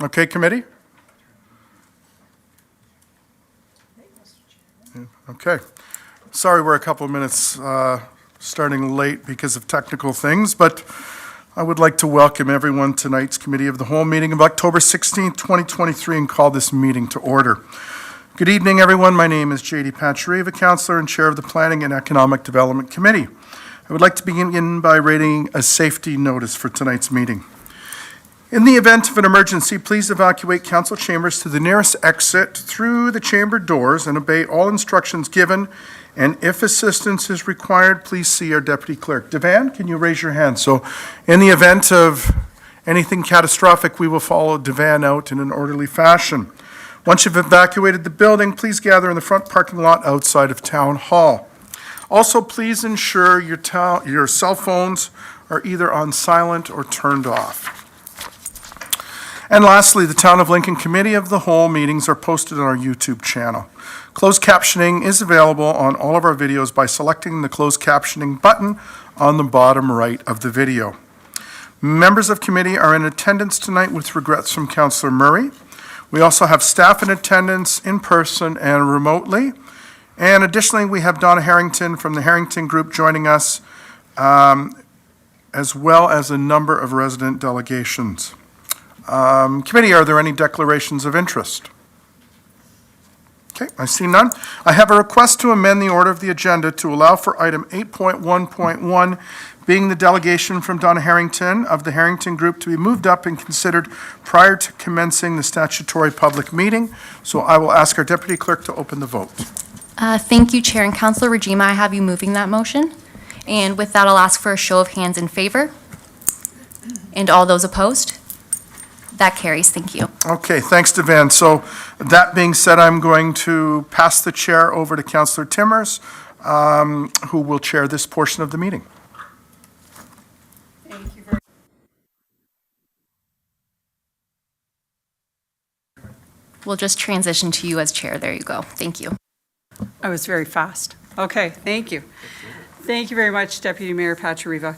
Okay, committee? Okay. Sorry we're a couple of minutes starting late because of technical things, but I would like to welcome everyone to tonight's Committee of the Whole meeting of October 16th, 2023, and call this meeting to order. Good evening, everyone. My name is J.D. Pachariva, Councillor and Chair of the Planning and Economic Development Committee. I would like to begin by reading a safety notice for tonight's meeting. In the event of an emergency, please evacuate council chambers to the nearest exit through the chamber doors and obey all instructions given. And if assistance is required, please see our deputy clerk. Devan, can you raise your hand? So in the event of anything catastrophic, we will follow Devan out in an orderly fashion. Once you've evacuated the building, please gather in the front parking lot outside of Town Hall. Also, please ensure your cell phones are either on silent or turned off. And lastly, the Town of Lincoln Committee of the Whole meetings are posted on our YouTube channel. Closed captioning is available on all of our videos by selecting the closed captioning button on the bottom right of the video. Members of committee are in attendance tonight with regrets from Councillor Murray. We also have staff in attendance in person and remotely. And additionally, we have Donna Harrington from the Harrington Group joining us, as well as a number of resident delegations. Committee, are there any declarations of interest? Okay, I see none. I have a request to amend the order of the agenda to allow for item 8.1.1, being the delegation from Donna Harrington of the Harrington Group, to be moved up and considered prior to commencing the statutory public meeting. So I will ask our deputy clerk to open the vote. Thank you, Chair and Councillor Regima. I have you moving that motion. And with that, I'll ask for a show of hands in favor. And all those opposed? That carries. Thank you. Okay, thanks, Devan. So that being said, I'm going to pass the chair over to Councillor Timmers, who will chair this portion of the meeting. Thank you very much. We'll just transition to you as chair. There you go. Thank you. I was very fast. Okay, thank you. Thank you very much, Deputy Mayor Pachariva.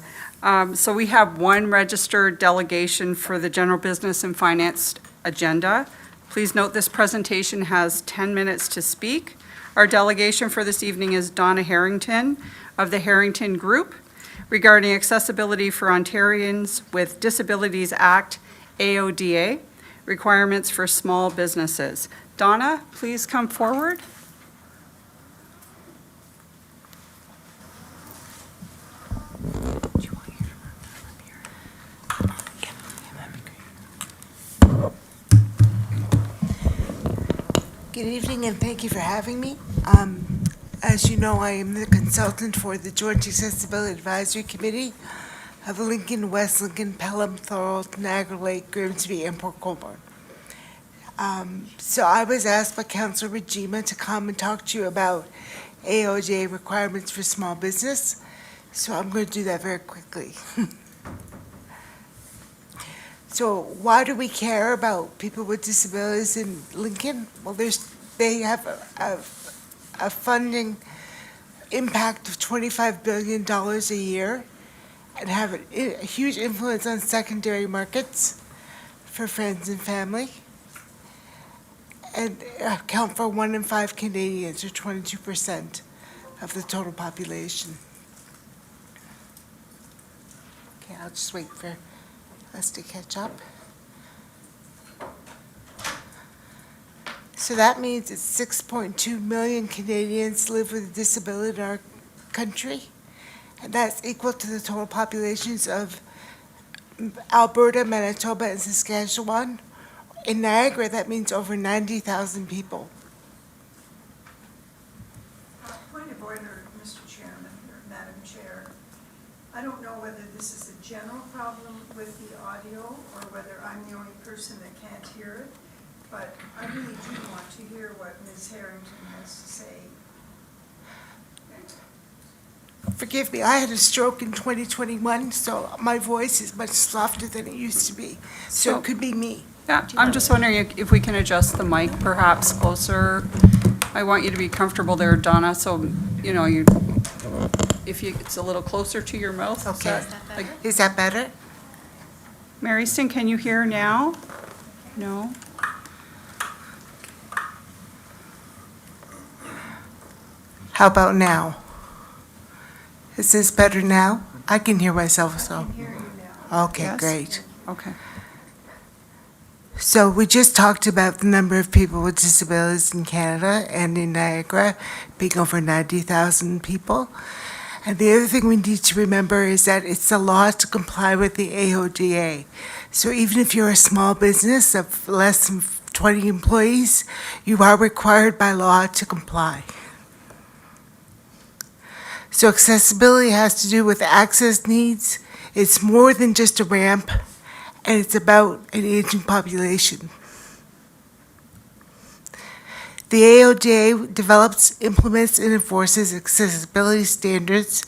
So we have one registered delegation for the general business and finance agenda. Please note this presentation has 10 minutes to speak. Our delegation for this evening is Donna Harrington of the Harrington Group regarding Accessibility for Ontarians with Disabilities Act, AODA, requirements for small businesses. Donna, please come forward. Good evening, and thank you for having me. As you know, I am the consultant for the George Accessibility Advisory Committee of Lincoln, West Lincoln, Pelham, Thorold, Niagara Lake, Grimsby, and Port Colborne. So I was asked by Councillor Regima to come and talk to you about AODA requirements for small business. So I'm going to do that very quickly. So why do we care about people with disabilities in Lincoln? Well, they have a funding impact of $25 billion a year and have a huge influence on secondary markets for friends and family, and account for 1 in 5 Canadians, or 22% of the total population. Okay, I'll just wait for us to catch up. So that means that 6.2 million Canadians live with a disability in our country, and that's equal to the total populations of Alberta, Manitoba, and Saskatchewan. In Niagara, that means over 90,000 people. Point of order, Mr. Chairman, or Madam Chair. I don't know whether this is a general problem with the audio or whether I'm the only person that can't hear it, but I really do want to hear what Ms. Harrington has to say. Forgive me, I had a stroke in 2021, so my voice is much softer than it used to be. So it could be me. Yeah, I'm just wondering if we can adjust the mic perhaps closer. I want you to be comfortable there, Donna, so, you know, it's a little closer to your mouth. Okay. Is that better? Maryston, can you hear now? No? How about now? Is this better now? I can hear myself, so. Hear you now. Okay, Yes? great. Okay. So we just talked about the number of people with disabilities in Canada and in Niagara being over 90,000 people. And the other thing we need to remember is that it's the law to comply with the AODA. So even if you're a small business of less than 20 employees, you are required by law to comply. So accessibility has to do with access needs. It's more than just a ramp, and it's about an aging population. The AODA develops, implements, and enforces accessibility standards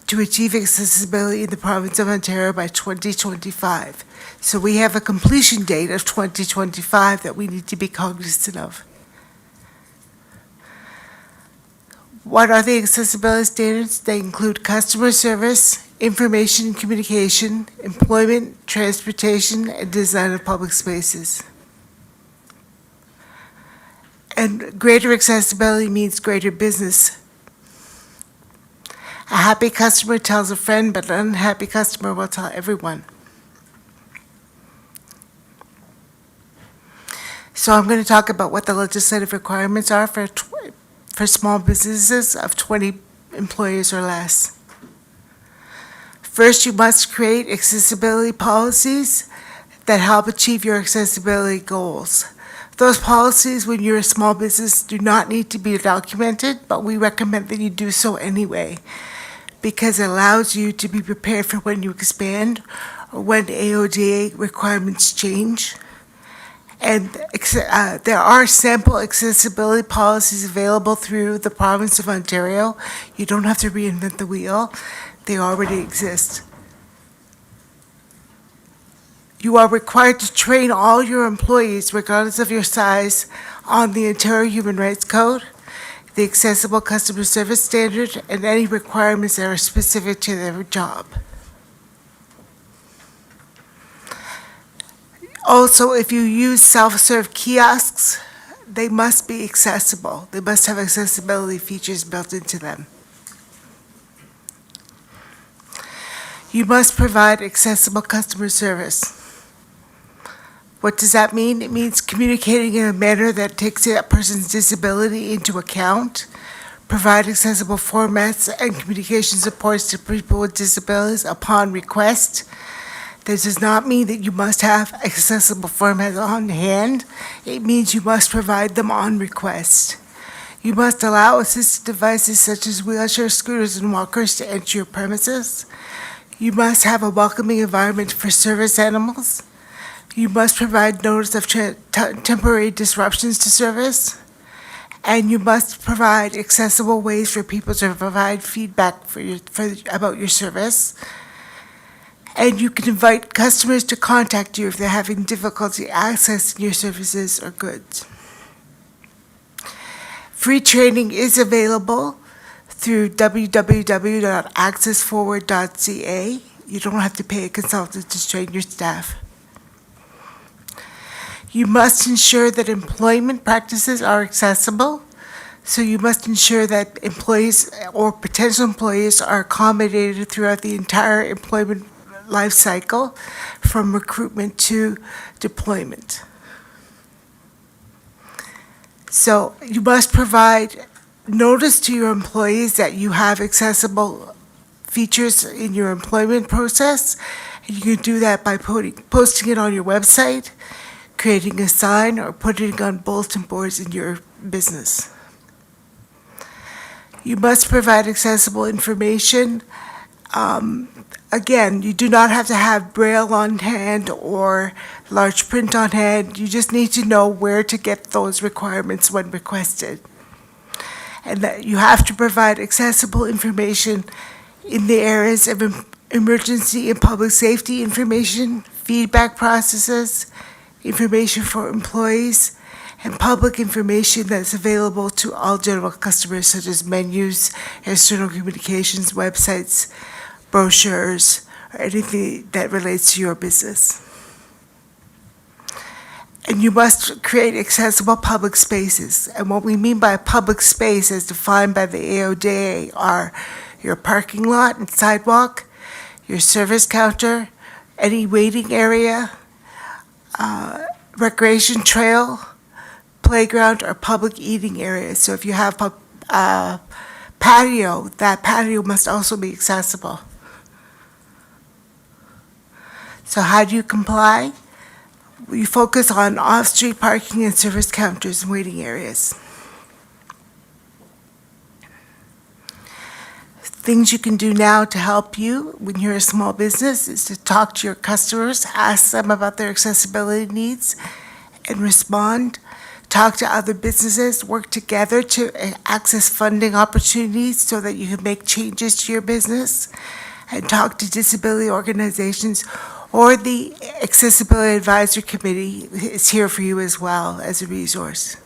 to achieve accessibility in the province of Ontario by 2025. So we have a completion date of 2025 that we need to be cognizant of. What are the accessibility standards? They include customer service, information and communication, employment, transportation, and design of public spaces. And greater accessibility means greater business. A happy customer tells a friend, but an unhappy customer will tell everyone. So I'm going to talk about what the legislative requirements are for small businesses of 20 employees or less. First, you must create accessibility policies that help achieve your accessibility goals. Those policies, when you're a small business, do not need to be documented, but we recommend that you do so anyway, because it allows you to be prepared for when you expand or when AODA requirements change. And there are sample accessibility policies available through the province of Ontario. You don't have to reinvent the wheel. They already exist. You are required to train all your employees, regardless of your size, on the Ontario Human Rights Code, the Accessible Customer Service Standard, and any requirements that are specific to their job. Also, if you use self-serve kiosks, they must be accessible. They must have accessibility features built into them. You must provide accessible customer service. What does that mean? It means communicating in a manner that takes that person's disability into account, provide accessible formats and communication supports to people with disabilities upon request. This does not mean that you must have accessible formats on hand. It means you must provide them on request. You must allow assistive devices such as wheelchairs, scooters, and walkers to enter your premises. You must have a welcoming environment for service animals. You must provide notice of temporary disruptions to service. And you must provide accessible ways for people to provide feedback about your service. And you can invite customers to contact you if they're having difficulty accessing your services or goods. Free training is available through www.accessforward.ca. You don't have to pay a consultant to train your staff. You must ensure that employment practices are accessible. So you must ensure that employees or potential employees are accommodated throughout the entire employment life cycle, from recruitment to deployment. So you must provide notice to your employees that you have accessible features in your employment process. And you can do that by posting it on your website, creating a sign, or putting it on bulletin boards in your business. You must provide accessible information. Again, you do not have to have Braille on hand or large print on hand. You just need to know where to get those requirements when requested. And that you have to provide accessible information in the areas of emergency and public safety information, feedback processes, information for employees, and public information that's available to all general customers, such as menus, external communications, websites, brochures, or anything that relates to your business. And you must create accessible public spaces. And what we mean by public space as defined by the AODA are your parking lot and sidewalk, your service counter, any waiting area, recreation trail, playground, or public eating areas. So if you have a patio, that patio must also be accessible. So how do you comply? We focus on off-street parking and service counters and waiting areas. Things you can do now to help you when you're a small business is to talk to your customers, ask them about their accessibility needs, and respond. Talk to other businesses, work together to access funding opportunities so that you can make changes to your business, and talk to disability organizations, or the Accessibility Advisory Committee is here for you as well as a resource.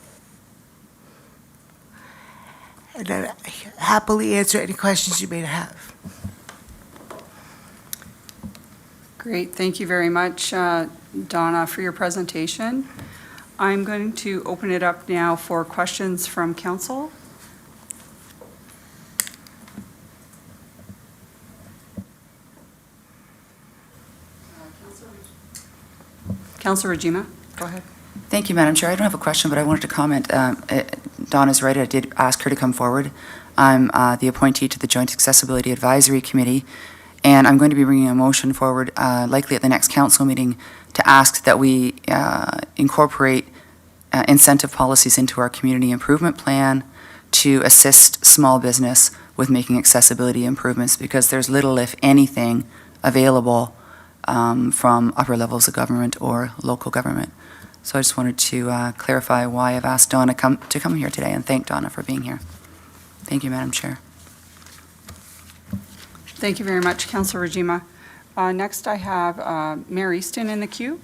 And I happily answer any questions you may have. Great, thank you very much, Donna, for your presentation. I'm going to open it up now for questions from council. Councilor Rajima, go ahead. Thank you, Madam Chair. I don't have a question, but I wanted to comment. Donna's right. I did ask her to come forward. I'm the appointee to the Joint Accessibility Advisory Committee, and I'm going to be bringing a motion forward, likely at the next council meeting, to ask that we incorporate incentive policies into our community improvement plan to assist small business with making accessibility improvements, because there's little, if anything, available from upper levels of government or local government. So I just wanted to clarify why I've asked Donna to come here today, and thank Donna for being here. Thank you, Madam Chair. Thank you very much, Councilor Rajima. Next, I have Mayor Easton in the queue.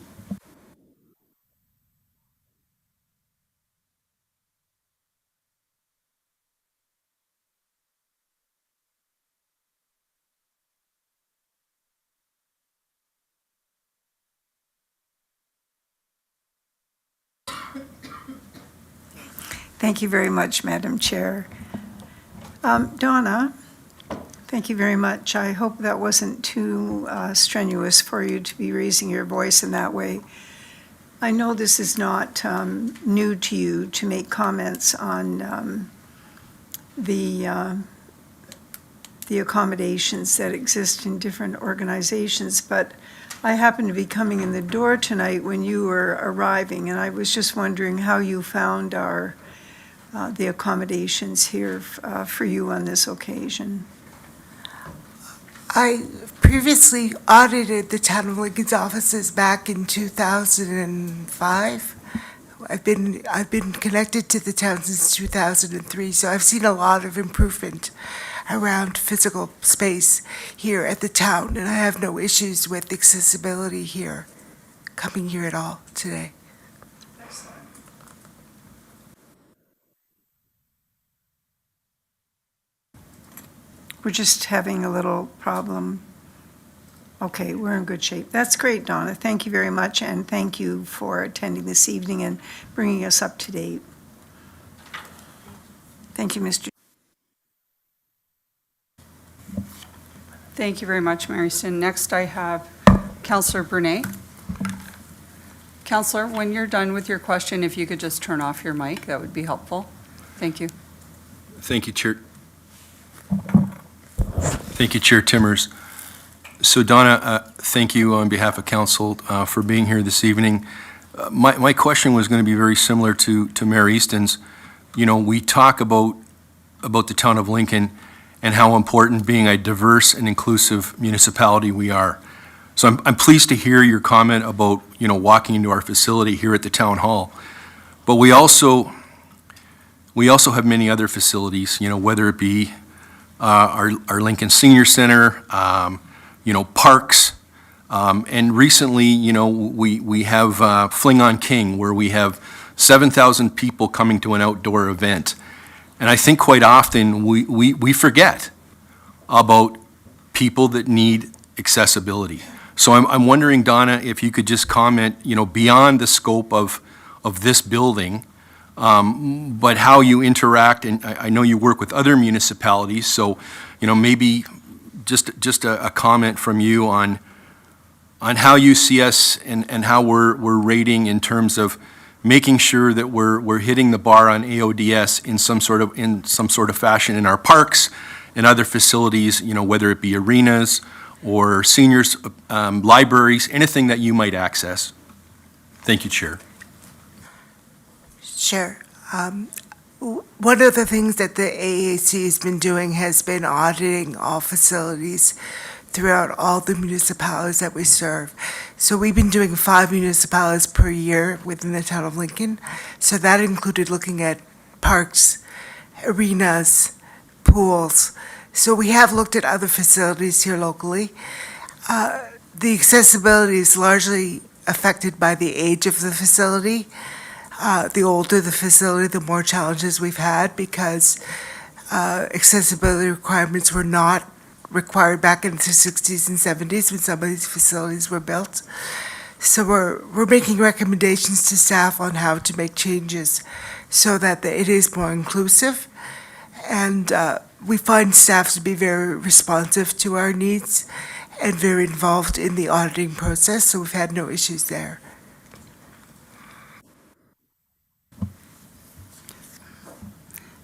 Thank you very much, Madam Chair. Donna, thank you very much. I hope that wasn't too strenuous for you to be raising your voice in that way. I know this is not new to you to make comments on the accommodations that exist in different organizations, but I happened to be coming in the door tonight when you were arriving, and I was just wondering how you found the accommodations here for you on this occasion. I previously audited the Town of Lincoln's offices back in 2005. I've been connected to the town since 2003, so I've seen a lot of improvement around physical space here at the town, and I have no issues with accessibility here, coming here at all today. We're just having a little problem. Okay, we're in good shape. That's great, Donna. Thank you very much, and thank you for attending this evening and bringing us up to date. Thank you, Mr. Thank you very much, Mayor Easton. Next, I have Councilor Brunei. Councilor, when you're done with your question, if you could just turn off your mic, that would be helpful. Thank you. Thank you, Chair. Thank you, Chair Timmers. So Donna, thank you on behalf of council for being here this evening. My question was going to be very similar to Mayor Easton's. You know, we talk about the town of Lincoln and how important being a diverse and inclusive municipality we are. So I'm pleased to hear your comment about, you know, walking into our facility here at the town hall. But we also have many other facilities, you know, whether it be our Lincoln Senior Center, you know, parks, and recently, you know, we have Fling on King, where we have 7,000 people coming to an outdoor event. And I think quite often we forget about people that need accessibility. So I'm wondering, Donna, if you could just comment, you know, beyond the scope of of this building, but how you interact, and I know you work with other municipalities, so, maybe just a comment from you on how you see us and how we're rating in terms of making sure that we're hitting the bar on AODS in some sort of fashion in our parks and other facilities, whether it be arenas or seniors, libraries, anything that you might access. Thank you, Chair. Sure. One of the things that the AAC has been doing has been auditing all facilities throughout all the municipalities that we serve. So we've been doing 5 municipalities per year within the town of Lincoln. So that included looking at parks, arenas, pools. So we have looked at other facilities here locally. The accessibility is largely affected by the age of the facility. The older the facility, the more challenges we've had because accessibility requirements were not required back in the 60s and 70s when some of these facilities were built. So we're making recommendations to staff on how to make changes so that it is more inclusive. And we find staff to be very responsive to our needs and very involved in the auditing process, so we've had no issues there.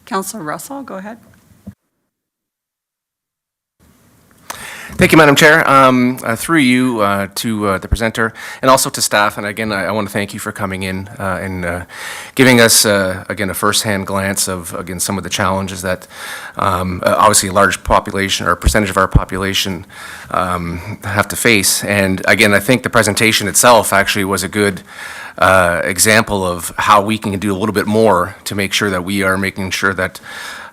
Councillor Russell, go ahead. Thank you, Madam Chair. Through you to the presenter and also to staff. And again, I want to thank you for coming in and giving us, again, a firsthand glance of, again, some of the challenges that obviously a large population or a percentage of our population have to face. And again, I think the presentation itself actually was a good example of how we can do a little bit more to make sure that we are making sure that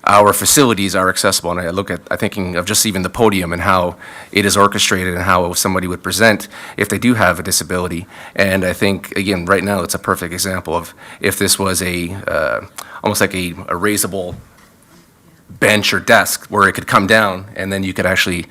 our facilities are accessible. And I'm thinking of just even the podium and how it is orchestrated and how somebody would present if they do have a disability. And I think, again, right now, it's a perfect example of if this was almost like a raisable bench or desk where it could come down and then you could actually,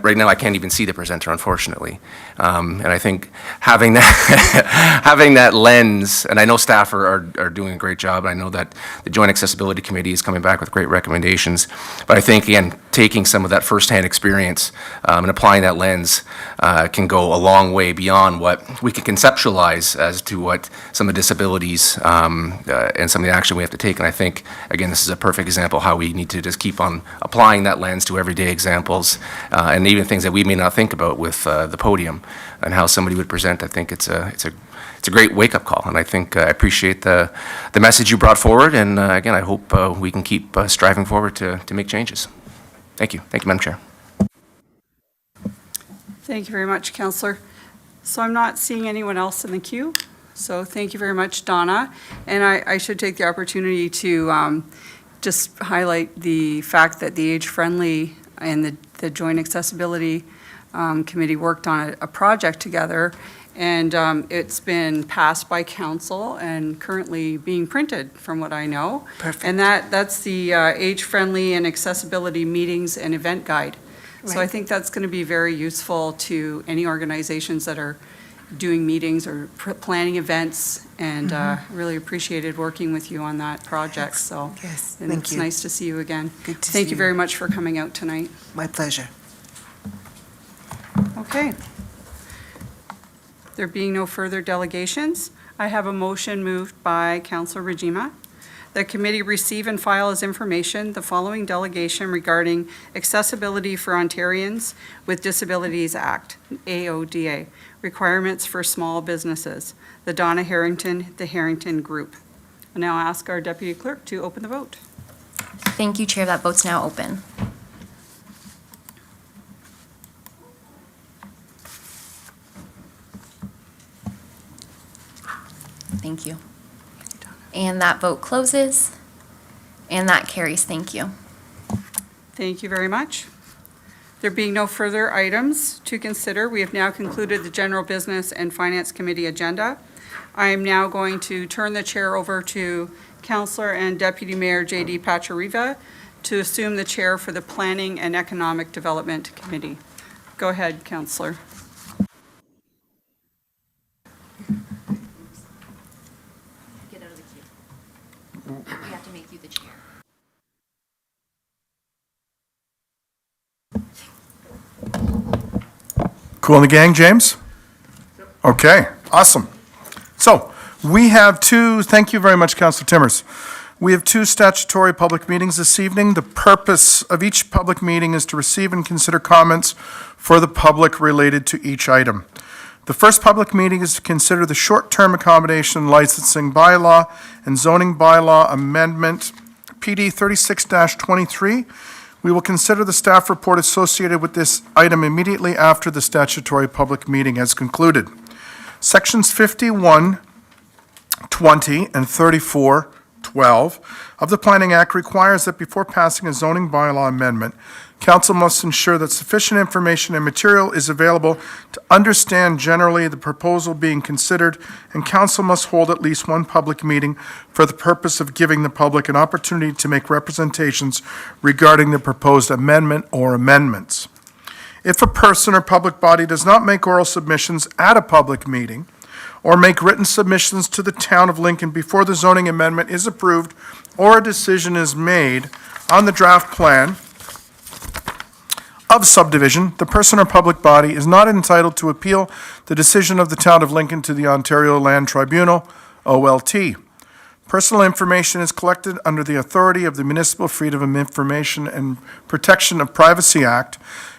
right now I can't even see the presenter, unfortunately. And I think having that, having that lens, and I know staff are doing a great job, and I know that the Joint Accessibility Committee is coming back with great recommendations, but I think, again, taking some of that firsthand experience and applying that lens can go a long way beyond what we can conceptualize as to what some of the disabilities and some of the action we have to take. And I think, again, this is a perfect example of how we need to just keep on applying that lens to everyday examples and even things that we may not think about with the podium and how somebody would present. I think it's a great wake-up call, and I think I appreciate the message you brought forward. And again, I hope we can keep striving forward to make changes. Thank you. Thank you, Madam Chair. Thank you very much, Councillor. So I'm not seeing anyone else in the queue, so thank you very much, Donna. And I should take the opportunity to just highlight the fact that the Age Friendly and the Joint Accessibility Committee worked on a project together, and it's been passed by council and currently being printed, from what I know. Perfect. And that's the Age Friendly and Accessibility Meetings and Event Guide. So I Right. think that's going to be very useful to any organizations that are doing meetings or planning events, and really appreciated working with you on that project, so. Yes, And thank it's you. nice to see you again. Good to Thank see you very much for coming out tonight. My pleasure. Okay. There being no further delegations, I have a motion moved by Councillor Rajima. The committee receive and file as information the following delegation regarding Accessibility for Ontarians with Disabilities Act, AODA, requirements for small businesses, the Donna Harrington, the Harrington Group. I now ask our deputy clerk to open the vote. Thank you, Chair. That vote's now open. Thank you. And that vote closes, and that carries. Thank you. Thank you very much. There being no further items to consider, we have now concluded the General Business and Finance Committee agenda. I am now going to turn the chair over to Councillor and Deputy Mayor J.D. Pachariva to assume the chair for the Planning and Economic Development Committee. Go ahead, Councillor. Cool in the gang, James? Okay, awesome. So, we have thank you very much, Councillor Timmers. We have two statutory public meetings this evening. The purpose of each public meeting is to receive and consider comments for the public related to each item. The first public meeting is to consider the short-term accommodation licensing bylaw and zoning bylaw amendment, PD 36-23. We will consider the staff report associated with this item immediately after the statutory public meeting has concluded. Sections 51, 20, and 34, 12 of the Planning Act requires that before passing a zoning bylaw amendment, council must ensure that sufficient information and material is available to understand generally the proposal being considered, and council must hold at least one public meeting for the purpose of giving the public an opportunity to make representations regarding the proposed amendment or amendments. If a person or public body does not make oral submissions at a public meeting or make written submissions to the town of Lincoln before the zoning amendment is approved or a decision is made on the draft plan of subdivision, the person or public body is not entitled to appeal the decision of the town of Lincoln to the Ontario Land Tribunal, OLT. Personal information is collected under the authority of the Municipal Freedom of Information and Protection of Privacy Act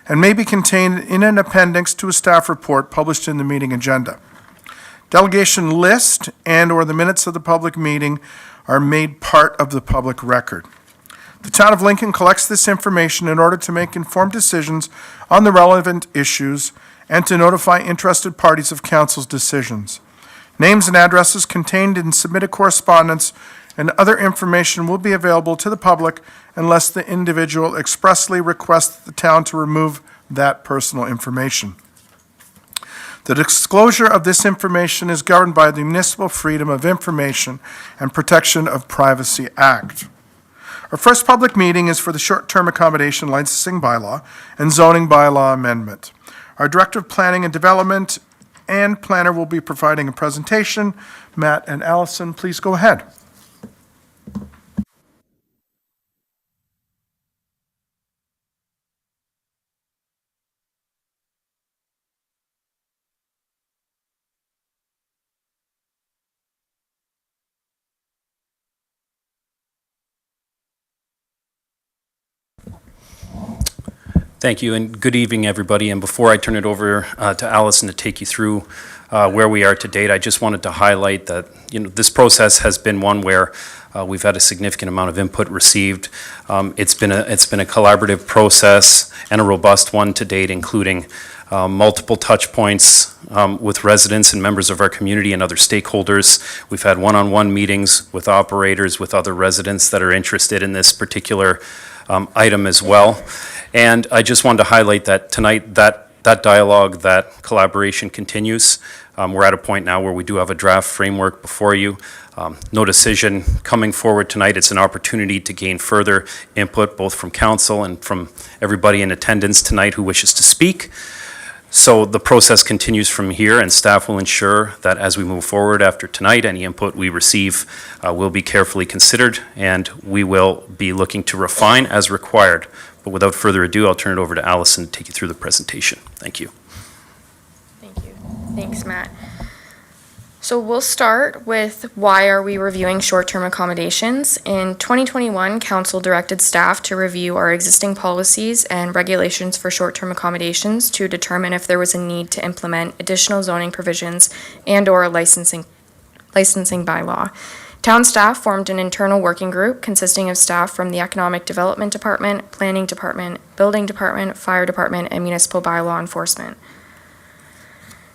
and may be contained in an appendix to a staff report published in the meeting agenda. Delegation list and/or the minutes of the public meeting are made part of the public record. The town of Lincoln collects this information in order to make informed decisions on the relevant issues and to notify interested parties of council's decisions. Names and addresses contained in submitted correspondence and other information will be available to the public unless the individual expressly requests the town to remove that personal information. The disclosure of this information is governed by the Municipal Freedom of Information and Protection of Privacy Act. Our first public meeting is for the short-term accommodation licensing bylaw and zoning bylaw amendment. Our Director of Planning and Development and Planner will be providing a presentation. Matt and Allison, please go ahead. Thank you, and good evening, everybody. And before I turn it over to Allison to take you through where we are to date, I just wanted to highlight that this process has been one where we've had a significant amount of input received. It's been a collaborative process and a robust one to date, including multiple touch points with residents and members of our community and other stakeholders. We've had one-on-one meetings with operators, with other residents that are interested in this particular item as well. And I just wanted to highlight that tonight that dialogue, that collaboration continues. We're at a point now where we do have a draft framework before you. No decision coming forward tonight. It's an opportunity to gain further input both from council and from everybody in attendance tonight who wishes to speak. So the process continues from here, and staff will ensure that as we move forward after tonight, any input we receive will be carefully considered, and we will be looking to refine as required. But without further ado, I'll turn it over to Allison to take you through the presentation. Thank you. Thank you. Thanks, Matt. So we'll start with why are we reviewing short-term accommodations. In 2021, Council directed staff to review our existing policies and regulations for short-term accommodations to determine if there was a need to implement additional zoning provisions and/or a licensing bylaw. Town staff formed an internal working group consisting of staff from the Economic Development Department, Planning Department, Building Department, Fire Department, and Municipal Bylaw Enforcement.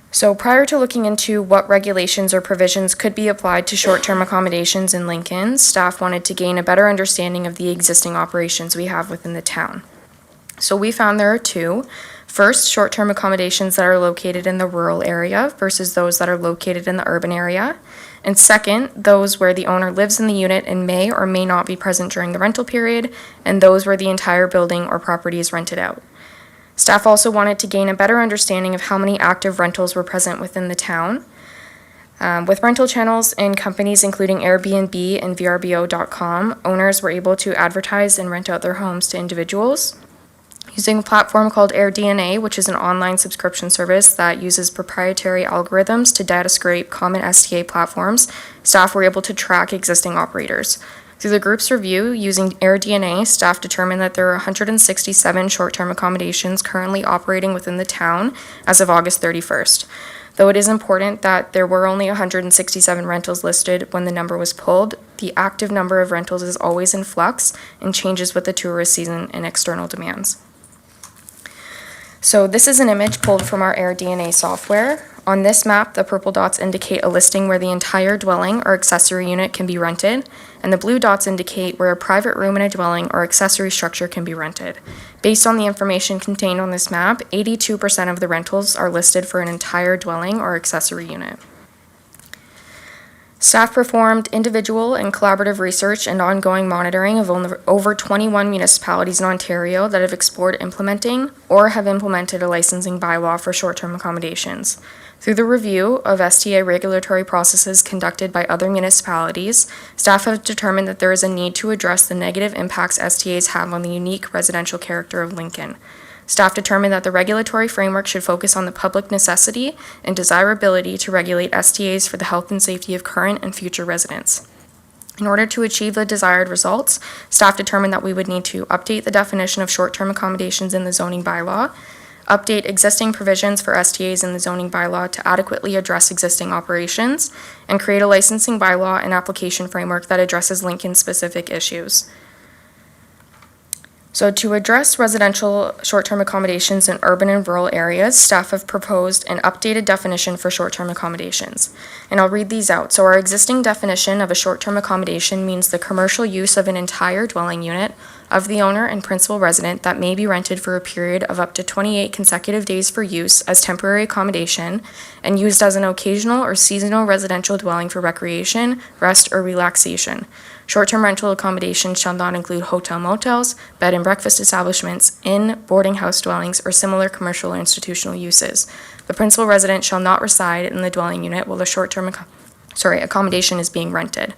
So prior to looking into what regulations or provisions could be applied to short-term accommodations in Lincoln, staff wanted to gain a better understanding of the existing operations we have within the town. So we found there are two. First, short-term accommodations that are located in the rural area versus those that are located in the urban area. And second, those where the owner lives in the unit and may or may not be present during the rental period, and those where the entire building or property is rented out. Staff also wanted to gain a better understanding of how many active rentals were present within the town. With rental channels and companies including Airbnb and VRBO.com, owners were able to advertise and rent out their homes to individuals. Using a platform called AirDNA, which is an online subscription service that uses proprietary algorithms to data scrape common STA platforms, staff were able to track existing operators. Through the group's review, using AirDNA, staff determined that there are 167 short-term accommodations currently operating within the town as of August 31st. Though it is important that there were only 167 rentals listed when the number was pulled, the active number of rentals is always in flux and changes with the tourist season and external demands. So this is an image pulled from our AirDNA software. On this map, the purple dots indicate a listing where the entire dwelling or accessory unit can be rented, and the blue dots indicate where a private room in a dwelling or accessory structure can be rented. Based on the information contained on this map, 82% of the rentals are listed for an entire dwelling or accessory unit. Staff performed individual and collaborative research and ongoing monitoring of over 21 municipalities in Ontario that have explored implementing or have implemented a licensing bylaw for short-term accommodations. Through the review of STA regulatory processes conducted by other municipalities, staff have determined that there is a need to address the negative impacts STAs have on the unique residential character of Lincoln. Staff determined that the regulatory framework should focus on the public necessity and desirability to regulate STAs for the health and safety of current and future residents. In order to achieve the desired results, staff determined that we would need to update the definition of short-term accommodations in the zoning bylaw, update existing provisions for STAs in the zoning bylaw to adequately address existing operations, and create a licensing bylaw and application framework that addresses Lincoln-specific issues. So to address residential short-term accommodations in urban and rural areas, staff have proposed an updated definition for short-term accommodations. And I'll read these out. So our existing definition of a short-term accommodation means the commercial use of an entire dwelling unit of the owner and principal resident that may be rented for a period of up to 28 consecutive days for use as temporary accommodation and used as an occasional or seasonal residential dwelling for recreation, rest, or relaxation. Short-term rental accommodations shall not include hotel motels, bed and breakfast establishments, inn, boarding house dwellings, or similar commercial or institutional uses. The principal resident shall not reside in the dwelling unit while the short-term accommodation is being rented.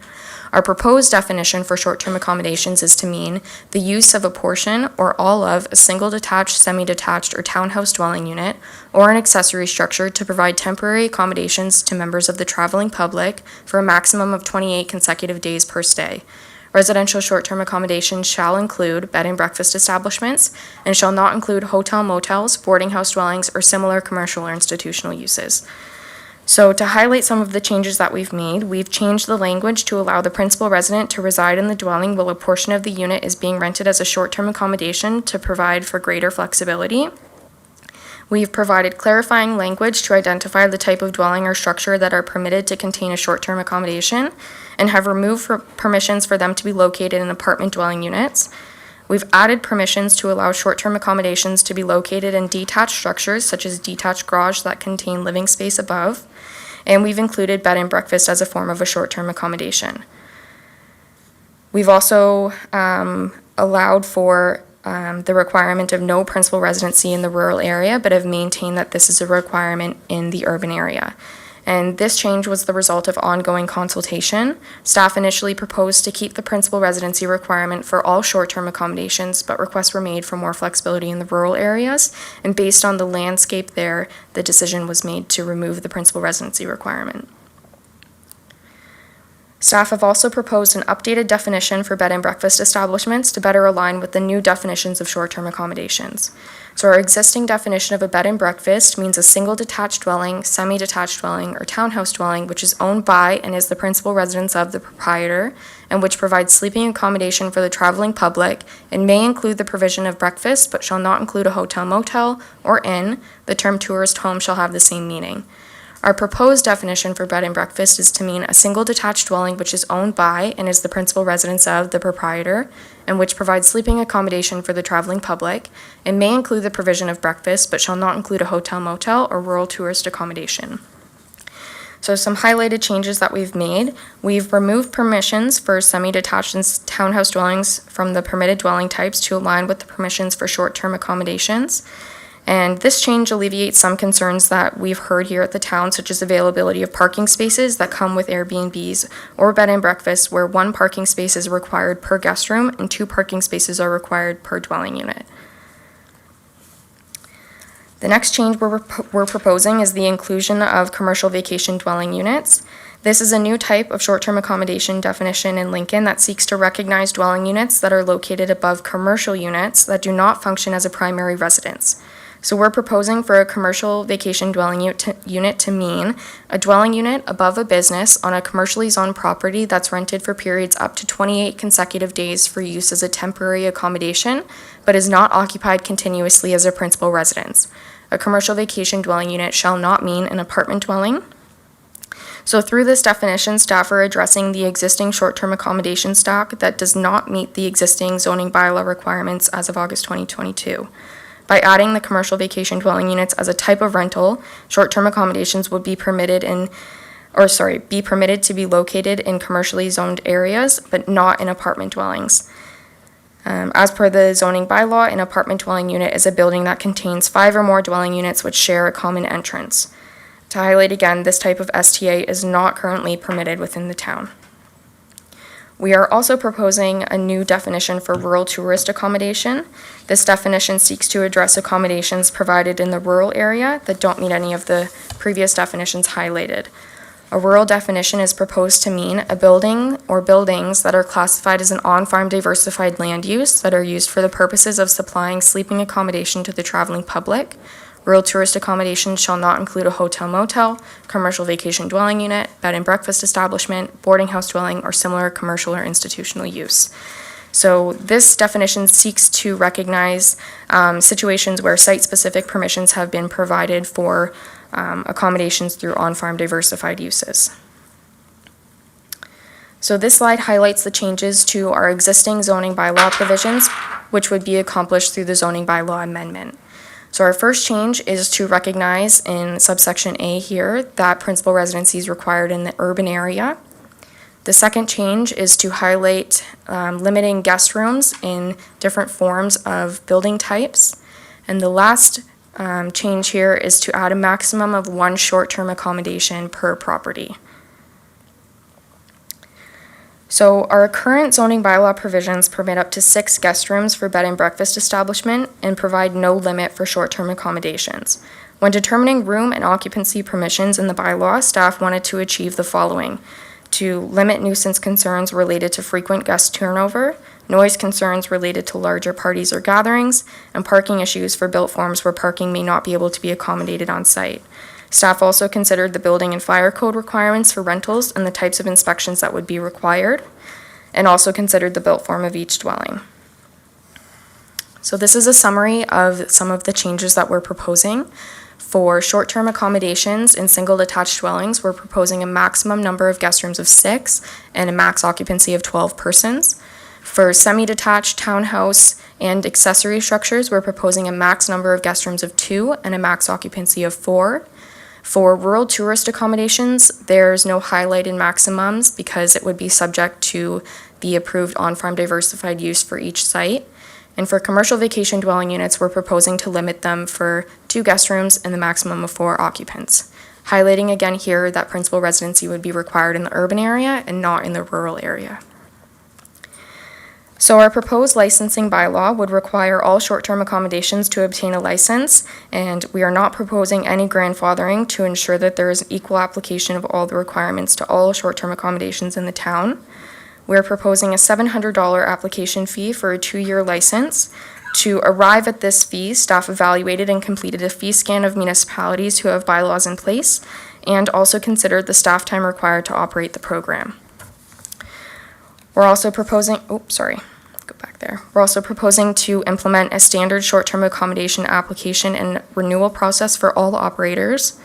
Our proposed definition for short-term accommodations is to mean the use of a portion or all of a single detached, semi-detached, or townhouse dwelling unit or an accessory structure to provide temporary accommodations to members of the traveling public for a maximum of 28 consecutive days per stay. Residential short-term accommodations shall include bed and breakfast establishments and shall not include hotel motels, boarding house dwellings, or similar commercial or institutional uses. So to highlight some of the changes that we've made, we've changed the language to allow the principal resident to reside in the dwelling while a portion of the unit is being rented as a short-term accommodation to provide for greater flexibility. We've provided clarifying language to identify the type of dwelling or structure that are permitted to contain a short-term accommodation and have removed permissions for them to be located in apartment dwelling units. We've added permissions to allow short-term accommodations to be located in detached structures such as detached garage that contain living space above. And we've included bed and breakfast as a form of a short-term accommodation. We've also allowed for the requirement of no principal residency in the rural area, but have maintained that this is a requirement in the urban area. And this change was the result of ongoing consultation. Staff initially proposed to keep the principal residency requirement for all short-term accommodations, but requests were made for more flexibility in the rural areas. And based on the landscape there, the decision was made to remove the principal residency requirement. Staff have also proposed an updated definition for bed and breakfast establishments to better align with the new definitions of short-term accommodations. So our existing definition of a bed and breakfast means a single detached dwelling, semi-detached dwelling, or townhouse dwelling which is owned by and is the principal residence of the proprietor and which provides sleeping accommodation for the traveling public and may include the provision of breakfast but shall not include a hotel motel or inn. The term tourist home shall have the same meaning. Our proposed definition for bed and breakfast is to mean a single detached dwelling which is owned by and is the principal residence of the proprietor and which provides sleeping accommodation for the traveling public and may include the provision of breakfast but shall not include a hotel motel or rural tourist accommodation. So some highlighted changes that we've made. We've removed permissions for semi-detached and townhouse dwellings from the permitted dwelling types to align with the permissions for short-term accommodations. And this change alleviates some concerns that we've heard here at the town, such as availability of parking spaces that come with Airbnbs or bed and breakfasts where 1 parking space is required per guest room and 2 parking spaces are required per dwelling unit. The next change we're proposing is the inclusion of commercial vacation dwelling units. This is a new type of short-term accommodation definition in Lincoln that seeks to recognize dwelling units that are located above commercial units that do not function as a primary residence. So we're proposing for a commercial vacation dwelling unit to mean a dwelling unit above a business on a commercially zoned property that's rented for periods up to 28 consecutive days for use as a temporary accommodation, but is not occupied continuously as a principal residence. A commercial vacation dwelling unit shall not mean an apartment dwelling. So through this definition, staff are addressing the existing short-term accommodation stock that does not meet the existing zoning bylaw requirements as of August 2022. By adding the commercial vacation dwelling units as a type of rental, short-term accommodations would be permitted to be located in commercially zoned areas, but not in apartment dwellings. As per the zoning bylaw, an apartment dwelling unit is a building that contains 5 or more dwelling units which share a common entrance. To highlight again, this type of STA is not currently permitted within the town. We are also proposing a new definition for rural tourist accommodation. This definition seeks to address accommodations provided in the rural area that don't meet any of the previous definitions highlighted. A rural definition is proposed to mean a building or buildings that are classified as an on-farm diversified land use that are used for the purposes of supplying sleeping accommodation to the traveling public. Rural tourist accommodations shall not include a hotel motel, commercial vacation dwelling unit, bed and breakfast establishment, boarding house dwelling, or similar commercial or institutional use. So this definition seeks to recognize situations where site-specific permissions have been provided for accommodations through on-farm diversified uses. So this slide highlights the changes to our existing zoning bylaw provisions, which would be accomplished through the zoning bylaw amendment. So our first change is to recognize in subsection A here that principal residency is required in the urban area. The second change is to highlight limiting guest rooms in different forms of building types. And the last change here is to add a maximum of 1 short-term accommodation per property. So our current zoning bylaw provisions permit up to 6 guest rooms for bed and breakfast establishment and provide no limit for short-term accommodations. When determining room and occupancy permissions in the bylaw, staff wanted to achieve the following: to limit nuisance concerns related to frequent guest turnover, noise concerns related to larger parties or gatherings, and parking issues for built forms where parking may not be able to be accommodated on site. Staff also considered the building and fire code requirements for rentals and the types of inspections that would be required, and also considered the built form of each dwelling. So this is a summary of some of the changes that we're proposing. For short-term accommodations in single detached dwellings, we're proposing a maximum number of guest rooms of 6 and a max occupancy of 12 persons. For semi-detached townhouse and accessory structures, we're proposing a max number of guest rooms of 2 and a max occupancy of 4. For rural tourist accommodations, there's no highlighted maximums because it would be subject to the approved on-farm diversified use for each site. And for commercial vacation dwelling units, we're proposing to limit them for 2 guest rooms and the maximum of 4 occupants. Highlighting again here that principal residency would be required in the urban area and not in the rural area. So our proposed licensing bylaw would require all short-term accommodations to obtain a license, and we are not proposing any grandfathering to ensure that there is equal application of all the requirements to all short-term accommodations in the town. We're proposing a $700 application fee for a 2-year license. To arrive at this fee, staff evaluated and completed a fee scan of municipalities who have bylaws in place, and also considered the staff time required to operate the program. We're also proposing, We're also proposing to implement a standard short-term accommodation application and renewal process for all operators.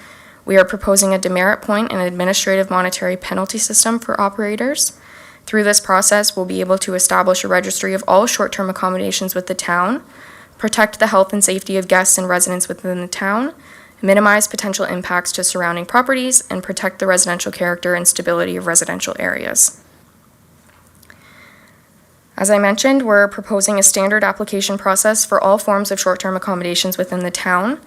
We are proposing a demerit point and administrative monetary penalty system for operators. Through this process, we'll be able to establish a registry of all short-term accommodations with the town, protect the health and safety of guests and residents within the town, minimize potential impacts to surrounding properties, and protect the residential character and stability of residential areas. As I mentioned, we're proposing a standard application process for all forms of short-term accommodations within the town.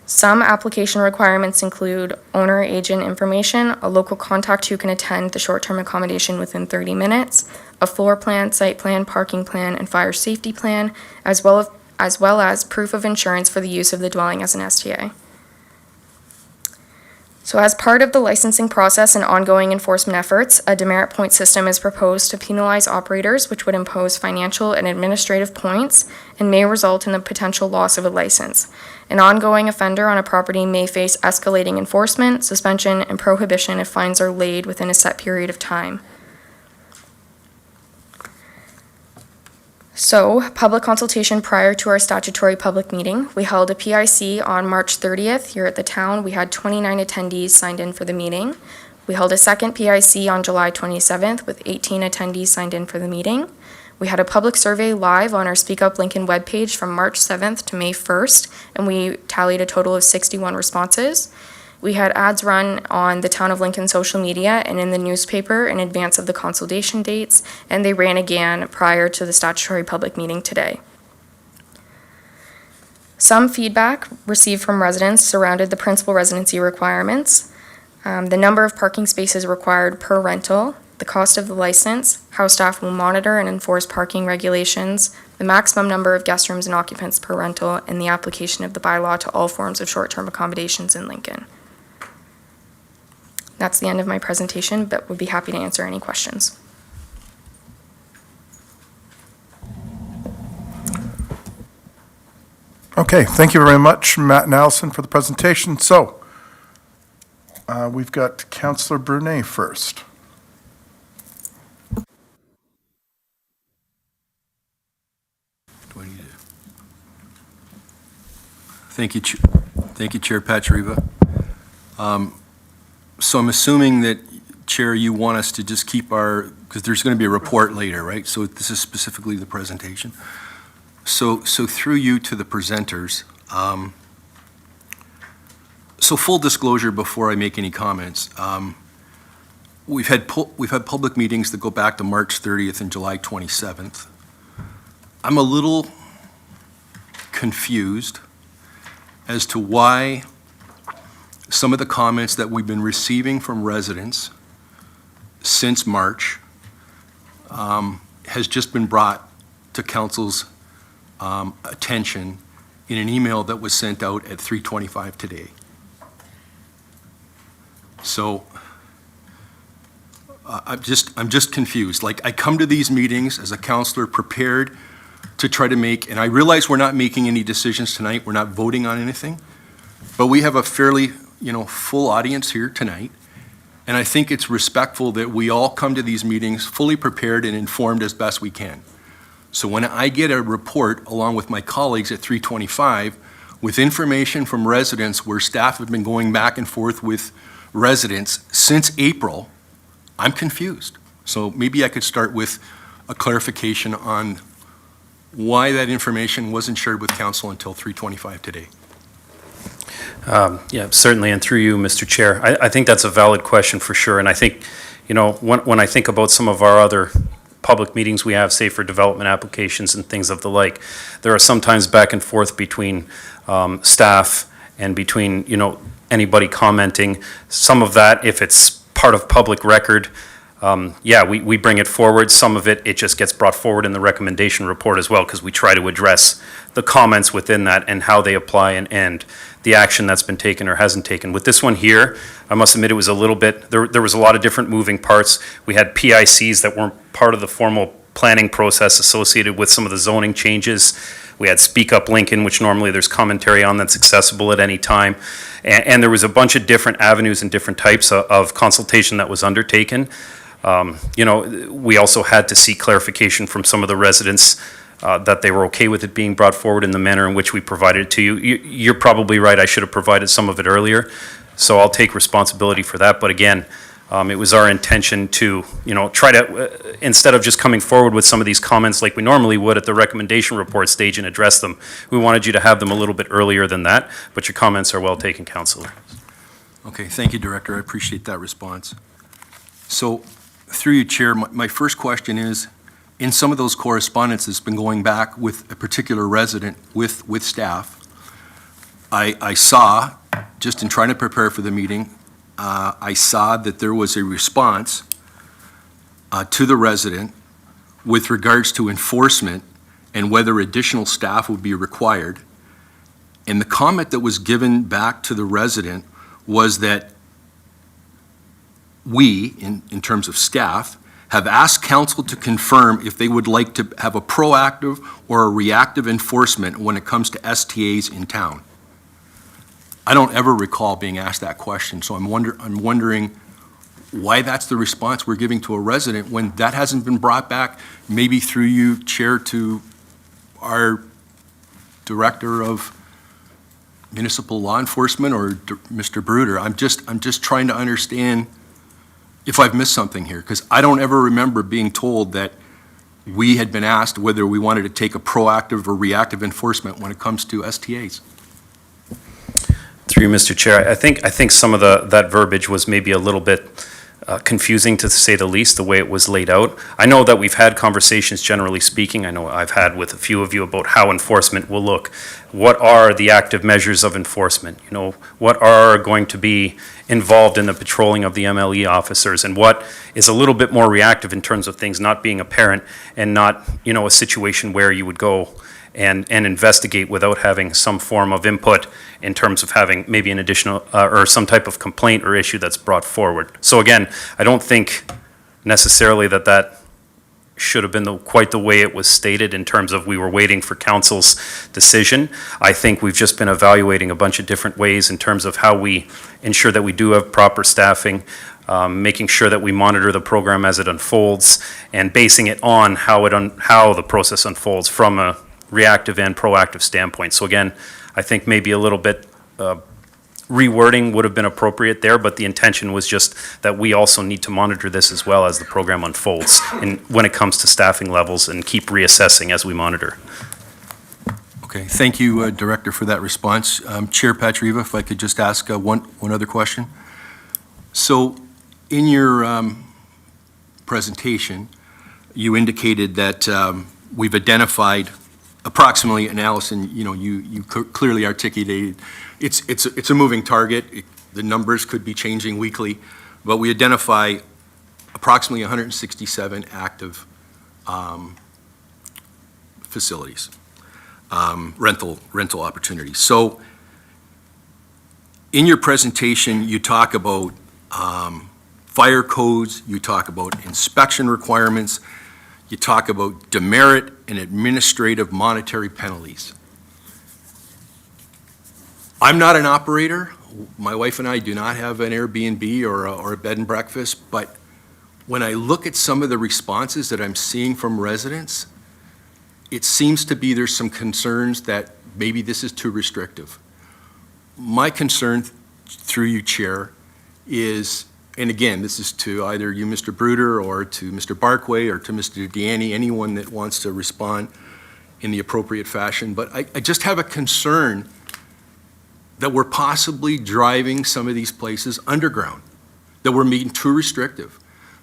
Some application requirements include owner-agent information, a local contact who can attend the short-term accommodation within 30 minutes, a floor plan, site plan, parking plan, and fire safety plan, as well as well as proof of insurance for the use of the dwelling as an STA. So as part of the licensing process and ongoing enforcement efforts, a demerit point system is proposed to penalize operators, which would impose financial and administrative points and may result in the potential loss of a license. An ongoing offender on a property may face escalating enforcement, suspension, and prohibition if fines are laid within a set period of time. So, public consultation prior to our statutory public meeting. We held a PIC on March 30th here at the town. We had 29 attendees signed in for the meeting. We held a second PIC on July 27th with 18 attendees signed in for the meeting. We had a public survey live on our Speak Up Lincoln webpage from March 7th to May 1st, and we tallied a total of 61 responses. We had ads run on the Town of Lincoln social media and in the newspaper in advance of the consultation dates, and they ran again prior to the statutory public meeting today. Some feedback received from residents surrounded the principal residency requirements, the number of parking spaces required per rental, the cost of the license, how staff will monitor and enforce parking regulations, the maximum number of guest rooms and occupants per rental, and the application of the bylaw to all forms of short-term accommodations in Lincoln. That's the end of my presentation, but would be happy to answer any questions. Okay, thank you very much, Matt and Allison, for the presentation. So, we've got Councillor Brunet first. Do I need to? Thank you, Chair Pachariva. So I'm assuming that, Chair, you want us to just keep because there's going to be a report later, right? So this is specifically the presentation. So through you to the presenters, so full disclosure before I make any comments, we've had public meetings that go back to March 30th and July 27th. I'm a little confused as to why some of the comments that we've been receiving from residents since March has just been brought to council's attention in an email that was sent out at 3:25 today. So I'm just confused. Like, I come to these meetings as a councillor prepared to try to make, and I realize we're not making any decisions tonight, we're not voting on anything, but we have a fairly full audience here tonight, and I think it's respectful that we all come to these meetings fully prepared and informed as best we can. So when I get a report along with my colleagues at 3:25 with information from residents where staff have been going back and forth with residents since April, I'm confused. So maybe I could start with a clarification on why that information wasn't shared with council until 3:25 today. Yeah, certainly, and through you, Mr. Chair, I think that's a valid question for sure, and I think, when I think about some of our other public meetings we have, say for development applications and things of the like, there are sometimes back and forth between staff and between, anybody commenting. Some of that, if it's part of public record, we bring it forward. Some of it just gets brought forward in the recommendation report as well, because we try to address the comments within that and how they apply and the action that's been taken or hasn't taken. With this one here, I must admit it was a little bit, there was a lot of different moving parts. We had PICs that weren't part of the formal planning process associated with some of the zoning changes. We had Speak Up Lincoln, which normally there's commentary on that's accessible at any time. And there was a bunch of different avenues and different types of consultation that was undertaken. We also had to seek clarification from some of the residents that they were okay with it being brought forward in the manner in which we provided it to you. You're probably right, I should have provided some of it earlier, so I'll take responsibility for that. But again, it was our intention to, try to, instead of just coming forward with some of these comments like we normally would at the recommendation report stage and address them, we wanted you to have them a little bit earlier than that, but your comments are well taken, Councillor. Okay, thank you, Director. I appreciate that response. So, through you, Chair, my first question is, in some of those correspondences been going back with a particular resident with staff, I saw, just in trying to prepare for the meeting, I saw that there was a response to the resident with regards to enforcement and whether additional staff would be required. And the comment that was given back to the resident was that we, in terms of staff, have asked council to confirm if they would like to have a proactive or a reactive enforcement when it comes to STAs in town. I don't ever recall being asked that question, so I'm wondering why that's the response we're giving to a resident when that hasn't been brought back, maybe through you, Chair, to our Director of Municipal Law Enforcement or Mr. Bruder. I'm just trying to understand if I've missed something here, because I don't ever remember being told that we had been asked whether we wanted to take a proactive or reactive enforcement when it comes to STAs. Through you, Mr. Chair, I think some of that verbiage was maybe a little bit confusing, to say the least, the way it was laid out. I know that we've had conversations, generally speaking. I know I've had with a few of you about how enforcement will look. What are the active measures of enforcement? You know, what are going to be involved in the patrolling of the MLE officers, and what is a little bit more reactive in terms of things not being apparent and not, you know, a situation where you would go and investigate without having some form of input in terms of having maybe an additional or some type of complaint or issue that's brought forward. So again, I don't think necessarily that should have been quite the way it was stated in terms of we were waiting for council's decision. I think we've just been evaluating a bunch of different ways in terms of how we ensure that we do have proper staffing, making sure that we monitor the program as it unfolds, and basing it on how the process unfolds from a reactive and proactive standpoint. So again, I think maybe a little bit rewording would have been appropriate there, but the intention was just that we also need to monitor this as well as the program unfolds and when it comes to staffing levels, and keep reassessing as we monitor. Okay, thank you, Director, for that response. Chair Patriva, if I could just ask one other question. So in your presentation, you indicated that we've identified approximately, and Allison, you know, you clearly articulated, it's a moving target. The numbers could be changing weekly, but we identify approximately 167 active facilities, rental opportunities. So in your presentation, you talk about fire codes, you talk about inspection requirements, you talk about demerit and administrative monetary penalties. I'm not an operator. My wife and I do not have an Airbnb or a bed and breakfast, but when I look at some of the responses that I'm seeing from residents, it seems to be there's some concerns that maybe this is too restrictive. My concern, through you, Chair, is, and again, this is to either you, Mr. Bruder, or to Mr. Barkway, or to Mr. Deanne, anyone that wants to respond in the appropriate fashion, but I just have a concern that we're possibly driving some of these places underground, that we're making too restrictive,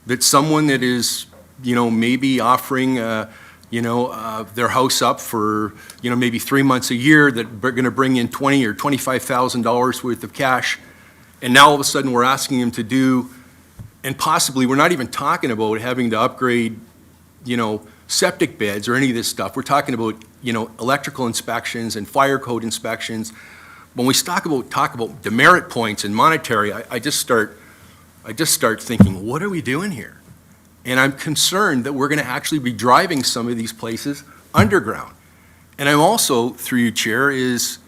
that someone that is, you know, maybe offering, their house up for, you know, maybe 3 months a year, that we're gonna bring in $20,000 or $25,000 worth of cash, and now all of a sudden we're asking them to do, and possibly we're not even talking about having to upgrade, you know, septic beds or any of this stuff. We're talking about, you know, electrical inspections and fire code inspections. When we talk about demerit points and monetary, I just start thinking, what are we doing here? And I'm concerned that we're going to actually be driving some of these places underground. And I'm also, through you, Chair, is,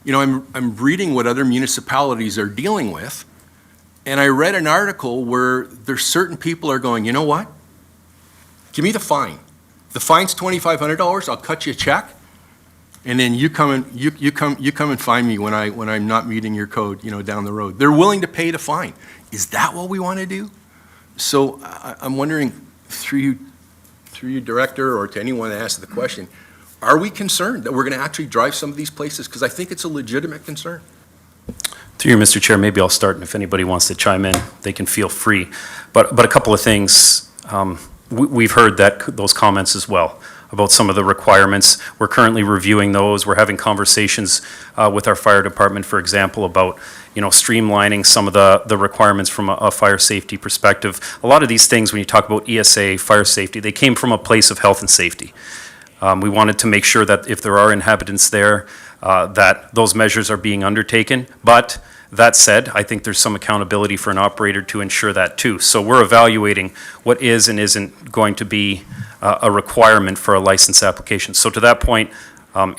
you know, I'm reading what other municipalities are dealing with, and I read an article where there's certain people are going, you know what? Give me the fine. The fine's $2,500. I'll cut you a check, and then you come and find me when I'm not meeting your code, you know, down the road. They're willing to pay the fine. Is that what we want to do? So I'm wondering, through you, Director, or to anyone that asked the question, are we concerned that we're going to actually drive some of these places? Because I think it's a legitimate concern. Through you, Mr. Chair, maybe I'll start, and if anybody wants to chime in, they can feel free. But a couple of things, we've heard those comments as well about some of the requirements. We're currently reviewing those. We're having conversations with our fire department, for example, about, you know, streamlining some of the requirements from a fire safety perspective. A lot of these things, when you talk about ESA, fire safety, they came from a place of health and safety. We wanted to make sure that if there are inhabitants there, that those measures are being undertaken. But that said, I think there's some accountability for an operator to ensure that too. So we're evaluating what is and isn't going to be a requirement for a license application. So to that point,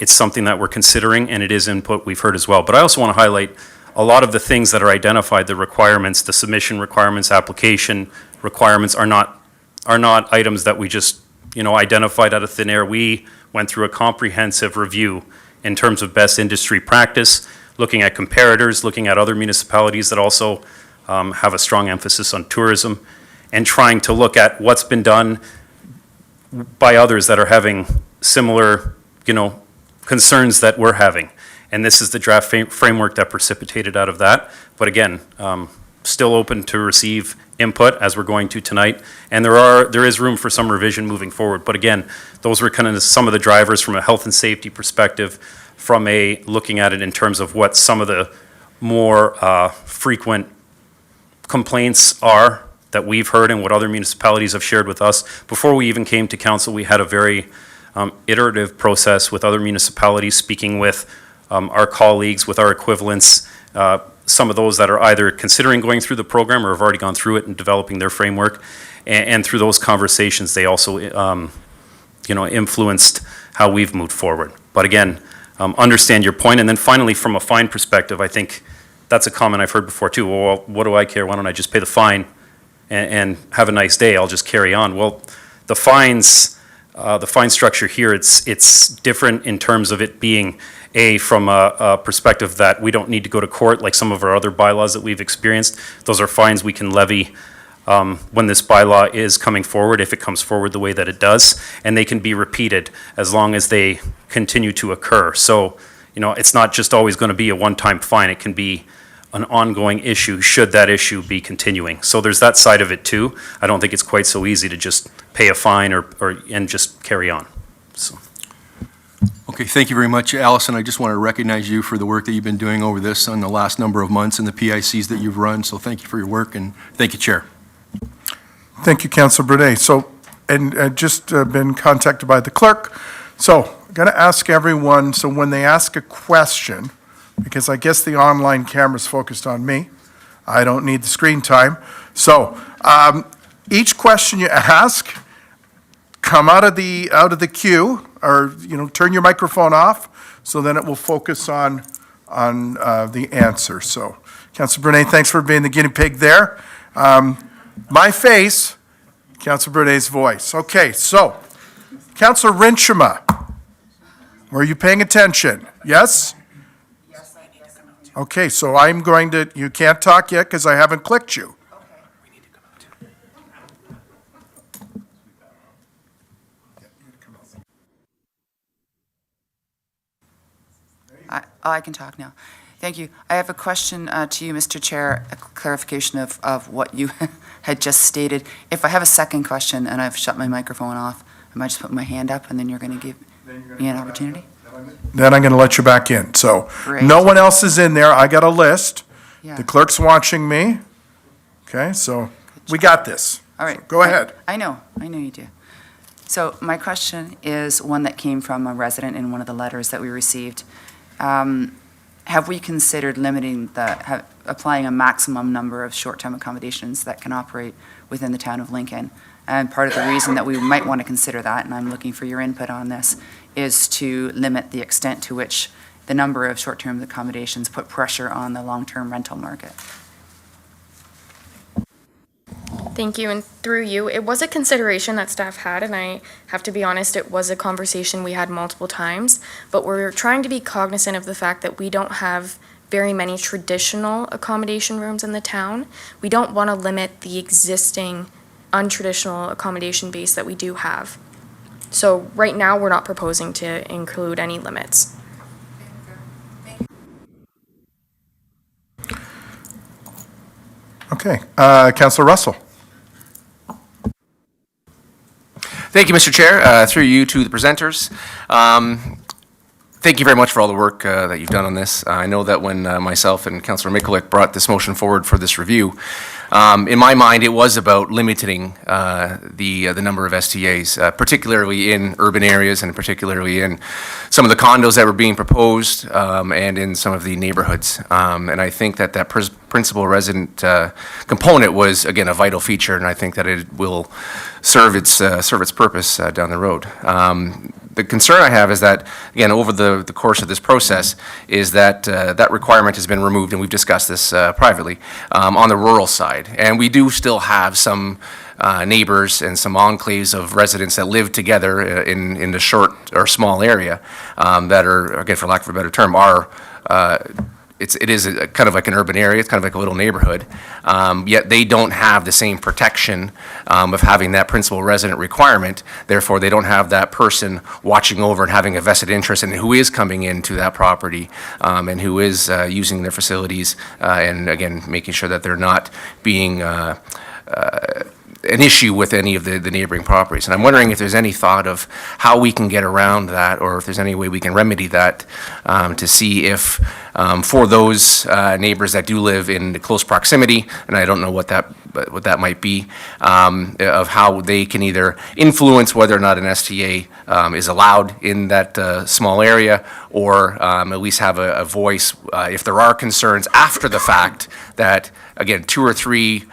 it's something that we're considering, and it is input we've heard as well. But I also want to highlight a lot of the things that are identified, the requirements, the submission requirements, application requirements are not items that we just, identified out of thin air. We went through a comprehensive review in terms of best industry practice, looking at comparators, looking at other municipalities that also have a strong emphasis on tourism, and trying to look at what's been done by others that are having similar, concerns that we're having. And this is the draft framework that precipitated out of that. But again, still open to receive input as we're going to tonight. And there is room for some revision moving forward. But again, those were kind of some of the drivers from a health and safety perspective, from looking at it in terms of what some of the more frequent complaints are that we've heard and what other municipalities have shared with us. Before we even came to council, we had a very iterative process with other municipalities, speaking with our colleagues, with our equivalents, some of those that are either considering going through the program or have already gone through it and developing their framework. And through those conversations, they also, influenced how we've moved forward. But again, understand your point. And then finally, from a fine perspective, I think that's a comment I've heard before too. Well, what do I care? Why don't I just pay the fine and have a nice day? I'll just carry on. Well, the fine structure here, it's different in terms of it being from a perspective that we don't need to go to court like some of our other bylaws that we've experienced. Those are fines we can levy when this bylaw is coming forward, if it comes forward the way that it does, and they can be repeated as long as they continue to occur. So, it's not just always going to be a one-time fine. It can be an ongoing issue should that issue be continuing. So there's that side of it too. I don't think it's quite so easy to just pay a fine and just carry on. So. Okay, thank you very much, Allison. I just want to recognize you for the work that you've been doing over this on the last number of months and the PICs that you've run. So thank you for your work, and thank you, Chair. Thank you, Councilor Brunet. So, and just been contacted by the clerk. So, I'm going to ask everyone, so when they ask a question, because I guess the online camera's focused on me, I don't need the screen time. So, each question you ask, come out of the queue, or, turn your microphone off, so then it will focus on the answer. So, Councilor Brunet, thanks for being the guinea pig there. My face, Councilor Brunet's voice. Okay, so, Councilor Rinchema, were you paying attention? Yes? Yes, yes. Okay, so I'm going to, you can't talk yet because I haven't clicked you. I can talk now. Thank you. I have a question to you, Mr. Chair, a clarification of what you had just stated. If I have a second question and I've shut my microphone off, I might just put my hand up and then you're going to give me an opportunity? Then I'm going to let you back in. So, Great. no one else is in there. I got a list. Yeah. The clerk's watching me. Okay, so we got this. All right. So go ahead. I know you do. So my question is one that came from a resident in one of the letters that we received. Have we considered limiting applying a maximum number of short-term accommodations that can operate within the town of Lincoln? And part of the reason that we might want to consider that, and I'm looking for your input on this, is to limit the extent to which the number of short-term accommodations put pressure on the long-term rental market. Thank you, and through you, it was a consideration that staff had, and I have to be honest, it was a conversation we had multiple times, but we're trying to be cognizant of the fact that we don't have very many traditional accommodation rooms in the town. We don't want to limit the existing untraditional accommodation base that we do have. So right now, we're not proposing to include any limits. Okay, Councilor Russell. Thank you, Mr. Chair. Through you to the presenters. Thank you very much for all the work that you've done on this. I know that when myself and Councillor Mikulik brought this motion forward for this review, In my mind, it was about limiting the number of STAs, particularly in urban areas and particularly in some of the condos that were being proposed and in some of the neighborhoods. And I think that principal resident component was, again, a vital feature, and I think that it will serve its purpose down the road. The concern I have is that, again, over the course of this process, is that that requirement has been removed, and we've discussed this privately, on the rural side. And we do still have some neighbors and some enclaves of residents that live together in the short or small area that are, again, for lack of a better term, are it is kind of like an urban area. It's kind of like a little neighborhood. Yet they don't have the same protection of having that principal resident requirement. Therefore, they don't have that person watching over and having a vested interest in who is coming into that property and who is using their facilities and, again, making sure that they're not being an issue with any of the neighboring properties. And I'm wondering if there's any thought of how we can get around that, or if there's any way we can remedy that to see if for those neighbors that do live in close proximity, and I don't know what that might be, of how they can either influence whether or not an STA is allowed in that small area, or at least have a voice if there are concerns after the fact that, again, 2 or 3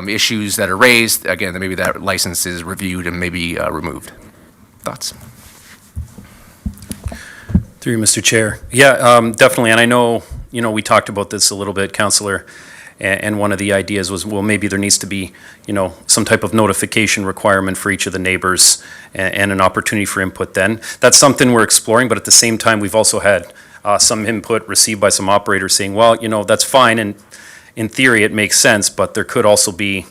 issues that are raised, again, that maybe that license is reviewed and maybe removed. Thoughts? Through you, Mr. Chair. Yeah, definitely, and I know, we talked about this a little bit, Councillor, and one of the ideas was, well, maybe there needs to be, some type of notification requirement for each of the neighbors and an opportunity for input then. That's something we're exploring, but at the same time, we've also had some input received by some operators saying, well, that's fine, and in theory, it makes sense, but there could also be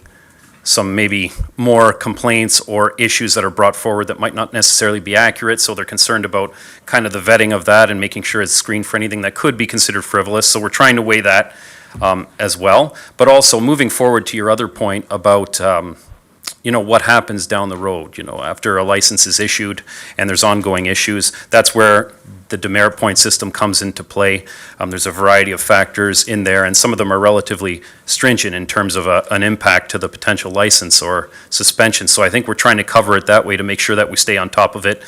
some maybe more complaints or issues that are brought forward that might not necessarily be accurate, so they're concerned about kind of the vetting of that and making sure it's screened for anything that could be considered frivolous. So we're trying to weigh that as well. But also, moving forward to your other point about what happens down the road, after a license is issued and there's ongoing issues, that's where the demerit point system comes into play. There's a variety of factors in there, and some of them are relatively stringent in terms of an impact to the potential license or suspension. So I think we're trying to cover it that way to make sure that we stay on top of it.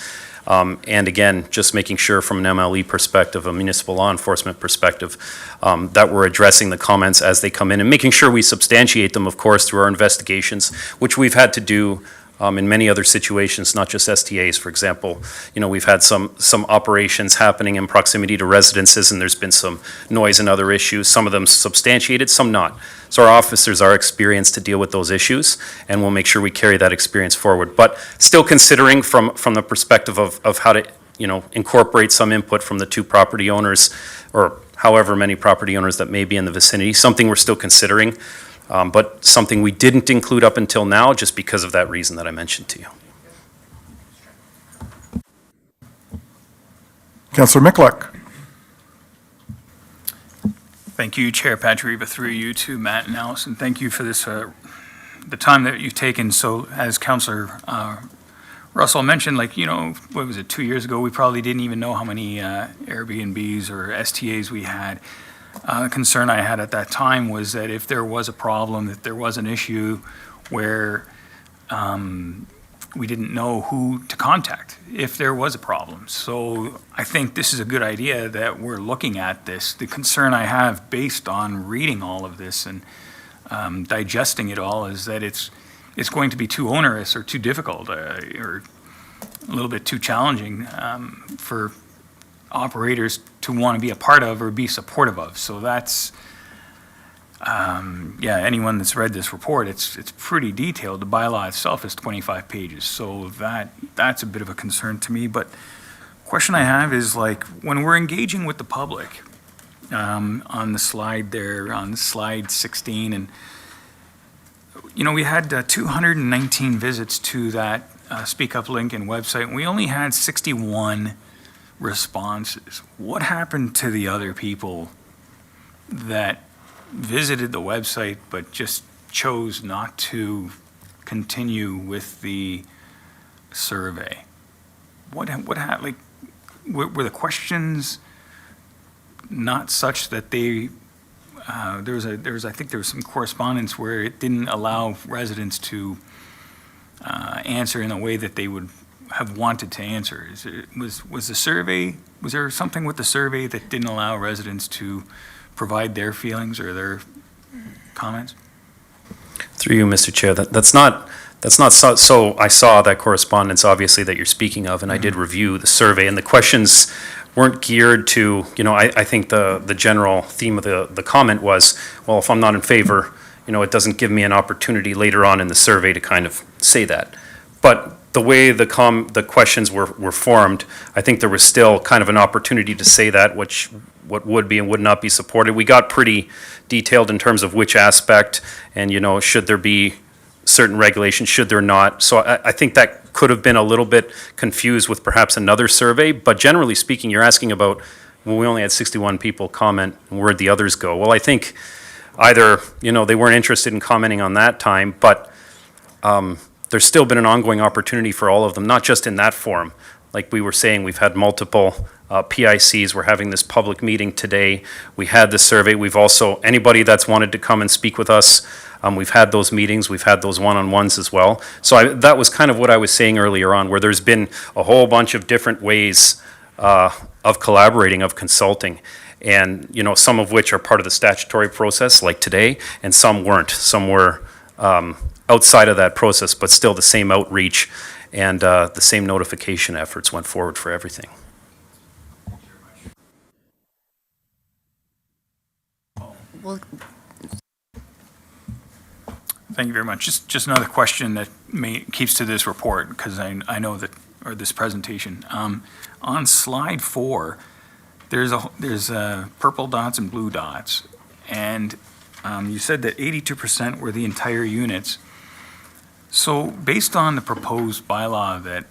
And again, just making sure from an MLE perspective, a municipal law enforcement perspective, that we're addressing the comments as they come in and making sure we substantiate them, of course, through our investigations, which we've had to do in many other situations, not just STAs. For example, we've had some operations happening in proximity to residences, and there's been some noise and other issues, some of them substantiated, some not. So our officers are experienced to deal with those issues, and we'll make sure we carry that experience forward. But still considering from the perspective of how to, incorporate some input from the 2 property owners, or however many property owners that may be in the vicinity, something we're still considering. But something we didn't include up until now, just because of that reason that I mentioned to you. Councillor Michalak. Thank you, Chair Patrieva, through you to Matt and Allison. Thank you for this, the time that you've taken. So as Councillor Russell mentioned, what was it, 2 years ago, we probably didn't even know how many Airbnbs or STAs we had. The concern I had at that time was that if there was a problem, if there was an issue where we didn't know who to contact if there was a problem. So I think this is a good idea that we're looking at this. The concern I have based on reading all of this and digesting it all is that it's going to be too onerous or too difficult or a little bit too challenging for operators to want to be a part of or be supportive of. So that's, anyone that's read this report, it's pretty detailed. The bylaw itself is 25 pages. So that's a bit of a concern to me. But question I have is, when we're engaging with the public, on the slide there, on slide 16, and we had 219 visits to that Speak Up Lincoln website, and we only had 61 responses. What happened to the other people that visited the website but just chose not to continue with the survey? What happened? Were the questions not such that they I think there was some correspondence where it didn't allow residents to answer in a way that they would have wanted to answer. Was the survey, was there something with the survey that didn't allow residents to provide their feelings or their comments? Through you, Mr. Chair, that's not so I saw that correspondence, obviously, that you're speaking of, and I did review the survey, and the questions weren't geared to, I think the general theme of the comment was, well, if I'm not in favor, it doesn't give me an opportunity later on in the survey to kind of say that. But the way the questions were formed, I think there was still kind of an opportunity to say that, what would be and would not be supported. We got pretty detailed in terms of which aspect, and, should there be certain regulations, should there not. So I think that could have been a little bit confused with perhaps another survey, but generally speaking, you're asking about, well, we only had 61 people comment, and where'd the others go? Well, I think either, they weren't interested in commenting on that time, but there's still been an ongoing opportunity for all of them, not just in that forum. Like we were saying, we've had multiple PICs. We're having this public meeting today. We had the survey. We've also, anybody that's wanted to come and speak with us, we've had those meetings. We've had those one-on-ones as well. So that was kind of what I was saying earlier on, where there's been a whole bunch of different ways of collaborating, of consulting. And, some of which are part of the statutory process, like today, and some weren't. Some were outside of that process, but still the same outreach and the same notification efforts went forward for everything. Well, Thank you very much. Just another question that keeps to this report, because I know that, or this presentation. On slide 4, there's purple dots and blue dots, and you said that 82% were the entire units. So based on the proposed bylaw that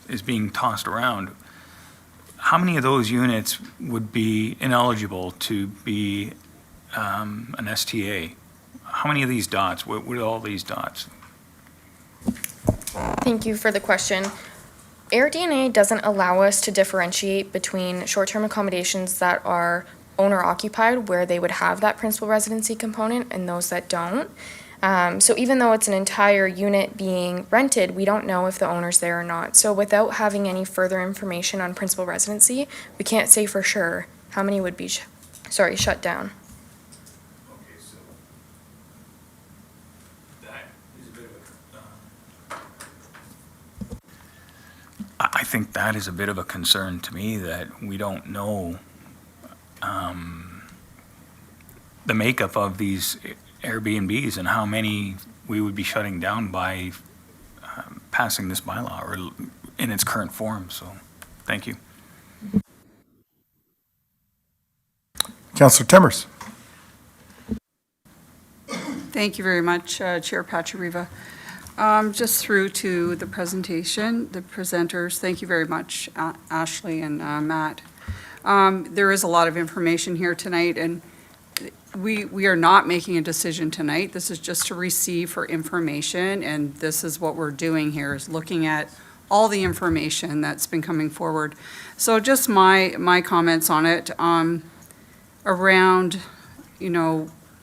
is being tossed around, how many of those units would be ineligible to be an STA? How many of these dots, what are all these dots? Thank you for the question. AirDNA doesn't allow us to differentiate between short-term accommodations that are owner-occupied, where they would have that principal residency component, and those that don't. So even though it's an entire unit being rented, we don't know if the owner's there or not. So without having any further information on principal residency, we can't say for sure how many would be, shut down. Okay, so that is a bit of I think that is a bit of a concern to me, that we don't know the makeup of these Airbnbs and how many we would be shutting down by passing this bylaw or in its current form. So, thank you. Councillor Timmers. Thank you very much, Chair Pachariva. Just through to the presentation, the presenters, thank you very much, Ashley and Matt. There is a lot of information here tonight, and we are not making a decision tonight. This is just to receive for information, and this is what we're doing here, is looking at all the information that's been coming forward. So just my comments on it, around,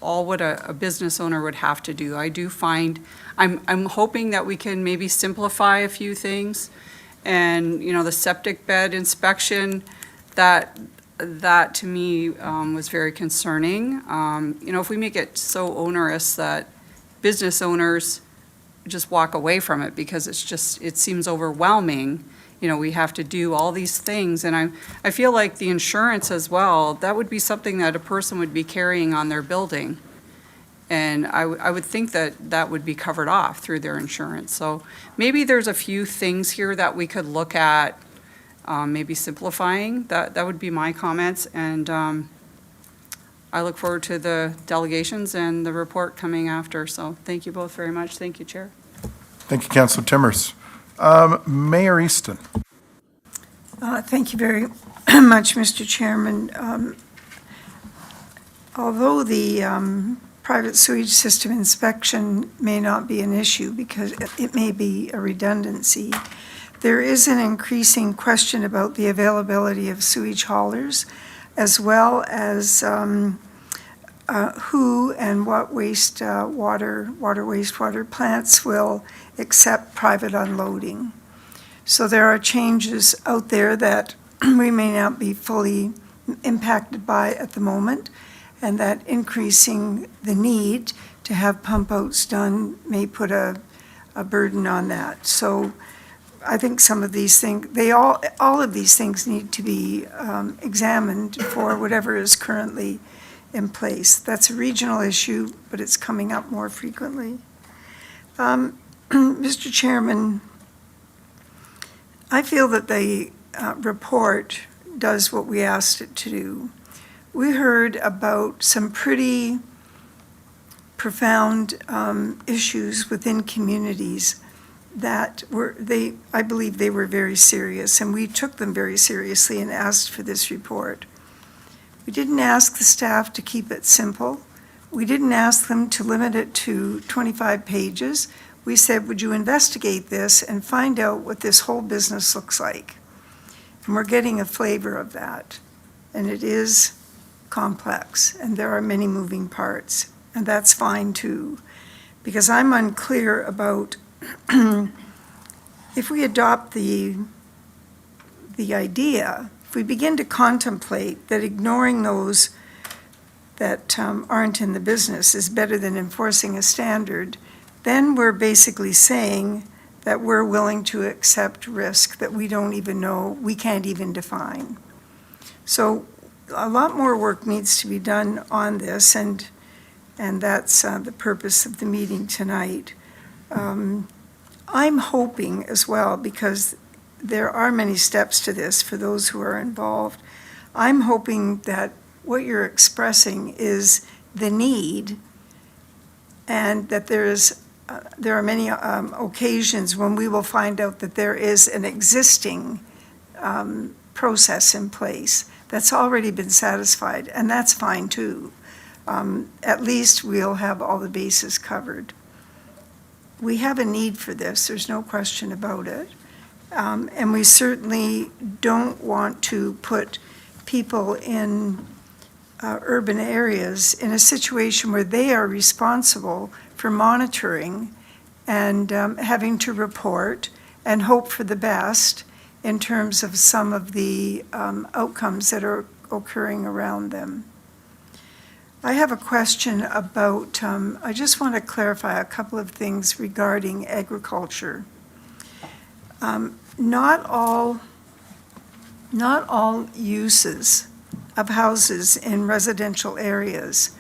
all what a business owner would have to do. I do find, I'm hoping that we can maybe simplify a few things. And, the septic bed inspection, that to me was very concerning. If we make it so onerous that business owners just walk away from it because it seems overwhelming, we have to do all these things. And I feel like the insurance as well, that would be something that a person would be carrying on their building. And I would think that would be covered off through their insurance. So maybe there's a few things here that we could look at, maybe simplifying. That would be my comments. And I look forward to the delegations and the report coming after. So thank you both very much. Thank you, Chair. Thank you, Councillor Timmers. Mayor Easton. Thank you very much, Mr. Chairman. Although the private sewage system inspection may not be an issue because it may be a redundancy, there is an increasing question about the availability of sewage haulers. as well as who and what wastewater plants will accept private unloading. So there are changes out there that we may not be fully impacted by at the moment, and that increasing the need to have pump outs done may put a burden on that. So I think some of these things, all of these things need to be examined for whatever is currently in place. That's a regional issue, but it's coming up more frequently. Mr. Chairman, I feel that the report does what we asked it to do. We heard about some pretty profound issues within communities that I believe they were very serious, and we took them very seriously and asked for this report. We didn't ask the staff to keep it simple. We didn't ask them to limit it to 25 pages. We said, would you investigate this and find out what this whole business looks like? And we're getting a flavor of that. And it is complex, and there are many moving parts. And that's fine too, because I'm unclear about if we adopt the idea, if we begin to contemplate that ignoring those that aren't in the business is better than enforcing a standard, then we're basically saying that we're willing to accept risk that we don't even know, we can't even define. So a lot more work needs to be done on this, and that's the purpose of the meeting tonight. I'm hoping as well, because there are many steps to this for those who are involved. I'm hoping that what you're expressing is the need, and that there are many occasions when we will find out that there is an existing process in place that's already been satisfied, and that's fine too. At least we'll have all the bases covered. We have a need for this, there's no question about it. And we certainly don't want to put people in urban areas in a situation where they are responsible for monitoring and having to report and hope for the best in terms of some of the outcomes that are occurring around them. I have a question about, I just want to clarify a couple of things regarding agriculture. Not all uses of houses in residential areas,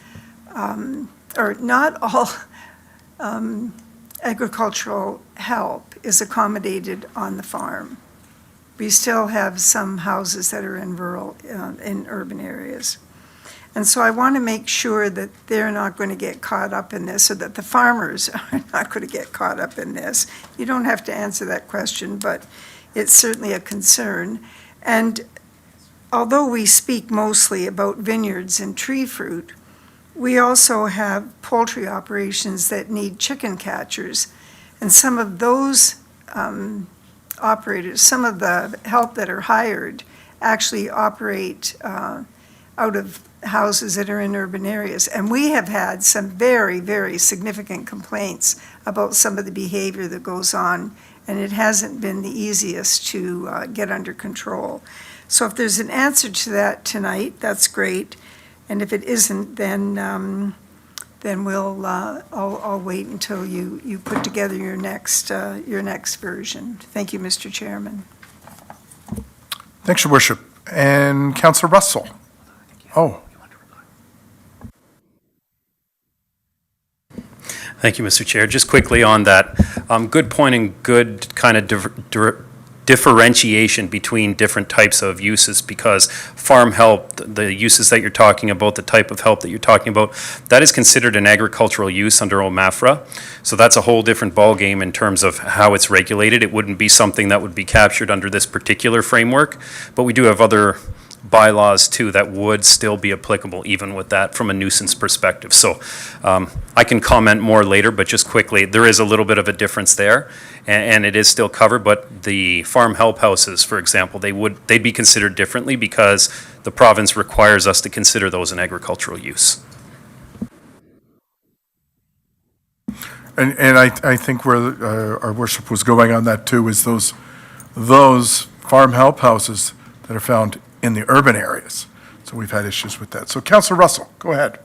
or not all agricultural help is accommodated on the farm. We still have some houses that are in rural, in urban areas. And so I want to make sure that they're not going to get caught up in this, or that the farmers are not going to get caught up in this. You don't have to answer that question, but it's certainly a concern. And although we speak mostly about vineyards and tree fruit, we also have poultry operations that need chicken catchers. And some of those operators, some of the help that are hired, actually operate out of houses that are in urban areas. And we have had some very, very significant complaints about some of the behavior that goes on, and it hasn't been the easiest to get under control. So if there's an answer to that tonight, that's great. And if it isn't, then we'll, I'll wait until you put together your next version. Thank you, Mr. Chairman. Thanks, Your Worship. And Councillor Russell. Oh. Thank you, Mr. Chair. Just quickly on that, good point and good kind of differentiation between different types of uses, because farm help, the uses that you're talking about, the type of help that you're talking about, that is considered an agricultural use under OMAFRA. So that's a whole different ballgame in terms of how it's regulated. It wouldn't be something that would be captured under this particular framework, but we do have other bylaws too that would still be applicable even with that from a nuisance perspective. So I can comment more later, but just quickly, there is a little bit of a difference there, and it is still covered, but the farm help houses, for example, they'd be considered differently because the province requires us to consider those an agricultural use. And I think where our worship was going on that too is those farm help houses that are found in the urban areas. So we've had issues with that. So Councillor Russell, go ahead.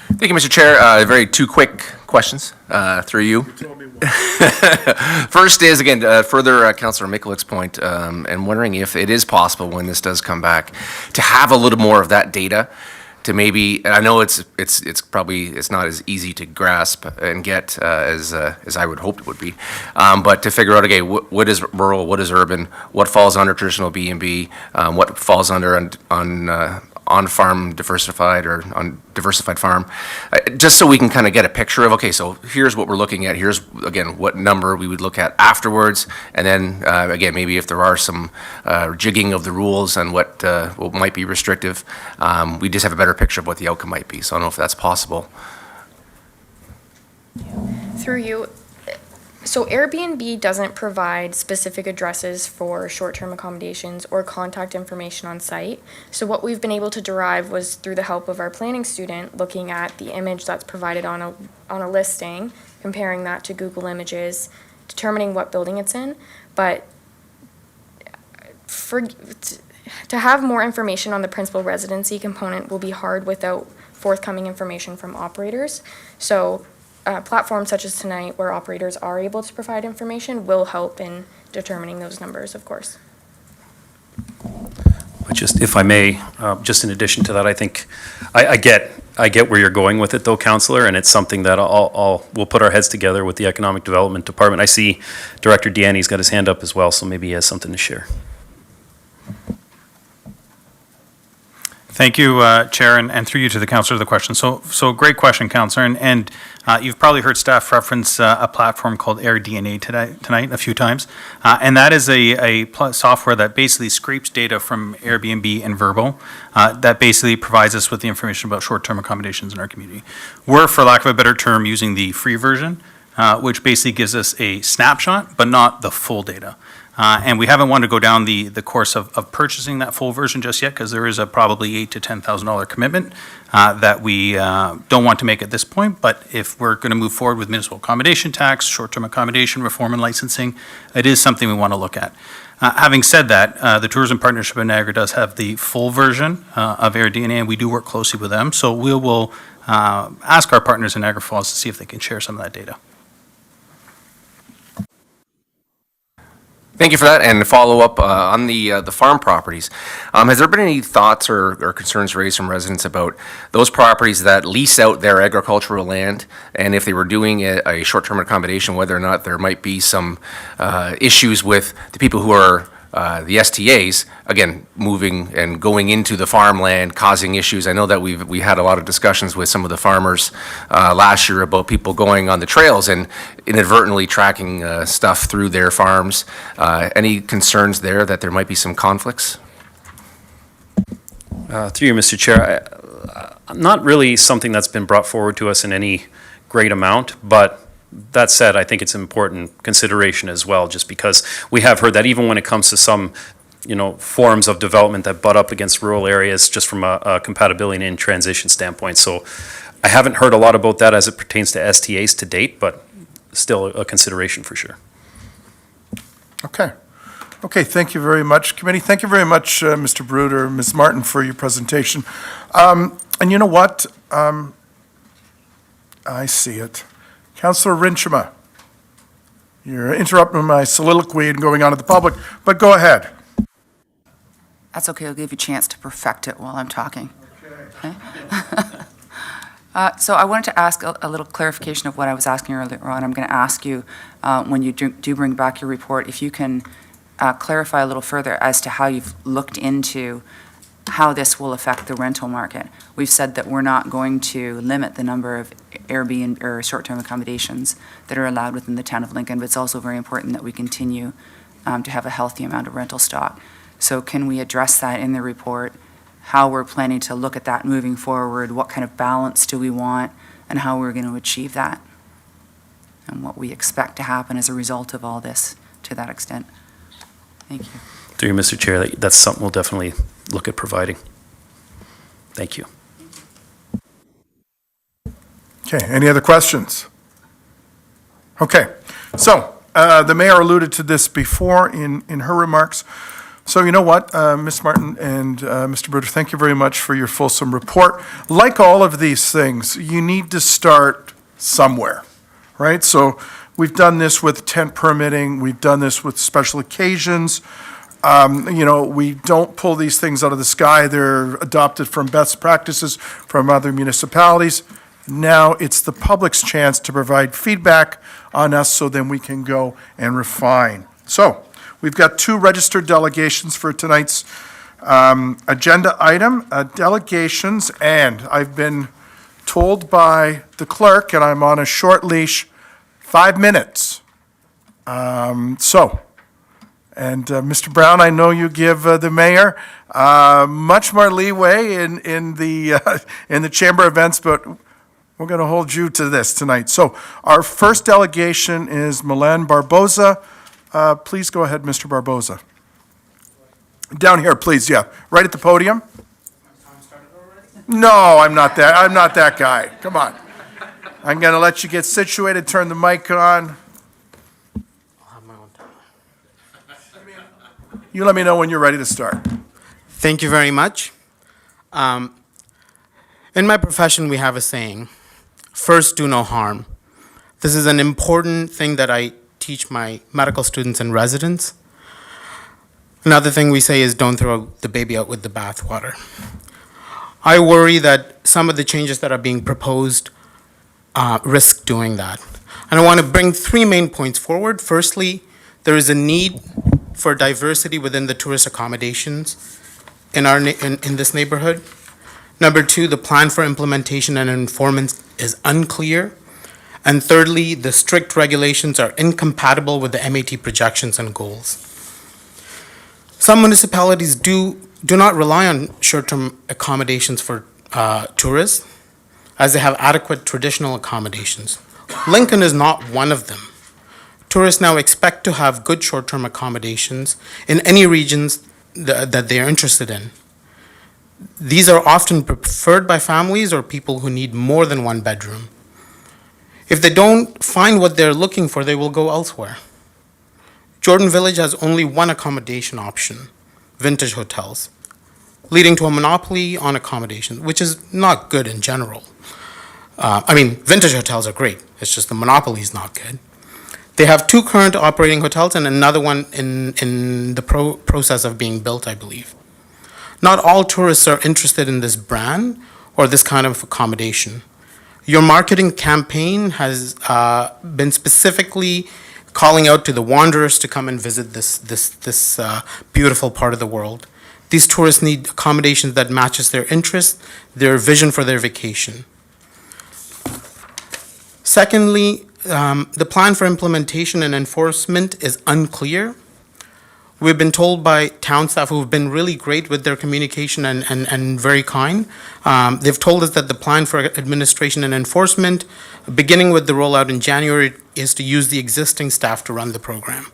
Thank you, Mr. Chair. Very two quick questions through you. First is, again, further Councillor Mikulic's point, and wondering if it is possible when this does come back to have a little more of that data to maybe, and I know it's probably, it's not as easy to grasp and get as I would hope it would be, but to figure out, okay, what is rural, what is urban, what falls under traditional B&B, what falls under on-farm diversified or on diversified farm, just so we can kind of get a picture of, okay, so here's what we're looking at, here's, again, what number we would look at afterwards, and then, again, maybe if there are some jigging of the rules and what might be restrictive, we just have a better picture of what the outcome might be. So I don't know if that's possible. Through you, so Airbnb doesn't provide specific addresses for short-term accommodations or contact information on site. So what we've been able to derive was through the help of our planning student, looking at the image that's provided on a listing, comparing that to Google Images, determining what building it's in. But to have more information on the principal residency component will be hard without forthcoming information from operators. So platforms such as tonight, where operators are able to provide information, will help in determining those numbers, of course. But just, if I may, just in addition to that, I think, I get where you're going with it though, Councillor, and it's something that we'll put our heads together with the Economic Development Department. I see Director Deanne's got his hand up as well, so maybe he has something to share. Thank you, Chair, and through you to the Councillor, the question. So great question, Councillor, and you've probably heard staff reference a platform called AirDNA tonight a few times, and that is a software that basically scrapes data from Airbnb and Vrbo that basically provides us with the information about short-term accommodations in our community. We're, for lack of a better term, using the free version, which basically gives us a snapshot, but not the full data. And we haven't wanted to go down the course of purchasing that full version just yet, because there is a probably $8,000 to $10,000 commitment that we don't want to make at this point. But if we're going to move forward with municipal accommodation tax, short-term accommodation reform and licensing, it is something we want to look at. Having said that, the Tourism Partnership of Niagara does have the full version of AirDNA, and we do work closely with them. So we will ask our partners in Niagara Falls to see if they can share some of that data. Thank you for that, and to follow up on the farm properties. Has there been any thoughts or concerns raised from residents about those properties that lease out their agricultural land, and if they were doing a short-term accommodation, whether or not there might be some issues with the people who are the STAs, again, moving and going into the farmland, causing issues? I know that we had a lot of discussions with some of the farmers last year about people going on the trails and inadvertently tracking stuff through their farms. Any concerns there that there might be some conflicts? Through you, Mr. Chair, not really something that's been brought forward to us in any great amount, but that said, I think it's an important consideration as well, just because we have heard that even when it comes to some, forms of development that butt up against rural areas, just from a compatibility and transition standpoint. So I haven't heard a lot about that as it pertains to STAs to date, but still a consideration for sure. Okay. Okay, thank you very much, committee. Thank you very much, Mr. Bruder, Ms. Martin, for your presentation. And you know what? I see it. Councillor Rinchema, you're interrupting my soliloquy and going on to the public, but go ahead. That's okay, I'll give you a chance to perfect it while I'm talking. Okay. So I wanted to ask a little clarification of what I was asking earlier on. I'm going to ask you, when you do bring back your report, if you can clarify a little further as to how you've looked into how this will affect the rental market. We've said that we're not going to limit the number of Airbnb or short-term accommodations that are allowed within the town of Lincoln, but it's also very important that we continue to have a healthy amount of rental stock. So can we address that in the report, how we're planning to look at that moving forward, what kind of balance do we want, and how we're going to achieve that, and what we expect to happen as a result of all this to that extent? Thank you. Through you, Mr. Chair, that's something we'll definitely look at providing. Thank you. Okay, any other questions? Okay, so the mayor alluded to this before in her remarks. So you know what, Ms. Martin and Mr. Bruder, thank you very much for your fulsome report. Like all of these things, you need to start somewhere, right? So we've done this with tent permitting, we've done this with special occasions. You know, we don't pull these things out of the sky. They're adopted from best practices from other municipalities. Now it's the public's chance to provide feedback on us so then we can go and refine. So we've got 2 registered delegations for tonight's agenda item, delegations, and I've been told by the clerk, and I'm on a short leash, 5 minutes. Mr. Brown, I know you give the mayor much more leeway in the chamber events, but we're going to hold you to this tonight. So our first delegation is Milan Barboza. Please go ahead, Mr. Barboza. Down here, please, yeah, right at the podium. No, I'm not that guy. Come on. I'm going to let you get situated, turn the mic on. You let me know when you're ready to start. Thank you very much. In my profession, we have a saying, first, do no harm. This is an important thing that I teach my medical students and residents. Another thing we say is don't throw the baby out with the bathwater. I worry that some of the changes that are being proposed risk doing that. And I want to bring 3 main points forward. Firstly, there is a need for diversity within the tourist accommodations in this neighborhood. Number 2, the plan for implementation and enforcement is unclear. And thirdly, the strict regulations are incompatible with the MAT projections and goals. Some municipalities do not rely on short-term accommodations for tourists, as they have adequate traditional accommodations. Lincoln is not one of them. Tourists now expect to have good short-term accommodations in any regions that they are interested in. These are often preferred by families or people who need more than 1 bedroom. If they don't find what they're looking for, they will go elsewhere. Jordan Village has only 1 accommodation option, Vintage Hotels, leading to a monopoly on accommodation, which is not good in general. Vintage hotels are great, it's just the monopoly is not good. They have 2 current operating hotels and another one in the process of being built, I believe. Not all tourists are interested in this brand or this kind of accommodation. Your marketing campaign has been specifically calling out to the wanderers to come and visit this beautiful part of the world. These tourists need accommodations that matches their interests, their vision for their vacation. Secondly, the plan for implementation and enforcement is unclear. We've been told by town staff who've been really great with their communication and very kind. They've told us that the plan for administration and enforcement, beginning with the rollout in January, is to use the existing staff to run the program.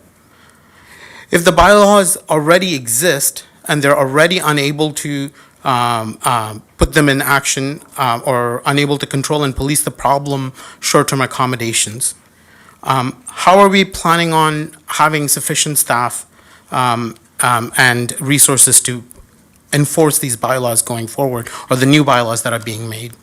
If the bylaws already exist and they're already unable to put them in action or unable to control and police the problem short-term accommodations, how are we planning on having sufficient staff and resources to enforce these bylaws going forward, or the new bylaws that are being made?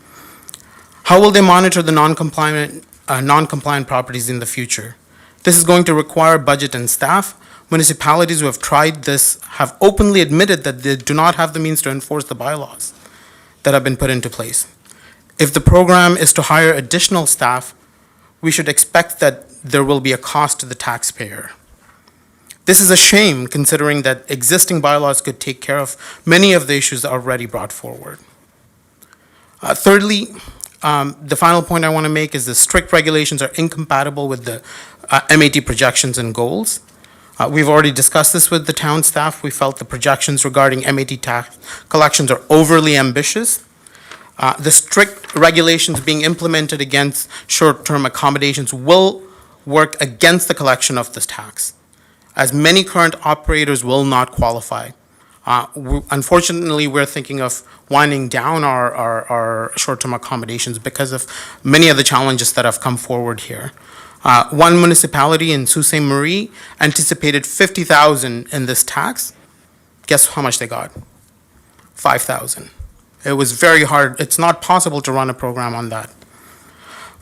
How will they monitor the non-compliant properties in the future? This is going to require budget and staff. Municipalities who have tried this have openly admitted that they do not have the means to enforce the bylaws that have been put into place. If the program is to hire additional staff, we should expect that there will be a cost to the taxpayer. This is a shame, considering that existing bylaws could take care of many of the issues already brought forward. Thirdly, the final point I want to make is the strict regulations are incompatible with the MAT projections and goals. We've already discussed this with the town staff. We felt the projections regarding MAT tax collections are overly ambitious. The strict regulations being implemented against short-term accommodations will work against the collection of this tax, as many current operators will not qualify Unfortunately, we're thinking of winding down our short-term accommodations because of many of the challenges that have come forward here. One municipality in Sault Ste. Marie anticipated 50,000 in this tax. Guess how much they got? 5,000. It was very hard. It's not possible to run a program on that.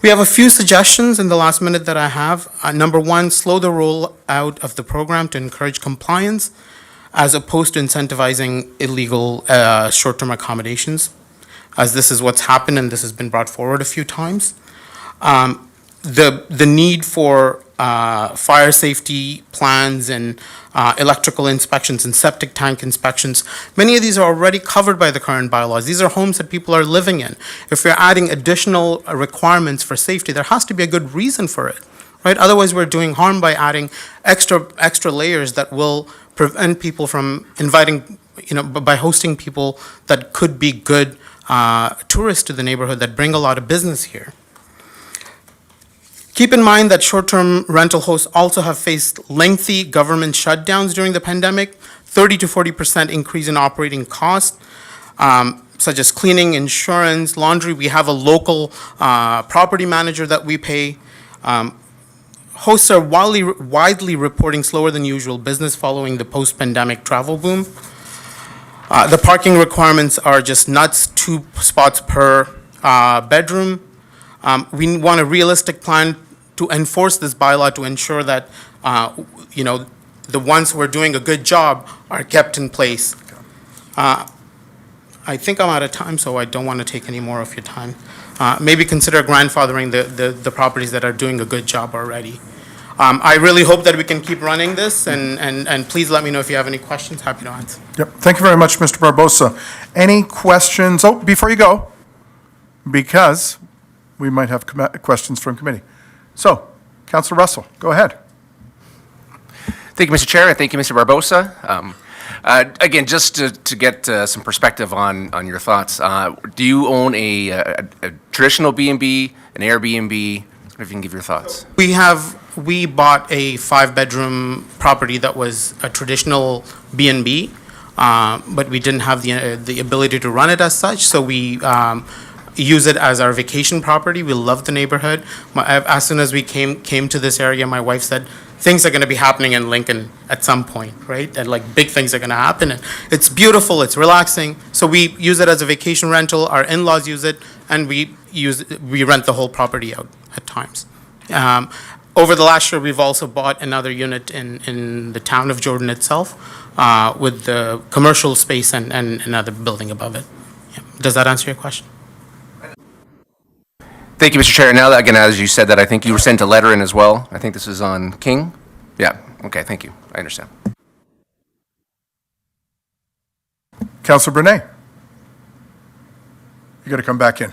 We have a few suggestions in the last minute that I have. Number one, slow the rollout of the program to encourage compliance as opposed to incentivizing illegal short-term accommodations, as this is what's happened and this has been brought forward a few times. The need for fire safety plans and electrical inspections and septic tank inspections, many of these are already covered by the current bylaws. These are homes that people are living in. If we're adding additional requirements for safety, there has to be a good reason for it, right? Otherwise, we're doing harm by adding extra layers that will prevent people from inviting, by hosting people that could be good tourists to the neighborhood that bring a lot of business here. Keep in mind that short-term rental hosts also have faced lengthy government shutdowns during the pandemic, 30 to 40% increase in operating costs, such as cleaning, insurance, laundry. We have a local property manager that we pay. Hosts are widely reporting slower than usual business following the post-pandemic travel boom. The parking requirements are just nuts, 2 spots per bedroom. We want a realistic plan to enforce this bylaw to ensure that, the ones who are doing a good job are kept in place. I think I'm out of time, so I don't want to take any more of your time. Maybe consider grandfathering the properties that are doing a good job already. I really hope that we can keep running this, and please let me know if you have any questions. Happy to answer. Yep, thank you very much, Mr. Barbosa. Any questions? Oh, before you go, because we might have questions from committee. So, Councilor Russell, go ahead. Thank you, Mr. Chair, and thank you, Mr. Barbosa. Again, just to get some perspective on your thoughts, do you own a traditional B&B, an Airbnb? If you can give your thoughts. We bought a 5-bedroom property that was a traditional B&B, but we didn't have the ability to run it as such, so we use it as our vacation property. We love the neighborhood. As soon as we came to this area, my wife said, things are going to be happening in Lincoln at some point, right? And big things are going to happen. And it's beautiful, it's relaxing. So we use it as a vacation rental. Our in-laws use it, and we rent the whole property out at times. Over the last year, we've also bought another unit in the town of Jordan itself with the commercial space and another building above it. Yeah. Does that answer your question? Thank you, Mr. Chair. Now, again, as you said that, I think you were sent a letter in as well. I think this is on King. Yeah, okay, thank you. I understand. Councilor Brunet. You got to come back in.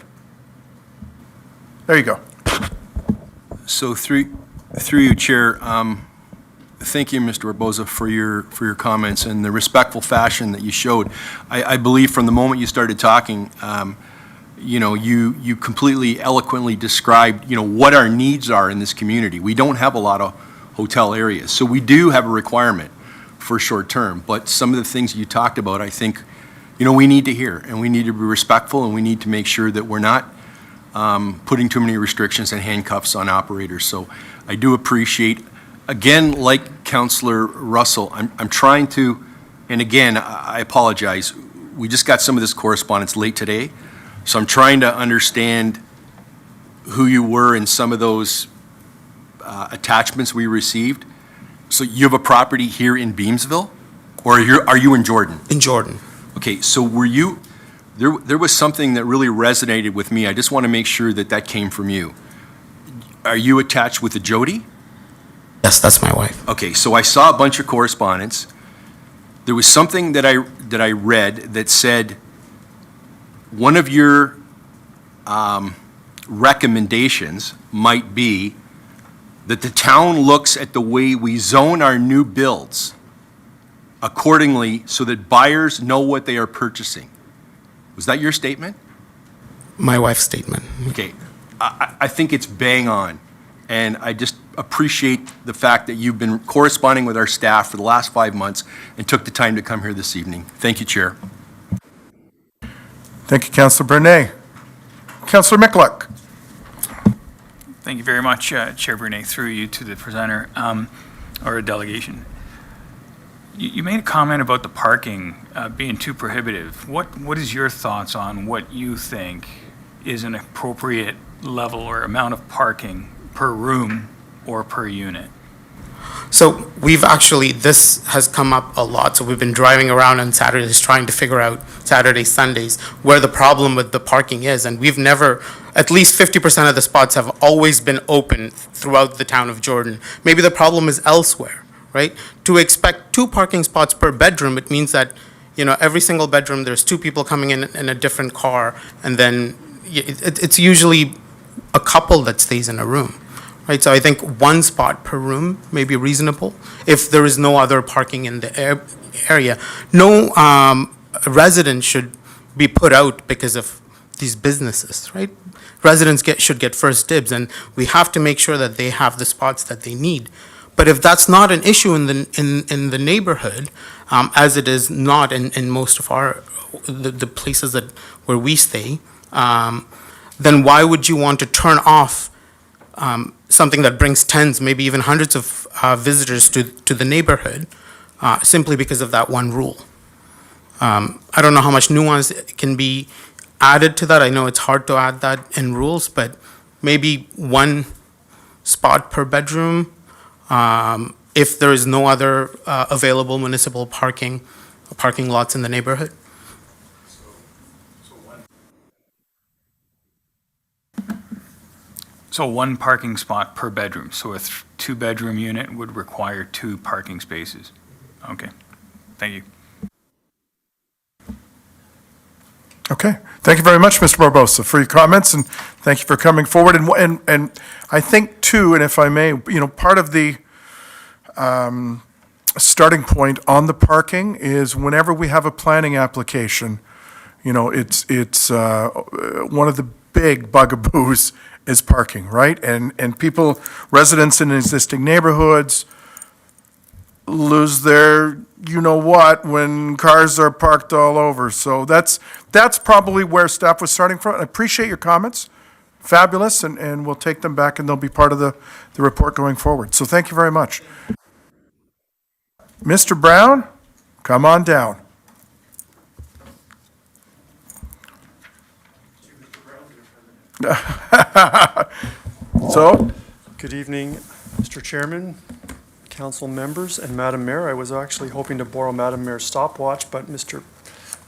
There you go. So through you, Chair, thank you, Mr. Barbosa, for your comments and the respectful fashion that you showed. I believe from the moment you started talking, you completely eloquently described, what our needs are in this community. We don't have a lot of hotel areas, so we do have a requirement for short term. But some of the things you talked about, I think, we need to hear, and we need to be respectful, and we need to make sure that we're not putting too many restrictions and handcuffs on operators. So I do appreciate, again, like Councilor Russell, I'm trying to, and again, I apologize, we just got some of this correspondence late today, so I'm trying to understand who you were in some of those attachments we received. So you have a property here in Beamsville, or are you in Jordan? In Jordan. Okay, so were you, there was something that really resonated with me. I just want to make sure that came from you. Are you attached with a Jody? Yes, that's my wife. Okay, so I saw a bunch of correspondence. There was something that I read that said one of your recommendations might be that the town looks at the way we zone our new builds accordingly so that buyers know what they are purchasing. Was that your statement? My wife's statement. Okay, I think it's bang on. And I just appreciate the fact that you've been corresponding with our staff for the last 5 months and took the time to come here this evening. Thank you, Chair. Thank you, Councillor Bernay. Councillor Michalak. Thank you very much, Chair Brunet, through you to the presenter, or a delegation. You made a comment about the parking being too prohibitive. What is your thoughts on what you think is an appropriate level or amount of parking per room or per unit? So we've actually, this has come up a lot. So we've been driving around on Saturdays trying to figure out Saturdays, Sundays, where the problem with the parking is. And we've never, at least 50% of the spots have always been open throughout the town of Jordan. Maybe the problem is elsewhere, right? To expect 2 parking spots per bedroom, it means that, every single bedroom, there's 2 people coming in a different car. And then it's usually a couple that stays in a room. Right, so I think 1 spot per room may be reasonable if there is no other parking in the area. No resident should be put out because of these businesses, right? Residents should get first dibs, and we have to make sure that they have the spots that they need. But if that's not an issue in the neighborhood, as it is not in most of the places where we stay, then why would you want to turn off something that brings tens, maybe even hundreds of visitors to the neighborhood, simply because of that one rule? I don't know how much nuance can be added to that. I know it's hard to add that in rules, but maybe 1 spot per bedroom, if there is no other available municipal parking lots in the neighborhood. So 1 parking spot per bedroom. So a 2-bedroom unit would require 2 parking spaces. Okay, thank you. Okay. Thank you very much, Mr. Barbosa, for your comments, and thank you for coming forward. And I think, too, and if I may, part of the starting point on the parking is whenever we have a planning application, it's one of the big bugaboos is parking, right? And people, residents in existing neighborhoods lose their you-know-what when cars are parked all over. So that's probably where staff was starting from. I appreciate your comments. Fabulous, and we'll take them back, and they'll be part of the report going forward. So thank you very much. Mr. Brown, come on down. So, Good evening, Mr. Chairman, council members, and Madam Mayor. I was actually hoping to borrow Madam Mayor's stopwatch, but Mr.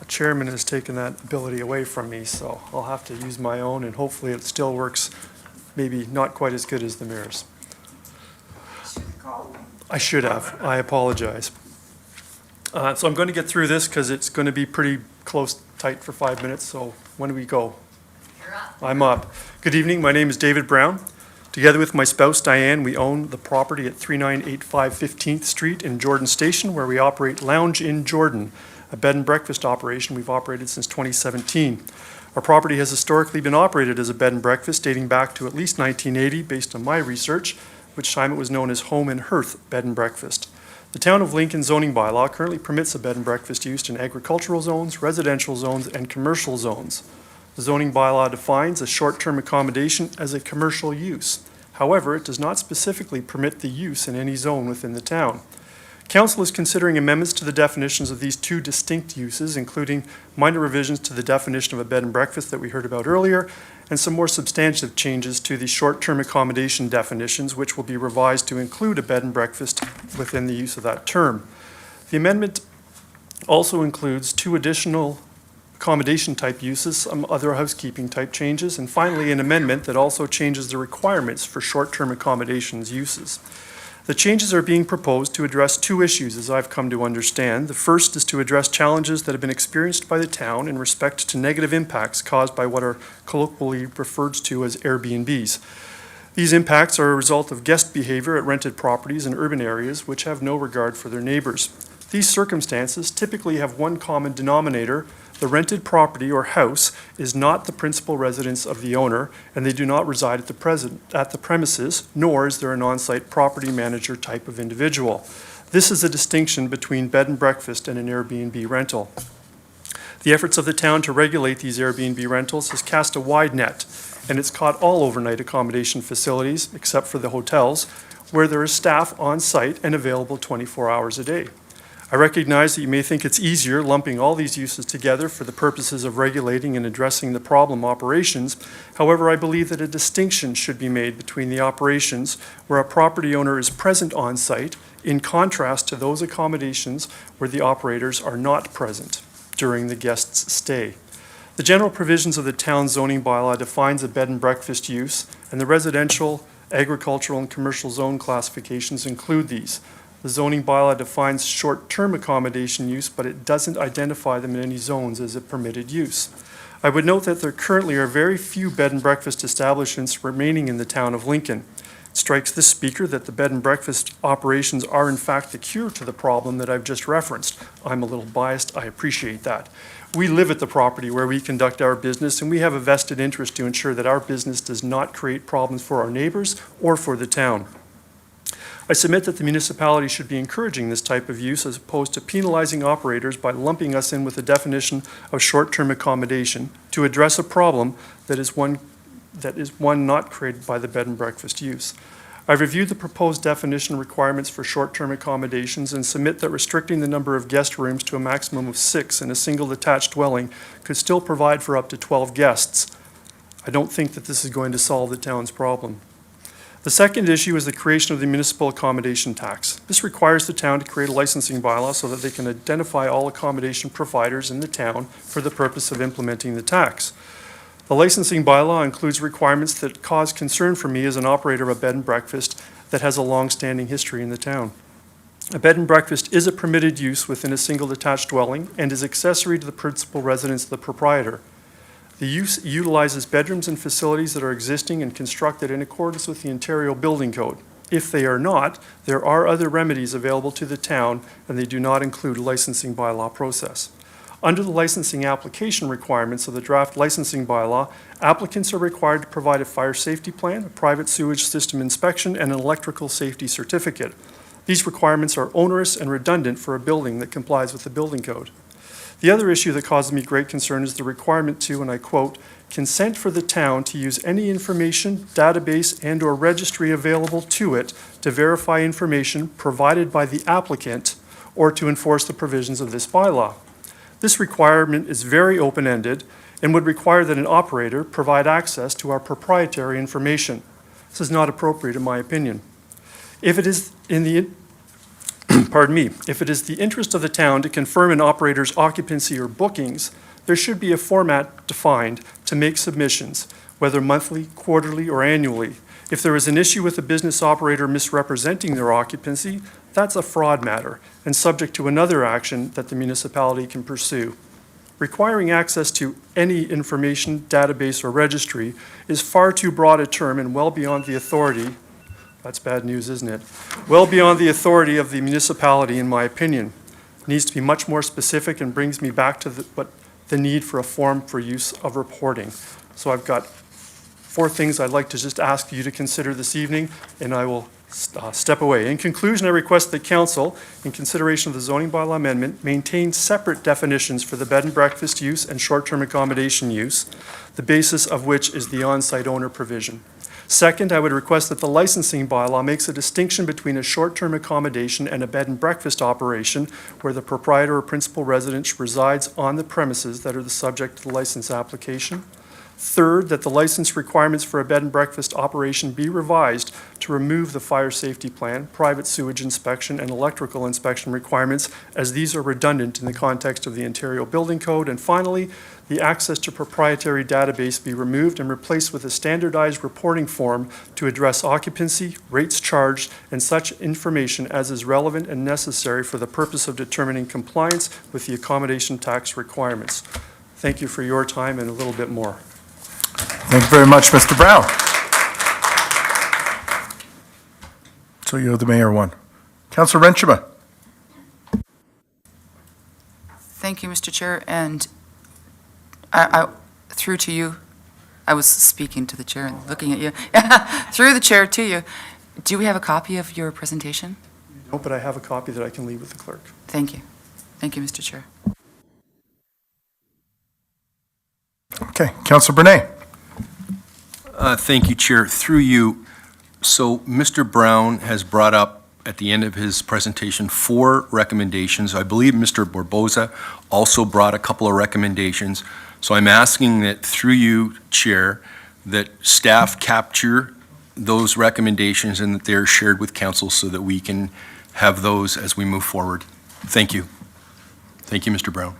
Chairman has taken that ability away from me, so I'll have to use my own, and hopefully it still works, maybe not quite as good as the mayor's. I should have. I apologize. So I'm going to get through this because it's going to be pretty close, tight for 5 minutes, so when do we go? I'm up. Good evening, my name is David Brown. Together with my spouse Diane, we own the property at 3985 15th Street in Jordan Station, where we operate Lounge in Jordan, a bed and breakfast operation we've operated since 2017. Our property has historically been operated as a bed and breakfast dating back to at least 1980, based on my research, which time it was known as Home and Hearth Bed and Breakfast. The Town of Lincoln zoning bylaw currently permits a bed and breakfast used in agricultural zones, residential zones, and commercial zones. The zoning bylaw defines a short-term accommodation as a commercial use. However, it does not specifically permit the use in any zone within the town. Council is considering amendments to the definitions of these 2 distinct uses, including minor revisions to the definition of a bed and breakfast that we heard about earlier, and some more substantive changes to the short-term accommodation definitions, which will be revised to include a bed and breakfast within the use of that term. The amendment also includes 2 additional accommodation type uses, some other housekeeping type changes, and finally an amendment that also changes the requirements for short-term accommodations uses. The changes are being proposed to address 2 issues, as I've come to understand. The first is to address challenges that have been experienced by the town in respect to negative impacts caused by what are colloquially referred to as Airbnbs. These impacts are a result of guest behavior at rented properties in urban areas which have no regard for their neighbors. These circumstances typically have one common denominator, the rented property or house is not the principal residence of the owner, and they do not reside at the premises, nor is there an on-site property manager type of individual. This is a distinction between bed and breakfast and an Airbnb rental. The efforts of the town to regulate these Airbnb rentals has cast a wide net, and it's caught all overnight accommodation facilities, except for the hotels, where there is staff on site and available 24 hours a day. I recognize that you may think it's easier lumping all these uses together for the purposes of regulating and addressing the problem operations. However, I believe that a distinction should be made between the operations where a property owner is present on site in contrast to those accommodations where the operators are not present during the guest's stay. The general provisions of the town zoning bylaw defines a bed and breakfast use, and the residential, agricultural, and commercial zone classifications include these. The zoning bylaw defines short-term accommodation use, but it doesn't identify them in any zones as a permitted use. I would note that there currently are very few bed and breakfast establishments remaining in the town of Lincoln. It strikes the speaker that the bed and breakfast operations are in fact the cure to the problem that I've just referenced. I'm a little biased, I appreciate that. We live at the property where we conduct our business, and we have a vested interest to ensure that our business does not create problems for our neighbors or for the town. I submit that the municipality should be encouraging this type of use as opposed to penalizing operators by lumping us in with a definition of short-term accommodation to address a problem that is one not created by the bed and breakfast use. I've reviewed the proposed definition requirements for short-term accommodations and submit that restricting the number of guest rooms to a maximum of 6 in a single detached dwelling could still provide for up to 12 guests. I don't think that this is going to solve the town's problem. The second issue is the creation of the municipal accommodation tax. This requires the town to create a licensing bylaw so that they can identify all accommodation providers in the town for the purpose of implementing the tax. The licensing bylaw includes requirements that cause concern for me as an operator of a bed and breakfast that has a long-standing history in the town. A bed and breakfast is a permitted use within a single detached dwelling and is accessory to the principal residence of the proprietor. The use utilizes bedrooms and facilities that are existing and constructed in accordance with the Ontario Building Code. If they are not, there are other remedies available to the town, and they do not include a licensing bylaw process. Under the licensing application requirements of the draft licensing bylaw, applicants are required to provide a fire safety plan, a private sewage system inspection, and an electrical safety certificate. These requirements are onerous and redundant for a building that complies with the building code. The other issue that causes me great concern is the requirement to, and I quote, consent for the town to use any information, database, and/or registry available to it to verify information provided by the applicant or to enforce the provisions of this bylaw. This requirement is very open-ended and would require that an operator provide access to our proprietary information. This is not appropriate in my opinion. If it is if it is the interest of the town to confirm an operator's occupancy or bookings, there should be a format defined to make submissions, whether monthly, quarterly, or annually. If there is an issue with a business operator misrepresenting their occupancy, that's a fraud matter and subject to another action that the municipality can pursue. Requiring access to any information, database, or registry is far too broad a term and well beyond the authority. That's bad news, isn't it? Well beyond the authority of the municipality, in my opinion. It needs to be much more specific and brings me back to the need for a form for use of reporting. So I've got 4 things I'd like to just ask you to consider this evening, and I will step away. In conclusion, I request that Council, in consideration of the zoning bylaw amendment, maintain separate definitions for the bed and breakfast use and short-term accommodation use, the basis of which is the on-site owner provision. Second, I would request that the licensing bylaw makes a distinction between a short-term accommodation and a bed and breakfast operation where the proprietor or principal resident resides on the premises that are the subject of the license application. Third, that the license requirements for a bed and breakfast operation be revised to remove the fire safety plan, private sewage inspection, and electrical inspection requirements, as these are redundant in the context of the Ontario Building Code. And finally, the access to proprietary database be removed and replaced with a standardized reporting form to address occupancy, rates charged, and such information as is relevant and necessary for the purpose of determining compliance with the accommodation tax requirements. Thank you for your time and a little bit more. Thank you very much, Mr. Brown. So you owe the mayor one. Councillor Renchema. Thank you, Mr. Chair. And Through to you, I was speaking to the chair and looking at you. Through the chair to you. Do we have a copy of your presentation? No, but I have a copy that I can leave with the clerk. Thank you. Thank you, Mr. Chair. Okay, Councillor Brunei. Thank you, Chair. Through you, so Mr. Brown has brought up at the end of his presentation 4 recommendations. I believe Mr. Barboza also brought a couple of recommendations. So I'm asking that through you, Chair, that staff capture those recommendations and that they're shared with council so that we can have those as we move forward. Thank you. Thank you, Mr. Brown.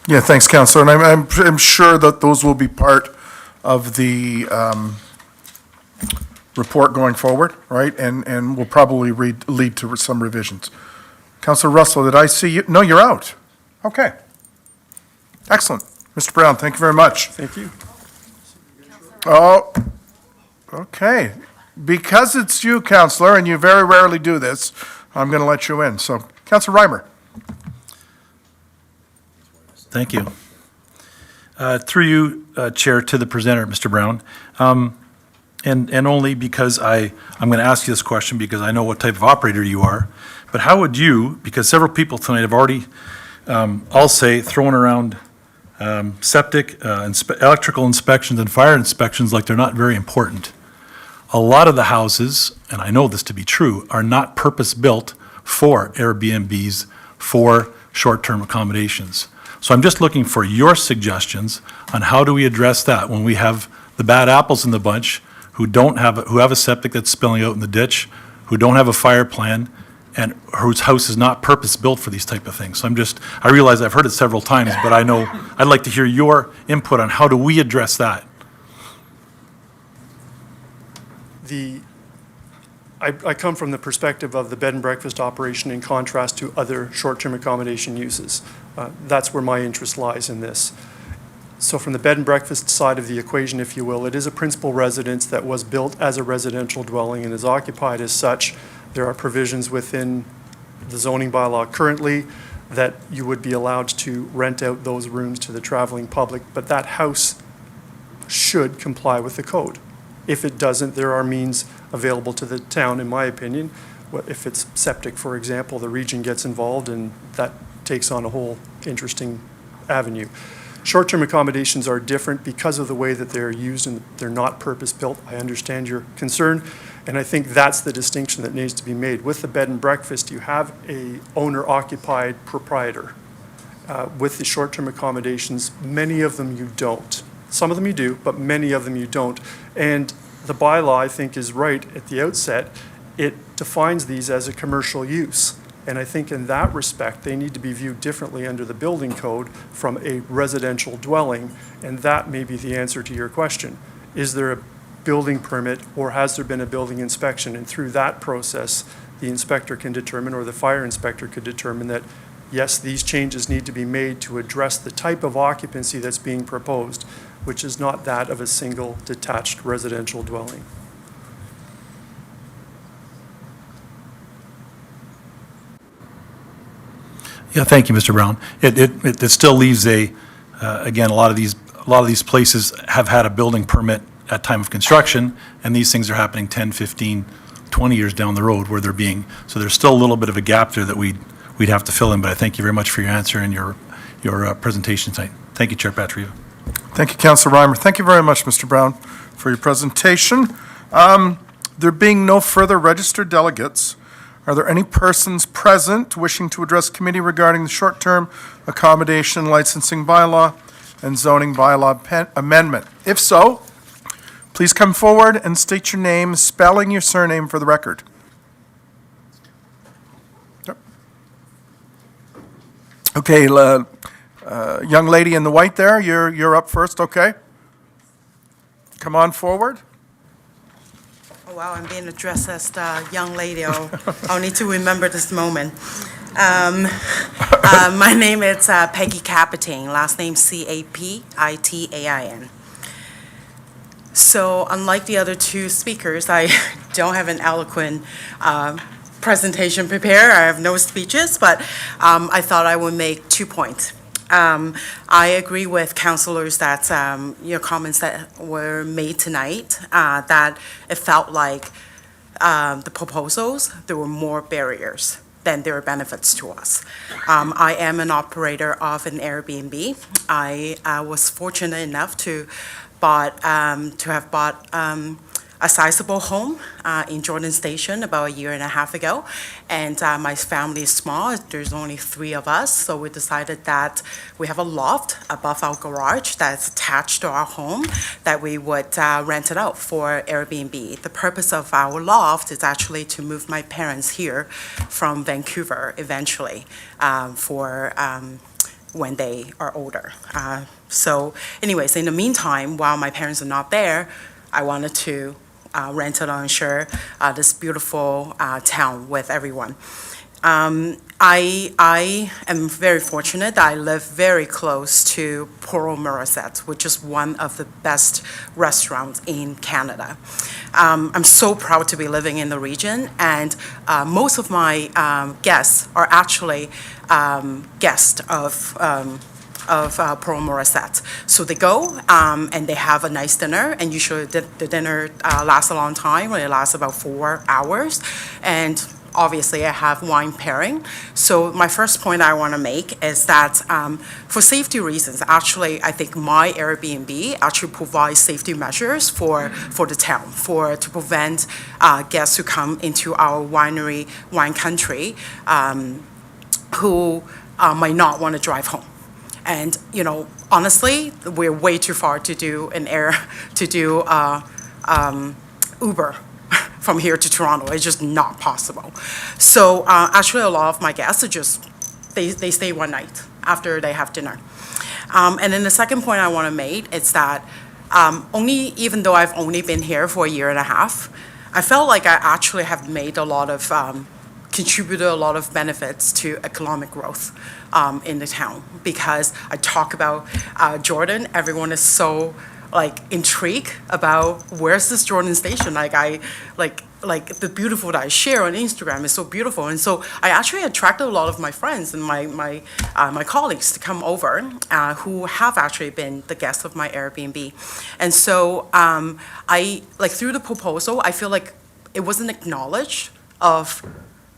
Yeah, thanks, Councillor, and I'm sure that those will be part of the report going forward, right? And will probably lead to some revisions. Councillor Russell, did I see you? No, you're out. Okay. Excellent. Mr. Brown, thank you very much. Thank you. Oh, okay. Because it's you, Councillor, and you very rarely do this, I'm going to let you in. So, Councillor Reimer. Thank you. Through you, Chair, to the presenter, Mr. Brown, and only because I'm going to ask you this question because I know what type of operator you are, but how would you, because several people tonight have already, I'll say, thrown around septic, electrical inspections and fire inspections like they're not very important. A lot of the houses, and I know this to be true, are not purpose-built for Airbnbs, for short-term accommodations. So I'm just looking for your suggestions on how do we address that when we have the bad apples in the bunch who have a septic that's spilling out in the ditch, who don't have a fire plan, and whose house is not purpose-built for these type of things. So I realize I've heard it several times, but I know, I'd like to hear your input on how do we address that? I come from the perspective of the bed and breakfast operation in contrast to other short-term accommodation uses. That's where my interest lies in this. So from the bed and breakfast side of the equation, if you will, it is a principal residence that was built as a residential dwelling and is occupied as such. There are provisions within the zoning bylaw currently that you would be allowed to rent out those rooms to the traveling public, but that house should comply with the code. If it doesn't, there are means available to the town, in my opinion. If it's septic, for example, the region gets involved and that takes on a whole interesting avenue. Short-term accommodations are different because of the way that they're used and they're not purpose-built. I understand your concern, and I think that's the distinction that needs to be made. With the bed and breakfast, you have a owner-occupied proprietor. With the short-term accommodations, many of them you don't. Some of them you do, but many of them you don't. And the bylaw, I think, is right at the outset. It defines these as a commercial use. And I think in that respect, they need to be viewed differently under the building code from a residential dwelling. And that may be the answer to your question. Is there a building permit or has there been a building inspection? And through that process, the inspector can determine, or the fire inspector could determine that, yes, these changes need to be made to address the type of occupancy that's being proposed, which is not that of a single detached residential dwelling. Yeah, thank you, Mr. Brown. It still leaves again, a lot of these places have had a building permit at time of construction, and these things are happening 10, 15, 20 years down the road where they're being, so there's still a little bit of a gap there that we'd have to fill in, but I thank you very much for your answer and your presentation tonight. Thank you, Chair Patriva. Thank you, Councillor Reimer. Thank you very much, Mr. Brown, for your presentation. There being no further registered delegates, are there any persons present wishing to address committee regarding the short-term accommodation licensing bylaw and zoning bylaw amendment? If so, please come forward and state your name, spelling your surname for the record. Yep. Okay, young lady in the white there, you're up first, okay? Come on forward. Oh, wow, I'm being addressed as the young lady. I'll need to remember this moment. My name is Peggy Capitain, last name Capitain. So unlike the other two speakers, I don't have an eloquent presentation prepared. I have no speeches, but I thought I would make 2 points. I agree with councilors that, your comments that were made tonight, that it felt like the proposals, there were more barriers than there are benefits to us. I am an operator of an Airbnb. I was fortunate enough to have bought a sizable home in Jordan Station about a year and a half ago. And my family is small. There's only 3 of us. So we decided that we have a loft above our garage that's attached to our home that we would rent it out for Airbnb. The purpose of our loft is actually to move my parents here from Vancouver eventually for when they are older. So anyways, in the meantime, while my parents are not there, I wanted to rent it and share this beautiful town with everyone. I am very fortunate that I live very close to Port Morisset, which is one of the best restaurants in Canada. I'm so proud to be living in the region, and most of my guests are actually guests of Port Morisset. So they go and they have a nice dinner, and usually the dinner lasts a long time. It lasts about 4 hours, and obviously I have wine pairing. So my first point I want to make is that for safety reasons, actually I think my Airbnb actually provides safety measures for the town, to prevent guests who come into our wine country who might not want to drive home. And, you know, honestly, we're way too far to do Uber from here to Toronto. It's just not possible. So actually, a lot of my guests are they stay one night after they have dinner. And then the second point I want to make is that even though I've only been here for a year and a half, I felt like I actually have made contributed a lot of benefits to economic growth in the town, because I talk about Jordan. Everyone is so intrigued about where's this Jordan Station. The beautiful that I share on Instagram is so beautiful, and so I actually attracted a lot of my friends and my colleagues to come over who have actually been the guests of my Airbnb, and so through the proposal, I feel like it wasn't acknowledged of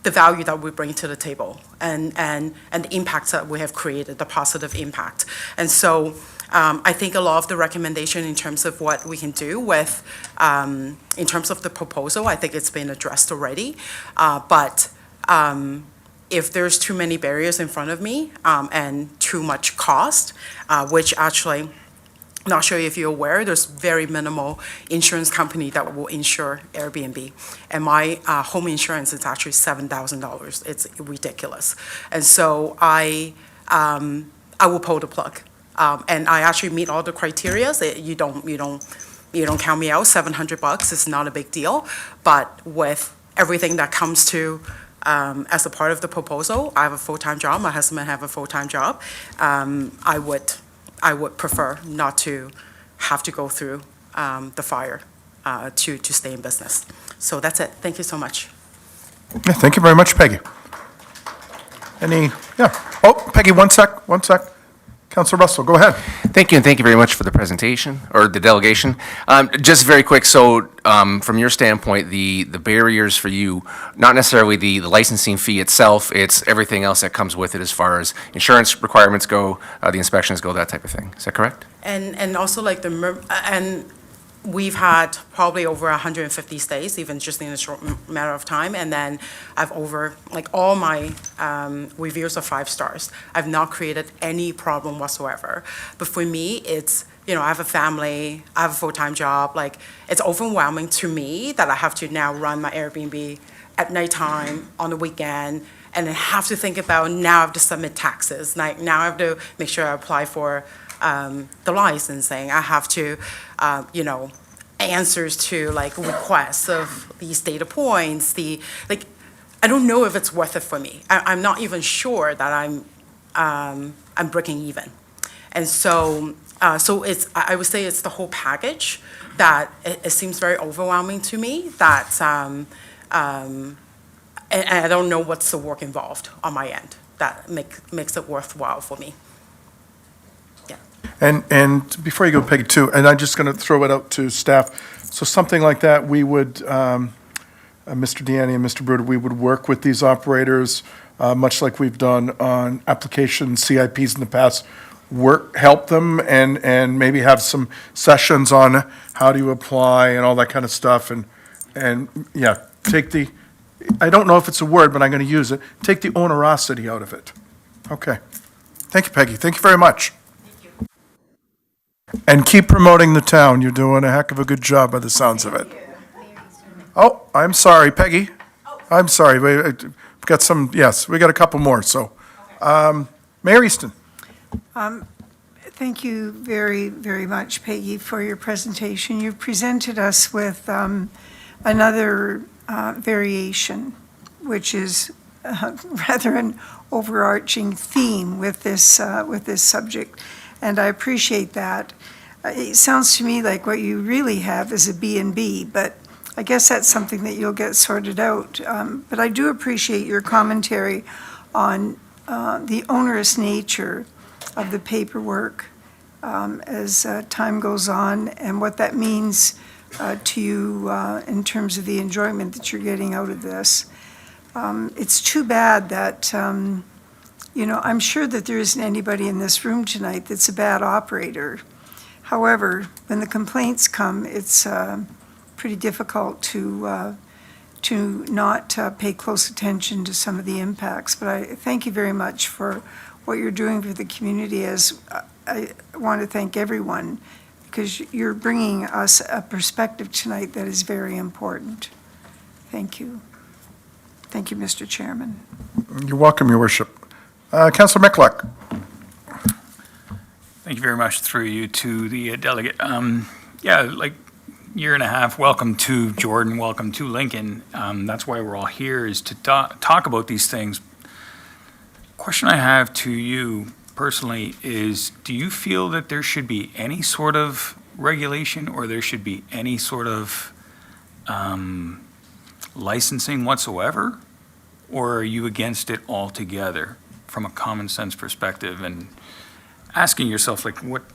the value that we bring to the table and the impacts that we have created, the positive impact. And so I think a lot of the recommendation in terms of what we can do with, in terms of the proposal, I think it's been addressed already. But if there's too many barriers in front of me and too much cost, which actually, not sure if you're aware, there's very minimal insurance company that will insure Airbnb. And my home insurance is actually $7,000. It's ridiculous. And so I will pull the plug. And I actually meet all the criteria. You don't count me out. $700 is not a big deal. But with everything that comes to as a part of the proposal, I have a full-time job. My husband have a full-time job. I would prefer not to have to go through the fire to stay in business. So that's it. Thank you so much. Yeah, thank you very much, Peggy. Peggy, one sec. Councilor Russell, go ahead. Thank you, and thank you very much for the presentation, or the delegation. Just very quick, so from your standpoint, the barriers for you, not necessarily the licensing fee itself, it's everything else that comes with it as far as insurance requirements go, the inspections go, that type of thing. Is that correct? And also and we've had probably over 150 stays, even just in a short matter of time. And then I've all my reviews are 5 stars. I've not created any problem whatsoever. But for me, it's, I have a family, I have a full-time job. It's overwhelming to me that I have to now run my Airbnb at nighttime, on the weekend, and then have to think about, now I have to submit taxes. Now I have to make sure I apply for the licensing. I have to, answers to requests of these data points. I don't know if it's worth it for me. I'm not even sure that I'm breaking even. And so, I would say it's the whole package that it seems very overwhelming to me. That and I don't know what's the work involved on my end that makes it worthwhile for me. And before you go, Peggy, too, and I'm just going to throw it out to staff. So something like that, we would, Mr. Deanne and Mr. Bruder, we would work with these operators, much like we've done on applications, CIPs in the past, help them and maybe have some sessions on how do you apply and all that kind of stuff. And yeah, take the, I don't know if it's a word, but I'm going to use it, take the onerosity out of it. Okay. Thank you, Peggy. Thank you very much. And keep promoting the town. You're doing a heck of a good job by the sounds of it. Oh, I'm sorry, Peggy. I'm sorry. We've got some, yes, we got a couple more, so. Mayor Easton. Thank you very, very much, Peggy, for your presentation. You've presented us with another variation, which is rather an overarching theme with this subject, and I appreciate that. It sounds to me like what you really have is a B&B, but I guess that's something that you'll get sorted out. But I do appreciate your commentary on the onerous nature of the paperwork as time goes on and what that means to you in terms of the enjoyment that you're getting out of this. It's too bad that, I'm sure that there isn't anybody in this room tonight that's a bad operator. However, when the complaints come, it's pretty difficult to not pay close attention to some of the impacts. But I thank you very much for what you're doing for the community, as I want to thank everyone, because you're bringing us a perspective tonight that is very important. Thank you. Thank you, Mr. Chairman. You're welcome, Your Worship. Councillor Michalak. Thank you very much, through you to the delegate. Yeah, like year and a half, welcome to Jordan, welcome to Lincoln. That's why we're all here, is to talk about these things. Question I have to you personally is, do you feel that there should be any sort of regulation, or there should be any sort of licensing whatsoever? Or are you against it altogether from a common sense perspective, and asking yourself, like, what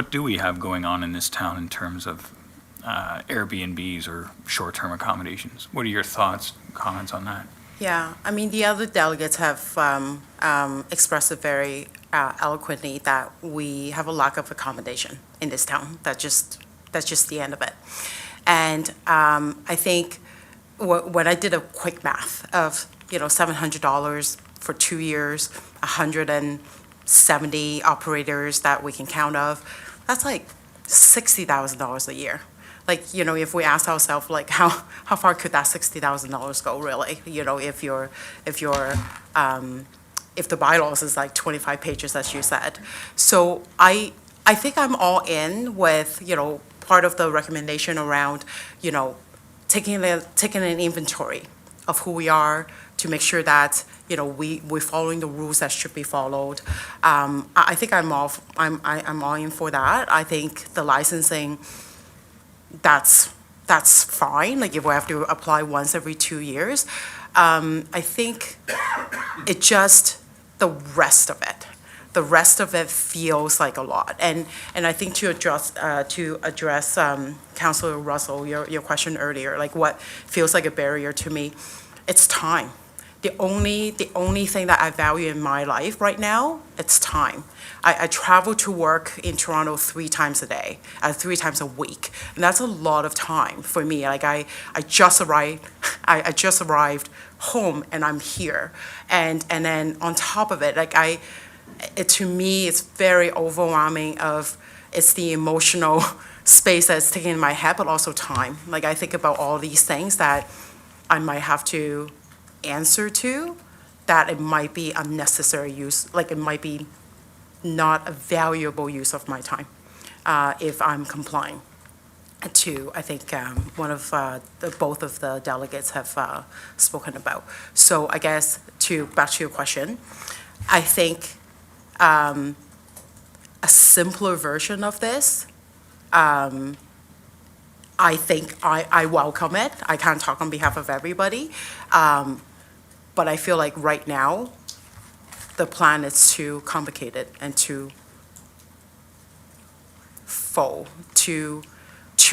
do we have going on in this town in terms of Airbnbs or short-term accommodations? What are your thoughts, comments on that? Yeah, I mean, the other delegates have expressed it very eloquently that we have a lack of accommodation in this town. That's just the end of it. And I think when I did a quick math of, $700 for 2 years, 170 operators that we can count of, that's like $60,000 a year. Like, if we ask ourselves, like, how far could that $60,000 go, really? If the bylaws is like 25 pages, as you said. So I think I'm all in with, part of the recommendation around, taking an inventory of who we are to make sure that, we're following the rules that should be followed. I think I'm all in for that. I think the licensing, that's fine, like if we have to apply once every 2 years. I think it just, the rest of it feels like a lot. And I think to address Councillor Russell, your question earlier, like what feels like a barrier to me, it's time. The only thing that I value in my life right now, it's time. I travel to work in Toronto 3 times a day, 3 times a week, and that's a lot of time for me. Like I just arrived home and I'm here, and then on top of it, like to me, it's very overwhelming. It's the emotional space that's taken in my head, but also time. Like I think about all these things that I might have to answer to, that it might be unnecessary use, like it might be not a valuable use of my time if I'm complying to, I think, both of the delegates have spoken about. So I guess back to your question, I think a simpler version of this, I think I welcome it. I can't talk on behalf of everybody, but I feel like right now, the plan is too complicated and too stressful, too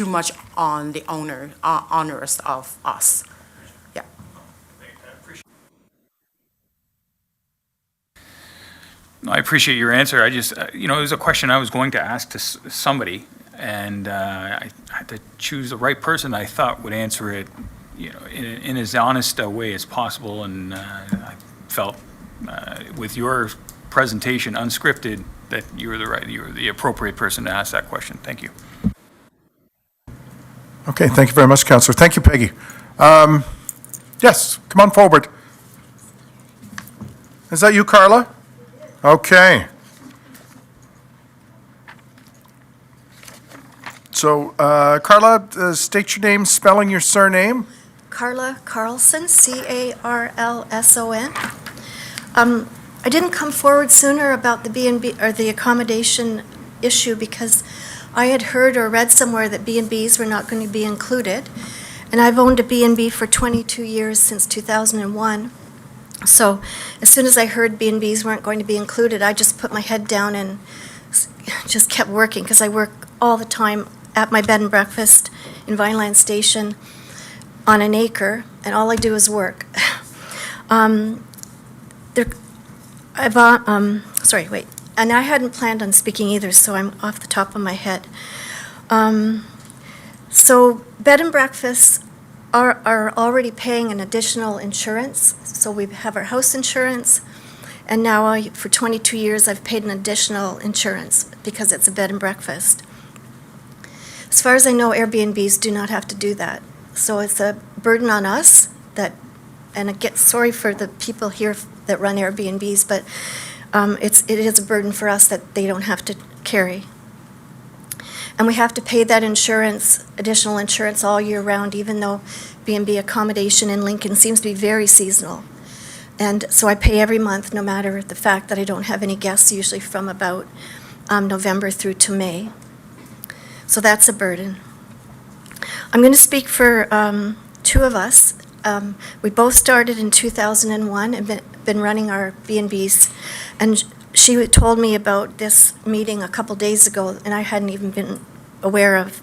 much on the owners of us. Yeah. I appreciate your answer. I just, it was a question I was going to ask to somebody, and I had to choose the right person I thought would answer it, in as honest a way as possible, and I felt with your presentation, unscripted, that you were the appropriate person to ask that question. Thank you. Okay, thank you very much, Councillor. Thank you, Peggy. Yes, come on forward. Is that you, Carla? Okay. So, Carla, state your name, spelling your surname. Carla Carlson, C-A-R-L-S-O-N. I didn't come forward sooner about the B&B, or the accommodation issue, because I had heard or read somewhere that B&Bs were not going to be included. And I've owned a B&B for 22 years, since 2001. So as soon as I heard B&Bs weren't going to be included, I just put my head down and just kept working, because I work all the time at my bed and breakfast in Vineland Station on an acre, and all I do is work. Sorry, wait. And I hadn't planned on speaking either, so I'm off the top of my head. So bed and breakfasts are already paying an additional insurance. So we have our house insurance, and now for 22 years I've paid an additional insurance because it's a bed and breakfast. As far as I know, Airbnbs do not have to do that. So it's a burden on us and sorry for the people here that run Airbnbs, but it is a burden for us that they don't have to carry. And we have to pay that additional insurance all year round, even though B&B accommodation in Lincoln seems to be very seasonal. And so I pay every month, no matter the fact that I don't have any guests, usually from about November through to May. So that's a burden. I'm going to speak for two of us. We both started in 2001 and been running our B&Bs, and she told me about this meeting a couple days ago, and I hadn't even been aware of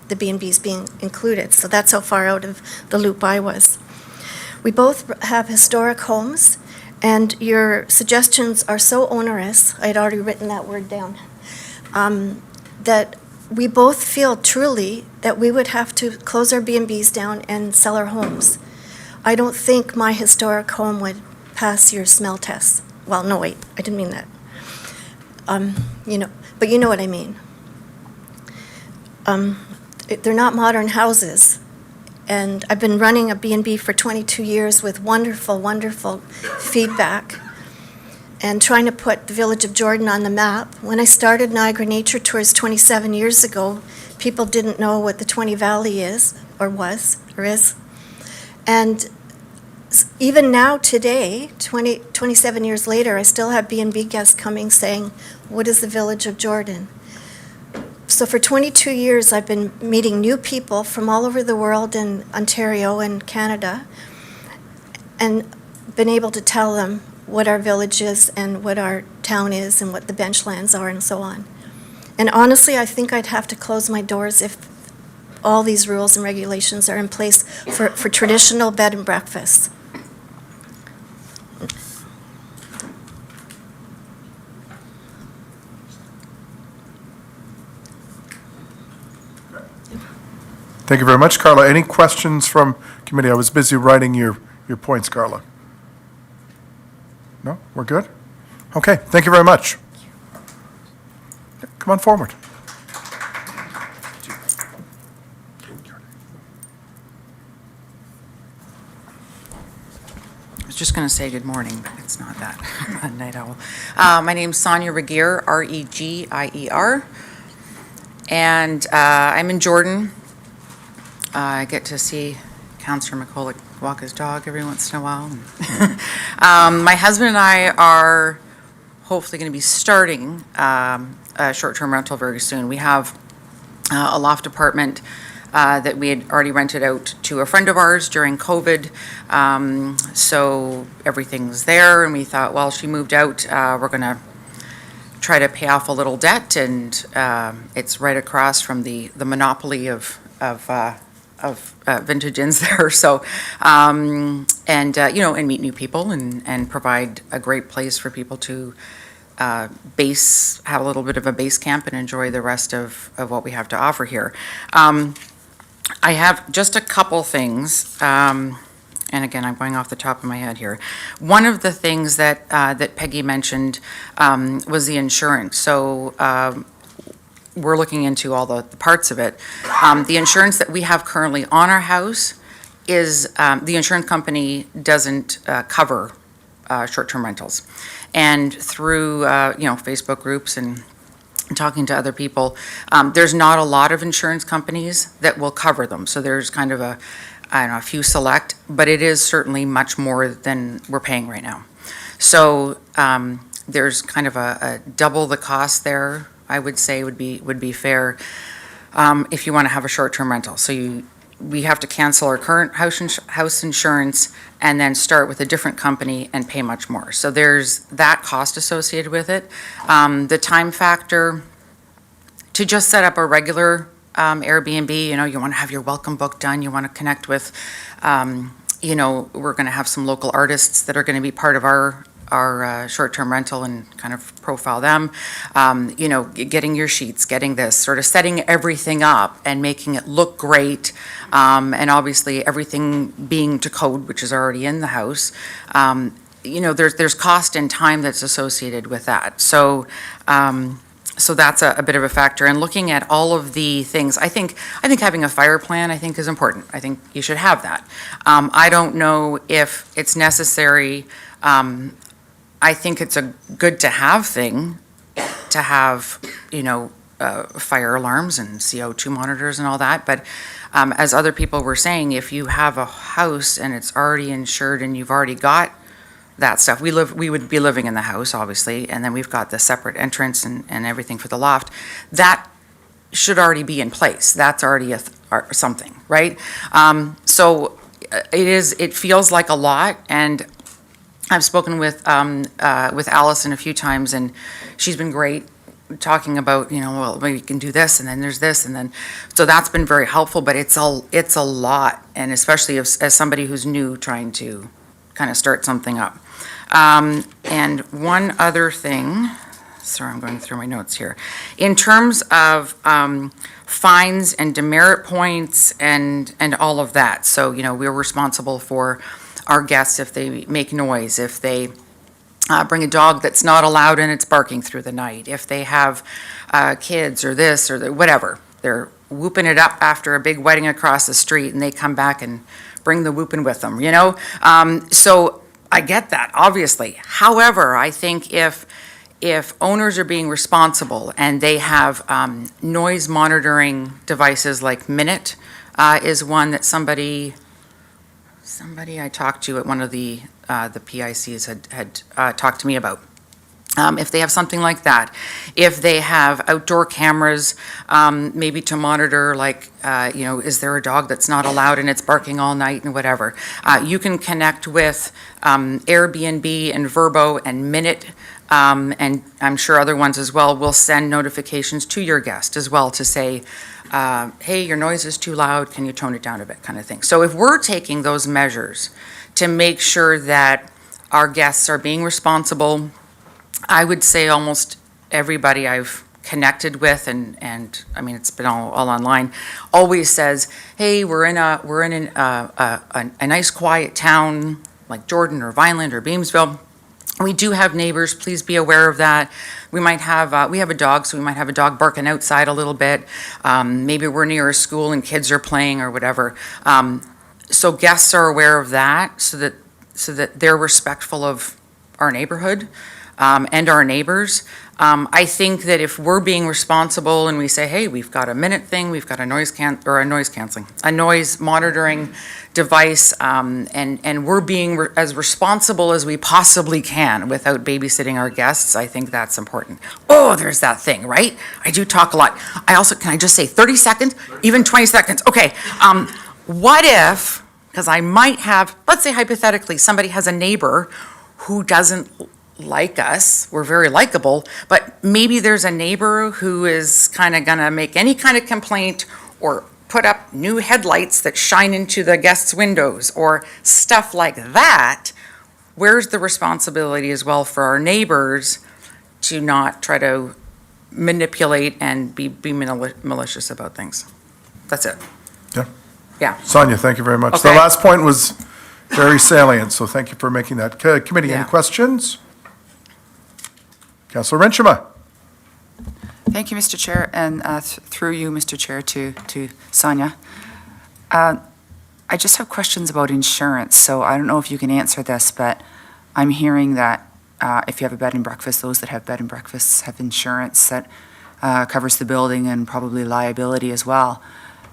the B&Bs being included, so that's how far out of the loop I was. We both have historic homes, and your suggestions are so onerous, I had already written that word down, that we both feel truly that we would have to close our B&Bs down and sell our homes. I don't think my historic home would pass your smell tests. Well, no, wait, I didn't mean that. But you know what I mean. They're not modern houses. And I've been running a B&B for 22 years with wonderful, wonderful feedback and trying to put the Village of Jordan on the map. When I started Niagara Nature Tours 27 years ago, people didn't know what the 20 Valley is, or was, or is. And even now, today, 27 years later, I still have B&B guests coming saying, what is the Village of Jordan? So for 22 years, I've been meeting new people from all over the world in Ontario and Canada, and been able to tell them what our village is and what our town is and what the benchlands are and so on. And honestly, I think I'd have to close my doors if all these rules and regulations are in place for traditional bed and breakfasts. Thank you very much, Carla. Any questions from committee? I was busy writing your points, Carla. No? We're good? Okay, thank you very much. Come on forward. I was just going to say good morning, but it's not that. I'm a night owl. My name's Sonia Regier, R-E-G-I-E-R, and I'm in Jordan. I get to see Councillor McCulloch walk his dog every once in a while. My husband and I are hopefully going to be starting a short-term rental very soon. We have a loft apartment that we had already rented out to a friend of ours during COVID. So everything's there, and we thought, well, she moved out, we're going to try to pay off a little debt, and it's right across from the monopoly of vintage inns there. So, and meet new people and provide a great place for people to have a little bit of a base camp and enjoy the rest of what we have to offer here. I have just a couple things, and again, I'm going off the top of my head here. One of the things that Peggy mentioned was the insurance. So we're looking into all the parts of it. The insurance that we have currently on our house is, the insurance company doesn't cover short-term rentals. And through, Facebook groups and talking to other people, there's not a lot of insurance companies that will cover them. So there's kind of a few select, but it is certainly much more than we're paying right now. So there's kind of a double the cost there, I would say would be fair if you want to have a short-term rental. So we have to cancel our current house insurance and then start with a different company and pay much more. So there's that cost associated with it. The time factor to just set up a regular Airbnb, you want to have your welcome book done, you want to connect with, we're going to have some local artists that are going to be part of our short-term rental and kind of profile them, getting your sheets, getting this, sort of setting everything up and making it look great, and obviously everything being to code, which is already in the house. There's cost and time that's associated with that. So that's a bit of a factor. And looking at all of the things, I think having a fire plan, is important. I think you should have that. I don't know if it's necessary. I think it's a good to have thing to have, fire alarms and CO2 monitors and all that. But as other people were saying, if you have a house and it's already insured and you've already got that stuff, we would be living in the house, obviously, and then we've got the separate entrance and everything for the loft. That should already be in place. That's already something, right? So it feels like a lot, and I've spoken with Allison a few times, and she's been great talking about, well, maybe you can do this, and then there's this, and then, so that's been very helpful, but it's a lot, and especially as somebody who's new trying to kind of start something up. And one other thing, sorry, I'm going through my notes here. In terms of fines and demerit points and all of that, so, we're responsible for our guests if they make noise, if they bring a dog that's not allowed and it's barking through the night, if they have kids or this or whatever. They're whooping it up after a big wedding across the street and they come back and bring the whooping with them, So I get that, obviously. However, I think if owners are being responsible and they have noise monitoring devices like Minute is one that somebody I talked to at one of the PICs had talked to me about. If they have something like that, if they have outdoor cameras, maybe to monitor, like, is there a dog that's not allowed and it's barking all night and whatever. You can connect with Airbnb and Vrbo and Minute, and I'm sure other ones as well, will send notifications to your guest as well to say, hey, your noise is too loud, can you tone it down a bit, kind of thing. So if we're taking those measures to make sure that our guests are being responsible, I would say almost everybody I've connected with, and I mean, it's been all online, always says, hey, we're in a nice quiet town like Jordan or Vineland or Beamsville. We do have neighbors, please be aware of that. We might have, we have a dog, so we might have a dog barking outside a little bit. Maybe we're near a school and kids are playing or whatever. So guests are aware of that so that they're respectful of our neighborhood and our neighbors. I think that if we're being responsible and we say, hey, we've got a Minute thing, we've got a noise monitoring device, and we're being as responsible as we possibly can without babysitting our guests, I think that's important. Oh, there's that thing, right? I do talk a lot. Can I just say 30 seconds, even 20 seconds? Okay, what if, because I might have, let's say hypothetically, somebody has a neighbor who doesn't like us, we're very likable, but maybe there's a neighbor who is kind of gonna make any kind of complaint or put up new headlights that shine into the guests' windows or stuff like that. Where's the responsibility as well for our neighbors to not try to manipulate and be malicious about things? That's it. Yeah. Yeah. Sonia, thank you very much. The Okay. last point was very salient, so thank you for making that. Committee, any Yeah. questions? Councilor Renchema? Thank you, Mr. Chair, and through you, Mr. Chair, to Sonia. I just have questions about insurance, so I don't know if you can answer this, but I'm hearing that if you have a bed and breakfast, those that have bed and breakfasts have insurance that covers the building and probably liability as well.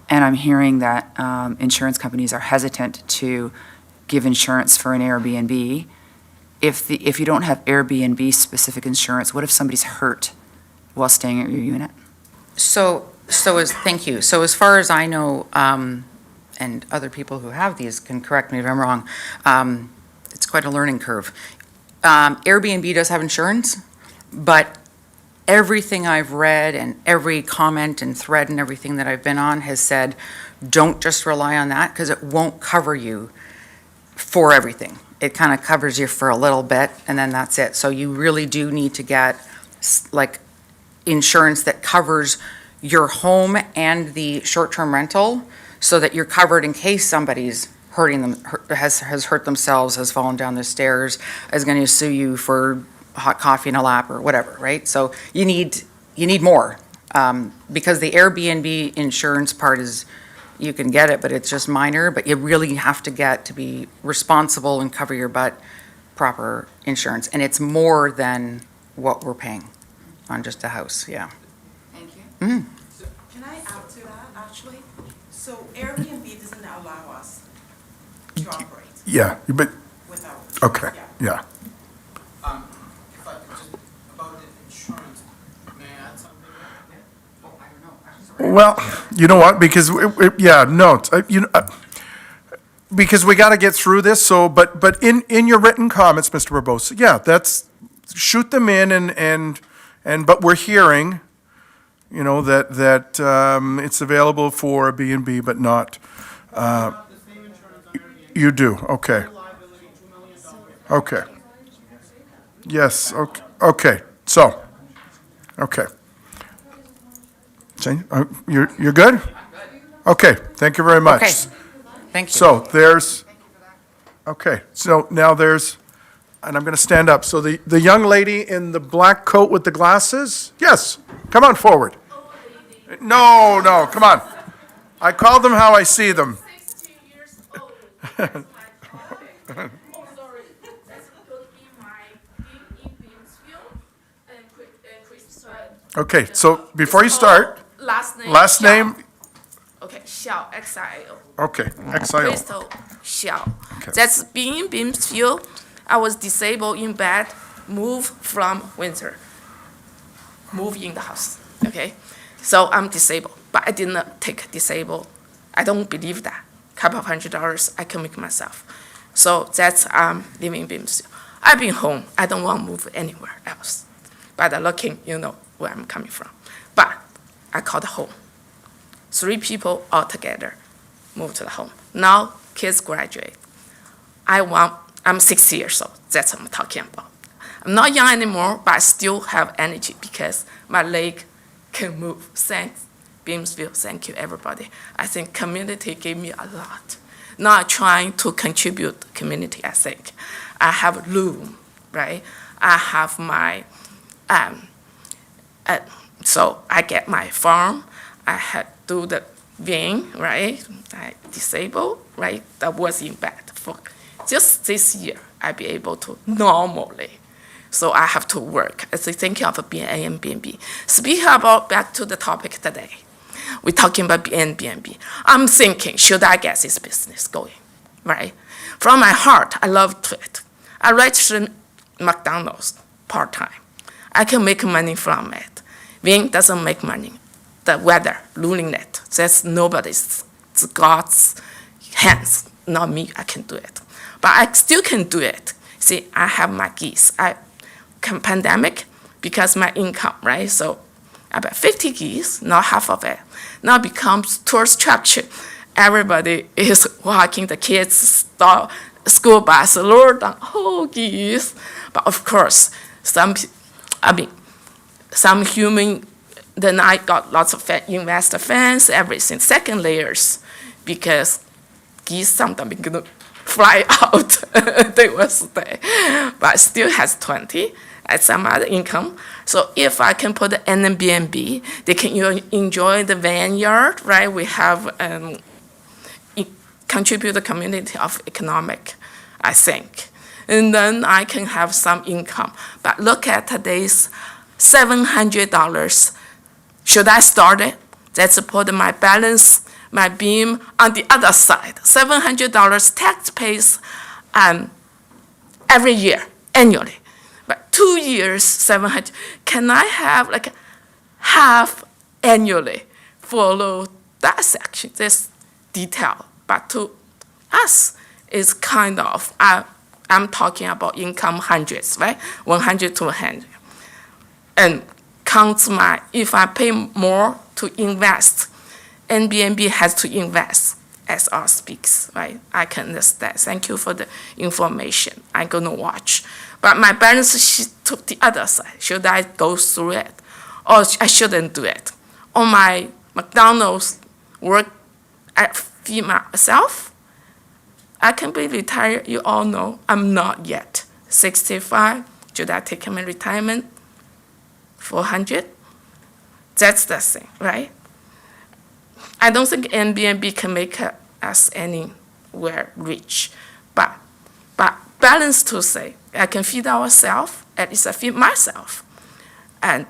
And I'm hearing that insurance companies are hesitant to give insurance for an Airbnb. If you don't have Airbnb-specific insurance, what if somebody's hurt while staying at your unit? Thank you. So as far as I know, and other people who have these can correct me if I'm wrong, it's quite a learning curve. Airbnb does have insurance, but everything I've read and every comment and thread and everything that I've been on has said, don't just rely on that because it won't cover you for everything. It kind of covers you for a little bit and then that's it. So you really do need to get like insurance that covers your home and the short-term rental so that you're covered in case somebody's hurting them, has hurt themselves, has fallen down the stairs, is going to sue you for hot coffee in a lap or whatever, right? So you need more because the Airbnb insurance part is, you can get it, but it's just minor, but you really have to get to be responsible and cover your butt proper insurance. And it's more than what we're paying on just a house, yeah. Thank you. Mm. Can I add to that, actually? So Airbnb doesn't allow us to operate Yeah, but, without. okay, yeah. If I could just, about the insurance, may I add something? Oh, I don't know. Well, you know what, because, because we got to get through this, so, but in your written comments, Mr. Barbosa, yeah, shoot them in but we're hearing, that it's available for a B&B, but not, you do, okay. Okay. Yes, okay, so, okay. You're good? Okay, thank you very much. Okay, thank you. So now there's, and I'm going to stand up. So the young lady in the black coat with the glasses, yes, come on forward. No, come on. I call them how I see them. 16 years old. That's my daughter. Oh, sorry. That's going to be my in Beamsville and Chris. Okay, so before you start, Last name. okay, Xiao, X-I-L. XIO. Crystal Xiao. Okay. That's being in Beamsville. I was disabled in bed, moved from Windsor. Move in the house, okay? So I'm disabled, but I did not take disabled. I don't believe that. Couple of $100 I can make myself. So that's living in Beamsville. I've been home. I don't want to move anywhere else. But looking, where I'm coming from. But I called home. 3 people all together moved to the home. Now kids graduate. I'm 60 years old. That's what I'm talking about. I'm not young anymore, but I still have energy because my leg can move. Thanks, Beamsville. Thank you, everybody. I think community gave me a lot. Not trying to contribute to community, I think. I have room, right? I have my, so I get my farm. I had do the vein, right? I disabled, right? That was in bed for just this year. I be able to normally. So I have to work. As I think of Airbnb. Speaking about back to the topic today, we're talking about Airbnb. I'm thinking, should I get this business going, right? From my heart, I love it. I registered McDonald's part-time. I can make money from it. Wing doesn't make money. The weather ruining it. That's nobody's, it's God's hands, not me. I can do it, but I still can do it. See, I have my geese. pandemic, because my income, right? So about 50 geese, not half of it, now becomes tourist attraction. Everybody is walking, the kids start school bus, lower down, oh, geese. But of course, some human, then I got lots of investor fans, everything, second layers, because geese sometimes gonna fly out, they will stay, but still has 20 at some other income. So if I can put the Airbnb, they can enjoy the vineyard, right? We have contribute the community of economic, I think. And then I can have some income. But look at today's $700. Should I start it? That's put my balance, my beam on the other side. $700 tax pays every year, annually. But 2 years, 700. Can I have like half annually? Follow that section, this detail. But to us, it's kind of, I'm talking about income hundreds, right? 100 to 100. And counts if I pay more to invest, Airbnb has to invest, as all speaks, right? I can understand. Thank you for the information. I'm going to watch. But my balance sheet to the other side. Should I go through it? Or I shouldn't do it? On my McDonald's work, I feed myself. I can be retired. You all know I'm not yet. 65. Should I take my retirement? 400? That's the thing, right? I don't think Airbnb can make us anywhere rich. But balance to say, I can feed ourselves, at least I feed myself. And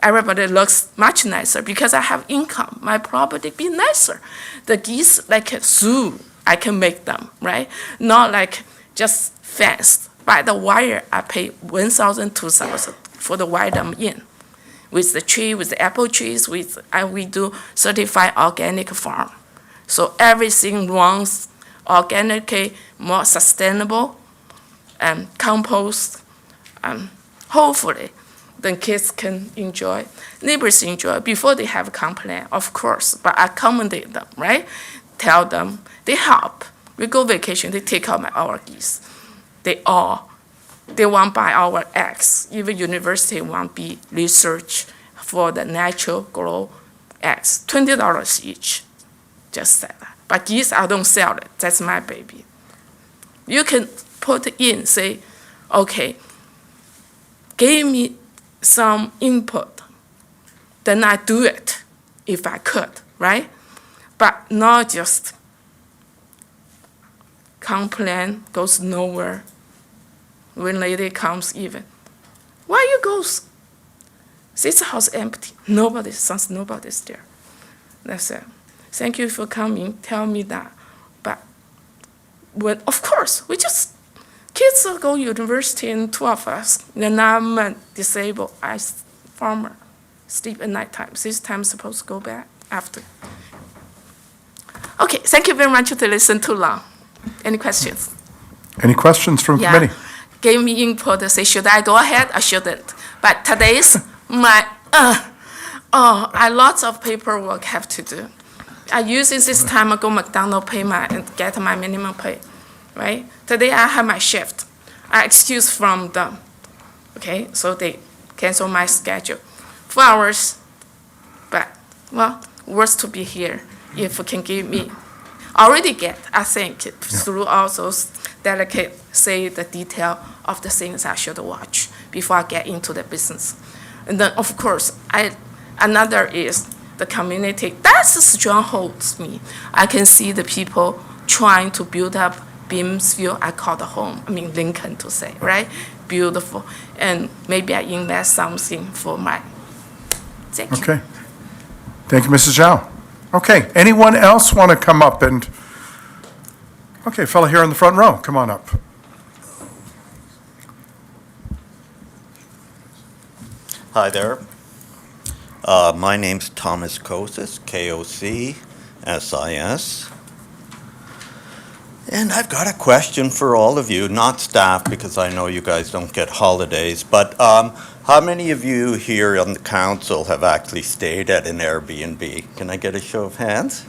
everybody looks much nicer because I have income. My property be nicer. The geese like a zoo, I can make them, right? Not like just fenced. By the wire, I pay $1,000, $2,000 for the wire I'm in. With the tree, with the apple trees, we do certified organic farm. So everything runs organically, more sustainable, and compost. Hopefully, the kids can enjoy, neighbors enjoy before they have a complaint, of course, but I accommodate them, right? Tell them, they help. We go vacation, they take out our geese. They want buy our eggs. Even university want be research for the natural grow eggs. $20 each, just that. But geese, I don't sell it. That's my baby. You can put in, say, okay, give me some input, then I do it if I could, right? But not just complain, goes nowhere. When lady comes even, why you go? This house empty. Nobody's there. That's it. Thank you for coming. Tell me that. But when, of course, we just kids go university and 2 of us. Then I'm disabled. I farmer, sleep at night time. This time supposed to go back after. Okay. Thank you very much to listen too long. Any questions? Any questions from committee? Gave me input to say, should I go ahead? I shouldn't. But today's I lots of paperwork have to do. I use this time I go McDonald's and get my minimum pay, right? Today I have my shift. I excuse from them, okay? So they cancel my schedule. 4 hours, but well, worth to be here if you can give me. Already get, I think, through all those delicate, say the detail of the things I should watch before I get into the business. And then, of course, another is the community. That's strongholds me. I can see the people trying to build up Beamsville, I call the home, Lincoln to say, right? Beautiful. And maybe I invest something for my, thank you. Okay. Thank you, Mrs. Zhao. Okay, anyone else want to come up and, okay, fella here in the front row, come on up. Hi there. My name's Thomas Kosis, Kocis. And I've got a question for all of you, not staff, because I know you guys don't get holidays, but how many of you here on the council have actually stayed at an Airbnb? Can I get a show of hands?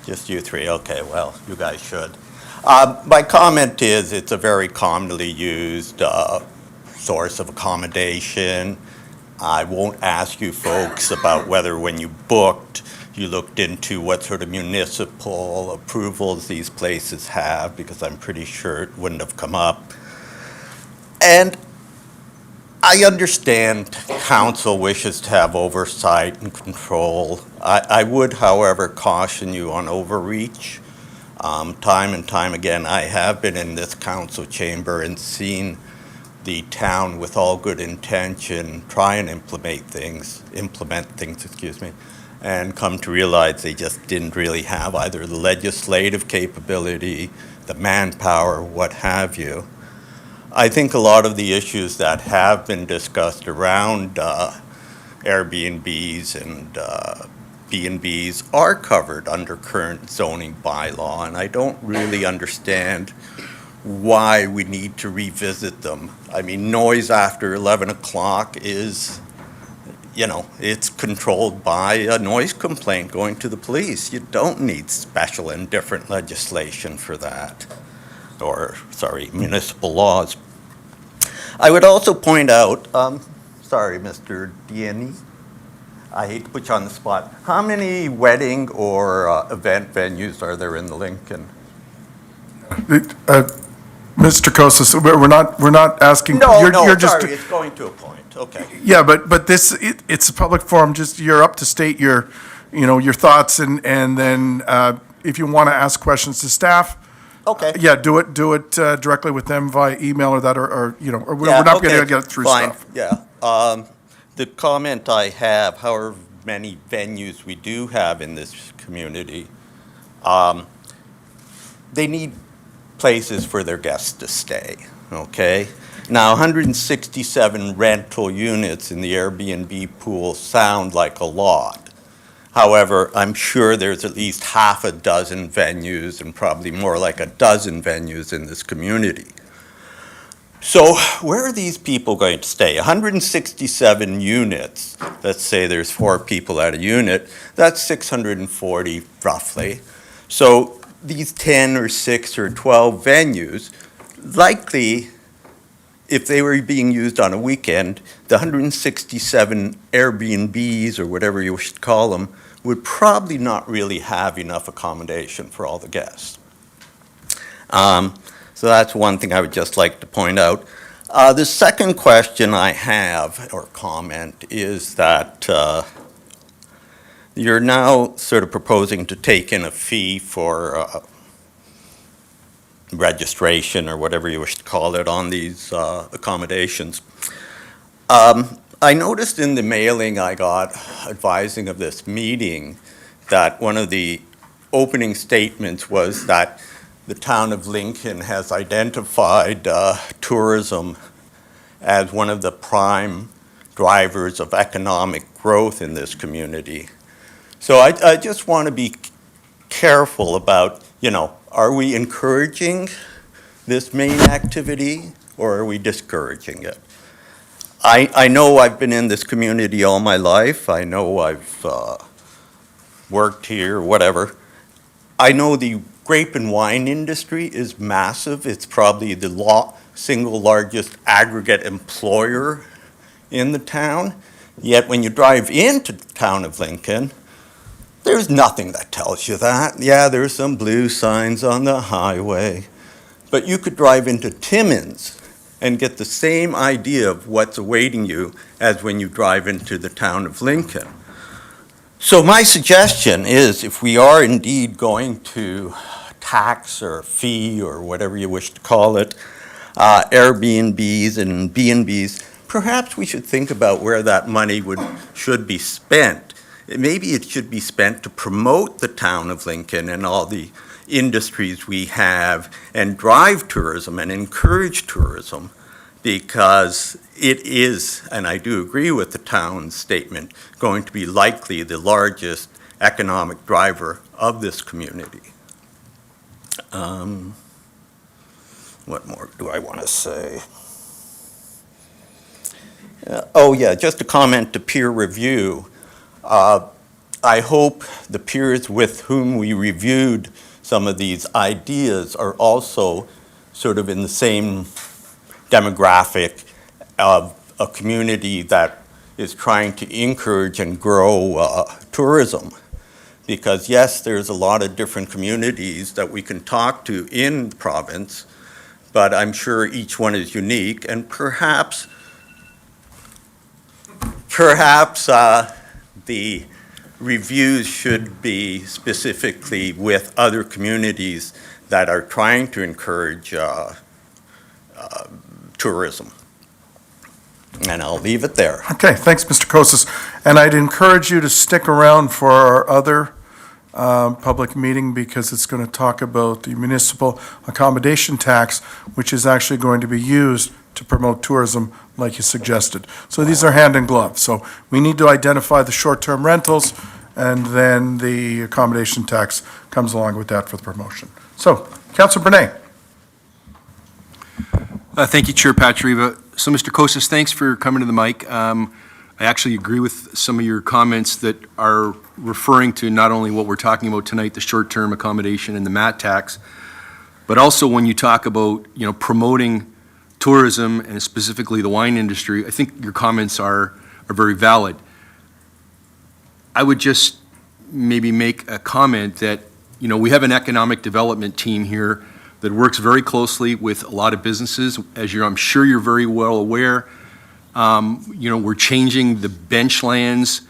Just you three, okay, well, you guys should. My comment is it's a very commonly used source of accommodation. I won't ask you folks about whether when you booked, you looked into what sort of municipal approvals these places have, because I'm pretty sure it wouldn't have come up. And I understand council wishes to have oversight and control. I would, however, caution you on overreach. Time and time again, I have been in this council chamber and seen the town, with all good intention, try and implement things, and come to realize they just didn't really have either the legislative capability, the manpower, what have you. I think a lot of the issues that have been discussed around Airbnbs and B&Bs are covered under current zoning bylaw, and I don't really understand why we need to revisit them. I mean, noise after 11 o'clock is, you know, it's controlled by a noise complaint going to the police. You don't need special and different legislation for that, or, sorry, municipal laws. I would also point out, sorry, Mr. Diani, I hate to put you on the spot. How many wedding or event venues are there in the Lincoln? Mr. Kosas, we're not asking. No, you're just, sorry, it's going to a point, okay. Yeah, but this, it's a public forum, just, you're up to state your, your thoughts, and then if you want to ask questions to staff, Okay. yeah, do it directly with them via email or that, or we're Yeah, not going to okay, get through fine, stuff. Yeah. The comment I have, however many venues we do have in this community, they need places for their guests to stay, okay? Now, 167 rental units in the Airbnb pool sound like a lot. However, I'm sure there's at least half a dozen venues and probably more like a dozen venues in this community. So where are these people going to stay? 167 units, let's say there's 4 people at a unit, that's 640 roughly. So these 10 or 6 or 12 venues, likely, if they were being used on a weekend, the 167 Airbnbs or whatever you should call them would probably not really have enough accommodation for all the guests. So that's one thing I would just like to point out. The second question I have, or comment, is that you're now sort of proposing to take in a fee for registration or whatever you wish to call it on these accommodations. I noticed in the mailing I got advising of this meeting that one of the opening statements was that the town of Lincoln has identified tourism as one of the prime drivers of economic growth in this community. So I just want to be careful about, are we encouraging this main activity or are we discouraging it? I know I've been in this community all my life. I know I've worked here, whatever. I know the grape and wine industry is massive. It's probably the single largest aggregate employer in the town. Yet when you drive into the town of Lincoln, there's nothing that tells you that. Yeah, there's some blue signs on the highway. But you could drive into Timmins and get the same idea of what's awaiting you as when you drive into the town of Lincoln. So my suggestion is, if we are indeed going to tax or fee or whatever you wish to call it, Airbnbs and B&Bs, perhaps we should think about where that money should be spent. Maybe it should be spent to promote the town of Lincoln and all the industries we have and drive tourism and encourage tourism, because it is, and I do agree with the town's statement, going to be likely the largest economic driver of this community. What more do I want to say? Oh, yeah, just a comment to peer review. I hope the peers with whom we reviewed some of these ideas are also sort of in the same demographic of a community that is trying to encourage and grow tourism. Because yes, there's a lot of different communities that we can talk to in the province, but I'm sure each one is unique, and perhaps the reviews should be specifically with other communities that are trying to encourage tourism. And I'll leave it there. Okay, thanks, Mr. Kosis. And I'd encourage you to stick around for our other public meeting, because it's going to talk about the municipal accommodation tax, which is actually going to be used to promote tourism like you suggested. So these are hand in glove. So we need to identify the short-term rentals, and then the accommodation tax comes along with that for the promotion. So, Councilor Bernay. Thank you, Chair Patriva. So, Mr. Kosis, thanks for coming to the mic. I actually agree with some of your comments that are referring to not only what we're talking about tonight, the short-term accommodation and the MAT tax, but also when you talk about, promoting tourism and specifically the wine industry. I think your comments are very valid. I would just maybe make a comment that, we have an economic development team here that works very closely with a lot of businesses. As I'm sure you're very well aware, we're changing the Benchlands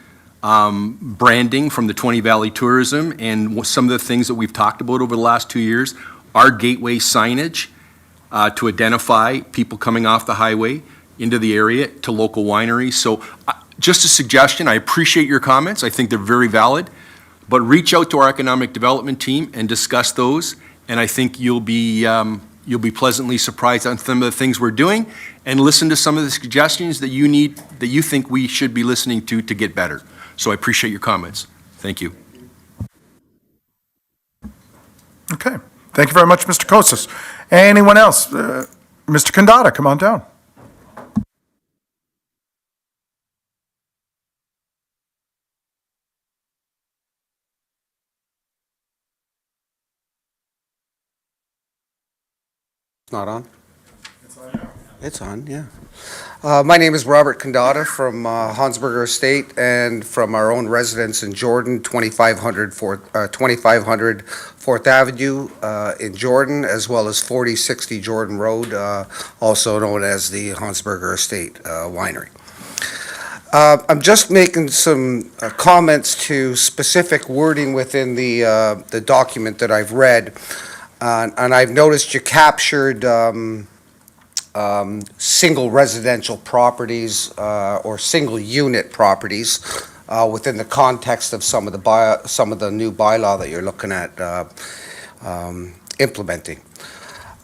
branding from the 20 Valley Tourism, and some of the things that we've talked about over the last 2 years are gateway signage to identify people coming off the highway into the area to local wineries. So just a suggestion, I appreciate your comments. I think they're very valid, but reach out to our economic development team and discuss those, and I think you'll be pleasantly surprised on some of the things we're doing, and listen to some of the suggestions that you think we should be listening to get better. So I appreciate your comments. Thank you. Okay. Thank you very much, Mr. Kosis. Anyone else? Mr. Kandata, come on down. It's not on? It's on, yeah. My name is Robert Kandata from Hansberger Estate, and from our own residence in Jordan, 2500 4th Avenue in Jordan, as well as 4060 Jordan Road, also known as the Hansberger Estate Winery. I'm just making some comments to specific wording within the document that I've read, and I've noticed you captured single residential properties or single unit properties within the context of some of the new bylaw that you're looking at implementing.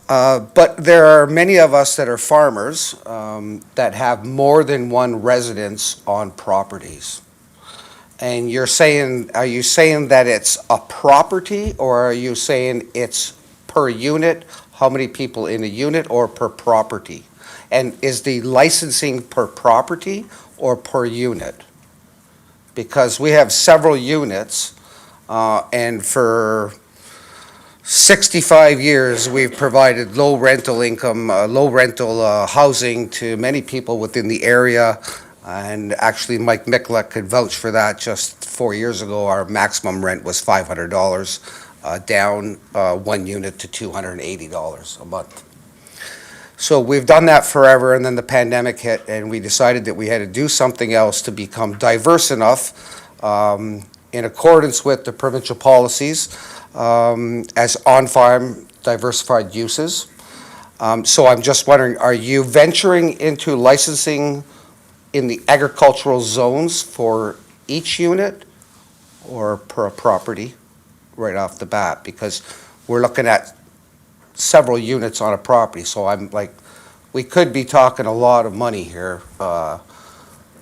But there are many of us that are farmers that have more than one residence on properties. And are you saying that it's a property, or are you saying it's per unit? How many people in a unit, or per property? And is the licensing per property or per unit? Because we have several units, and for 65 years, we've provided low rental income, low rental housing to many people within the area. And actually, Mike Mikla could vouch for that. Just 4 years ago, our maximum rent was $500. Down one unit to $280 a month. So we've done that forever, and then the pandemic hit, and we decided that we had to do something else to become diverse enough in accordance with the provincial policies as on-farm diversified uses. So I'm just wondering, are you venturing into licensing in the agricultural zones for each unit or per property? Right off the bat, because we're looking at several units on a property, so I'm like, we could be talking a lot of money here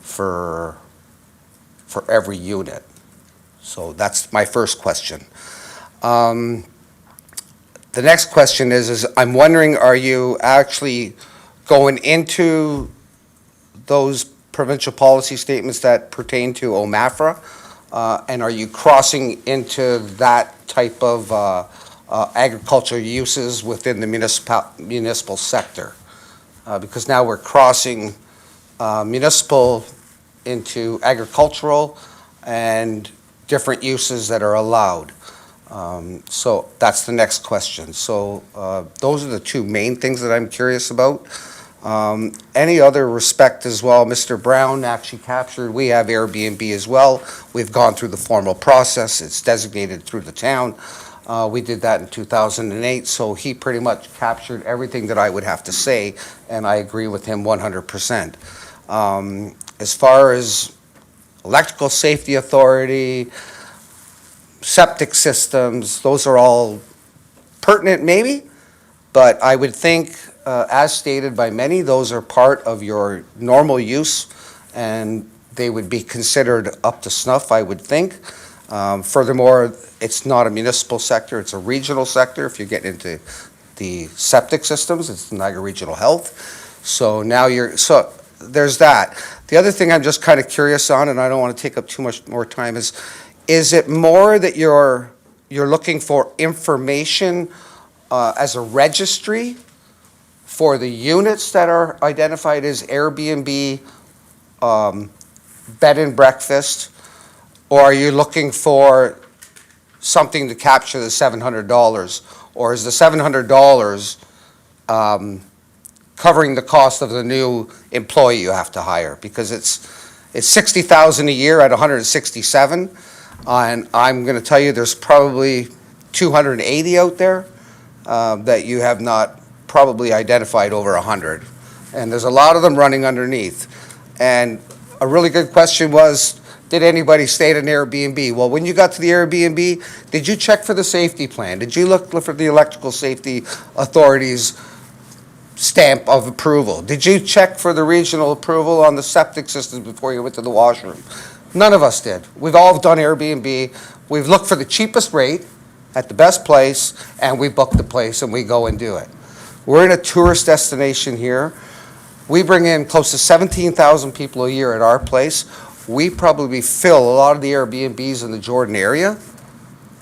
for every unit. So that's my first question. The The next question is I'm wondering, are you actually going into those provincial policy statements that pertain to OMAFRA? And are you crossing into that type of agricultural uses within the municipal sector? Because now we're crossing municipal into agricultural and different uses that are allowed. So that's the next question. So those are the two main things that I'm curious about. Any other respect as well, Mr. Brown actually captured, we have Airbnb as well. We've gone through the formal process. It's designated through the town. We did that in 2008, so he pretty much captured everything that I would have to say, and I agree with him 100%. As far as electrical safety authority, septic systems, those are all pertinent maybe, but I would think, as stated by many, those are part of your normal use, and they would be considered up to snuff, I would think. Furthermore, it's not a municipal sector, it's a regional sector. If you get into the septic systems, it's Niagara Regional Health. So now so there's that. The other thing I'm just kind of curious on, and I don't want to take up too much more time, is it more that you're looking for information as a registry for the units that are identified as Airbnb, bed and breakfast, or are you looking for something to capture the $700? Or is the $700 covering the cost of the new employee you have to hire? Because it's $60,000 a year at 167, and I'm going to tell you there's probably 280 out there that you have not probably identified over 100. And there's a lot of them running underneath. And a really good question was, did anybody stay at an Airbnb? Well, when you got to the Airbnb, did you check for the safety plan? Did you look for the electrical safety authority's stamp of approval? Did you check for the regional approval on the septic system before you went to the washroom? None of us did. We've all done Airbnb. We've looked for the cheapest rate at the best place, and we book the place and we go and do it. We're in a tourist destination here. We bring in close to 17,000 people a year at our place. We probably fill a lot of the Airbnbs in the Jordan area,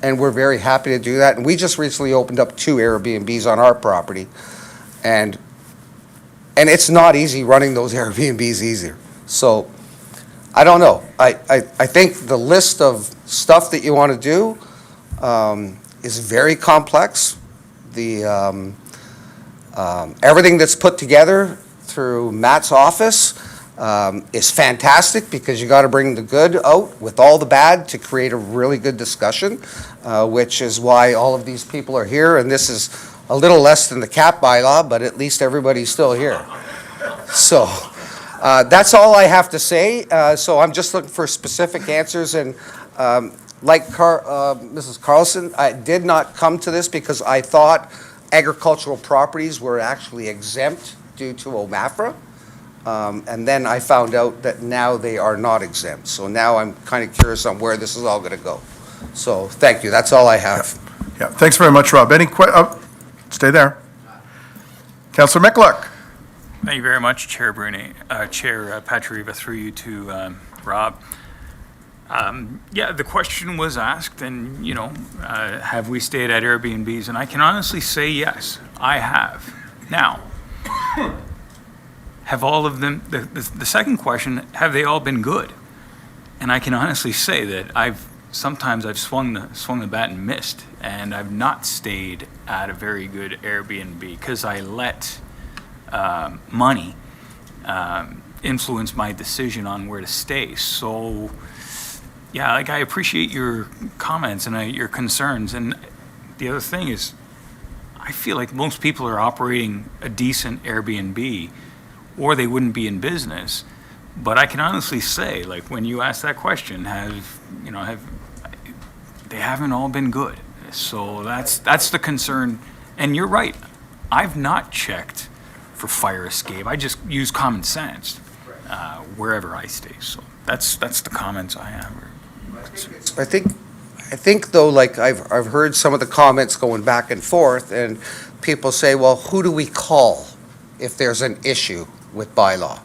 and we're very happy to do that. And we just recently opened up 2 Airbnbs on our property, and it's not easy running those Airbnbs either. So I don't know. I think the list of stuff that you want to do is very complex. Everything that's put together through Matt's office is fantastic, because you got to bring the good out with all the bad to create a really good discussion, which is why all of these people are here. And this is a little less than the CAP bylaw, but at least everybody's still here. So that's all I have to say. So I'm just looking for specific answers. And like Mrs. Carlson, I did not come to this because I thought agricultural properties were actually exempt due to OMAFRA. And then I found out that now they are not exempt. So now I'm kind of curious on where this is all going to go. So thank you. That's all I have. Yeah, thanks very much, Rob. Stay there. Councillor Michalak. Thank you very much, Chair Bruni, Chair Patrick, through you to Rob. Yeah, the question was asked, and, have we stayed at Airbnbs? And I can honestly say yes, I have. Now, have all of them, the second question, have they all been good? And I can honestly say that sometimes I've swung the bat and missed, and I've not stayed at a very good Airbnb because I let money influence my decision on where to stay. So, yeah, I appreciate your comments and your concerns. And the other thing is, I feel like most people are operating a decent Airbnb, or they wouldn't be in business. But I can honestly say, like, when you ask that question, they haven't all been good. So that's the concern. And you're right. I've not checked for fire escape. I just use common sense wherever I stay. So that's the comments I have. I think I think though, like I've heard some of the comments going back and forth, and people say, well, who do we call if there's an issue with bylaw?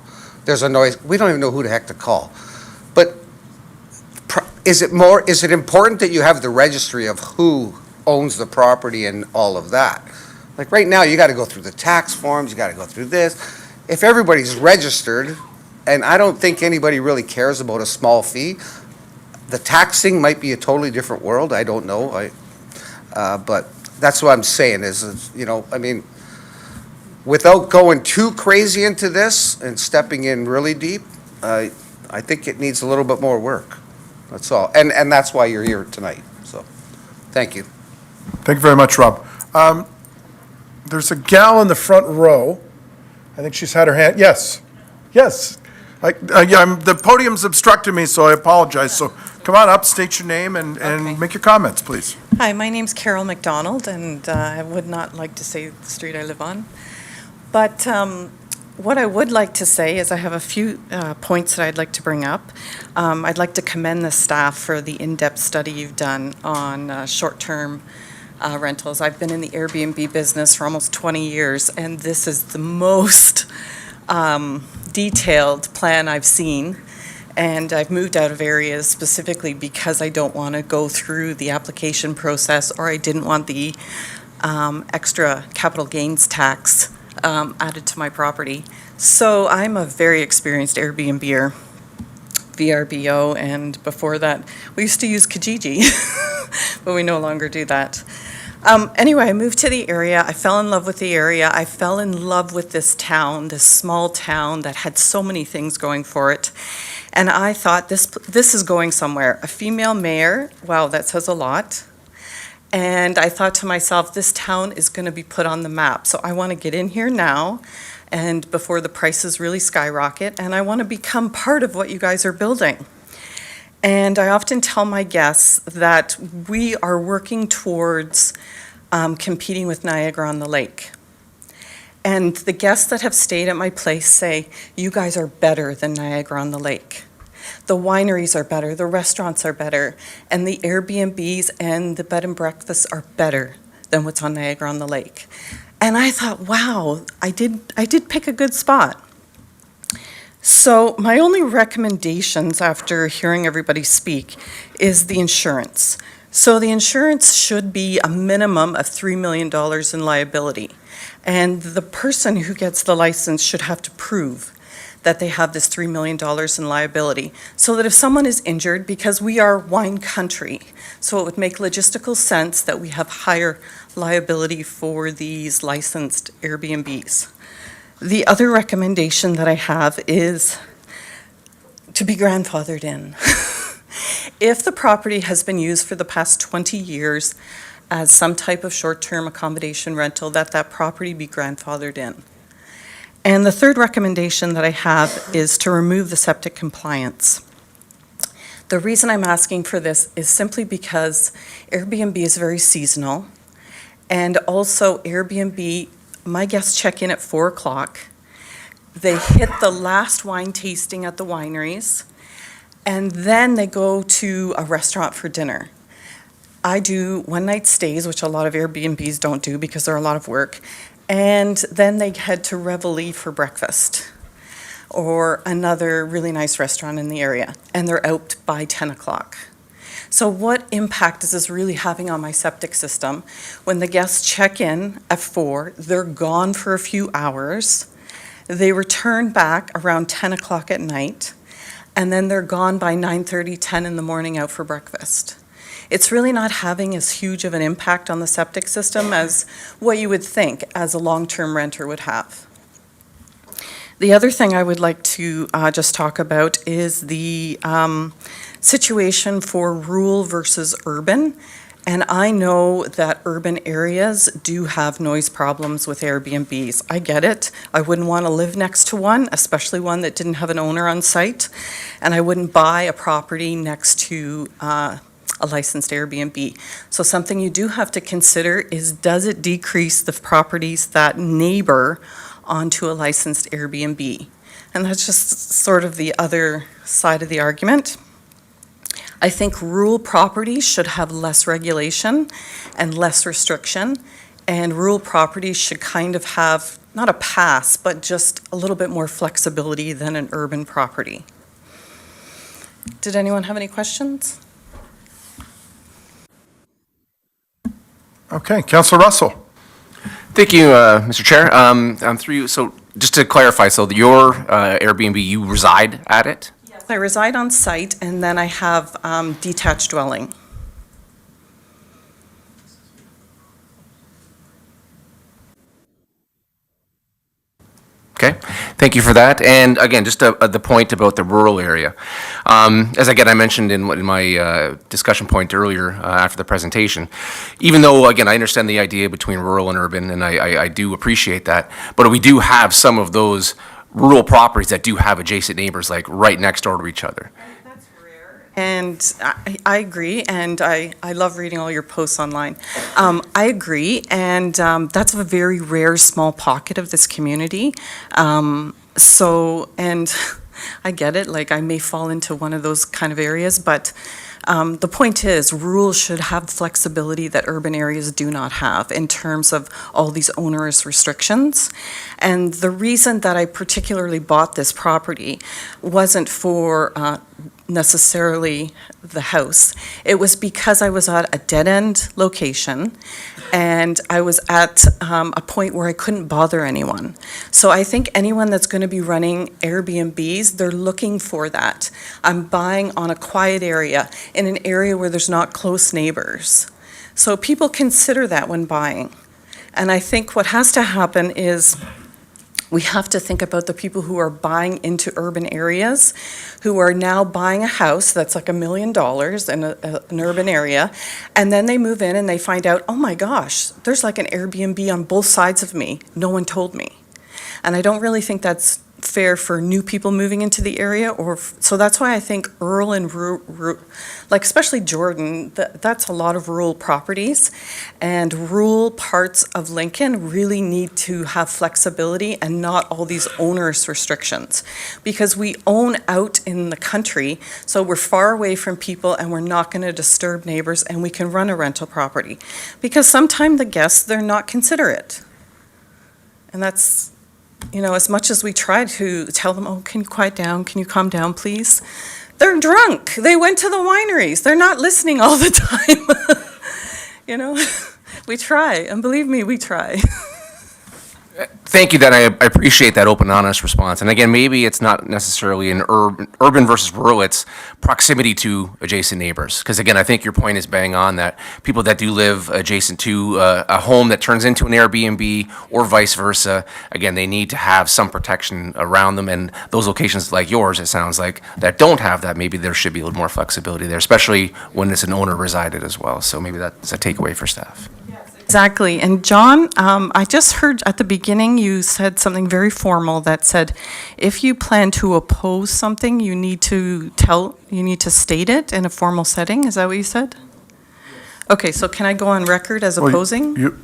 There's a noise, we don't even know who the heck to call. But is it important that you have the registry of who owns the property and all of that? Like right now, you gotta go through the tax forms, you gotta go through this. If everybody's registered, and I don't think anybody really cares about a small fee, the taxing might be a totally different world, I don't know. But that's what I'm saying is, you know, I mean, without going too crazy into this and stepping in really deep, I think it needs a little bit more work. That's all. And that's why you're here tonight. So, thank you. Thank you very much, Rob. There's a gal in the front row. I think she's had her hand, yes, yes. The podium's obstructing me, so I apologize. So come on up, state your name and make your comments, please. Hi, my name's Carol McDonald, and I would not like to say the street I live on. But what I would like to say is I have a few points that I'd like to bring up. I'd like to commend the staff for the in-depth study you've done on short-term rentals. I've been in the Airbnb business for almost 20 years, and this is the most detailed plan I've seen. And I've moved out of areas specifically because I don't want to go through the application process, or I didn't want the extra capital gains tax added to my property. So I'm a very experienced Airbnber, VRBO, and before that, we used to use Kijiji, but we no longer do that. Anyway, I moved to the area. I fell in love with the area. I fell in love with this town, this small town that had so many things going for it. And I thought, this is going somewhere. A female mayor, wow, that says a lot. And I thought to myself, this town is going to be put on the map. So I want to get in here now, and before the prices really skyrocket, and I want to become part of what you guys are building. And I often tell my guests that we are working towards competing with Niagara-on-the-Lake. And the guests that have stayed at my place say, you guys are better than Niagara-on-the-Lake. The wineries are better, the restaurants are better, and the Airbnbs and the bed and breakfasts are better than what's on Niagara-on-the-Lake. And I thought, wow, I did pick a good spot. So my only recommendations after hearing everybody speak is the insurance. So the insurance should be a minimum of $3 million in liability. And the person who gets the license should have to prove that they have this $3 million in liability, so that if someone is injured, because we are wine country, so it would make logistical sense that we have higher liability for these licensed Airbnbs. The other recommendation that I have is to be grandfathered in. If the property has been used for the past 20 years as some type of short-term accommodation rental, that property be grandfathered in. And the third recommendation that I have is to remove the septic compliance. The reason I'm asking for this is simply because Airbnb is very seasonal, and also Airbnb, my guests check in at 4 o'clock. They hit the last wine tasting at the wineries, and then they go to a restaurant for dinner. I do one-night stays, which a lot of Airbnbs don't do because they're a lot of work, and then they head to Reveille for breakfast or another really nice restaurant in the area, and they're out by 10 o'clock. So what impact is this really having on my septic system? When the guests check in at 4, they're gone for a few hours, they return back around 10 o'clock at night, and then they're gone by 9:30, 10 in the morning out for breakfast. It's really not having as huge of an impact on the septic system as what you would think as a long-term renter would have. The other thing I would like to just talk about is the situation for rural versus urban. And I know that urban areas do have noise problems with Airbnbs. I get it. I wouldn't want to live next to one, especially one that didn't have an owner on site. And I wouldn't buy a property next to a licensed Airbnb. So something you do have to consider is, does it decrease the properties that neighbor onto a licensed Airbnb? And that's just sort of the other side of the argument. I think rural properties should have less regulation and less restriction, and rural properties should kind of have, not a pass, but just a little bit more flexibility than an urban property. Did anyone have any questions? Okay, Councillor Russell. Thank you, Mr. Chair. I'm through you. So just to clarify, so your Airbnb, you reside at it? I reside on site, and then I have detached dwelling. Okay, thank you for that. And again, just the point about the rural area. As again, I mentioned in my discussion point earlier after the presentation, even though, again, I understand the idea between rural and urban, and I do appreciate that, but we do have some of those rural properties that do have adjacent neighbors, like right next door to each other. And I agree, and I love reading all your posts online. I agree, and that's a very rare, small pocket of this community. So, and I get it, like I may fall into one of those kind of areas, but the point is, rural should have flexibility that urban areas do not have in terms of all these onerous restrictions. And the reason that I particularly bought this property wasn't for necessarily the house. It was because I was at a dead-end location, and I was at a point where I couldn't bother anyone. So I think anyone that's going to be running Airbnbs, they're looking for that. I'm buying on a quiet area, in an area where there's not close neighbors. So people consider that when buying. And I think what has to happen is we have to think about the people who are buying into urban areas, who are now buying a house that's like $1 million in an urban area, and then they move in and they find out, oh my gosh, there's like an Airbnb on both sides of me. No one told me. And I don't really think that's fair for new people moving into the area, so that's why I think rural and like especially Jordan, that's a lot of rural properties, and rural parts of Lincoln really need to have flexibility and not all these onerous restrictions, because we own out in the country, so we're far away from people and we're not going to disturb neighbors, and we can run a rental property, because sometimes the guests, they're not considerate, and that's, you know, as much as we try to tell them, oh, can you quiet down? Can you calm down, please? They're drunk. They went to the wineries. They're not listening all the time. You know, we try, and believe me, we try. Thank you, I appreciate that open, honest response. And again, maybe it's not necessarily an urban versus rural, it's proximity to adjacent neighbors. Because again, I think your point is bang on that people that do live adjacent to a home that turns into an Airbnb or vice versa, again, they need to have some protection around them. And those locations like yours, it sounds like, that don't have that, maybe there should be a little more flexibility there, especially when it's an owner resided as well. So maybe that's a takeaway for staff. Exactly. And John, I just heard at the beginning you said something very formal that said, if you plan to oppose something, you need to state it in a formal setting. Is that what you said? Okay, so can I go on record as opposing?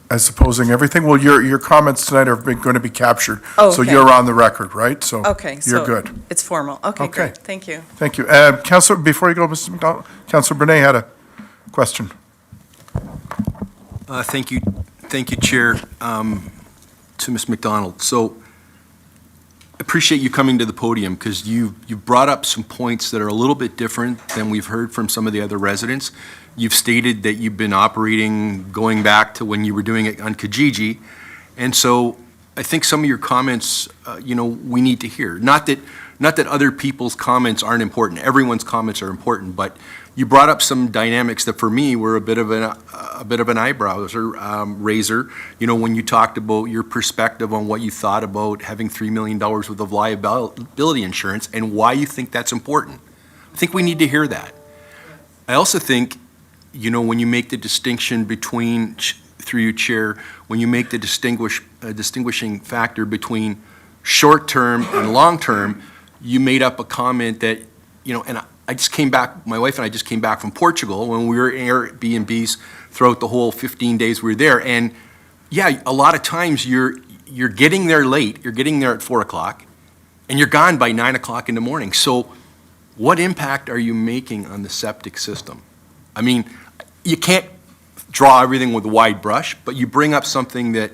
As opposing everything? Well, your comments tonight are going to be captured. Oh, so okay. you're on the record, right? So Okay, you're so good. it's formal. Okay, great. Thank you. Thank you. Councillor, before you go, Mr. McDonald, Councillor Brunei had a question. Thank you, Chair, to Ms. McDonald. So appreciate you coming to the podium, because you brought up some points that are a little bit different than we've heard from some of the other residents. You've stated that you've been operating going back to when you were doing it on Kijiji, and so I think some of your comments, we need to hear. Not that other people's comments aren't important. Everyone's comments are important, but you brought up some dynamics that for me were a bit of an eyebrow raiser. When you talked about your perspective on what you thought about having $3 million worth of liability insurance and why you think that's important. I think we need to hear that. I also think, when you make the distinction between, through you, Chair, when you make the distinguishing factor between short-term and long-term, you made up a comment that, and I just came back, my wife and I just came back from Portugal when we were in Airbnbs throughout the whole 15 days we were there. And yeah, a lot of times you're getting there late, you're getting there at 4 o'clock, and you're gone by 9 o'clock in the morning. So what impact are you making on the septic system? I mean, you can't draw everything with a wide brush, but you bring up something that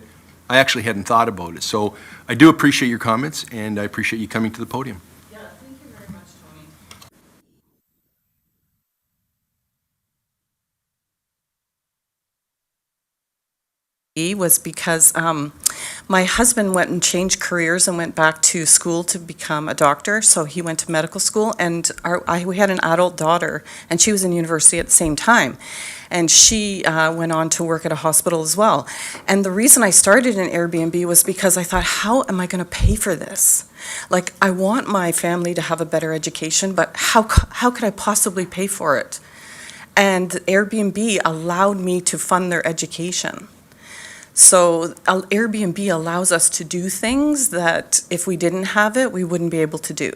I actually hadn't thought about it. So I do appreciate your comments, and I appreciate you coming to the podium. Yeah, thank you very much, Tony. Was because my husband went and changed careers and went back to school to become a doctor. So he went to medical school, and we had an adult daughter, and she was in university at the same time. And she went on to work at a hospital as well. And the reason I started an Airbnb was because I thought, how am I going to pay for this? Like, I want my family to have a better education, but how could I possibly pay for it? And Airbnb allowed me to fund their education. So Airbnb allows us to do things that if we didn't have it, we wouldn't be able to do.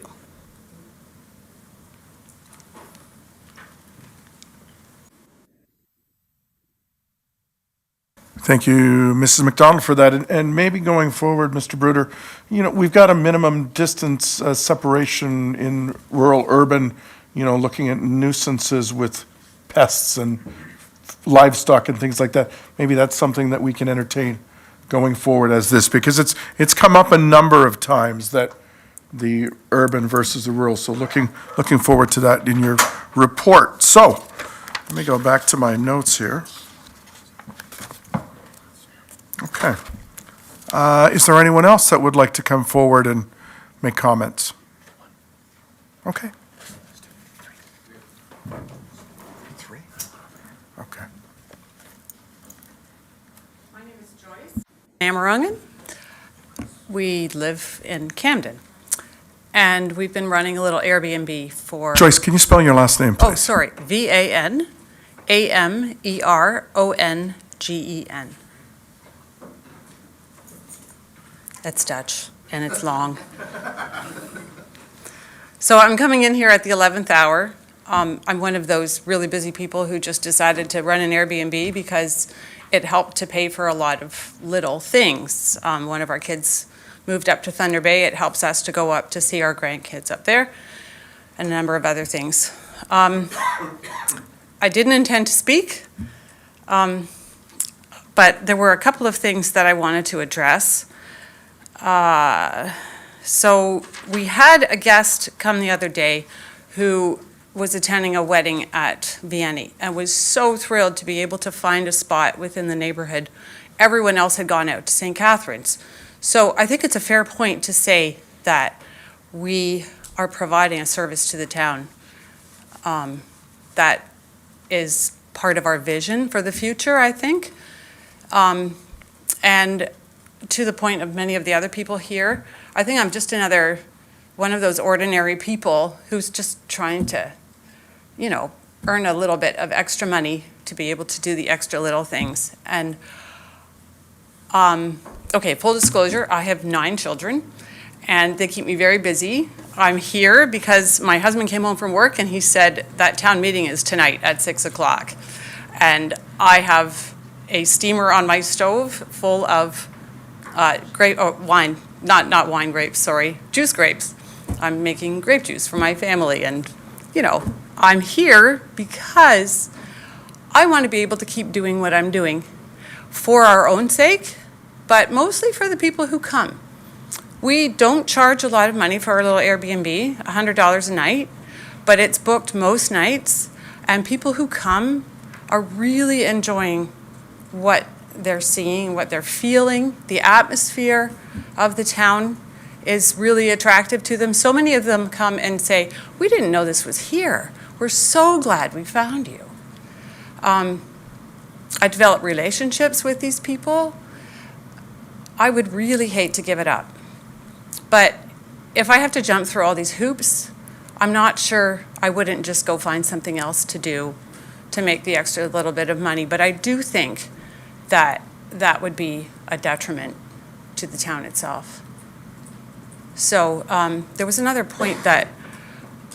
Thank you, Mrs. McDonald, for that. And maybe going forward, Mr. Bruder, you know, we've got a minimum distance separation in rural, urban, you know, looking at nuisances with pests and livestock and things like that. Maybe that's something that we can entertain going forward as this, because it's come up a number of times, that the urban versus the rural. So looking forward to that in your report. So let me go back to my notes here. Okay. Is there anyone else that would like to come forward and make comments? Okay. Okay. My name is Joyce Amarangan. We live in Camden, and we've been running a little Airbnb for... Joyce, can you spell your last name, please? Oh, sorry. V-A-N-A-M-E-R-O-N-G-E-N. That's Dutch, and it's long. So I'm coming in here at the 11th hour. I'm one of those really busy people who just decided to run an Airbnb because it helped to pay for a lot of little things. One of our kids moved up to Thunder Bay. It helps us to go up to see our grandkids up there, and a number of other things. I didn't intend to speak, but there were a couple of things that I wanted to address. So we had a guest come the other day who was attending a wedding at Vianney and was so thrilled to be able to find a spot within the neighborhood. Everyone else had gone out to St. Catharines. So I think it's a fair point to say that we are providing a service to the town that is part of our vision for the future, I think. And to the point of many of the other people here, I think I'm just another one of those ordinary people who's just trying to, you know, earn a little bit of extra money to be able to do the extra little things. And, okay, full disclosure, I have 9 children, and they keep me very busy. I'm here because my husband came home from work and he said that town meeting is tonight at 6 o'clock. And I have a steamer on my stove full of wine, not wine grapes, sorry, juice grapes. I'm making grape juice for my family, and, you know, I'm here because I want to be able to keep doing what I'm doing for our own sake, but mostly for the people who come. We don't charge a lot of money for our little Airbnb, $100 a night, but it's booked most nights, and people who come are really enjoying what they're seeing, what they're feeling. The atmosphere of the town is really attractive to them. So many of them come and say, we didn't know this was here. We're so glad we found you. I develop relationships with these people. I would really hate to give it up. But if I have to jump through all these hoops, I'm not sure I wouldn't just go find something else to do to make the extra little bit of money. But I do think that that would be a detriment to the town itself. So there was another point that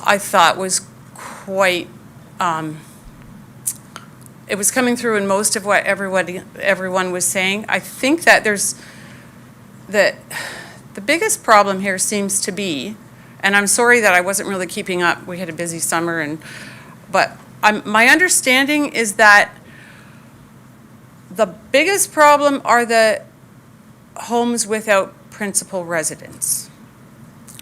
I thought was quite, it was coming through in most of what everyone was saying. I think that the biggest problem here seems to be, And I'm sorry that I wasn't really keeping up. We had a busy summer, but my understanding is that the biggest problem are the homes without principal residence.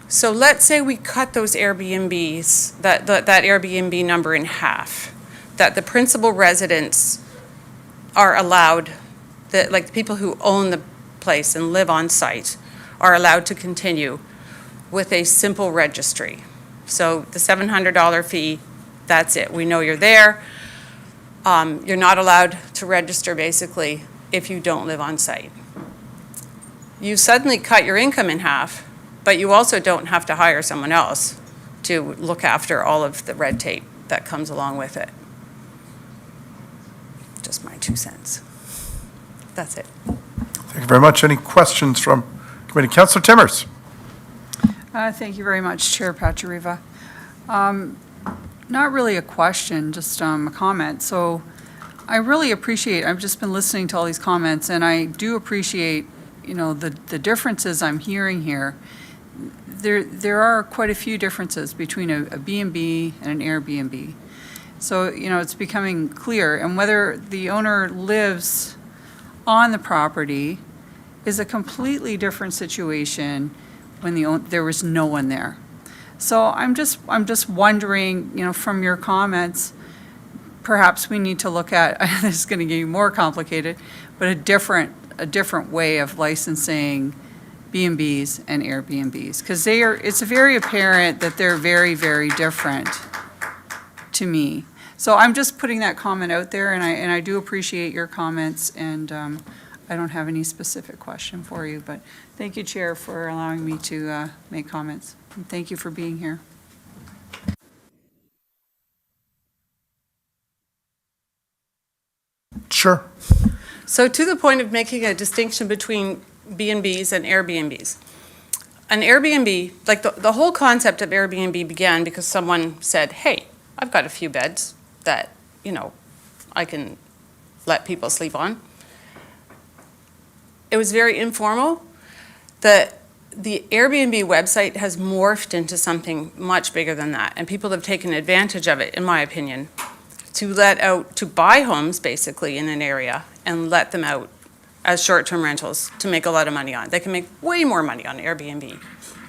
So let's say we cut those Airbnbs, that Airbnb number in half, that the principal residents are allowed, that like the people who own the place and live on site are allowed to continue with a simple registry. So the $700 fee, that's it. We know you're there. You're not allowed to register basically if you don't live on site. You suddenly cut your income in half, but you also don't have to hire someone else to look after all of the red tape that comes along with it. Just my 2 cents. That's it. Thank you very much. Any questions from committee? Councillor Timmers. Thank you very much, Chair Patriva. Not really a question, just a comment. So I really appreciate, I've just been listening to all these comments, and I do appreciate, the differences I'm hearing here. There are quite a few differences between a B&B and an Airbnb. So, it's becoming clear. And whether the owner lives on the property is a completely different situation when there was no one there. So I'm just wondering, from your comments, perhaps we need to look at, this is going to get more complicated, but a different way of licensing B&Bs and Airbnbs, because it's very apparent that they're very, very different to me. So I'm just putting that comment out there, and I do appreciate your comments, and I don't have any specific question for you, but thank you, Chair, for allowing me to make comments. And thank you for being here. Sure. So to the point of making a distinction between B&Bs and Airbnbs. An Airbnb, like the whole concept of Airbnb began because someone said, hey, I've got a few beds that, I can let people sleep on. It was very informal. The Airbnb website has morphed into something much bigger than that, and people have taken advantage of it, in my opinion, to buy homes basically in an area and let them out as short-term rentals to make a lot of money on. They can make way more money on Airbnb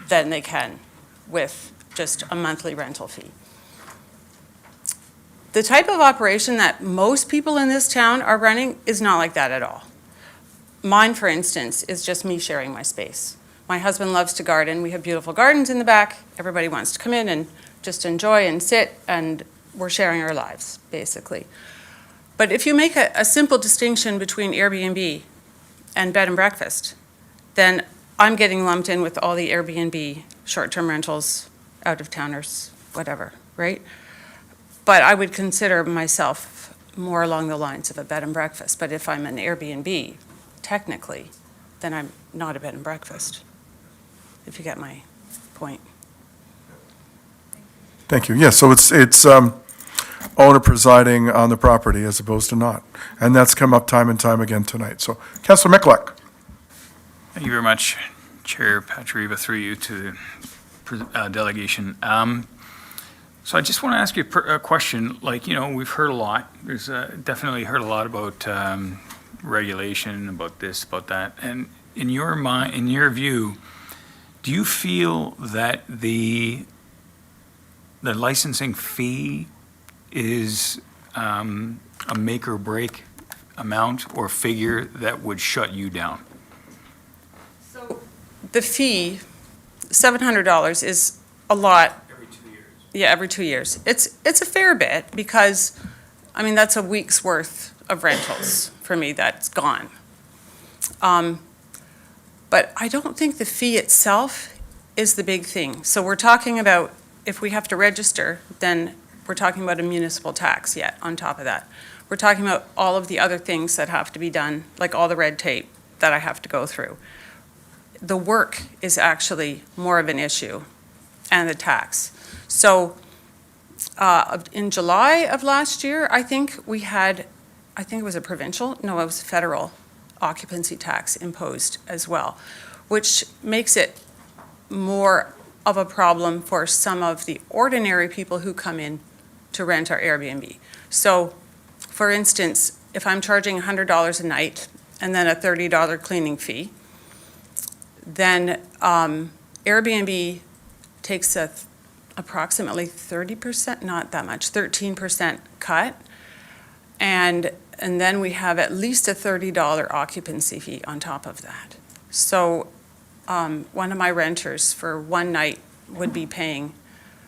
than they can with just a monthly rental fee. The type of operation that most people in this town are running is not like that at all. Mine, for instance, is just me sharing my space. My husband loves to garden. We have beautiful gardens in the back. Everybody wants to come in and just enjoy and sit, and we're sharing our lives, basically. But if you make a simple distinction between Airbnb and bed and breakfast, then I'm getting lumped in with all the Airbnb short-term rentals, out-of-towners, whatever, right? But I would consider myself more along the lines of a bed and breakfast. But if I'm an Airbnb, technically, then I'm not a bed and breakfast, if you get my point. Thank you. Yes, so it's owner presiding on the property as opposed to not. And that's come up time and time again tonight. So, Councillor Michalak. Thank you very much, Chair Patriva, through you to the delegation. So I just want to ask you a question. Like, we've heard a lot. There's definitely heard a lot about regulation, about this, about that. And in your mind, in your view, do you feel that the licensing fee is a make or break amount or figure that would shut you down? So the fee, $700, is a lot. Every 2 years. Yeah, every 2 years. It's a fair bit because, that's a week's worth of rentals for me that's gone. But I don't think the fee itself is the big thing. So we're talking about, if we have to register, then we're talking about a municipal tax yet on top of that. We're talking about all of the other things that have to be done, like all the red tape that I have to go through. The work is actually more of an issue, and the tax. So in July of last year, I think it was a provincial, no, it was a federal occupancy tax imposed as well, which makes it more of a problem for some of the ordinary people who come in to rent our Airbnb. So, for instance, if I'm charging $100 a night and then a $30 cleaning fee, then Airbnb takes approximately 30%, not that much, 13% cut. And then we have at least a $30 occupancy fee on top of that. So one of my renters for one night would be paying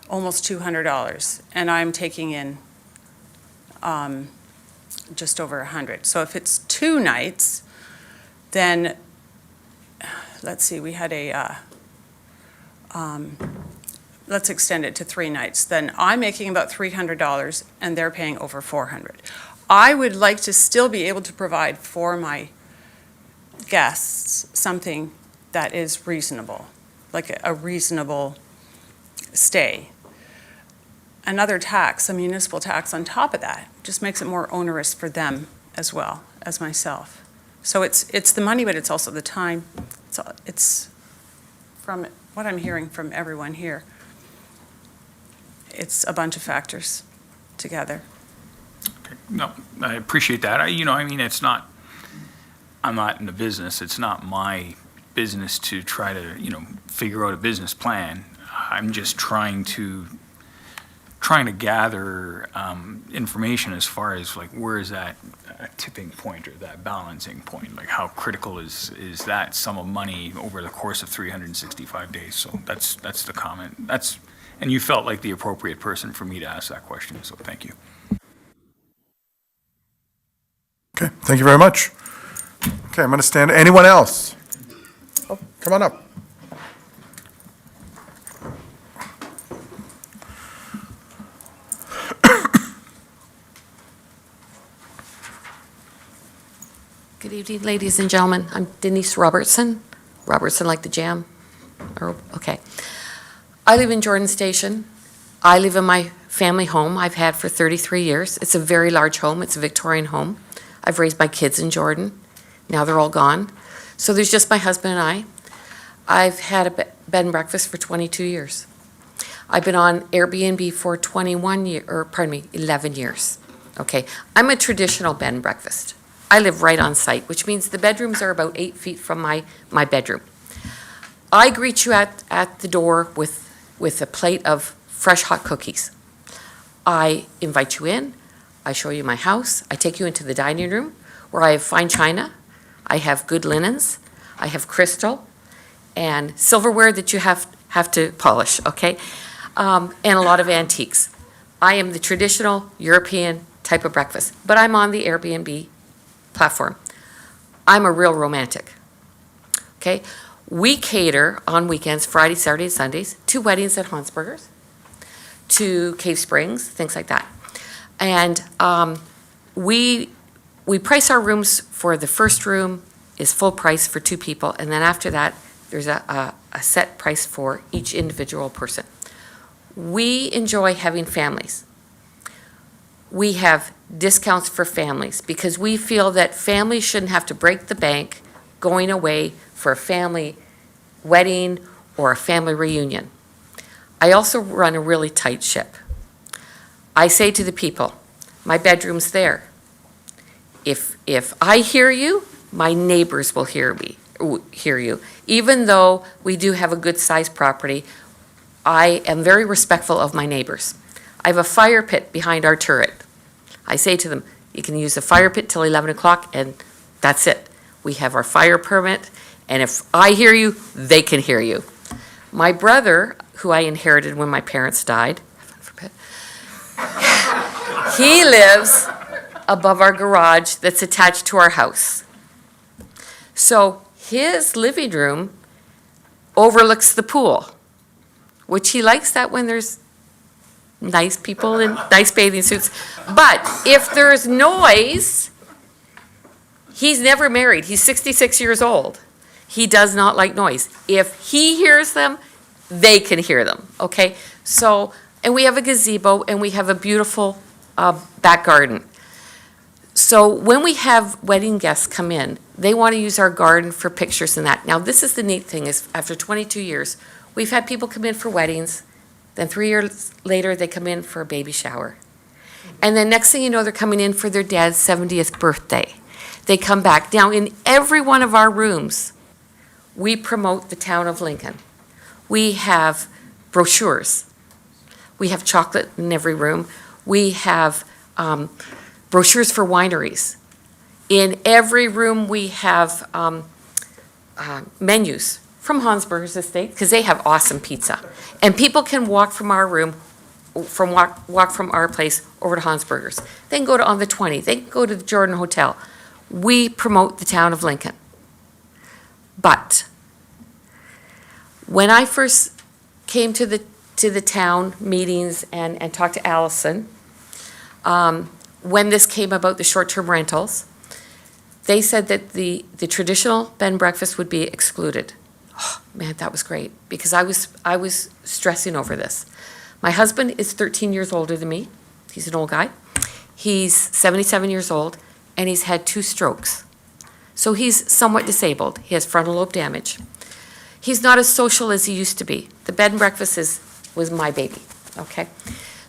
almost $200, and I'm taking in just over $100. So if it's 2 nights, then, let's see, we had let's extend it to 3 nights. Then I'm making about $300, and they're paying over $400. I would like to still be able to provide for my guests something that is reasonable, like a reasonable stay. Another tax, a municipal tax on top of that, just makes it more onerous for them as well as myself. So it's the money, but it's also the time. It's from what I'm hearing from everyone here, it's a bunch of factors together. No, I appreciate that. I'm not in the business. It's not my business to try to, figure out a business plan. I'm just trying to gather information as far as like where is that tipping point or that balancing point? Like how critical is that sum of money over the course of 365 days? So that's the comment. And you felt like the appropriate person for me to ask that question. So thank you. Okay, thank you very much. Okay, I'm going to stand. Anyone else? Oh, come on up. Good evening, ladies and gentlemen. I'm Denise Robertson. Robertson like the jam? Okay. I live in Jordan Station. I live in my family home I've had for 33 years. It's a very large home. It's a Victorian home. I've raised my kids in Jordan. Now they're all gone. So there's just my husband and I. I've had a bed and breakfast for 22 years. I've been on Airbnb for 11 years. Okay. I'm a traditional bed and breakfast. I live right on site, which means the bedrooms are about 8 feet from my bedroom. I greet you at the door with a plate of fresh hot cookies. I invite you in. I show you my house. I take you into the dining room where I have fine china. I have good linens. I have crystal and silverware that you have to polish, okay? And a lot of antiques. I am the traditional European type of breakfast, but I'm on the Airbnb platform. I'm a real romantic, okay? We cater on weekends, Friday, Saturday, and Sundays, to weddings at Hansberger's, to Cave Springs, things like that. And we price our rooms for the first room is full price for 2 people, and then after that, there's a set price for each individual person. We enjoy having families. We have discounts for families because we feel that families shouldn't have to break the bank going away for a family wedding or a family reunion. I also run a really tight ship. I say to the people, my bedroom's there. If I hear you, my neighbors will hear you. Even though we do have a good-sized property, I am very respectful of my neighbors. I have a fire pit behind our turret. I say to them, you can use the fire pit till 11 o'clock, and that's it. We have our fire permit, and if I hear you, they can hear you. My brother, who I inherited when my parents died, he lives above our garage that's attached to our house. So his living room overlooks the pool, which he likes that when there's nice people in nice bathing suits. But if there's noise, he's never married. He's 66 years old. He does not like noise. If he hears them, they can hear them, okay? So, and we have a gazebo, and we have a beautiful back garden. So when we have wedding guests come in, they want to use our garden for pictures and that. Now, this is the neat thing, is after 22 years, We've had people come in for weddings, then 3 years later, they come in for a baby shower. And then next thing you know, they're coming in for their dad's 70th birthday. They come back. Now, in every one of our rooms, we promote the town of Lincoln. We have brochures. We have chocolate in every room. We have brochures for wineries. In every room, we have menus from Hansberger's Estate, because they have awesome pizza. And people can walk from our room, walk from our place over to Hansberger's. They can go to On the 20. They can go to the Jordan Hotel. We promote the town of Lincoln. But when I first came to the town meetings and talked to Allison, when this came about, the short-term rentals, they said that the traditional bed and breakfast would be excluded. Oh, man, that was great, because I was stressing over this. My husband is 13 years older than me. He's an old guy. He's 77 years old, and he's had 2 strokes. So he's somewhat disabled. He has frontal lobe damage. He's not as social as he used to be. The bed and breakfast was my baby, okay?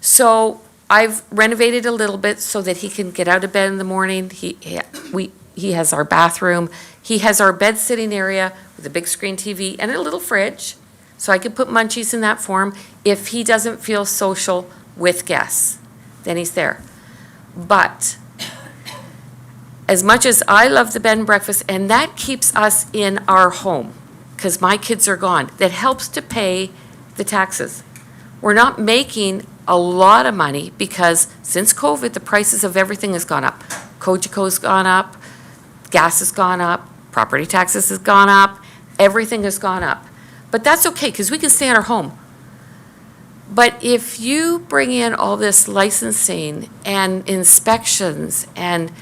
So I've renovated a little bit so that he can get out of bed in the morning. He has our bathroom. He has our bed sitting area with a big screen TV and a little fridge, so I can put munchies in that for him. If he doesn't feel social with guests, then he's there. But as much as I love the bed and breakfast, and that keeps us in our home, because my kids are gone, that helps to pay the taxes. We're not making a lot of money because since COVID, the prices of everything has gone up. Cogeco's gone up, gas has gone up, property taxes has gone up, everything has gone up. But that's okay, because we can stay in our home. But if you bring in all this licensing and inspections and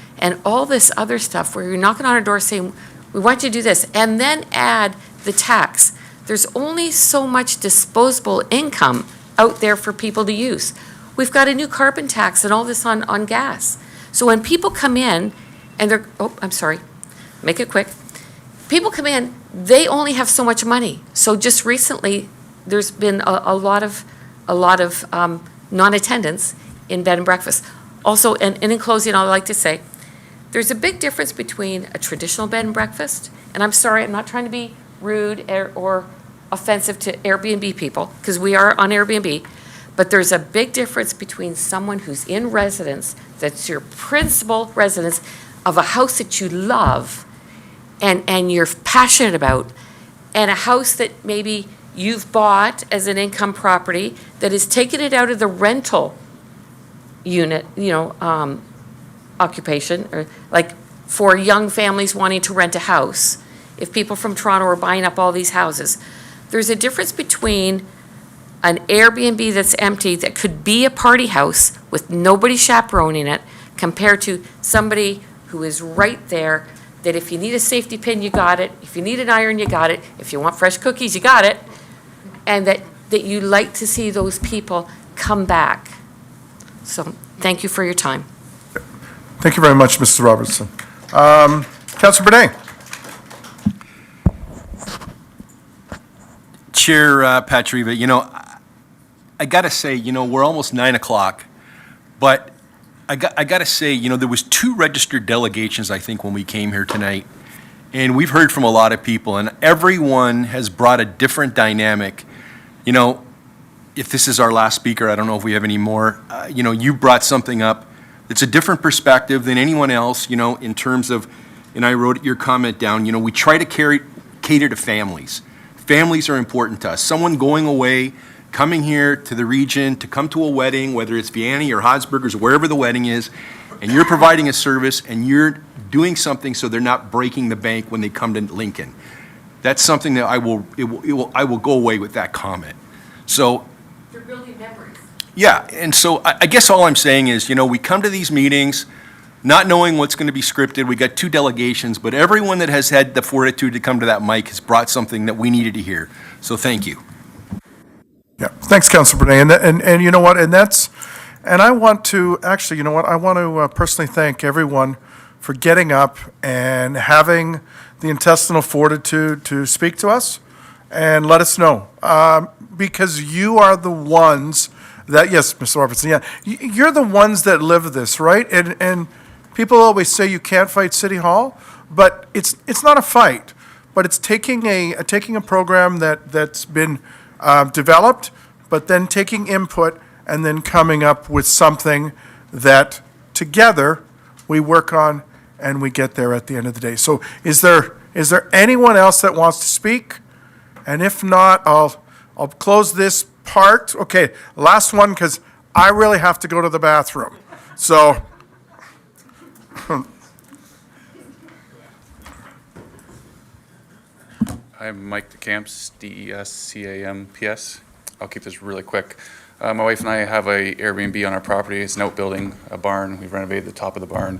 all this other stuff where you're knocking on our door saying, we want you to do this, and then add the tax, there's only so much disposable income out there for people to use. We've got a new carbon tax and all this on gas. So when people come in and they're, oh, I'm sorry, make it quick. People come in, they only have so much money. So just recently, there's been a lot of non-attendance in bed and breakfast. Also, and in closing, I'd like to say, there's a big difference between a traditional bed and breakfast, and I'm sorry, I'm not trying to be rude or offensive to Airbnb people, because we are on Airbnb, but there's a big difference between someone who's in residence, that's your principal residence of a house that you love and you're passionate about, and a house that maybe you've bought as an income property that is taking it out of the rental unit, occupation, or like for young families wanting to rent a house. If people from Toronto are buying up all these houses, there's a difference between an Airbnb that's empty that could be a party house with nobody chaperoning it, compared to somebody who is right there, that if you need a safety pin, you got it. If you need an iron, you got it. If you want fresh cookies, you got it. And that you like to see those people come back. So thank you for your time. Thank you very much, Mrs. Robertson. Councilor Bernay. Chair Patriva, I got to say, we're almost 9 o'clock, but I got to say, there was 2 registered delegations, I think, when we came here tonight, and we've heard from a lot of people, and everyone has brought a different dynamic. If this is our last speaker, I don't know if we have any more. You brought something up that's a different perspective than anyone else, in terms of, and I wrote your comment down, we try to cater to families. Families are important to us. Someone going away, coming here to the region to come to a wedding, whether it's Vianney or Hansberger's, wherever the wedding is, and you're providing a service and you're doing something so they're not breaking the bank when they come to Lincoln. That's something that I will go away with that comment. So. You're building memories. Yeah, and so I guess all I'm saying is, we come to these meetings not knowing what's going to be scripted. We got 2 delegations, but everyone that has had the fortitude to come to that mic has brought something that we needed to hear. So thank you. Yeah, thanks, Councilor Bernay. And you know what, and I want to, actually, I want to personally thank everyone for getting up and having the intestinal fortitude to speak to us and let us know. Because you are the ones that, yes, Mr. Robertson, yeah, you're the ones that live this, right? And people always say you can't fight City Hall, but it's not a fight. But it's taking a program that's been developed, but then taking input and then coming up with something that together we work on and we get there at the end of the day. So is there anyone else that wants to speak? And if not, I'll close this part. Okay, last one, because I really have to go to the bathroom. So. I'm Mike DeCamps, DESCAMPS. I'll keep this really quick. My wife and I have a Airbnb on our property. It's an outbuilding, a barn. We've renovated the top of the barn.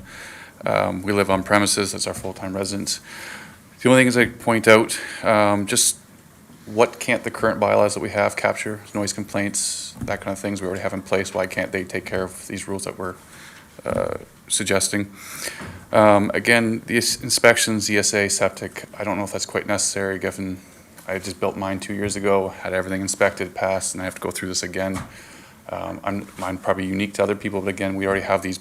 We live on premises. That's our full-time residence. The only thing is I point out, just what can't the current bylaws that we have capture? Noise complaints, that kind of things we already have in place. Why can't they take care of these rules that we're suggesting? Again, the inspections, ESA, septic, I don't know if that's quite necessary given I just built mine 2 years ago, had everything inspected, passed, and I have to go through this again. Mine probably unique to other people, but again, we already have these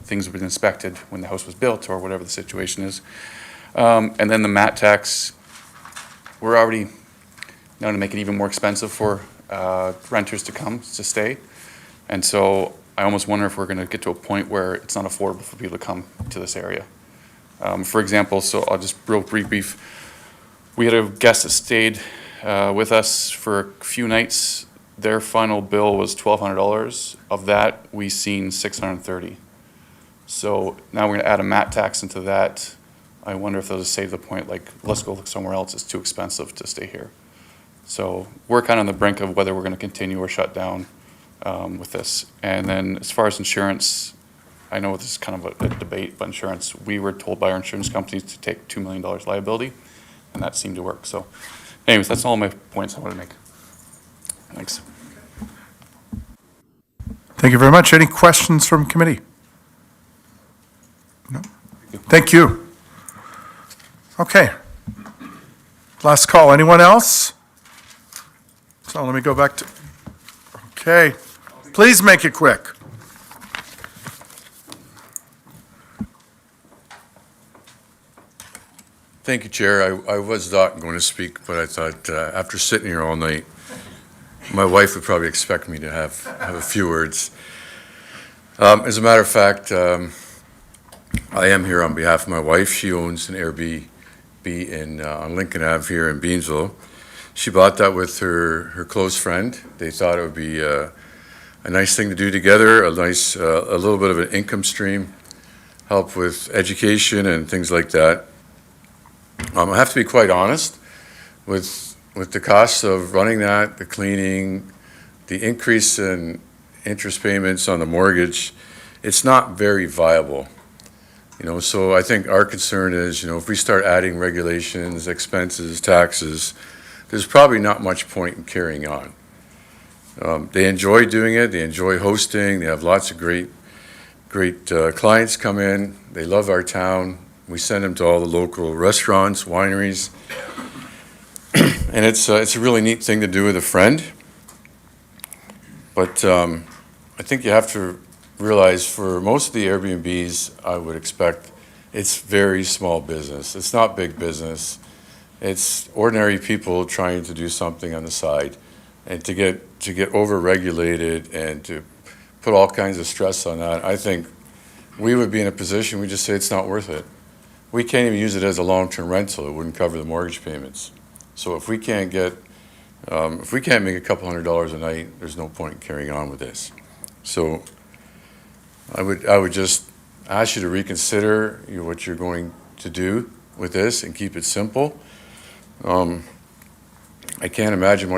things that have been inspected when the house was built or whatever the situation is. And then the mat tax, we're already now to make it even more expensive for renters to come to stay. And so I almost wonder if we're going to get to a point where it's not affordable for people to come to this area. For example, so I'll just real brief. We had a guest that stayed with us for a few nights. Their final bill was $1,200. Of that, we seen $630. So now we're going to add a mat tax into that. I wonder if they'll just save the point, like, let's go look somewhere else. It's too expensive to stay here. So we're kind of on the brink of whether we're going to continue or shut down with this. And then as far as insurance, I know this is kind of a debate, but insurance, we were told by our insurance companies to take $2 million liability, and that seemed to work. So anyways, that's all my points I want to make. Thanks. Thank you very much. Any questions from committee? No? Thank you. Okay. Last call. Anyone else? So let me go back to, okay. Please make it quick. Thank you, Chair. I was not going to speak, but I thought after sitting here all night, my wife would probably expect me to have a few words. As a matter of fact, I am here on behalf of my wife. She owns an Airbnb on Lincoln Ave here in Beamsville. She bought that with her close friend. They thought it would be a nice thing to do together, a little bit of an income stream, help with education and things like that. I have to be quite honest with the costs of running that, the cleaning, the increase in interest payments on the mortgage. It's not very viable. So I think our concern is, if we start adding regulations, expenses, taxes, there's probably not much point in carrying on. They enjoy doing it. They enjoy hosting. They have lots of great clients come in. They love our town. We send them to all the local restaurants, wineries. And it's a really neat thing to do with a friend. But I think you have to realize for most of the Airbnbs, I would expect it's very small business. It's not big business. It's ordinary people trying to do something on the side. And to get over-regulated and to put all kinds of stress on that, I think we would be in a position, we just say it's not worth it. We can't even use it as a long-term rental. It wouldn't cover the mortgage payments. So if we can't make a couple $100 a night, there's no point in carrying on with this. So I would just ask you to reconsider what you're going to do with this and keep it simple. I can't imagine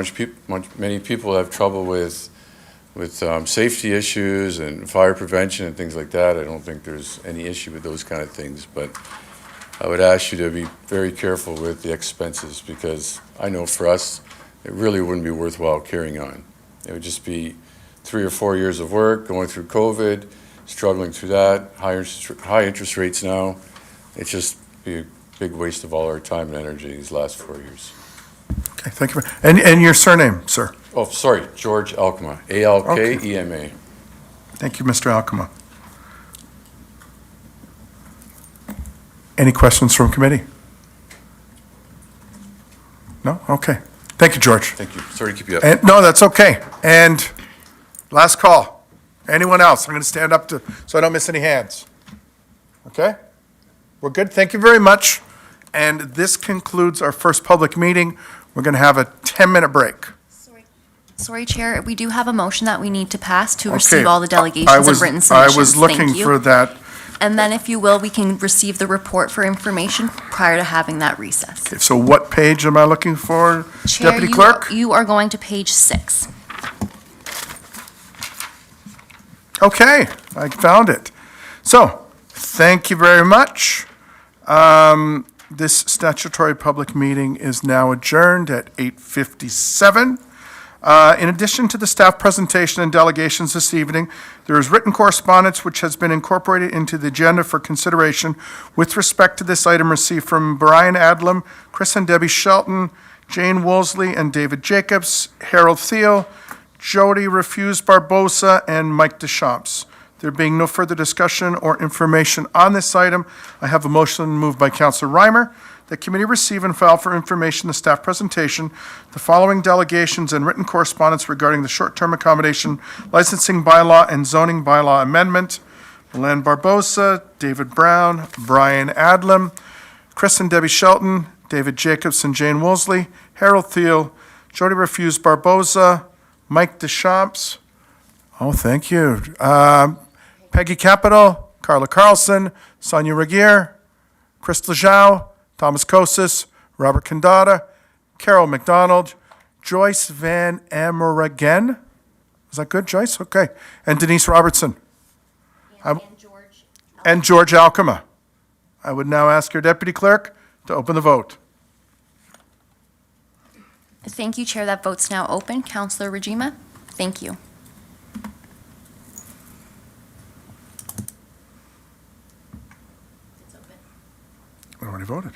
many people have trouble with safety issues and fire prevention and things like that. I don't think there's any issue with those kind of things, but I would ask you to be very careful with the expenses because I know for us, it really wouldn't be worthwhile carrying on. It would just be 3 or 4 years of work, going through COVID, struggling through that, high interest rates now. It's just be a big waste of all our time and energy these last 4 years. Okay, thank you. And your surname, sir? Oh, sorry, George Alkema, A-L-K-E-M-A. Thank you, Mr. Alkema. Any questions from committee? No? Okay. Thank you, George. Thank you. Sorry to keep you up. And, no, that's okay. And last call. Anyone else? I'm going to stand up so I don't miss any hands. Okay? We're good. Thank you very much. And this concludes our first public meeting. We're going to have a 10-minute break. Sorry, Chair, we do have a motion that we need to pass to Okay. receive all the delegations and written I submissions. was looking Thank you. for that. And then, if you will, we can receive the report for information prior to having that recess. Okay, so what page am I looking for, Chair, Deputy Clerk? you are going to page 6. Okay, I found it. So, thank you very much. This statutory public meeting is now adjourned at 8:57. In addition to the staff presentation and delegations this evening, there is written correspondence which has been incorporated into the agenda for consideration with respect to this item received from Brian Adlam, Chris and Debbie Shelton, Jane Woolsey and David Jacobs, Harold Thiel, Jody Refuse Barbosa, and Mike Deschamps. There being no further discussion or information on this item, I have a motion moved by Councillor Reimer that committee receive and file for information the staff presentation, the following delegations and written correspondence regarding the short-term accommodation licensing bylaw and zoning bylaw amendment. Milan Barbosa, David Brown, Brian Adlam, Chris and Debbie Shelton, David Jacobs and Jane Woolsey, Harold Thiel, Jody Refuse Barbosa, Mike Deschamps. Oh, thank you. Peggy Capital, Carla Carlson, Sonia Regier, Chris Lejeau, Thomas Kosis, Robert Condata, Carol McDonald, Joyce Van Ameragen. Is that good, Joyce? Okay. And Denise Robertson. And George Alkema. I would now ask your deputy clerk to open the vote. Thank you, Chair. That vote's now open. Councillor Regima, thank you. I already voted.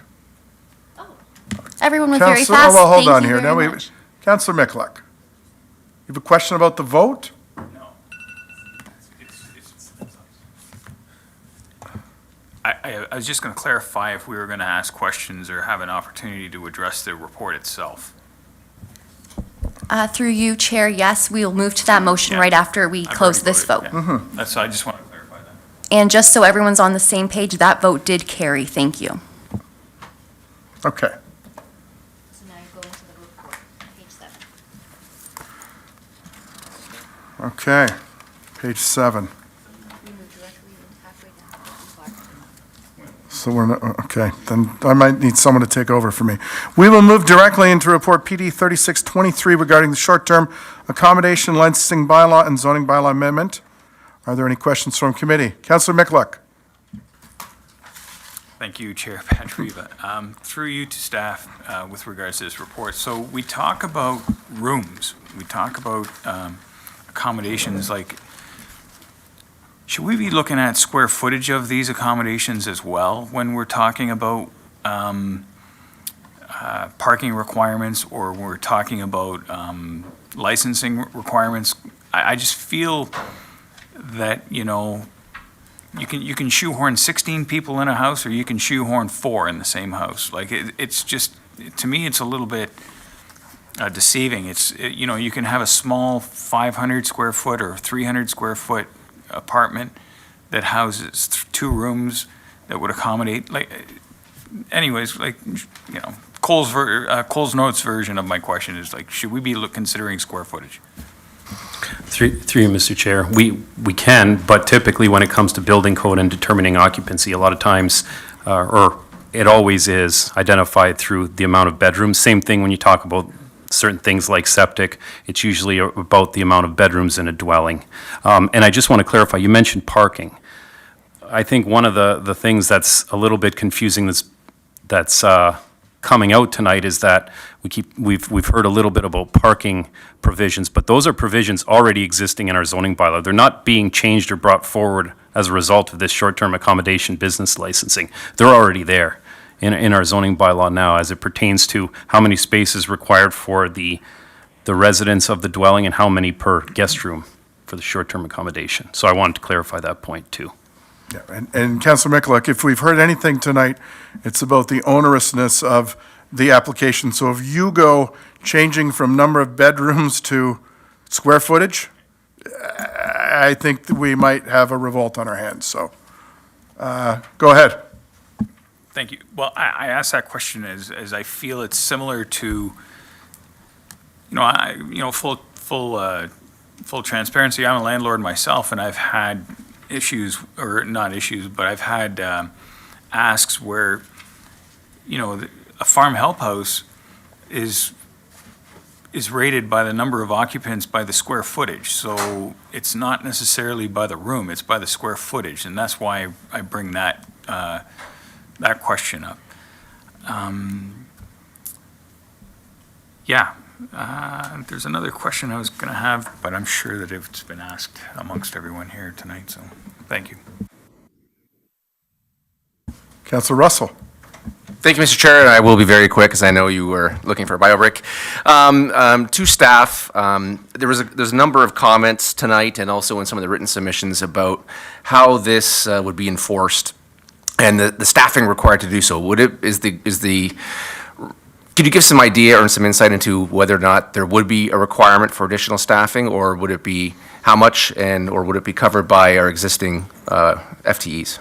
Everyone was very Councillor- fast. Well, hold Thank on you here. very Now, much. Councillor Michalak, you have a question about the vote? I was just going to clarify if we were going to ask questions or have an opportunity to address the report itself. Through you, Chair, yes, we will move to that motion Yeah. right after we I've close already this voted, vote. yeah. That's, I just want to clarify that. And just so everyone's on the same page, that vote did carry. Thank you. Okay. So now you go into the report, page 7. Okay. Page 7. So we're not, okay, then I might need someone to take over for me. We will move directly into Report PD 3623 regarding the short-term accommodation licensing bylaw and zoning bylaw amendment. Are there any questions from committee? Councillor Michalak. Thank you, Chair Patriva. Through you to staff with regards to this report. So we talk about rooms, we talk about accommodations, like, should we be looking at square footage of these accommodations as well when we're talking about parking requirements or we're talking about licensing requirements? I just feel that, you know, you can shoehorn 16 people in a house or you can shoehorn 4 in the same house. Like, it's just, to me, it's a little bit deceiving. You know, you can have a small 500 square foot or 300 square foot apartment that houses 2 rooms that would accommodate, like, anyways, like, you know, Cole's Notes version of my question is like, should we be considering square footage? Through you, Mr. Chair, we can, but typically when it comes to building code and determining occupancy, a lot of times, or it always is identified through the amount of bedrooms. Same thing when you talk about certain things like septic, it's usually about the amount of bedrooms in a dwelling. And I just want to clarify, you mentioned parking. I think one of the things that's a little bit confusing that's coming out tonight is that we've heard a little bit about parking provisions, but those are provisions already existing in our zoning bylaw. They're not being changed or brought forward as a result of this short-term accommodation business licensing. They're already there. in our zoning bylaw now as it pertains to how many spaces required for the residents of the dwelling and how many per guest room for the short-term accommodation. So I wanted to clarify that point, too. Yeah, and Councillor Mikulik, if we've heard anything tonight, it's about the onerousness of the application. So if you go changing from number of bedrooms to square footage, I think that we might have a revolt on our hands, so go ahead. Thank you. Well, I asked that question as I feel it's similar to, full transparency. I'm a landlord myself, and I've had issues, or not issues, but I've had asks where, a farm help house is rated by the number of occupants by the square footage. So it's not necessarily by the room, it's by the square footage, and that's why I bring that question up. There's another question I was going to have, but I'm sure that it's been asked amongst everyone here tonight, so thank you. Councillor Russell. Thank you, Mr. Chair, and I will be very quick, as I know you were looking for a BioBrick. To staff, there's a number of comments tonight and also in some of the written submissions about how this would be enforced and the staffing required to do so. Could you give some idea or some insight into whether or not there would be a requirement for additional staffing, or would it be how much, or would it be covered by our existing FTEs?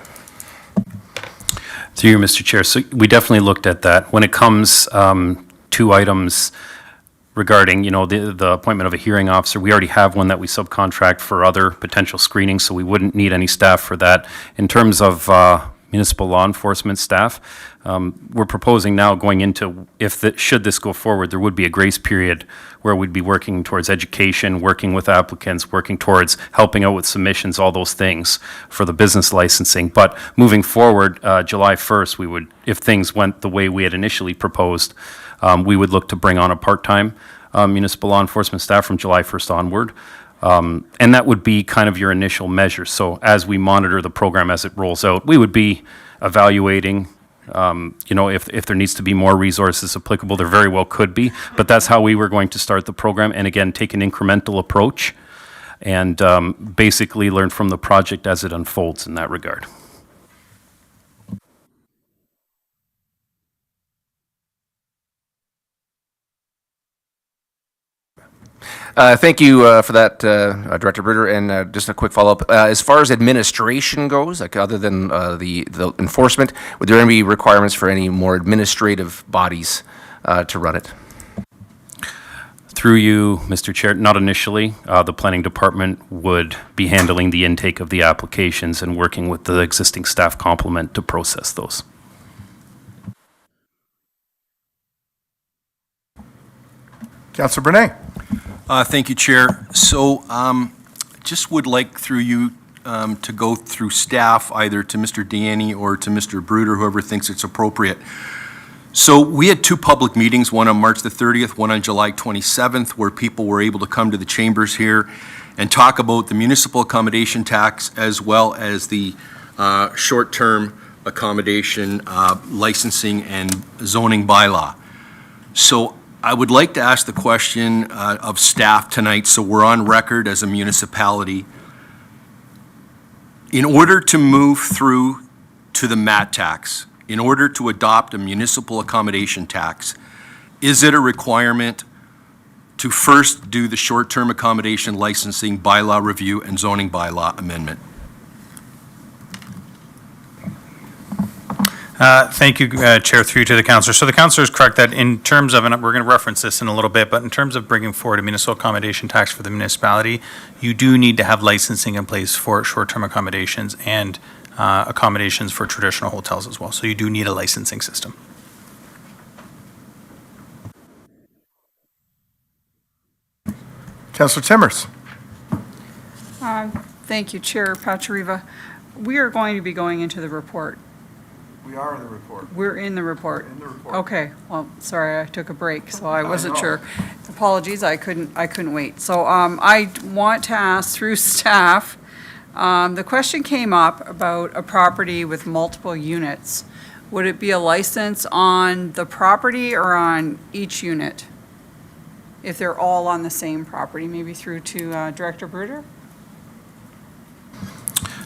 Through you, Mr. Chair. So we definitely looked at that. When it comes to items regarding, the appointment of a hearing officer, we already have one that we subcontract for other potential screenings, so we wouldn't need any staff for that. In terms of municipal law enforcement staff, we're proposing now going into, should this go forward, there would be a grace period where we'd be working towards education, working with applicants, working towards helping out with submissions, all those things for the business licensing. But moving forward, July 1st, we would, if things went the way we had initially proposed, we would look to bring on a part-time municipal law enforcement staff from July 1st onward. And that would be kind of your initial measure. So as we monitor the program as it rolls out, we would be evaluating, if there needs to be more resources applicable, there very well could be, but that's how we were going to start the program. And again, take an incremental approach and basically learn from the project as it unfolds in that regard. Thank you for that, Director Bruder. And just a quick follow-up. As far as administration goes, like other than the enforcement, would there be requirements for any more administrative bodies to run it? Through you, Mr. Chair, not initially. The planning department would be handling the intake of the applications and working with the existing staff complement to process those. Councillor Bernay. Thank you, Chair. So just would like through you to go through staff, either to Mr. Deaney or to Mr. Bruder, whoever thinks it's appropriate. So we had two public meetings, one on March the 30th, one on July 27th, where people were able to come to the chambers here and talk about the municipal accommodation tax as well as the short-term accommodation licensing and zoning bylaw. So I would like to ask the question of staff tonight, so we're on record as a municipality. In order to move through to the MAT tax, in order to adopt a municipal accommodation tax, is it a requirement to first do the short-term accommodation licensing bylaw review and zoning bylaw amendment? Thank you, Chair, through to the councillor. So the councillor is correct that in terms of, and we're going to reference this in a little bit, but in terms of bringing forward a municipal accommodation tax for the municipality, you do need to have licensing in place for short-term accommodations and accommodations for traditional hotels as well. So you do need a licensing system. Councillor Timmers. Thank you, Chair Pachariva. We are going to be going into the report. We are in the report. We're in the report. In the report. Okay, well, sorry, I took a break, so I wasn't sure. Apologies, I couldn't wait. So I want to ask through staff, the question came up about a property with multiple units Would it be a license on the property or on each unit? If they're all on the same property, maybe through to Director Bruder?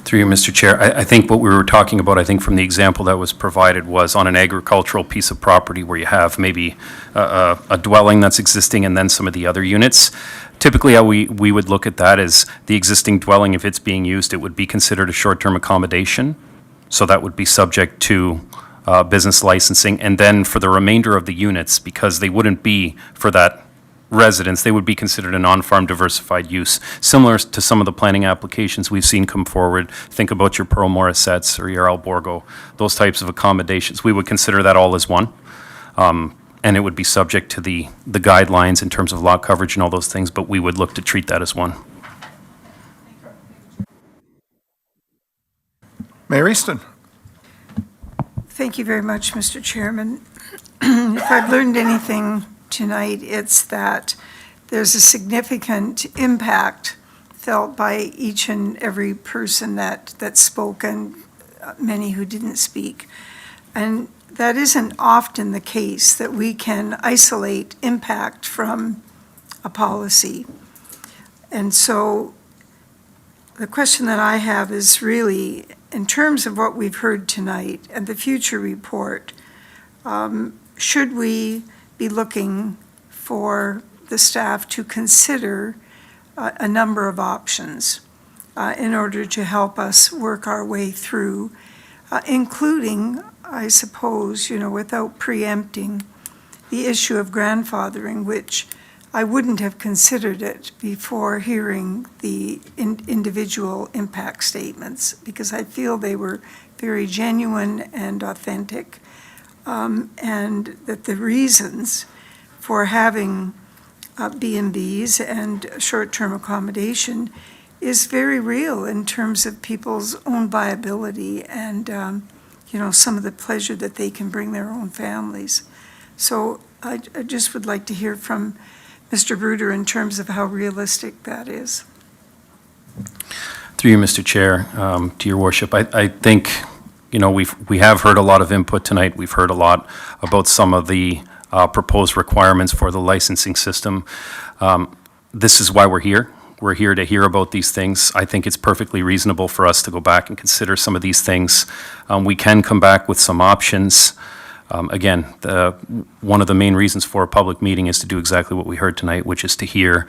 Through you, Mr. Chair, I think what we were talking about, I think from the example that was provided, was on an agricultural piece of property where you have maybe a dwelling that's existing and then some of the other units. Typically, how we would look at that is the existing dwelling, if it's being used, it would be considered a short-term accommodation. So that would be subject to business licensing. And then for the remainder of the units, because they wouldn't be for that residents, they would be considered a non-farm diversified use, similar to some of the planning applications we've seen come forward. Think about your Pearl Morissettes or your Alborgo, those types of accommodations. We would consider that all as one. And it would be subject to the guidelines in terms of lot coverage and all those things, but we would look to treat that as one. Mayor Easton. Thank you very much, Mr. Chairman. If I've learned anything tonight, it's that there's a significant impact felt by each and every person that spoke and many who didn't speak. And that isn't often the case, that we can isolate impact from a policy. And so the question that I have is really, in terms of what we've heard tonight and the future report, should we be looking for the staff to consider a number of options in order to help us work our way through, including, I suppose, without preempting, the issue of grandfathering, which I wouldn't have considered it before hearing the individual impact statements, because I feel they were very genuine and authentic, and that the reasons for having B&Bs and short-term accommodation is very real in terms of people's own viability and, some of the pleasure that they can bring their own families. So I just would like to hear from Mr. Bruder in terms of how realistic that is. Through you, Mr. Chair, to your worship, I think, we have heard a lot of input tonight. We've heard a lot about some of the proposed requirements for the licensing system. This is why we're here. We're here to hear about these things. I think it's perfectly reasonable for us to go back and consider some of these things. We can come back with some options. Again, one of the main reasons for a public meeting is to do exactly what we heard tonight, which is to hear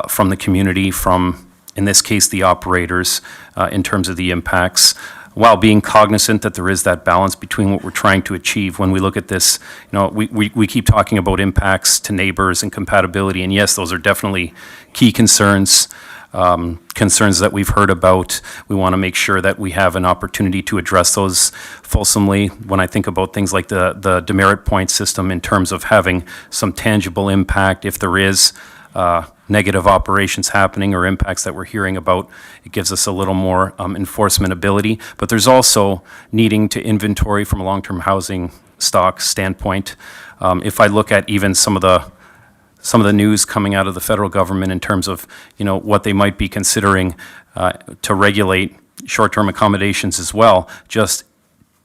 from the community, from, in this case, the operators, in terms of the impacts, while being cognizant that there is that balance between what we're trying to achieve. When we look at this, we keep talking about impacts to neighbors and compatibility, and yes, those are definitely key concerns. Concerns that we've heard about. We want to make sure that we have an opportunity to address those fulsomely. When I think about things like the demerit point system in terms of having some tangible impact, if there is negative operations happening or impacts that we're hearing about, it gives us a little more enforcement ability. But there's also needing to inventory from a long-term housing stock standpoint. If I look at even some of the news coming out of the federal government in terms of, what they might be considering to regulate short-term accommodations as well, just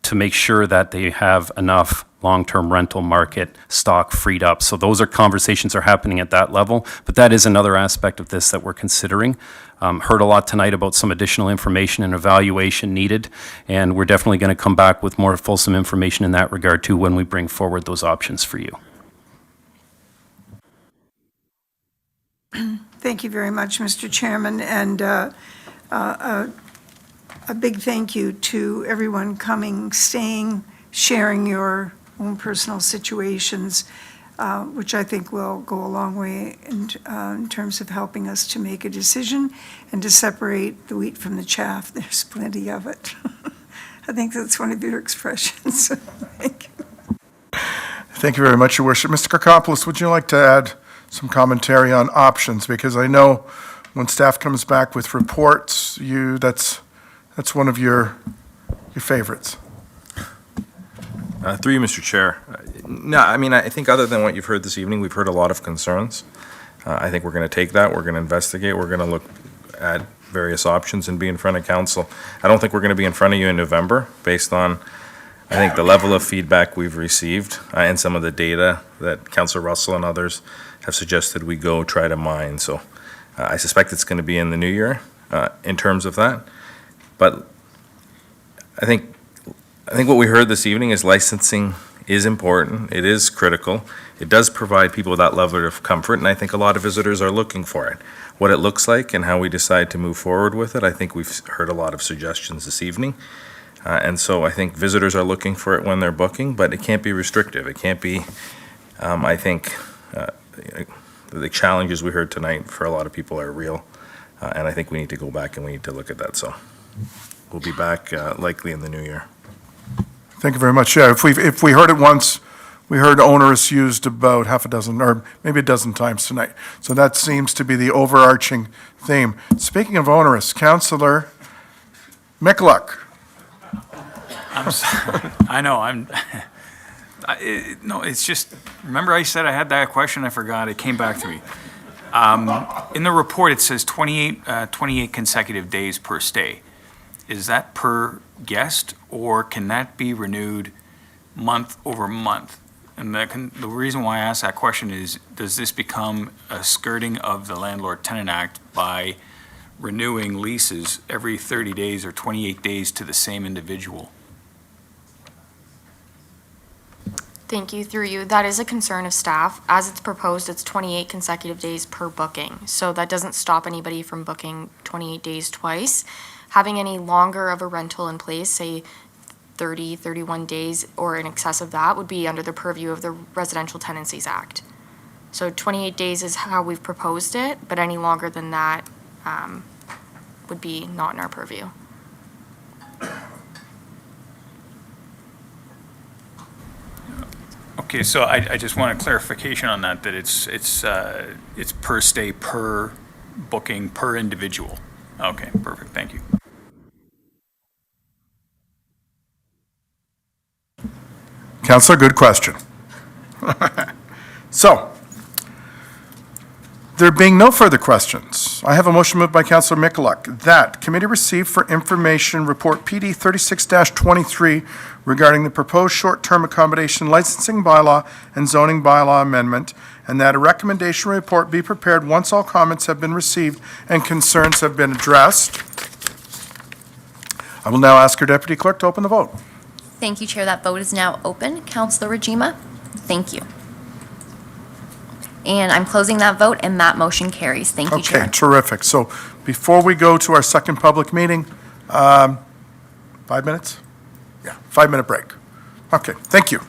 to make sure that they have enough long-term rental market stock freed up. So those conversations are happening at that level, but that is another aspect of this that we're considering. Heard a lot tonight about some additional information and evaluation needed, and we're definitely going to come back with more fulsome information in that regard too when we bring forward those options for you. Thank you very much, Mr. Chairman, and a big thank you to everyone coming, staying, sharing your own personal situations, which I think will go a long way in terms of helping us to make a decision and to separate the wheat from the chaff. There's plenty of it. I think that's one of your expressions. Thank you. Thank you very much, Your Worship. Mr. Karkopoulos, would you like to add some commentary on options? Because I know when staff comes back with reports, that's one of your favorites. Through you, Mr. Chair. No, I think other than what you've heard this evening, we've heard a lot of concerns. I think we're going to take that, we're going to investigate, we're going to look at various options and be in front of council. I don't think we're going to be in front of you in November based on I think the level of feedback we've received and some of the data that Councillor Russell and others have suggested we go try to mine. So I suspect it's going to be in the new year in terms of that. But I think what we heard this evening is licensing is important. It is critical. It does provide people with that level of comfort, and I think a lot of visitors are looking for it. What it looks like and how we decide to move forward with it, I think we've heard a lot of suggestions this evening. And so I think visitors are looking for it when they're booking, but it can't be restrictive. It can't be, I think, the challenges we heard tonight for a lot of people are real. And I think we need to go back and we need to look at that. So we'll be back likely in the new year. Thank you very much. Yeah, if we heard it once, we heard onerous used about half a dozen, or maybe a dozen times tonight. So that seems to be the overarching theme. Speaking of onerous, Councillor Michalak. I know, no, it's just, remember I said I had that question, I forgot, it came back to me. In the report, it says 28 consecutive days per stay. Is that per guest, or can that be renewed month over month? And the reason why I ask that question is, does this become a skirting of the Landlord-Tenant Act by renewing leases every 30 days or 28 days to the same individual? Thank you. Through you, that is a concern of staff. As it's proposed, it's 28 consecutive days per booking. So that doesn't stop anybody from booking 28 days twice. Having any longer of a rental in place, say 30, 31 days or in excess of that, would be under the purview of the Residential Tenancies Act. So 28 days is how we've proposed it, but any longer than that would be not in our purview. Okay, so I just want a clarification on that, that it's per stay, per booking, per individual. Okay, perfect, thank you. Councillor, good question. So, there being no further questions, I have a motion moved by Councillor Michalak that committee receive for information report PD 36-23 regarding the proposed short-term accommodation licensing bylaw and zoning bylaw amendment, and that a recommendation report be prepared once all comments have been received and concerns have been addressed. I will now ask our Deputy Clerk to open the vote. Thank you, Chair. That vote is now open. Councillor Rajima, thank you. And I'm closing that vote, and that motion carries. Thank you, Chair. Okay, terrific. So before we go to our second public meeting, 5 minutes? Yeah, 5-minute break. Okay, thank you.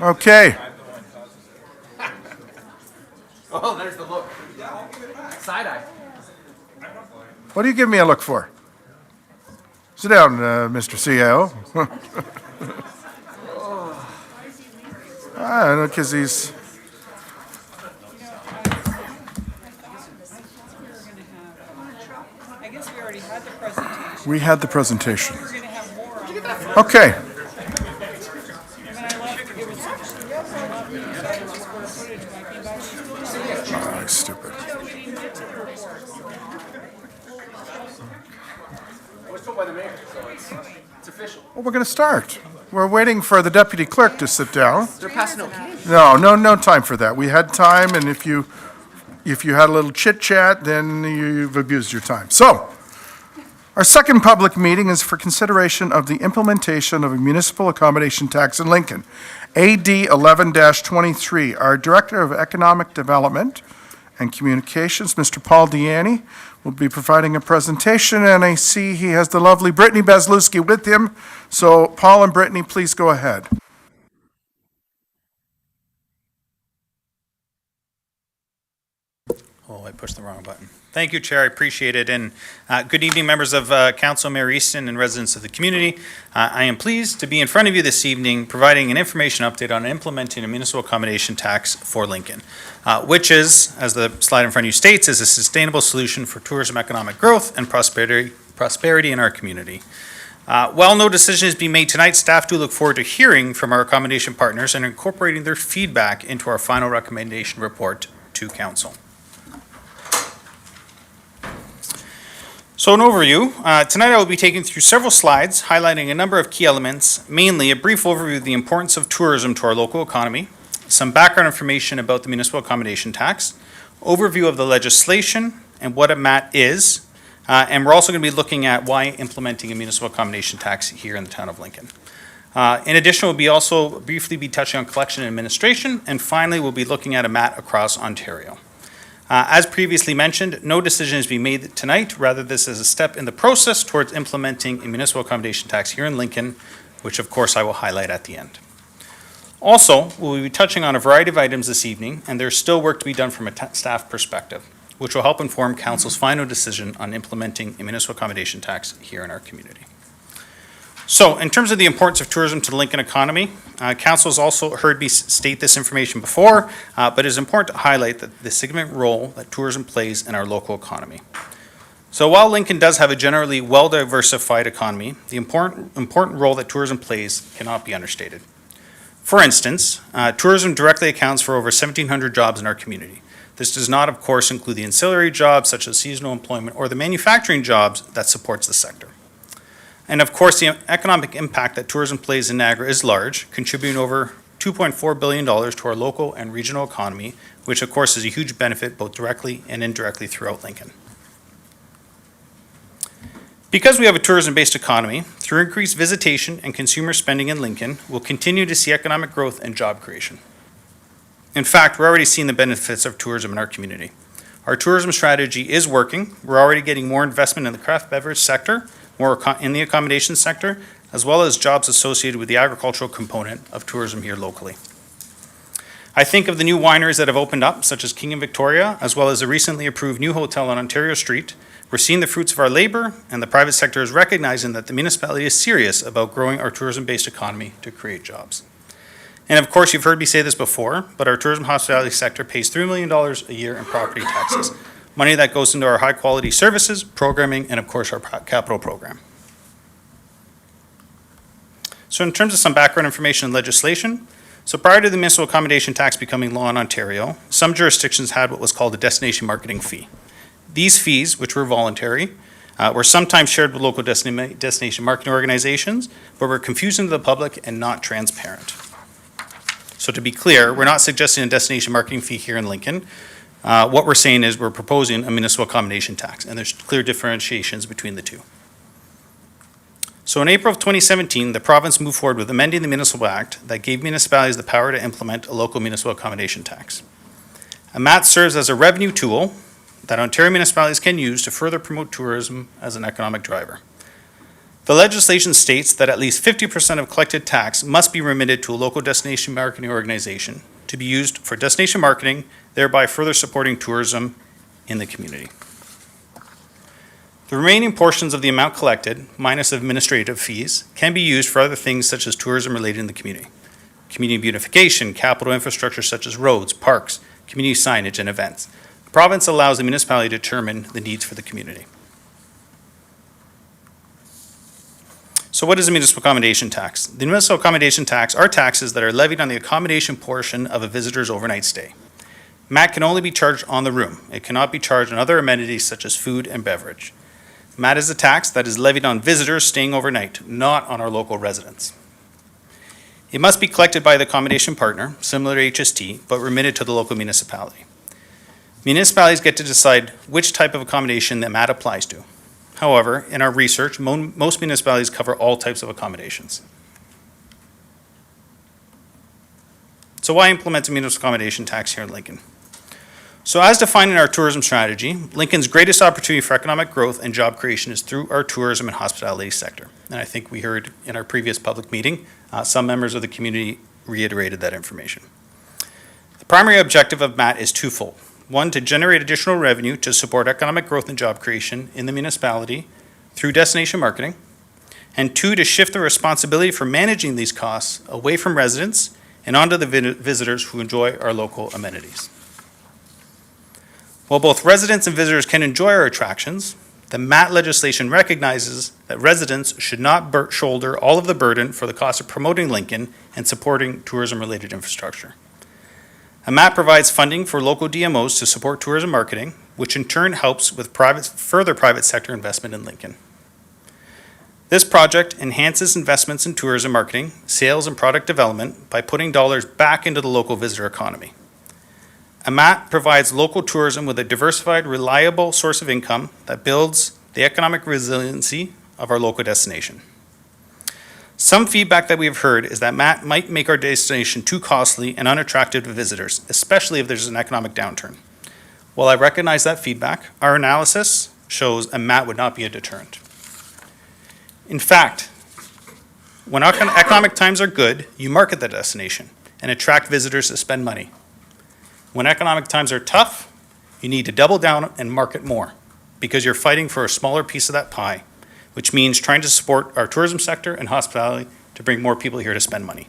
Okay. Oh, there's the look. Side eye. What are you giving me a look for? Sit down, Mr. CIO. Because he's... I guess we already had the presentation. We had the presentation. We're going to have more on that. Okay. And then I left, it was, square footage when I came back. Oh, stupid. So we didn't get to the report. I was told by the mayor, so it's official. Well, we're going to start. We're waiting for the deputy clerk to sit down. They're passing out candy. No time for that. We had time, and if you had a little chit-chat, then you've abused your time. So, our second public meeting is for consideration of the implementation of a municipal accommodation tax in Lincoln, AD 11-23. Our Director of Economic Development and Communications, Mr. Paul Deanny, will be providing a presentation, and I see he has the lovely Brittany Bezlewski with him. So, Paul and Brittany, please go ahead. Oh, I pushed the wrong button. Thank you, Chair. I appreciate it. And good evening, members of Council, Mayor Easton, and residents of the community. I am pleased to be in front of you this evening providing an information update on implementing a municipal accommodation tax for Lincoln, which is, as the slide in front of you states, is a sustainable solution for tourism economic growth and prosperity in our community. While no decision is being made tonight, staff do look forward to hearing from our accommodation partners and incorporating their feedback into our final recommendation report to Council. So an overview, tonight I will be taking through several slides highlighting a number of key elements, mainly a brief overview of the importance of tourism to our local economy, some background information about the municipal accommodation tax, overview of the legislation and what a MAT is, and we're also going to be looking at why implementing a municipal accommodation tax here in the town of Lincoln. In addition, we'll be also briefly be touching on collection and administration, and finally we'll be looking at a MAT across Ontario. As previously mentioned, no decision is being made tonight. Rather, this is a step in the process towards implementing a municipal accommodation tax here in Lincoln, which of course I will highlight at the end. Also, we'll be touching on a variety of items this evening, and there's still work to be done from a staff perspective, which will help inform Council's final decision on implementing a municipal accommodation tax here in our community. So, in terms of the importance of tourism to the Lincoln economy, Council has also heard me state this information before, but it is important to highlight the significant role that tourism plays in our local economy. So while Lincoln does have a generally well-diversified economy, the important role that tourism plays cannot be understated. For instance, tourism directly accounts for over 1,700 jobs in our community. This does not, of course, include the ancillary jobs such as seasonal employment or the manufacturing jobs that supports the sector. And of course, the economic impact that tourism plays in Niagara is large, contributing over $2.4 billion to our local and regional economy, which of course is a huge benefit both directly and indirectly throughout Lincoln. Because we have a tourism-based economy, through increased visitation and consumer spending in Lincoln, we'll continue to see economic growth and job creation. In fact, we're already seeing the benefits of tourism in our community. Our tourism strategy is working. We're already getting more investment in the craft beverage sector, more in the accommodation sector, as well as jobs associated with the agricultural component of tourism here locally. I think of the new wineries that have opened up, such as King and Victoria, as well as the recently approved new hotel on Ontario Street. We're seeing the fruits of our labor, and the private sector is recognizing that the municipality is serious about growing our tourism-based economy to create jobs. And of course, you've heard me say this before, but our tourism hospitality sector pays $3 million a year in property taxes. Money that goes into our high-quality services, programming, and of course, our capital program. So in terms of some background information and legislation, so prior to the municipal accommodation tax becoming law in Ontario, some jurisdictions had what was called a destination marketing fee. These fees, which were voluntary, were sometimes shared with local destination marketing organizations, but were confusing to the public and not transparent. So to be clear, we're not suggesting a destination marketing fee here in Lincoln. What we're saying is we're proposing a municipal accommodation tax, and there's clear differentiations between the two. So in April of 2017, the province moved forward with amending the Municipal Act that gave municipalities the power to implement a local municipal accommodation tax. A MAT serves as a revenue tool that Ontario municipalities can use to further promote tourism as an economic driver. The legislation states that at least 50% of collected tax must be remitted to a local destination marketing organization to be used for destination marketing, thereby further supporting tourism in the community. The remaining portions of the amount collected, minus administrative fees, can be used for other things such as tourism related in the community. Community beautification, capital infrastructure such as roads, parks, community signage, and events. The province allows the municipality to determine the needs for the community. So what is a municipal accommodation tax? The municipal accommodation tax are taxes that are levied on the accommodation portion of a visitor's overnight stay. MAT can only be charged on the room. It cannot be charged on other amenities such as food and beverage. MAT is a tax that is levied on visitors staying overnight, not on our local residents. It must be collected by the accommodation partner, similar to HST, but remitted to the local municipality. Municipalities get to decide which type of accommodation that MAT applies to. However, in our research, most municipalities cover all types of accommodations. So why implement a municipal accommodation tax here in Lincoln? So as defined in our tourism strategy, Lincoln's greatest opportunity for economic growth and job creation is through our tourism and hospitality sector. And I think we heard in our previous public meeting, some members of the community reiterated that information. The primary objective of MAT is twofold. One, to generate additional revenue to support economic growth and job creation in the municipality through destination marketing. And two, to shift the responsibility for managing these costs away from residents and onto the visitors who enjoy our local amenities. While both residents and visitors can enjoy our attractions, the MAT legislation recognizes that residents should not shoulder all of the burden for the cost of promoting Lincoln and supporting tourism-related infrastructure. A MAT provides funding for local DMOs to support tourism marketing, which in turn helps with further private sector investment in Lincoln. This project enhances investments in tourism marketing, sales, and product development by putting dollars back into the local visitor economy. A MAT provides local tourism with a diversified, reliable source of income that builds the economic resiliency of our local destination. Some feedback that we have heard is that MAT might make our destination too costly and unattractive to visitors, especially if there's an economic downturn. While I recognize that feedback, our analysis shows a MAT would not be a deterrent. In fact, when economic times are good, you market the destination and attract visitors to spend money. When economic times are tough, you need to double down and market more because you're fighting for a smaller piece of that pie, which means trying to support our tourism sector and hospitality to bring more people here to spend money.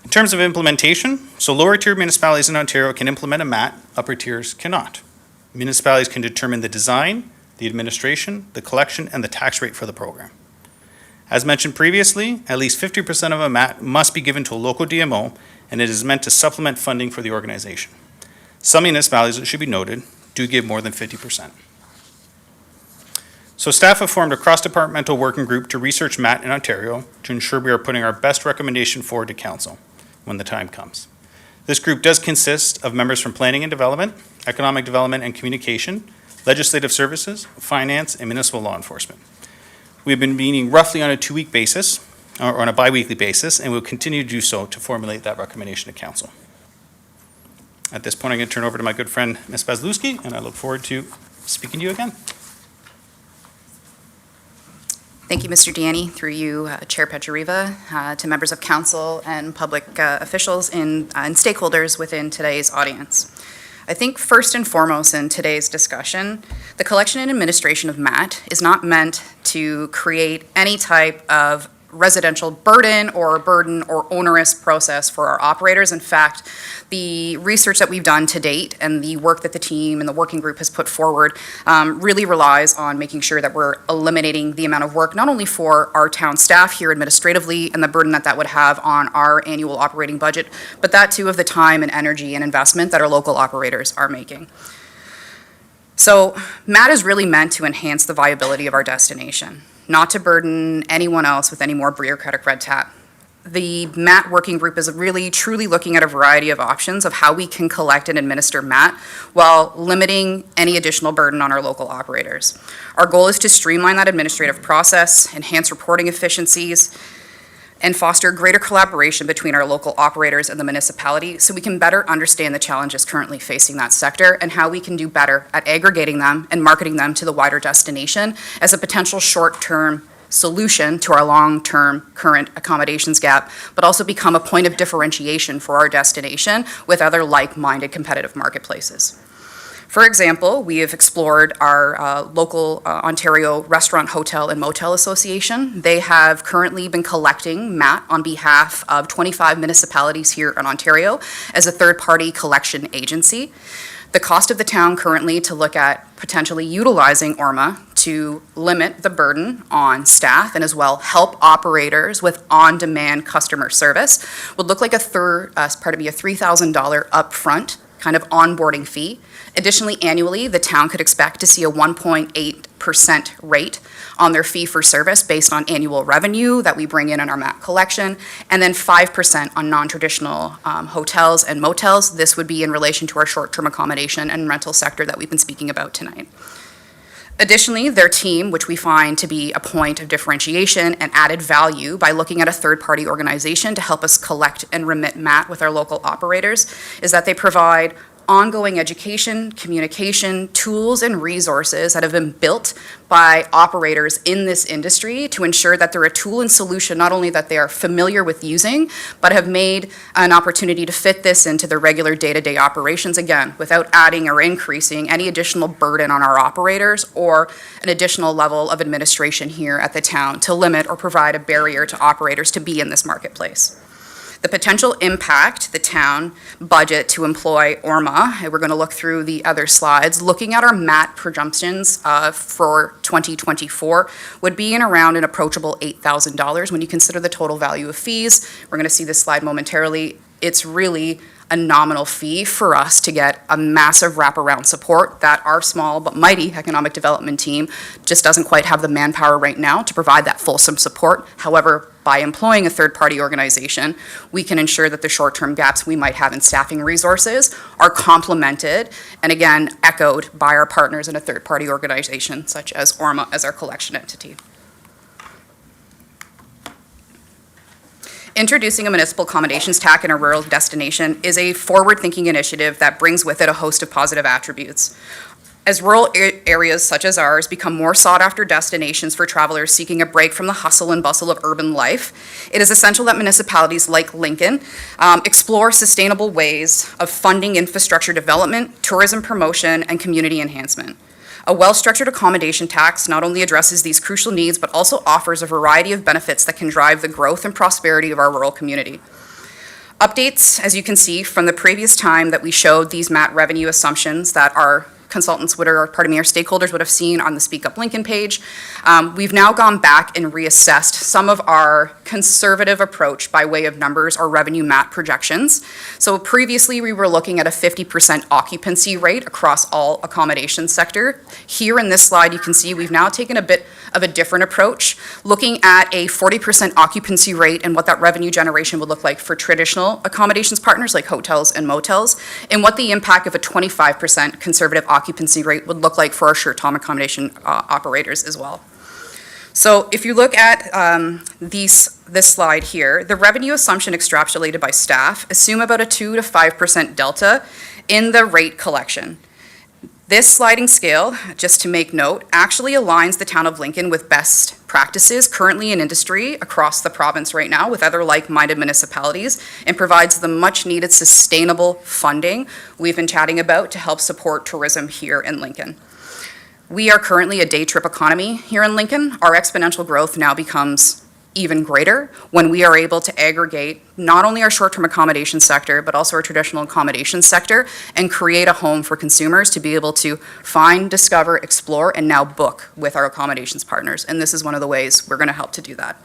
In terms of implementation, so lower tier municipalities in Ontario can implement a MAT, upper tiers cannot. Municipalities can determine the design, the administration, the collection, and the tax rate for the program. As mentioned previously, at least 50% of a MAT must be given to a local DMO, and it is meant to supplement funding for the organization. Some municipalities, it should be noted, do give more than 50%. So staff have formed a cross-departmental working group to research MAT in Ontario to ensure we are putting our best recommendation forward to council when the time comes. This group does consist of members from planning and development, economic development and communication, legislative services, finance, and municipal law enforcement. We've been meeting roughly on a two-week basis, or on a bi-weekly basis, and we'll continue to do so to formulate that recommendation to council. At this point, I'm going to turn over to my good friend, Ms. Bazlewski, and I look forward to speaking to you again. Thank you, Mr. Deaney, through you, Chair Petrieva, to members of council and public officials and stakeholders within today's audience. I think first and foremost in today's discussion, the collection and administration of MAT is not meant to create any type of residential burden or onerous process for our operators. In fact, the research that we've done to date and the work that the team and the working group has put forward really relies on making sure that we're eliminating the amount of work, not only for our town staff here administratively and the burden that that would have on our annual operating budget, but that too of the time and energy and investment that our local operators are making. So MAT is really meant to enhance the viability of our destination, not to burden anyone else with any more bureaucratic red tape. The MAT working group is really truly looking at a variety of options of how we can collect and administer MAT while limiting any additional burden on our local operators. Our goal is to streamline that administrative process, enhance reporting efficiencies, and foster greater collaboration between our local operators and the municipality so we can better understand the challenges currently facing that sector and how we can do better at aggregating them and marketing them to the wider destination as a potential short-term solution to our long-term current accommodations gap, but also become a point of differentiation for our destination with other like-minded competitive marketplaces. For example, we have explored our local Ontario Restaurant, Hotel, and Motel Association. They have currently been collecting MAT on behalf of 25 municipalities here in Ontario as a third-party collection agency. The cost of the town currently to look at potentially utilizing ORMA to limit the burden on staff and as well help operators with on-demand customer service would look like a $3,000 upfront kind of onboarding fee. Additionally, annually, the town could expect to see a 1.8% rate on their fee for service based on annual revenue that we bring in our MAT collection, and then 5% on non-traditional hotels and motels. This would be in relation to our short-term accommodation and rental sector that we've been speaking about tonight. Additionally, their team, which we find to be a point of differentiation and added value by looking at a third-party organization to help us collect and remit MAT with our local operators, is that they provide ongoing education, communication, tools, and resources that have been built by operators in this industry to ensure that they're a tool and solution not only that they are familiar with using, but have made an opportunity to fit this into their regular day-to-day operations, again, without adding or increasing any additional burden on our operators or an additional level of administration here at the town to limit or provide a barrier to operators to be in this marketplace. The potential impact the town budget to employ ORMA, and we're going to look through the other slides, looking at our MAT projections for 2024 would be in around an approachable $8,000 when you consider the total value of fees. We're going to see this slide momentarily. It's really a nominal fee for us to get a massive wraparound support that our small but mighty economic development team just doesn't quite have the manpower right now to provide that fulsome support. However, by employing a third-party organization, we can ensure that the short-term gaps we might have in staffing resources are complemented and again echoed by our partners in a third-party organization such as ORMA as our collection entity. Introducing a municipal accommodations tax in a rural destination is a forward-thinking initiative that brings with it a host of positive attributes. As rural areas such as ours become more sought-after destinations for travelers seeking a break from the hustle and bustle of urban life, it is essential that municipalities like Lincoln explore sustainable ways of funding infrastructure development, tourism promotion, and community enhancement. A well-structured accommodation tax not only addresses these crucial needs, but also offers a variety of benefits that can drive the growth and prosperity of our rural community. Updates, as you can see from the previous time that we showed these MAT revenue assumptions that our consultants would, or our stakeholders would have seen on the Speak Up Lincoln page. We've now gone back and reassessed some of our conservative approach by way of numbers or revenue MAT projections. So previously we were looking at a 50% occupancy rate across all accommodation sector. Here in this slide you can see we've now taken a bit of a different approach, looking at a 40% occupancy rate and what that revenue generation would look like for traditional accommodations partners like hotels and motels, and what the impact of a 25% conservative occupancy rate would look like for our short-term accommodation operators as well. So if you look at this slide here, the revenue assumption extrapolated by staff assume about a 2 to 5% delta in the rate collection. This sliding scale, just to make note, actually aligns the town of Lincoln with best practices currently in industry across the province right now with other like-minded municipalities and provides the much-needed sustainable funding we've been chatting about to help support tourism here in Lincoln. We are currently a day trip economy here in Lincoln. Our exponential growth now becomes even greater when we are able to aggregate not only our short-term accommodation sector, but also our traditional accommodation sector and create a home for consumers to be able to find, discover, explore, and now book with our accommodations partners. And this is one of the ways we're going to help to do that.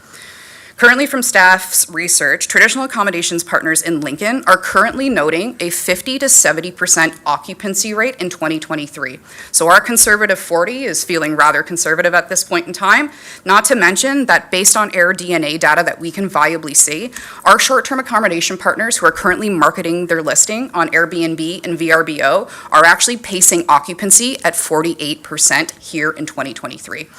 Currently from staff's research, traditional accommodations partners in Lincoln are currently noting a 50 to 70% occupancy rate in 2023. So our conservative 40 is feeling rather conservative at this point in time, not to mention that based on AirDNA data that we can viably see, our short-term accommodation partners who are currently marketing their listing on Airbnb and VRBO are actually pacing occupancy at 48% here in 2023.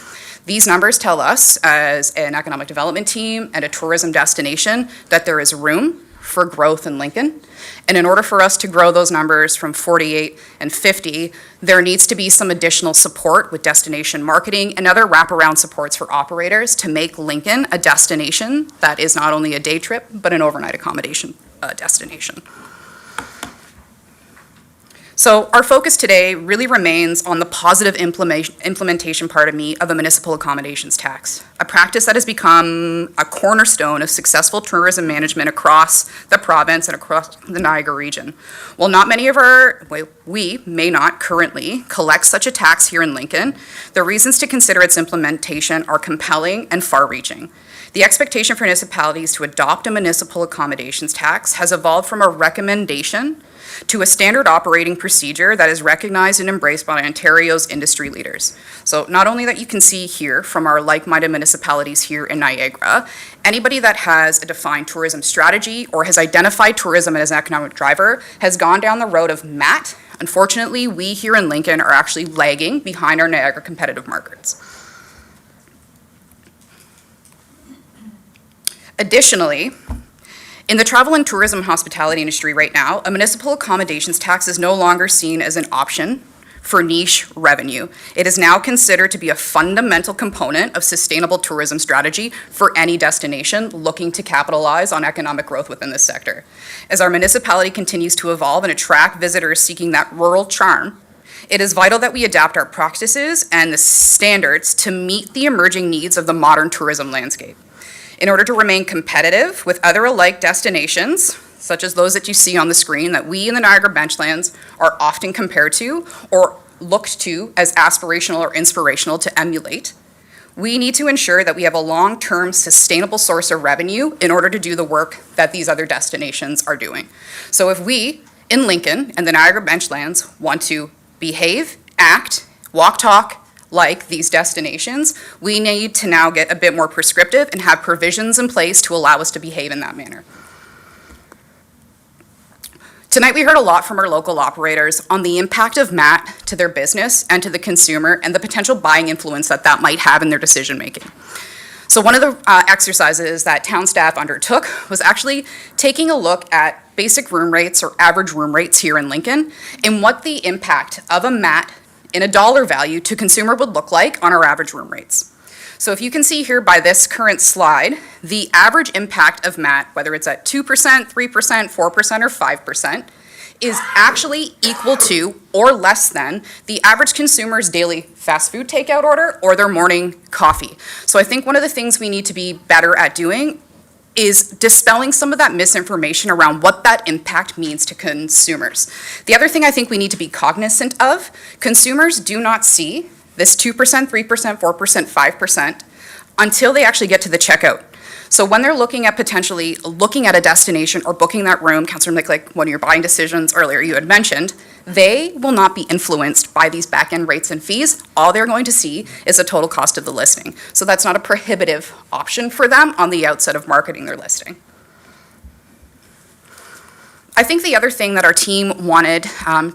These numbers tell us, as an economic development team and a tourism destination, that there is room for growth in Lincoln. And in order for us to grow those numbers from 48 and 50, there needs to be some additional support with destination marketing and other wraparound supports for operators to make Lincoln a destination that is not only a day trip, but an overnight accommodation destination. So our focus today really remains on the positive implementation of a municipal accommodations tax, a practice that has become a cornerstone of successful tourism management across the province and across the Niagara region. While not many of we may not currently collect such a tax here in Lincoln, the reasons to consider its implementation are compelling and far-reaching. The expectation for municipalities to adopt a municipal accommodations tax has evolved from a recommendation to a standard operating procedure that is recognized and embraced by Ontario's industry leaders. So not only that you can see here from our like-minded municipalities here in Niagara, anybody that has a defined tourism strategy or has identified tourism as an economic driver has gone down the road of MAT. Unfortunately, we here in Lincoln are actually lagging behind our Niagara competitive markets. Additionally, in the travel and tourism hospitality industry right now, a municipal accommodations tax is no longer seen as an option for niche revenue. It is now considered to be a fundamental component of sustainable tourism strategy for any destination looking to capitalize on economic growth within this sector. As our municipality continues to evolve and attract visitors seeking that rural charm, it is vital that we adapt our practices and the standards to meet the emerging needs of the modern tourism landscape. In order to remain competitive with other alike destinations, such as those that you see on the screen that we in the Niagara Benchlands are often compared to or looked to as aspirational or inspirational to emulate, we need to ensure that we have a long-term sustainable source of revenue in order to do the work that these other destinations are doing. So if we in Lincoln and the Niagara Benchlands want to behave, act, walk, talk, like these destinations, we need to now get a bit more prescriptive and have provisions in place to allow us to behave in that manner. Tonight we heard a lot from our local operators on the impact of MAT to their business and to the consumer and the potential buying influence that that might have in their decision making. So one of the exercises that town staff undertook was actually taking a look at basic room rates or average room rates here in Lincoln and what the impact of a MAT in a dollar value to consumer would look like on our average room rates. So if you can see here by this current slide, the average impact of MAT, whether it's at 2%, 3%, 4%, or 5%, is actually equal to or less than the average consumer's daily fast food takeout order or their morning coffee. So I think one of the things we need to be better at doing is dispelling some of that misinformation around what that impact means to consumers. The other thing I think we need to be cognizant of, consumers do not see this 2%, 3%, 4%, 5% until they actually get to the checkout. So when they're looking at potentially looking at a destination or booking that room, Councillor Mick, like one of your buying decisions earlier you had mentioned, they will not be influenced by these back-end rates and fees. All they're going to see is the total cost of the listing. So that's not a prohibitive option for them on the outset of marketing their listing. I think the other thing that our team wanted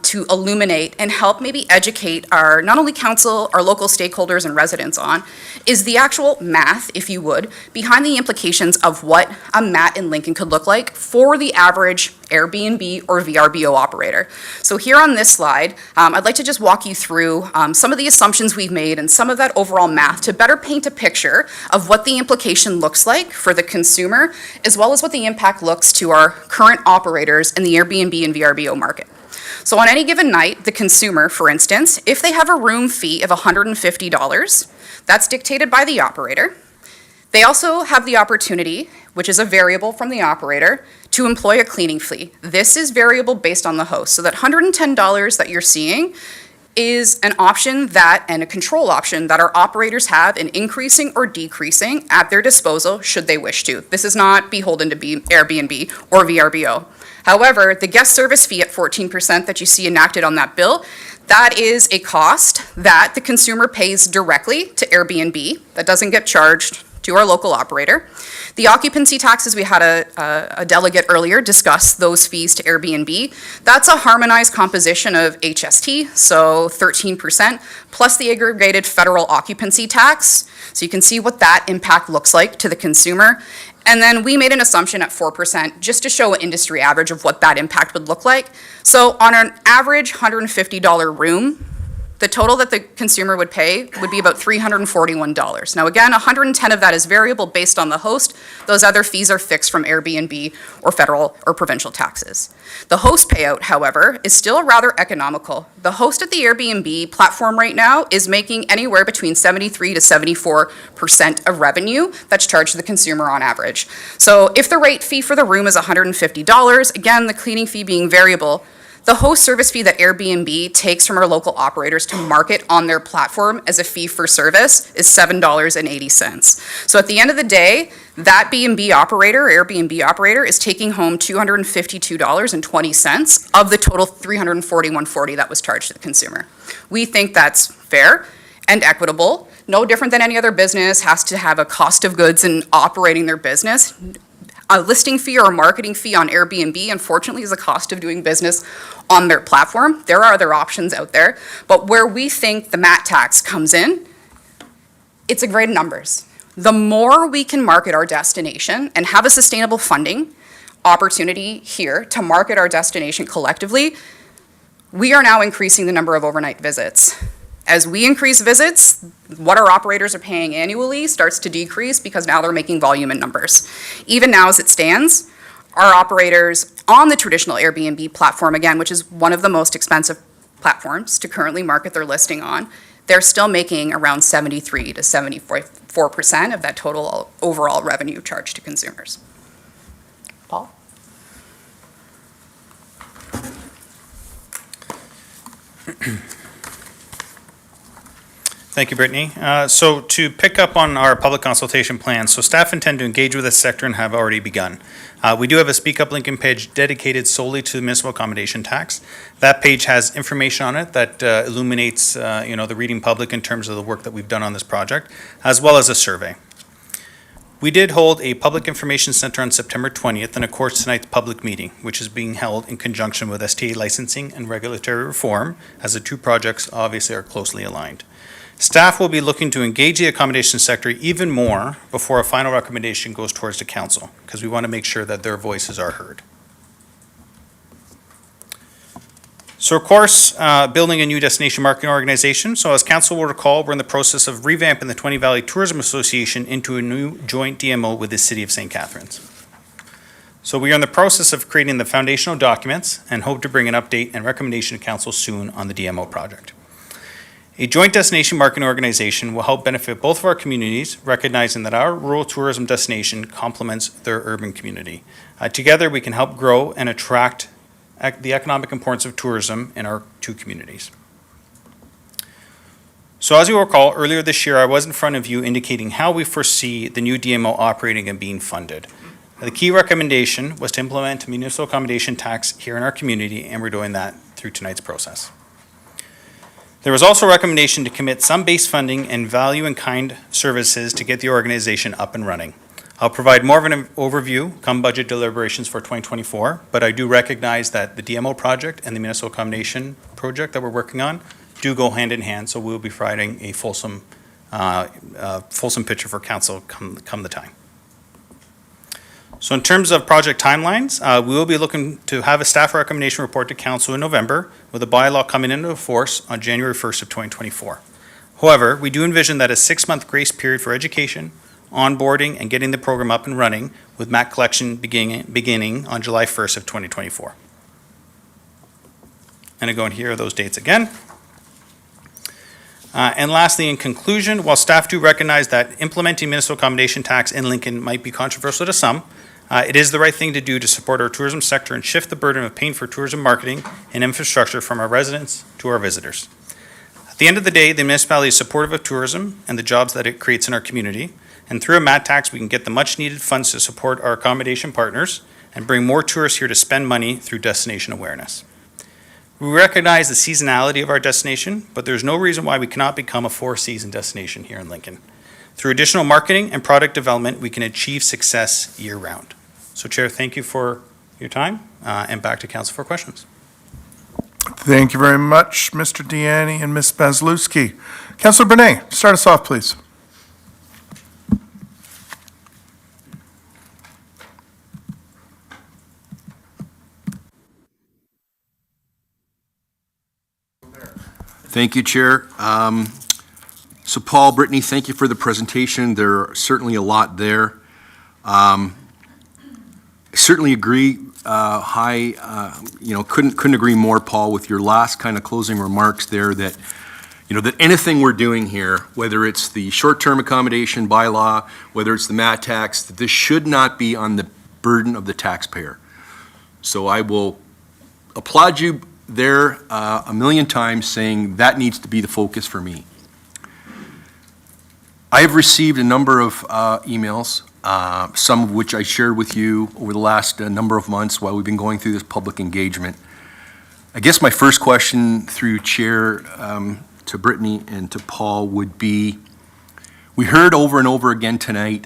to illuminate and help maybe educate our, not only council, our local stakeholders and residents on, is the actual math, if you would, behind the implications of what a MAT in Lincoln could look like for the average Airbnb or VRBO operator. So here on this slide, I'd like to just walk you through some of the assumptions we've made and some of that overall math to better paint a picture of what the implication looks like for the consumer, as well as what the impact looks to our current operators in the Airbnb and VRBO market. So on any given night, the consumer, for instance, if they have a room fee of $150, that's dictated by the operator. They also have the opportunity, which is a variable from the operator, to employ a cleaning fee. This is variable based on the host. So that $110 that you're seeing is an option that, and a control option that our operators have in increasing or decreasing at their disposal should they wish to. This is not beholden to be Airbnb or VRBO. However, the guest service fee at 14% that you see enacted on that bill, that is a cost that the consumer pays directly to Airbnb. That doesn't get charged to our local operator. The occupancy taxes, we had a delegate earlier discuss those fees to Airbnb. That's a harmonized composition of HST, so 13%, plus the aggregated federal occupancy tax. So you can see what that impact looks like to the consumer. And then we made an assumption at 4% just to show an industry average of what that impact would look like. So on an average $150 room, the total that the consumer would pay would be about $341. Now again, 110 of that is variable based on the host. Those other fees are fixed from Airbnb or federal or provincial taxes. The host payout, however, is still rather economical. The host at the Airbnb platform right now is making anywhere between 73 to 74% of revenue that's charged to the consumer on average. So if the rate fee for the room is $150, again, the cleaning fee being variable, the host service fee that Airbnb takes from our local operators to market on their platform as a fee for service is $7.80. So at the end of the day, that Airbnb operator is taking home $252.20 of the total $341.40 that was charged to the consumer. We think that's fair and equitable. No different than any other business has to have a cost of goods in operating their business. A listing fee or a marketing fee on Airbnb, unfortunately, is a cost of doing business on their platform. There are other options out there, but where we think the MAT tax comes in, it's a grade of numbers. The more we can market our destination and have a sustainable funding opportunity here to market our destination collectively, we are now increasing the number of overnight visits. As we increase visits, what our operators are paying annually starts to decrease because now they're making volume in numbers. Even now as it stands, our operators on the traditional Airbnb platform, again, which is one of the most expensive platforms to currently market their listing on, they're still making around 73 to 74% of that total overall revenue charged to consumers. Paul? Thank you, Brittany. So to pick up on our public consultation plan, so staff intend to engage with the sector and have already begun. We do have a Speak Up Lincoln page dedicated solely to the municipal accommodation tax. That page has information on it that illuminates, the reading public in terms of the work that we've done on this project, as well as a survey. We did hold a public information center on September 20th and of course tonight's public meeting, which is being held in conjunction with STA licensing and regulatory reform, as the two projects obviously are closely aligned. Staff will be looking to engage the accommodation sector even more before a final recommendation goes towards the council, because we want to make sure that their voices are heard. So of course, building a new destination marketing organization. So as council will recall, we're in the process of revamping the Twenty Valley Tourism Association into a new joint DMO with the City of St. Catharines. So we are in the process of creating the foundational documents and hope to bring an update and recommendation to council soon on the DMO project. A joint destination marketing organization will help benefit both of our communities, recognizing that our rural tourism destination complements their urban community. Together, we can help grow and attract the economic importance of tourism in our two communities. So as you recall, earlier this year, I was in front of you indicating how we foresee the new DMO operating and being funded. The key recommendation was to implement a municipal accommodation tax here in our community, and we're doing that through tonight's process. There was also a recommendation to commit some base funding and value-in-kind services to get the organization up and running. I'll provide more of an overview come budget deliberations for 2024, but I do recognize that the DMO project and the municipal accommodation project that we're working on do go hand in hand, so we'll be providing a fulsome picture for council come the time. So in terms of project timelines, we will be looking to have a staff recommendation report to council in November, with a bylaw coming into force on January 1st of 2024. However, we do envision that a 6-month grace period for education, onboarding, and getting the program up and running, with MAT collection beginning on July 1st of 2024. And I'm going to hear those dates again. And lastly, in conclusion, while staff do recognize that implementing municipal accommodation tax in Lincoln might be controversial to some, it is the right thing to do to support our tourism sector and shift the burden of paying for tourism marketing and infrastructure from our residents to our visitors. At the end of the day, the municipality is supportive of tourism and the jobs that it creates in our community, and through a MAT tax, we can get the much-needed funds to support our accommodation partners and bring more tourists here to spend money through destination awareness. We recognize the seasonality of our destination, but there's no reason why we cannot become a 4-season destination here in Lincoln. Through additional marketing and product development, we can achieve success year-round. So, Chair, thank you for your time, and back to council for questions. Thank you very much, Mr. Deanny and Ms. Bazlewski. Councilor Bernay, start us off, please. Thank you, Chair. So Paul, Brittany, thank you for the presentation. There are certainly a lot there. I certainly agree, couldn't agree more, Paul, with your last kind of closing remarks there that, that anything we're doing here, whether it's the short-term accommodation bylaw, whether it's the MAT tax, that this should not be on the burden of the taxpayer. So I will applaud you there a million times, saying that needs to be the focus for me. I have received a number of emails, some of which I shared with you over the last number of months while we've been going through this public engagement. I guess my first question through Chair to Brittany and to Paul would be, we heard over and over again tonight,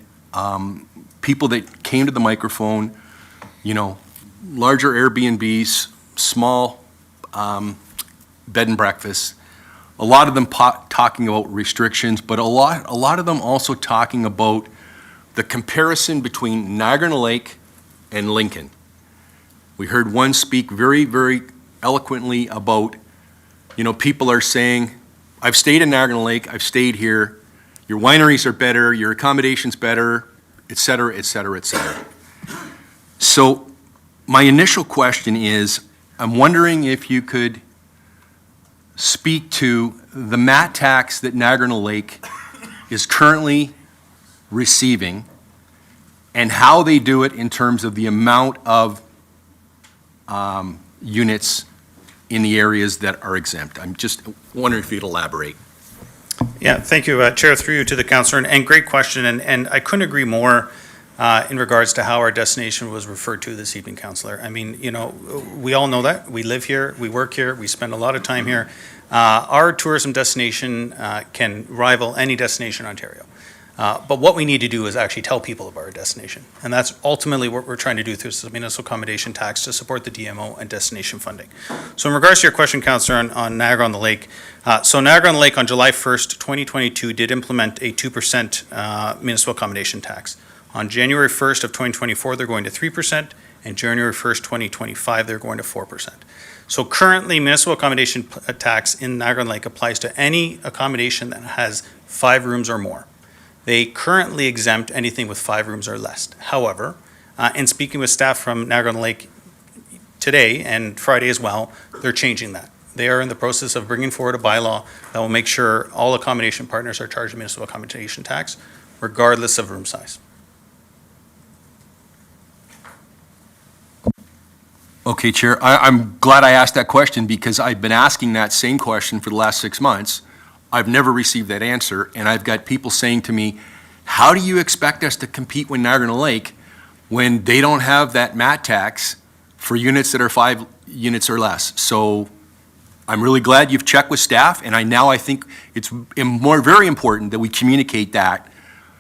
people that came to the microphone, larger Airbnbs, small bed and breakfasts, a lot of them talking about restrictions, but a lot of them also talking about the comparison between Niagara-on-the-Lake and Lincoln. We heard one speak very, very eloquently about, people are saying, I've stayed in Niagara-on-the-Lake, I've stayed here, your wineries are better, your accommodation's better, et cetera, et cetera, et cetera. So my initial question is, I'm wondering if you could speak to the MAT tax that Niagara-on-the-Lake is currently receiving and how they do it in terms of the amount of units in the areas that are exempt. I'm just wondering if you'd elaborate. Yeah, thank you, Chair, through you to the councillor, and great question, and I couldn't agree more in regards to how our destination was referred to this evening, councillor. I mean, we all know that. We live here, we work here, we spend a lot of time here. Our tourism destination can rival any destination in Ontario. But what we need to do is actually tell people about our destination. And that's ultimately what we're trying to do through the municipal accommodation tax to support the DMO and destination funding. So in regards to your question, councillor, on Niagara-on-the-Lake, so Niagara-on-the-Lake on July 1st, 2022 did implement a 2% municipal accommodation tax. On January 1st of 2024, they're going to 3%, and January 1st, 2025, they're going to 4%. So currently, municipal accommodation tax in Niagara-on-the-Lake applies to any accommodation that has 5 rooms or more. They currently exempt anything with 5 rooms or less. However, in speaking with staff from Niagara-on-the-Lake today and Friday as well, they're changing that. They are in the process of bringing forward a bylaw that will make sure all accommodation partners are charged a municipal accommodation tax, regardless of room size. Okay, Chair, I'm glad I asked that question because I've been asking that same question for the last 6 months. I've never received that answer, and I've got people saying to me, how do you expect us to compete with Niagara-on-the-Lake when they don't have that MAT tax for units that are 5 units or less? So I'm really glad you've checked with staff, and I think it's very important that we communicate that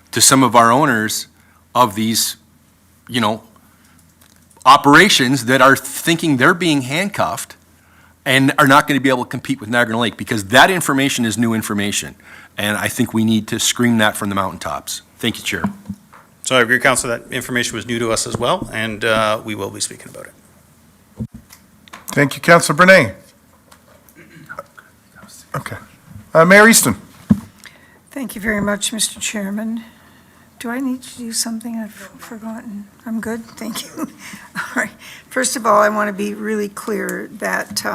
to some of our owners of these, operations that are thinking they're being handcuffed and are not going to be able to compete with Niagara-on-the-Lake, because that information is new information, and I think we need to scream that from the mountaintops. Thank you, Chair. So I agree, Councillor, that information was new to us as well, and we will be speaking about it. Thank you, Councillor Brunei. Okay. Mayor Easton. Thank you very much, Mr. Chairman. Do I need to do something I've forgotten? I'm good, thank you. All right. First of all, I want to be really clear that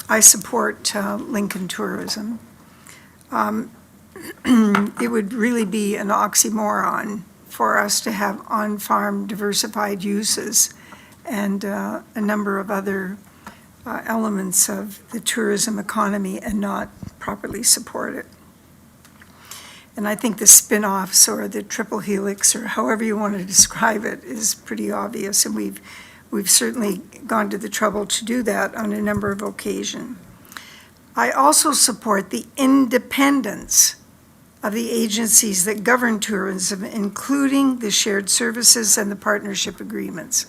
I support Lincoln tourism. It would really be an oxymoron for us to have on-farm diversified uses and a number of other elements of the tourism economy and not properly support it. And I think the spin-offs or the triple helix or however you want to describe it is pretty obvious, and we've certainly gone to the trouble to do that on a number of occasions. I also support the independence of the agencies that govern tourism, including the shared services and the partnership agreements.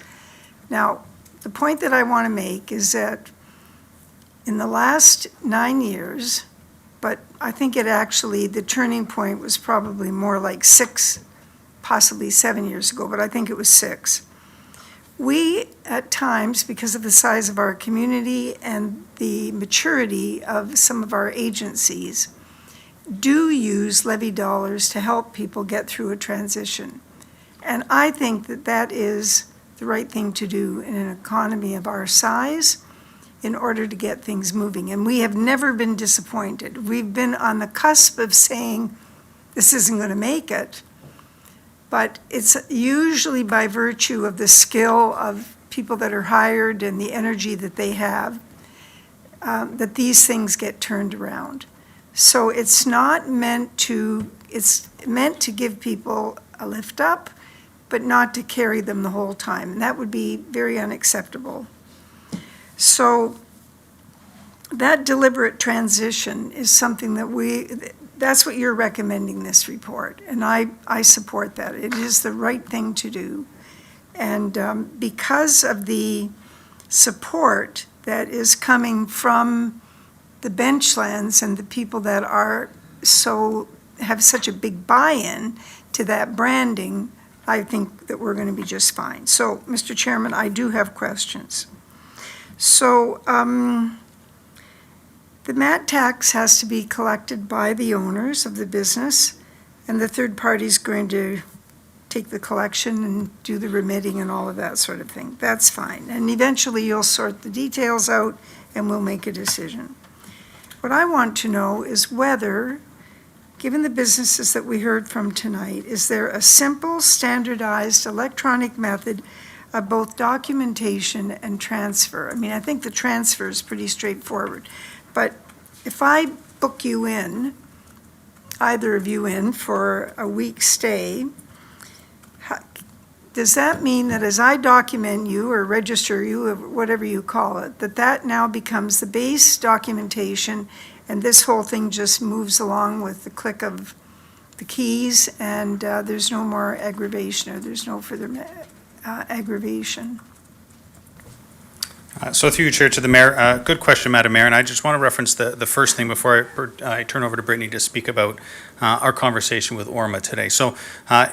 Now, the point that I want to make is that in the last 9 years, but I think the turning point was probably more like 6, possibly 7 years ago, but I think it was 6. We, at times, because of the size of our community and the maturity of some of our agencies, do use levy dollars to help people get through a transition. And I think that that is the right thing to do in an economy of our size in order to get things moving. And we have never been disappointed. We've been on the cusp of saying, this isn't going to make it. But it's usually by virtue of the skill of people that are hired and the energy that they have, that these things get turned around. So it's not meant to, it's meant to give people a lift up, but not to carry them the whole time. And that would be very unacceptable. So that deliberate transition is something that that's what you're recommending this report. And I support that. It is the right thing to do. And because of the support that is coming from the benchlands and the people that have such a big buy-in to that branding, I think that we're going to be just fine. So, Mr. Chairman, I do have questions. So, the MAT tax has to be collected by the owners of the business, and the third party's going to take the collection and do the remitting and all of that sort of thing. That's fine. And eventually you'll sort the details out and we'll make a decision. What I want to know is whether, given the businesses that we heard from tonight, is there a simple, standardized electronic method of both documentation and transfer? I mean, I think the transfer is pretty straightforward. But if I book you in, either of you in, for a week's stay, does that mean that as I document you or register you, or whatever you call it, that now becomes the base documentation and this whole thing just moves along with the click of the keys and there's no more aggravation or there's no further aggravation? So through you, Chair, to the Mayor, good question, Madam Mayor, and I just want to reference the first thing before I turn over to Brittany to speak about our conversation with Orma today. So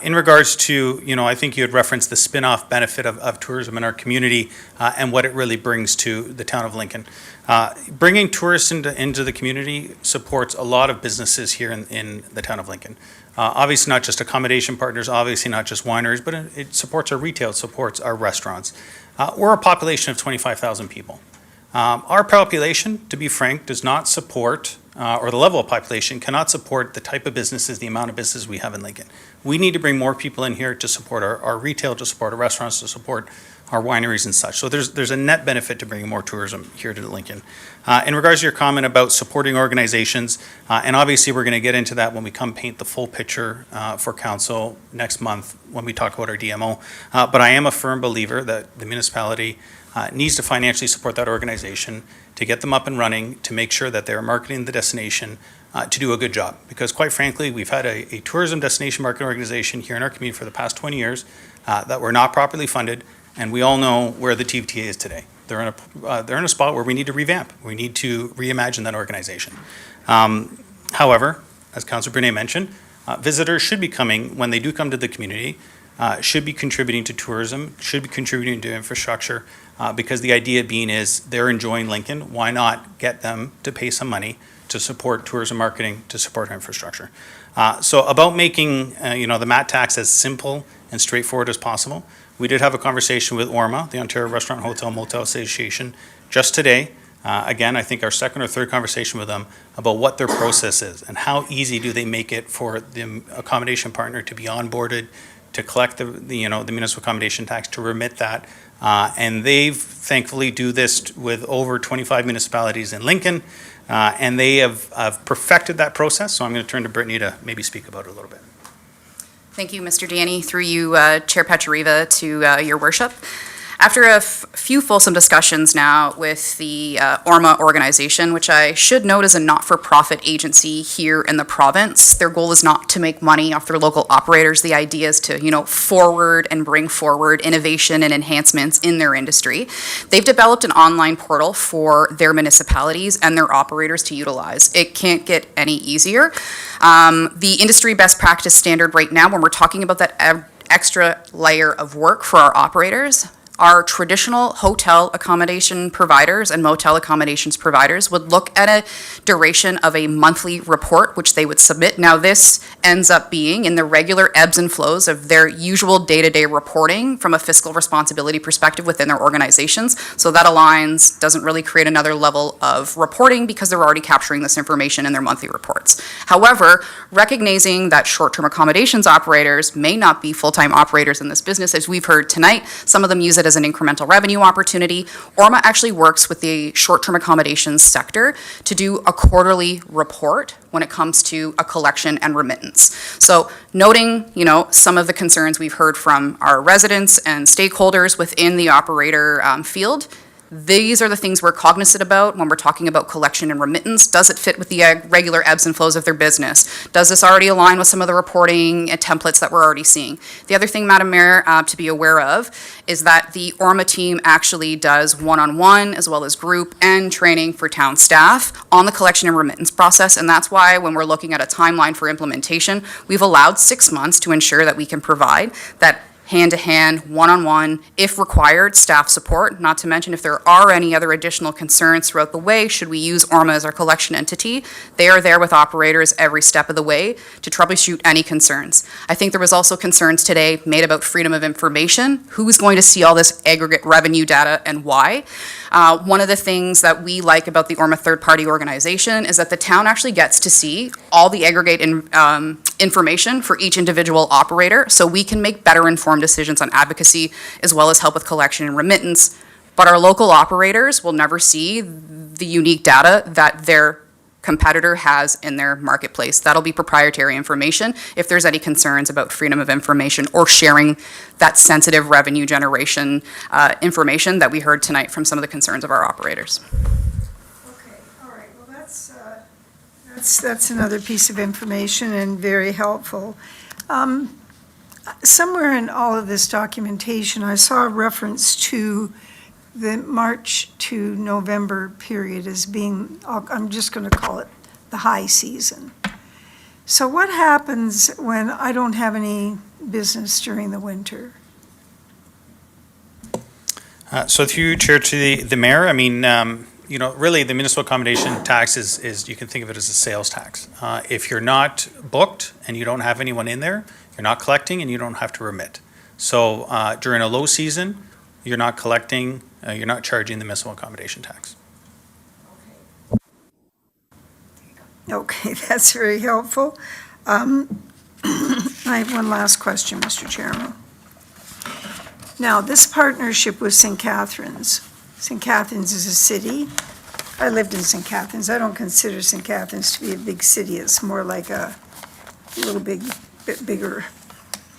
in regards to, I think you had referenced the spin-off benefit of tourism in our community and what it really brings to the town of Lincoln. Bringing tourists into the community supports a lot of businesses here in the town of Lincoln. Obviously not just accommodation partners, obviously not just wineries, but it supports our retail, it supports our restaurants. We're a population of 25,000 people. Our population, to be frank, does not support, or the level of population cannot support the type of businesses, the amount of business we have in Lincoln. We need to bring more people in here to support our retail, to support our restaurants, to support our wineries and such. So there's a net benefit to bringing more tourism here to Lincoln. In regards to your comment about supporting organizations, and obviously we're going to get into that when we come paint the full picture for council next month when we talk about our DMO. But I am a firm believer that the municipality needs to financially support that organization to get them up and running, to make sure that they're marketing the destination to do a good job. Because quite frankly, we've had a tourism destination marketing organization here in our community for the past 20 years that were not properly funded, and we all know where the TVTA is today. They're in a spot where we need to revamp. We need to reimagine that organization. However, as Councilor Brunet mentioned, visitors should be coming, when they do come to the community, should be contributing to tourism, should be contributing to infrastructure, because the idea being is they're enjoying Lincoln. Why not get them to pay some money to support tourism marketing, to support infrastructure? So about making the MAT tax as simple and straightforward as possible, we did have a conversation with ORMA, the Ontario Restaurant Hotel Motel Association, just today. Again, I think our second or third conversation with them about what their process is and how easy do they make it for the accommodation partner to be onboarded, to collect the municipal accommodation tax, to remit that. And they thankfully do this with over 25 municipalities in Lincoln, and they have perfected that process. So I'm going to turn to Brittany to maybe speak about it a little bit. Thank you, Mr. Danny. Through you, Chair Pachariva, to your worship. After a few fulsome discussions now with the ORMA organization, which I should note is a not-for-profit agency here in the province, their goal is not to make money off their local operators. The idea is to, forward and bring forward innovation and enhancements in their industry. They've developed an online portal for their municipalities and their operators to utilize. It can't get any easier. The industry best practice standard right now, when we're talking about that extra layer of work for our operators, our traditional hotel accommodation providers and motel accommodations providers would look at a duration of a monthly report, which they would submit. Now, this ends up being in the regular ebbs and flows of their usual day-to-day reporting from a fiscal responsibility perspective within their organizations. So that aligns, doesn't really create another level of reporting because they're already capturing this information in their monthly reports. However, recognizing that short-term accommodations operators may not be full-time operators in this business, as we've heard tonight, some of them use it as an incremental revenue opportunity. ORMA actually works with the short-term accommodations sector to do a quarterly report when it comes to a collection and remittance. So noting, some of the concerns we've heard from our residents and stakeholders within the operator field, these are the things we're cognizant about when we're talking about collection and remittance. Does it fit with the regular ebbs and flows of their business? Does this already align with some of the reporting templates that we're already seeing? The other thing, Madam Mayor, to be aware of is that the ORMA team actually does one-on-one as well as group and training for town staff on the collection and remittance process. And that's why when we're looking at a timeline for implementation, we've allowed 6 months to ensure that we can provide that hand-to-hand, one-on-one, if required, staff support, not to mention if there are any other additional concerns throughout the way, should we use ORMA as our collection entity, they are there with operators every step of the way to troubleshoot any concerns. I think there was also concerns today made about freedom of information. Who's going to see all this aggregate revenue data and why? One of the things that we like about the ORMA third-party organization is that the town actually gets to see all the aggregate information for each individual operator, so we can make better informed decisions on advocacy as well as help with collection and remittance. But our local operators will never see the unique data that their competitor has in their marketplace. That'll be proprietary information if there's any concerns about freedom of information or sharing that sensitive revenue generation information that we heard tonight from some of the concerns of our operators. Okay, all right, well, that's another piece of information and very helpful. Somewhere in all of this documentation, I saw a reference to the March to November period as being, I'm just going to call it the high season. So what happens when I don't have any business during the winter? So through Chair to the Mayor, I mean, really the municipal accommodation tax is you can think of it as a sales tax. If you're not booked and you don't have anyone in there, you're not collecting and you don't have to remit. So during a low season, you're not collecting, you're not charging the municipal accommodation tax. Okay, that's very helpful. I have one last question, Mr. Chairman. Now, this partnership with St. Catharines is a city. I lived in St. Catharines. I don't consider St. Catharines to be a big city. It's more like a little bit bigger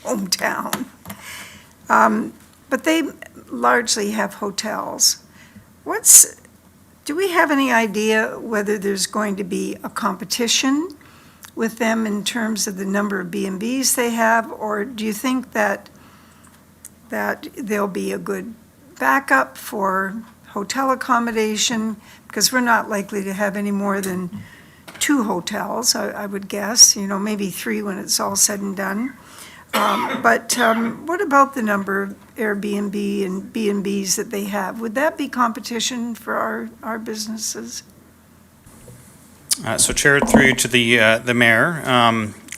hometown. But they largely have hotels. Do we have any idea whether there's going to be a competition with them in terms of the number of B&Bs they have? Or do you think that there'll be a good backup for hotel accommodation? Because we're not likely to have any more than 2 hotels, I would guess, maybe 3 when it's all said and done. But what about the number of Airbnb and B&Bs that they have? Would that be competition for our businesses? So Chair, through to the Mayor,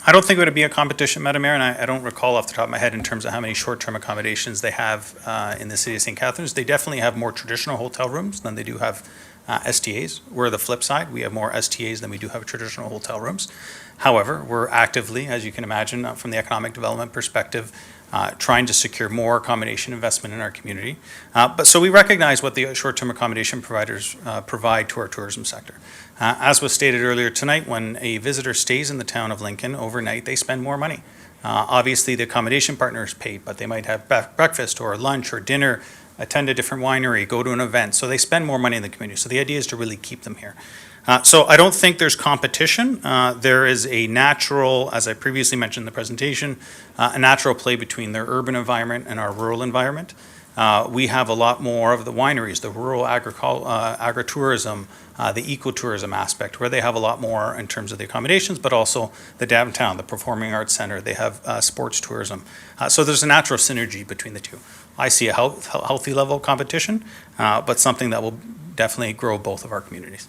I don't think it would be a competition, Madam Mayor, and I don't recall off the top of my head in terms of how many short-term accommodations they have in the city of St. Catharines. They definitely have more traditional hotel rooms than they do have STAs. We're the flip side. We have more STAs than we do have traditional hotel rooms. However, we're actively, as you can imagine, from the economic development perspective, trying to secure more accommodation investment in our community. So we recognize what the short-term accommodation providers provide to our tourism sector. As was stated earlier tonight, when a visitor stays in the town of Lincoln overnight, they spend more money. Obviously, the accommodation partner is paid, but they might have breakfast or lunch or dinner, attend a different winery, go to an event. So they spend more money in the community. So the idea is to really keep them here. So I don't think there's competition. There is a natural, as I previously mentioned in the presentation, a natural play between their urban environment and our rural environment. We have a lot more of the wineries, the rural agritourism, the ecotourism aspect, where they have a lot more in terms of the accommodations, but also the downtown, the Performing Arts Center. They have sports tourism. So there's a natural synergy between the two. I see a healthy level of competition, but something that will definitely grow both of our communities.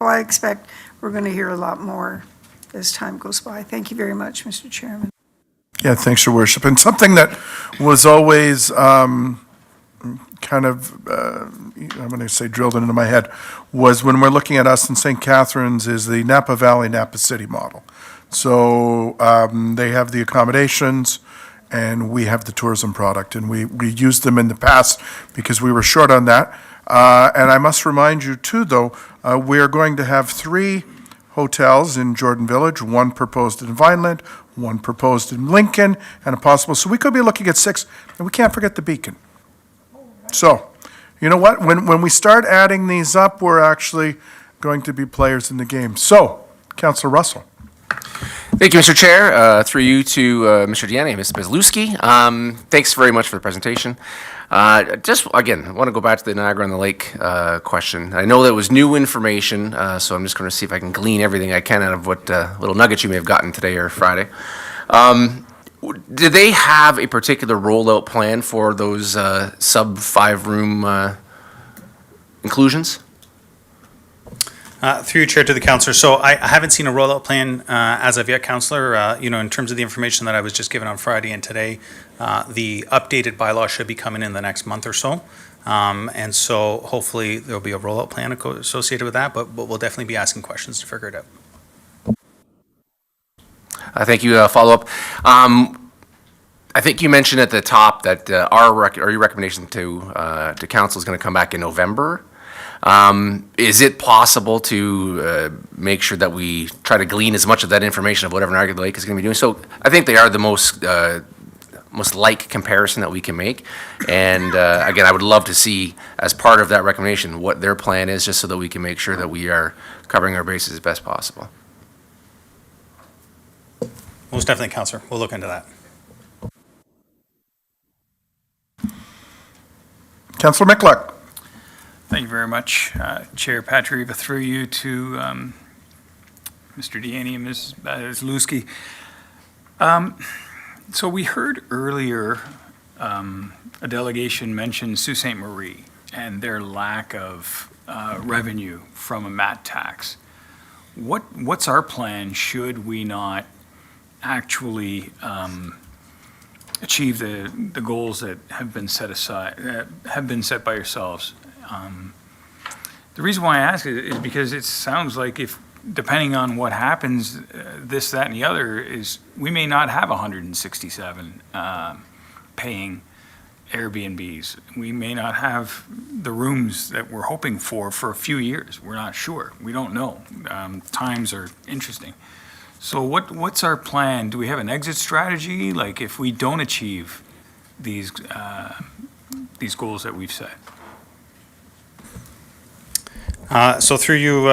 Well, I expect we're going to hear a lot more as time goes by. Thank you very much, Mr. Chairman. Yeah, thanks, Your Worship. And something that was always kind of, I'm going to say drilled into my head, was when we're looking at us in St. Catharines is the Napa Valley, Napa City model. So they have the accommodations and we have the tourism product. And we used them in the past because we were short on that. And I must remind you too, though, we are going to have 3 hotels in Jordan Village, 1 proposed in Vineland, 1 proposed in Lincoln, and a possible, so we could be looking at 6, and we can't forget the Beacon. So, you know what, when we start adding these up, we're actually going to be players in the game. So, Councillor Russell. Thank you, Mr. Chair. Through you to Mr. Deanne, Ms. Lewski. Thanks very much for the presentation. Just, again, I want to go back to the Niagara-on-the-Lake question. I know that was new information, so I'm just going to see if I can glean everything I can out of what little nuggets you may have gotten today or Friday. Do they have a particular rollout plan for those sub-5-room inclusions? Through your chair to the councillor, so I haven't seen a rollout plan as of yet, councillor. In terms of the information that I was just given on Friday and today, the updated bylaw should be coming in the next month or so. And so hopefully there'll be a rollout plan associated with that, but we'll definitely be asking questions to figure it out. Thank you. Follow-up. I think you mentioned at the top that your recommendation to council is going to come back in November. Is it possible to make sure that we try to glean as much of that information of whatever Niagara-on-the-Lake is going to be doing? So I think they are the most like comparison that we can make. And again, I would love to see, as part of that recommendation, what their plan is, just so that we can make sure that we are covering our bases as best possible. Most definitely, councillor. We'll look into that. Councillor Mikluck. Thank you very much, Chair Patrieva, through you to Mr. Deanne and Ms. Lewski. So we heard earlier a delegation mention Sault Ste. Marie and their lack of revenue from a MAT tax. What's our plan should we not actually achieve the goals that have been set aside, have been set by yourselves? The reason why I ask is because it sounds like if, depending on what happens, this, that, and the other, is we may not have 167 paying Airbnbs. We may not have the rooms that we're hoping for a few years. We're not sure. We don't know. Times are interesting. So what's our plan? Do we have an exit strategy? Like if we don't achieve these goals that we've set? So through you,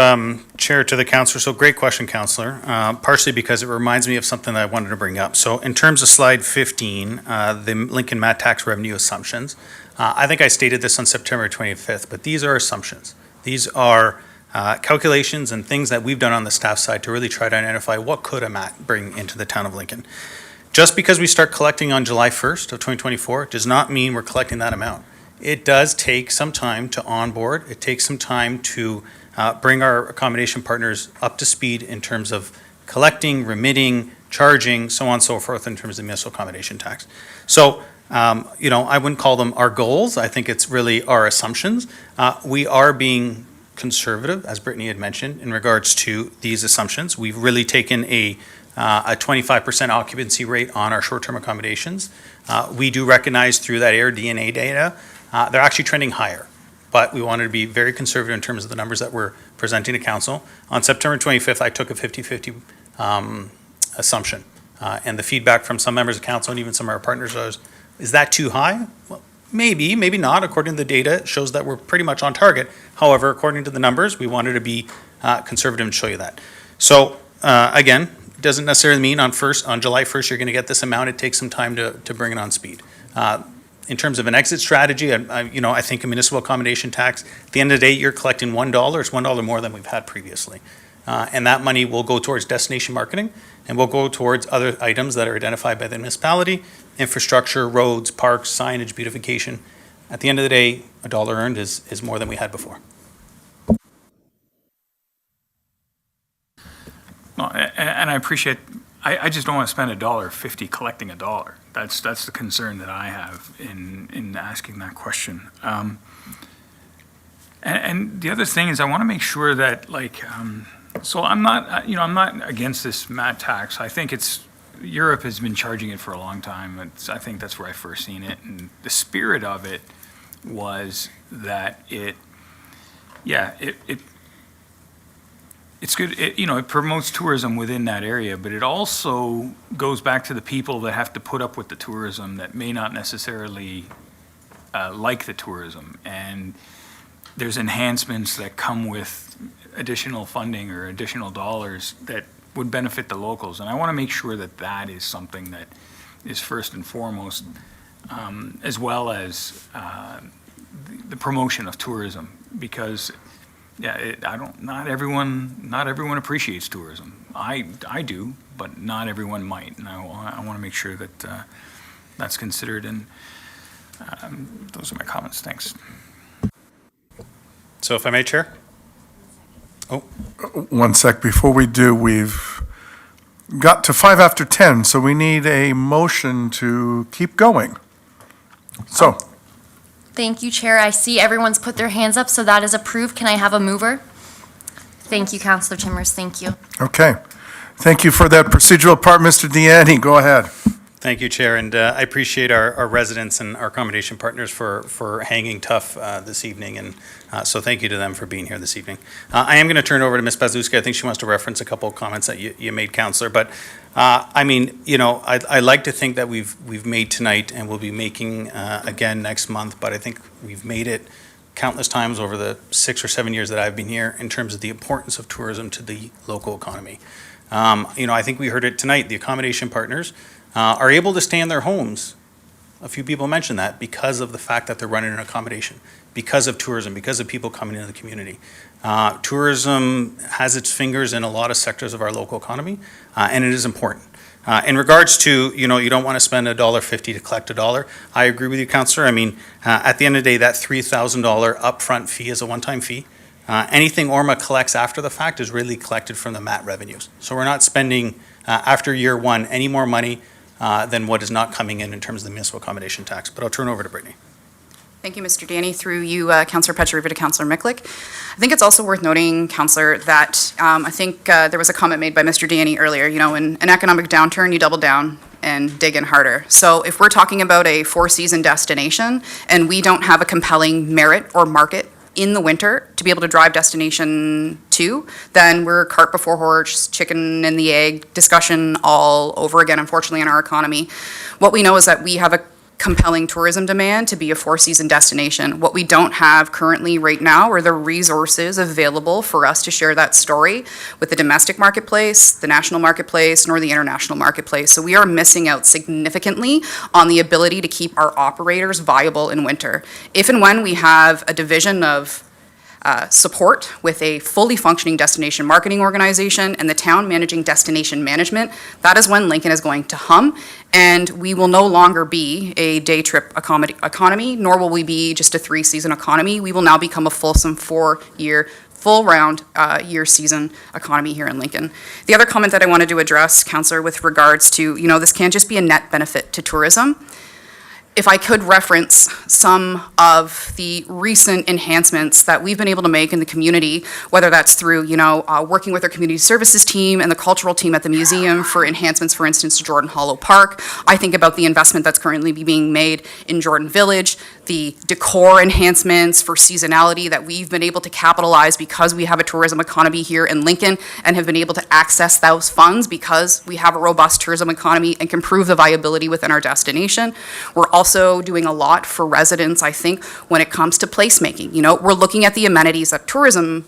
Chair, to the councillor, so great question, councillor, partially because it reminds me of something that I wanted to bring up. So in terms of slide 15, the Lincoln MAT tax revenue assumptions, I think I stated this on September 25th, but these are assumptions. These are calculations and things that we've done on the staff side to really try to identify what could a MAT bring into the town of Lincoln. Just because we start collecting on July 1st of 2024 does not mean we're collecting that amount. It does take some time to onboard. It takes some time to bring our accommodation partners up to speed in terms of collecting, remitting, charging, so on and so forth in terms of municipal accommodation tax. So, I wouldn't call them our goals. I think it's really our assumptions. We are being conservative, as Brittany had mentioned, in regards to these assumptions. We've really taken a 25% occupancy rate on our short-term accommodations. We do recognize through that AirDNA data, they're actually trending higher, but we wanted to be very conservative in terms of the numbers that we're presenting to council. On September 25th, I took a 50-50 assumption, and the feedback from some members of council and even some of our partners was, is that too high? Well, maybe, maybe not. According to the data, it shows that we're pretty much on target. However, according to the numbers, we wanted to be conservative and show you that. So again, it doesn't necessarily mean on July 1st you're going to get this amount. It takes some time to bring it on speed. In terms of an exit strategy, I think a municipal accommodation tax, at the end of the day, you're collecting $1. It's $1 more than we've had previously. And that money will go towards destination marketing and will go towards other items that are identified by the municipality infrastructure, roads, parks, signage, beautification. At the end of the day, a dollar earned is more than we had before. No, and I appreciate, I just don't want to spend $1.50 collecting a dollar. That's the concern that I have in asking that question. And the other thing is I want to make sure that so I'm not, I'm not against this MAT tax. I think Europe has been charging it for a long time. I think that's where I first seen it. And the spirit of it was that it's good, it promotes tourism within that area, but it also goes back to the people that have to put up with the tourism that may not necessarily like the tourism. And there's enhancements that come with additional funding or additional dollars that would benefit the locals. And I want to make sure that that is something that is first and foremost, as well as the promotion of tourism, because not everyone appreciates tourism. I do, but not everyone might, and I want to make sure that that's considered. And those are my comments. Thanks. So if I may, Chair? Oh. One sec, before we do, we've got to 5 after 10, so we need a motion to keep going. So, Thank you, Chair. I see everyone's put their hands up, so that is approved. Can I have a mover? Thank you, Councillor Timmers. Thank you. okay. Thank you for that procedural part, Mr. Deanne. Go ahead. Thank you, Chair, and I appreciate our residents and our accommodation partners for hanging tough this evening, and so thank you to them for being here this evening. I am going to turn over to Ms. Pazuski. I think she wants to reference a couple of comments that you made, Councillor, but I like to think that we've made tonight and we'll be making again next month, but I think we've made it countless times over the 6 or 7 years that I've been here in terms of the importance of tourism to the local economy. I think we heard it tonight, the accommodation partners are able to stay in their homes. A few people mentioned that because of the fact that they're running an accommodation, because of tourism, because of people coming into the community. Tourism has its fingers in a lot of sectors of our local economy, and it is important. In regards to, you don't want to spend $1.50 to collect a dollar, I agree with you, Councillor. I mean, at the end of the day, that $3,000 upfront fee is a one-time fee. Anything ORMA collects after the fact is really collected from the MAT revenues. So we're not spending, after year one, any more money than what is not coming in terms of the municipal accommodation tax. But I'll turn over to Brittany. Thank you, Mr. Danny. Through you, Councillor Petrieva to Councillor Miklik. I think it's also worth noting, Councillor, that I think there was a comment made by Mr. Danny earlier, in an economic downturn, you double down and dig in harder. So if we're talking about a four-season destination and we don't have a compelling merit or market in the winter to be able to drive destination to, then we're cart before horse, chicken and the egg discussion all over again, unfortunately, in our economy. What we know is that we have a compelling tourism demand to be a four-season destination. What we don't have currently right now are the resources available for us to share that story with the domestic marketplace, the national marketplace, nor the international marketplace. So we are missing out significantly on the ability to keep our operators viable in winter. If and when we have a division of support with a fully functioning destination marketing organization and the town managing destination management, that is when Lincoln is going to hum, and we will no longer be a day trip economy, nor will we be just a three-season economy. We will now become a fulsome four-year, full-round year-season economy here in Lincoln. The other comment that I wanted to address, Councillor, with regards to, this can't just be a net benefit to tourism. If I could reference some of the recent enhancements that we've been able to make in the community, whether that's through, working with our community services team and the cultural team at the museum for enhancements, for instance, to Jordan Hollow Park. I think about the investment that's currently being made in Jordan Village, the decor enhancements for seasonality that we've been able to capitalize because we have a tourism economy here in Lincoln and have been able to access those funds because we have a robust tourism economy and can prove the viability within our destination. We're also doing a lot for residents, I think, when it comes to placemaking. We're looking at the amenities that tourism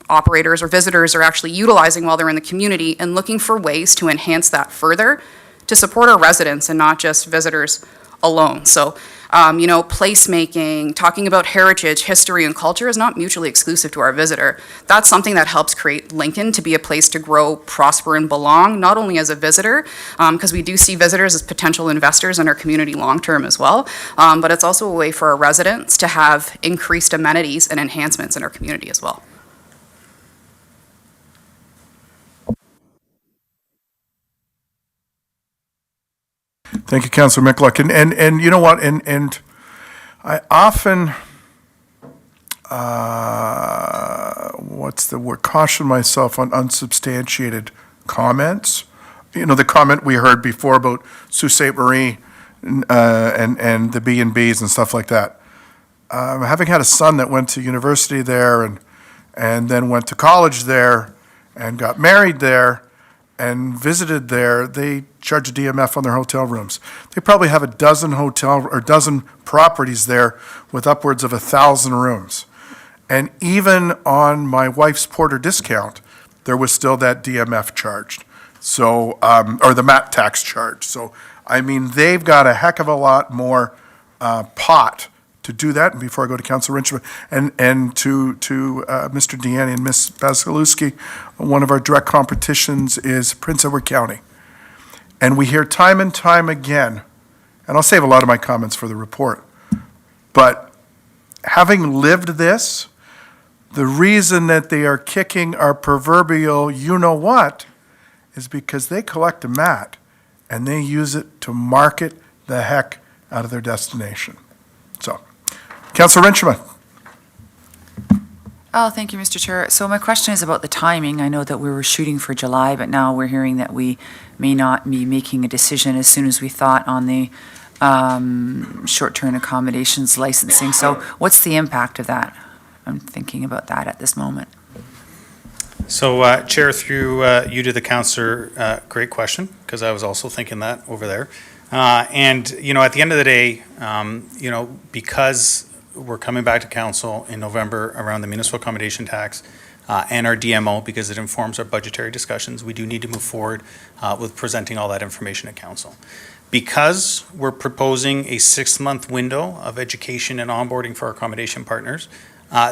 operators or visitors are actually utilizing while they're in the community and looking for ways to enhance that further to support our residents and not just visitors alone. So Placemaking, talking about heritage, history, and culture is not mutually exclusive to our visitor. That's something that helps create Lincoln to be a place to grow, prosper, and belong, not only as a visitor, because we do see visitors as potential investors in our community long-term as well, but it's also a way for our residents to have increased amenities and enhancements in our community as well. Thank you, Councillor Mikluck. And you know what, and I often, what's the word, caution myself on unsubstantiated comments. You know, the comment we heard before about Sault Ste. Marie and the B&Bs and stuff like that. Having had a son that went to university there and then went to college there and got married there and visited there, they charge a DMF on their hotel rooms. They probably have a dozen properties there with upwards of 1,000 rooms. And even on my wife's Porter discount, there was still that DMF charged. So, or the MAT tax charge. So, I mean, they've got a heck of a lot more pot to do that. And before I go to Councilor Richmond and to Mr. Deanne and Ms. Basilewski, one of our direct competitions is Prince Edward County. And we hear time and time again, and I'll save a lot of my comments for the report, but having lived this, the reason that they are kicking our proverbial you-know-what is because they collect a MAT and they use it to market the heck out of their destination. So, Councilor Richmond. Oh, thank you, Mr. Chair. So my question is about the timing. I know that we were shooting for July, but now we're hearing that we may not be making a decision as soon as we thought on the short-term accommodations licensing. So what's the impact of that? I'm thinking about that at this moment. So, Chair, through you to the councillor, great question, because I was also thinking that over there. And, you know, at the end of the day, you know, because we're coming back to council in November around the municipal accommodation tax and our DMO, because it informs our budgetary discussions, we do need to move forward with presenting all that information at council. Because we're proposing a 6-month window of education and onboarding for our accommodation partners,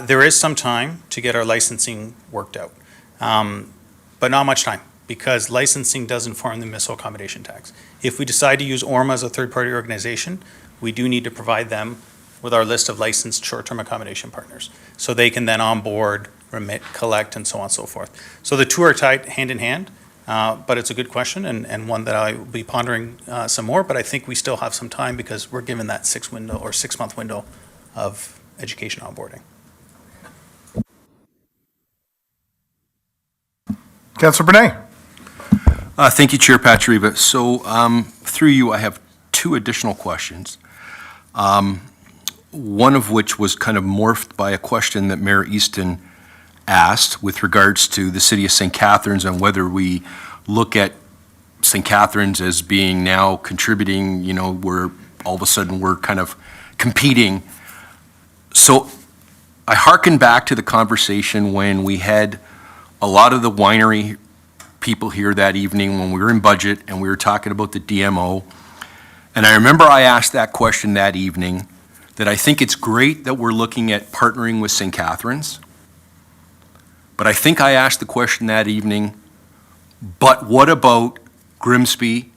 there is some time to get our licensing worked out. But not much time, because licensing does inform the municipal accommodation tax. If we decide to use ORMA as a third-party organization, we do need to provide them with our list of licensed short-term accommodation partners, so they can then onboard, remit, collect, and so on and so forth. So the two are tied hand in hand, but it's a good question and one that I will be pondering some more, but I think we still have some time because we're given that 6-month window of education onboarding. Councilor Bernay. Thank you, Chair Patriva. So through you, I have 2 additional questions. One of which was kind of morphed by a question that Mayor Easton asked with regards to the city of St. Catharines and whether we look at St. Catharines as being now contributing, you know, where all of a sudden we're kind of competing. So I hearken back to the conversation when we had a lot of the winery people here that evening when we were in budget and we were talking about the DMO. And I remember I asked that question that evening, that I think it's great that we're looking at partnering with St. Catharines. But I think I asked the question that evening, but what about Grimsby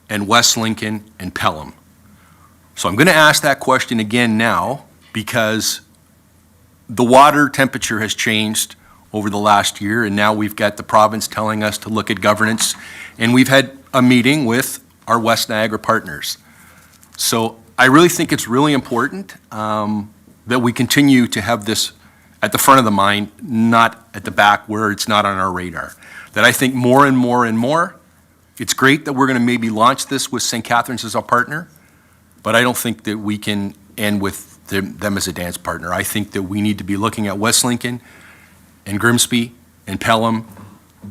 and West Lincoln and Pelham? So I'm going to ask that question again now because the water temperature has changed over the last year, and now we've got the province telling us to look at governance, and we've had a meeting with our West Niagara partners. So I really think it's really important that we continue to have this at the front of the mind, not at the back where it's not on our radar. That I think more and more and more, it's great that we're going to maybe launch this with St. Catharines as our partner, but I don't think that we can end with them as a dance partner. I think that we need to be looking at West Lincoln and Grimsby and Pelham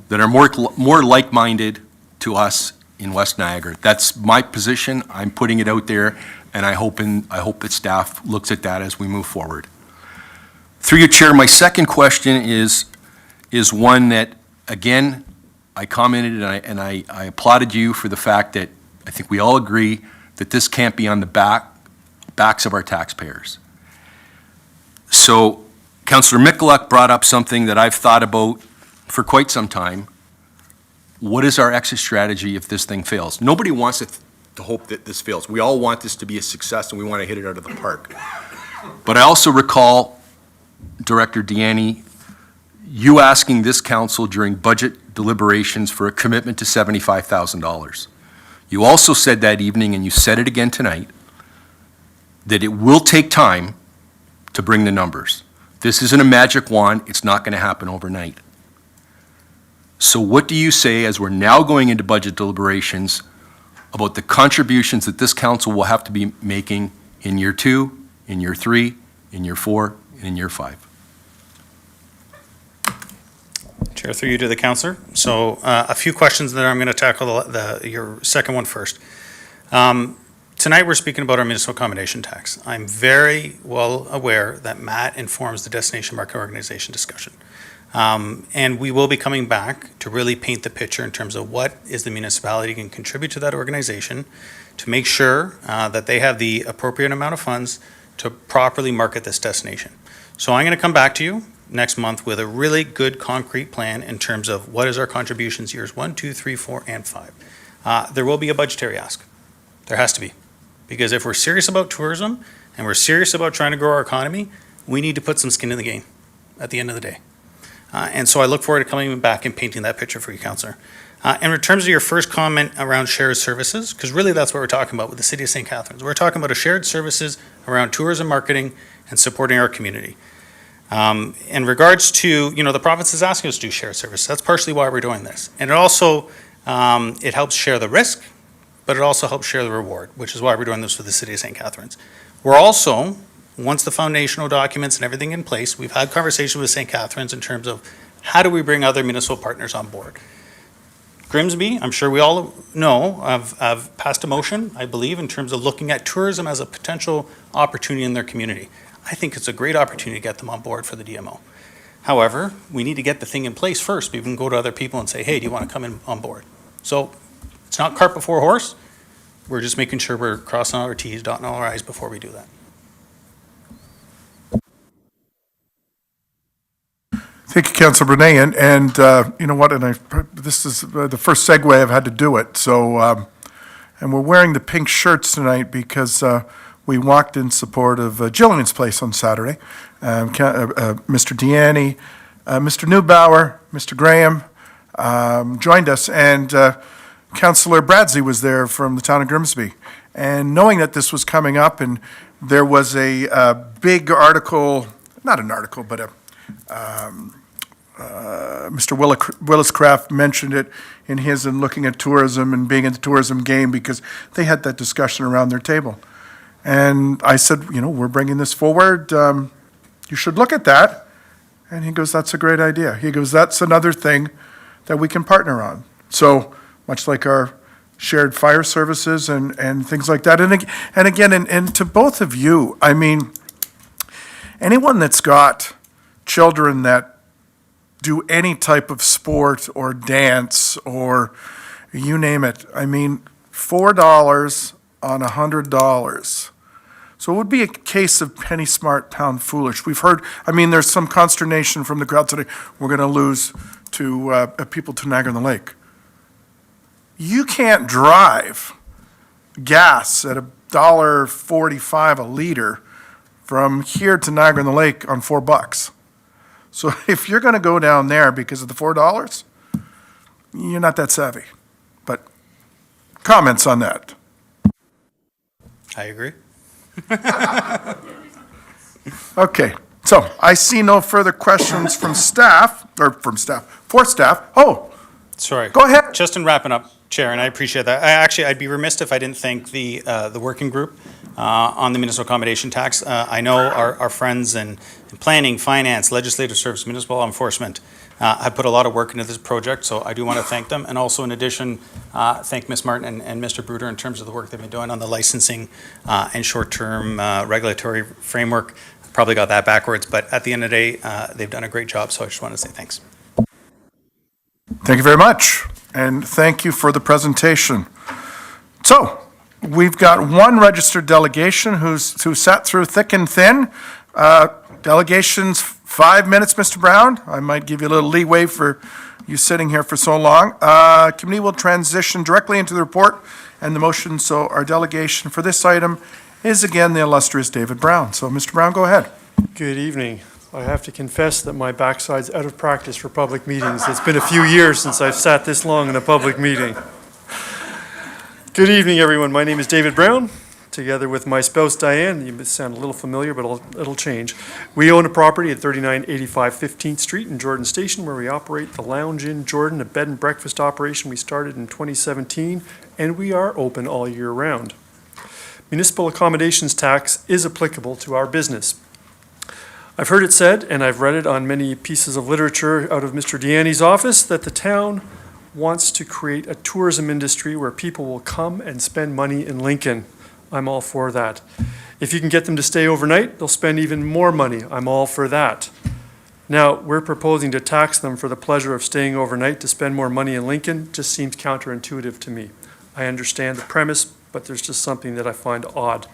that are more like-minded to us in West Niagara. That's my position. I'm putting it out there, and I hope that staff looks at that as we move forward. Through your chair, my second question is one that, again, I commented and I applauded you for the fact that I think we all agree that this can't be on the back backs of our taxpayers. So Councillor Michalak brought up something that I've thought about for quite some time. What is our exit strategy if this thing fails? Nobody wants it to hope that this fails. We all want this to be a success, and we want to hit it out of the park. But I also recall, Director Deanne, you asking this council during budget deliberations for a commitment to $75,000. You also said that evening, and you said it again tonight, that it will take time to bring the numbers. This isn't a magic wand. It's not going to happen overnight. So what do you say, as we're now going into budget deliberations, about the contributions that this council will have to be making in year 2, in year 3, in year 4, and in year 5? Chair, through you to the councillor. So a few questions that I'm going to tackle your second one first. Tonight we're speaking about our municipal accommodation tax. I'm very well aware that Matt informs the Destination Market Organization discussion. And we will be coming back to really paint the picture in terms of what is the municipality can contribute to that organization to make sure that they have the appropriate amount of funds to properly market this destination. So I'm going to come back to you next month with a really good concrete plan in terms of what is our contributions years 1, 2, 3, 4, and 5. There will be a budgetary ask. There has to be. Because if we're serious about tourism and we're serious about trying to grow our economy, we need to put some skin in the game at the end of the day. And so I look forward to coming back and painting that picture for you, Councillor. In terms of your first comment around shared services, because really that's what we're talking about with the City of St. Catharines. We're talking about a shared services around tourism marketing and supporting our community. In regards to, the province is asking us to do shared service. That's partially why we're doing this. And it also, it helps share the risk, but it also helps share the reward, which is why we're doing this with the City of St. Catharines. We're also, once the foundational documents and everything in place, we've had conversations with St. Catharines in terms of how do we bring other municipal partners on board. Grimsby, I'm sure we all know, have passed a motion, I believe, in terms of looking at tourism as a potential opportunity in their community. I think it's a great opportunity to get them on board for the DMO. However, we need to get the thing in place first. We can go to other people and say, hey, do you want to come in on board? So it's not cart before horse. We're just making sure we're crossing all our T's, dotting all our I's before we do that. Thank you, Councillor Brunet, and you know what, this is the first segue I've had to do it, so, and we're wearing the pink shirts tonight because we walked in support of Jillian's Place on Saturday. Mr. Deanne, Mr. Neubauer, Mr. Graham joined us, and Councillor Bradsley was there from the town of Grimsby. And knowing that this was coming up, and there was a big article, not an article, but Mr. Willis Craft mentioned it in his and looking at tourism and being in the tourism game because they had that discussion around their table. And I said, we're bringing this forward. You should look at that. And he goes, that's a great idea. He goes, that's another thing that we can partner on. So much like our shared fire services and things like that. And again, and to both of you, I mean, anyone that's got children that do any type of sport or dance or you name it, I mean, $4 on $100. So it would be a case of penny smart, pound foolish. We've heard, I mean, there's some consternation from the crowd today. We're going to lose to people to Niagara-on-the-Lake. You can't drive gas at $1.45 a liter from here to Niagara-on-the-Lake on $4. So if you're going to go down there because of the $4, you're not that savvy. But comments on that? I agree. Okay, so I see no further questions from staff, for staff. Oh, sorry. Go ahead. Just in wrapping up, Chair, and I appreciate that. I'd be remiss if I didn't thank the working group on the municipal accommodation tax. I know our friends in planning, finance, legislative service, municipal law enforcement have put a lot of work into this project, so I do want to thank them. And also, in addition, thank Ms. Martin and Mr. Bruder in terms of the work they've been doing on the licensing and short-term regulatory framework. Probably got that backwards, but at the end of the day, they've done a great job, so I just want to say thanks. Thank you very much, and thank you for the presentation. So, We've got one registered delegation who sat through thick and thin. Delegations, 5 minutes, Mr. Brown. I might give you a little leeway for you sitting here for so long. Committee will transition directly into the report and the motion. So our delegation for this item is again the illustrious David Brown. So Mr. Brown, go ahead. Good evening. I have to confess that my backside's out of practice for public meetings. It's been a few years since I've sat this long in a public meeting. Good evening, everyone. My name is David Brown, together with my spouse Diane. You sound a little familiar, but it'll change. We own a property at 3985 15th Street in Jordan Station, where we operate the Lounge Inn Jordan, a bed and breakfast operation we started in 2017, and we are open all year round. Municipal accommodations tax is applicable to our business. I've heard it said, and I've read it on many pieces of literature out of Mr. Deaney's office, that the town wants to create a tourism industry where people will come and spend money in Lincoln. I'm all for that. If you can get them to stay overnight, they'll spend even more money. I'm all for that. Now, we're proposing to tax them for the pleasure of staying overnight to spend more money in Lincoln. Just seems counterintuitive to me. I understand the premise, but there's just something that I find odd.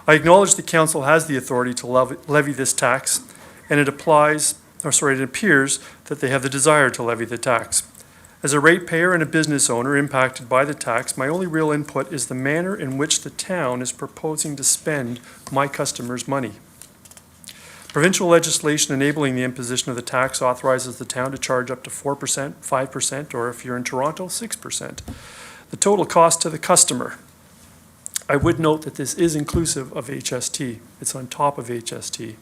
I acknowledge the council has the authority to levy this tax, and it appears that they have the desire to levy the tax. As a ratepayer and a business owner impacted by the tax, my only real input is the manner in which the town is proposing to spend my customers' money. Provincial legislation enabling the imposition of the tax authorizes the town to charge up to 4%, 5%, or if you're in Toronto, 6%. The total cost to the customer. I would note that this is inclusive of HST. It's on top of HST.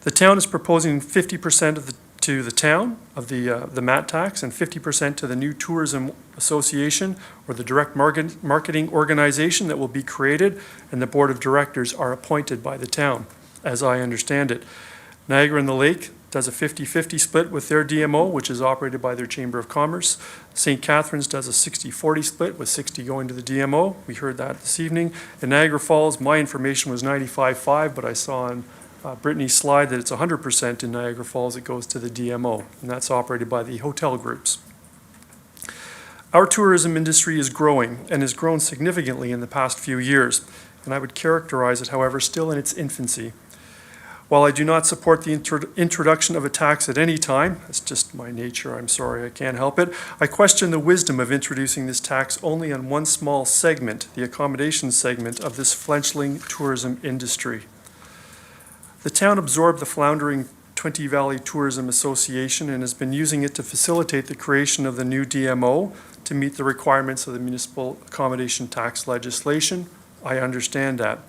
The town is proposing 50% to the town of the MAT tax and 50% to the new tourism association or the direct marketing organization that will be created, and the board of directors are appointed by the town, as I understand it. Niagara-on-the-Lake does a 50-50 split with their DMO, which is operated by their Chamber of Commerce. St. Catharines does a 60-40 split, with 60 going to the DMO. We heard that this evening. In Niagara Falls, my information was 95-5, but I saw on Brittany's slide that it's 100% in Niagara Falls that goes to the DMO, and that's operated by the hotel groups. Our tourism industry is growing and has grown significantly in the past few years, and I would characterize it, however, still in its infancy. While I do not support the introduction of a tax at any time, that's just my nature, I'm sorry, I can't help it, I question the wisdom of introducing this tax only on one small segment, the accommodation segment of this fledgling tourism industry. The town absorbed the floundering Twenty Valley Tourism Association and has been using it to facilitate the creation of the new DMO to meet the requirements of the municipal accommodation tax legislation. I understand that.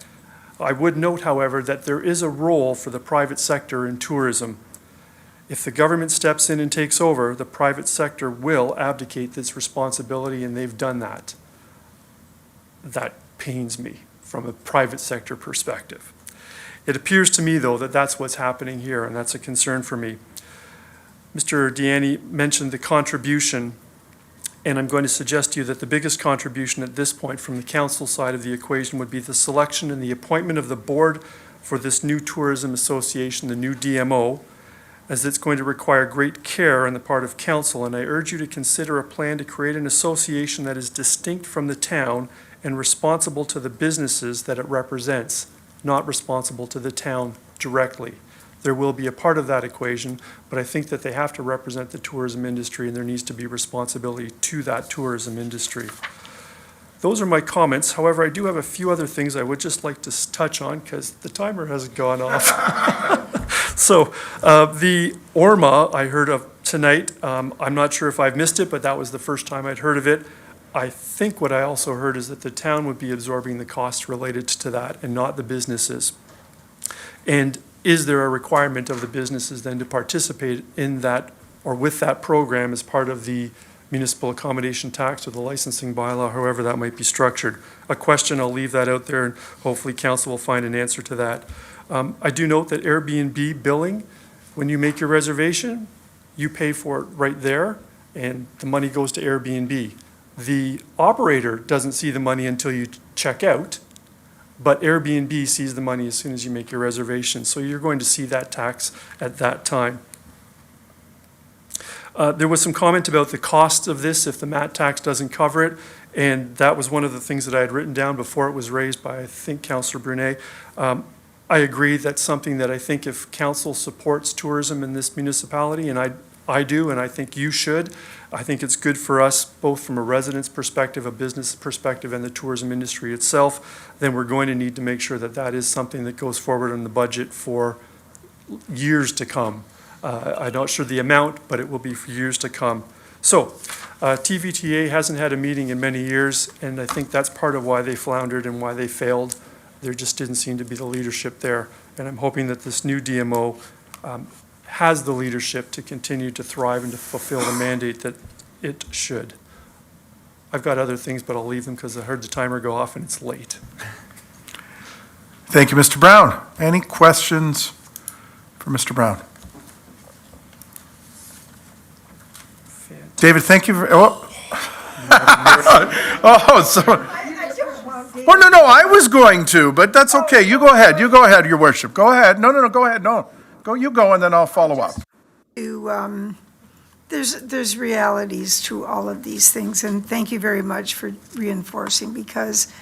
I would note, however, that there is a role for the private sector in tourism. If the government steps in and takes over, the private sector will abdicate this responsibility, and they've done that. That pains me from a private sector perspective. It appears to me, though, that that's what's happening here, and that's a concern for me. Mr. Deaney mentioned the contribution, and I'm going to suggest to you that the biggest contribution at this point from the council side of the equation would be the selection and the appointment of the board for this new tourism association, the new DMO, as it's going to require great care on the part of council, and I urge you to consider a plan to create an association that is distinct from the town and responsible to the businesses that it represents, not responsible to the town directly. There will be a part of that equation, but I think that they have to represent the tourism industry, and there needs to be responsibility to that tourism industry. Those are my comments. However, I do have a few other things I would just like to touch on because the timer hasn't gone off. So the ORMA I heard of tonight, I'm not sure if I've missed it, but that was the first time I'd heard of it. I think what I also heard is that the town would be absorbing the costs related to that and not the businesses. And is there a requirement of the businesses then to participate in that or with that program as part of the municipal accommodation tax or the licensing bylaw, however that might be structured? A question, I'll leave that out there, and hopefully council will find an answer to that. I do note that Airbnb billing, when you make your reservation, you pay for it right there, and the money goes to Airbnb. The operator doesn't see the money until you check out, but Airbnb sees the money as soon as you make your reservation. So you're going to see that tax at that time. There was some comment about the cost of this if the MAT tax doesn't cover it. And that was one of the things that I had written down before it was raised by, I think, Councillor Brunet. I agree that's something that I think if council supports tourism in this municipality, and I do, and I think you should, I think it's good for us, both from a resident's perspective, a business perspective, and the tourism industry itself, then we're going to need to make sure that that is something that goes forward in the budget for years to come. I'm not sure the amount, but it will be for years to come. So, TVTA hasn't had a meeting in many years, and I think that's part of why they floundered and why they failed. There just didn't seem to be the leadership there, and I'm hoping that this new DMO has the leadership to continue to thrive and to fulfill the mandate that it should. I've got other things, but I'll leave them because I heard the timer go off and it's late. Thank you, Mr. Brown. Any questions for Mr. Brown? David, thank you. Oh, no, I was going to, but that's okay. You go ahead. You go ahead, Your Worship. Go ahead. No, go ahead. No. You go, and then I'll follow up. There's realities to all of these things, and thank you very much for reinforcing, because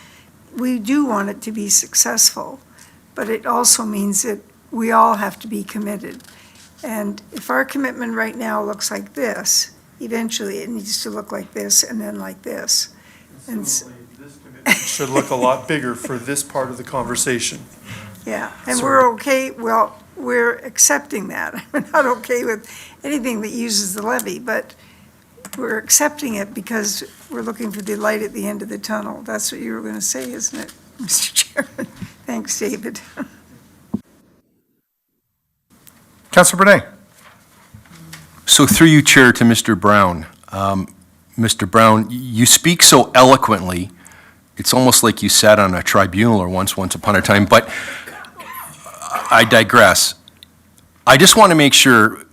we do want it to be successful, but it also means that we all have to be committed. And if our commitment right now looks like this, eventually it needs to look like this and then like this. And should look a lot bigger for this part of the conversation. yeah, and we're okay, well, we're accepting that. We're not okay with anything that uses the levy, but we're accepting it because we're looking for the light at the end of the tunnel. That's what you were going to say, isn't it, Mr. Chairman? Thanks, David. Councillor Brunet. So through you, Chair, to Mr. Brown. Mr. Brown, you speak so eloquently, it's almost like you sat on a tribunal or once upon a time, but I digress. I just want to make sure,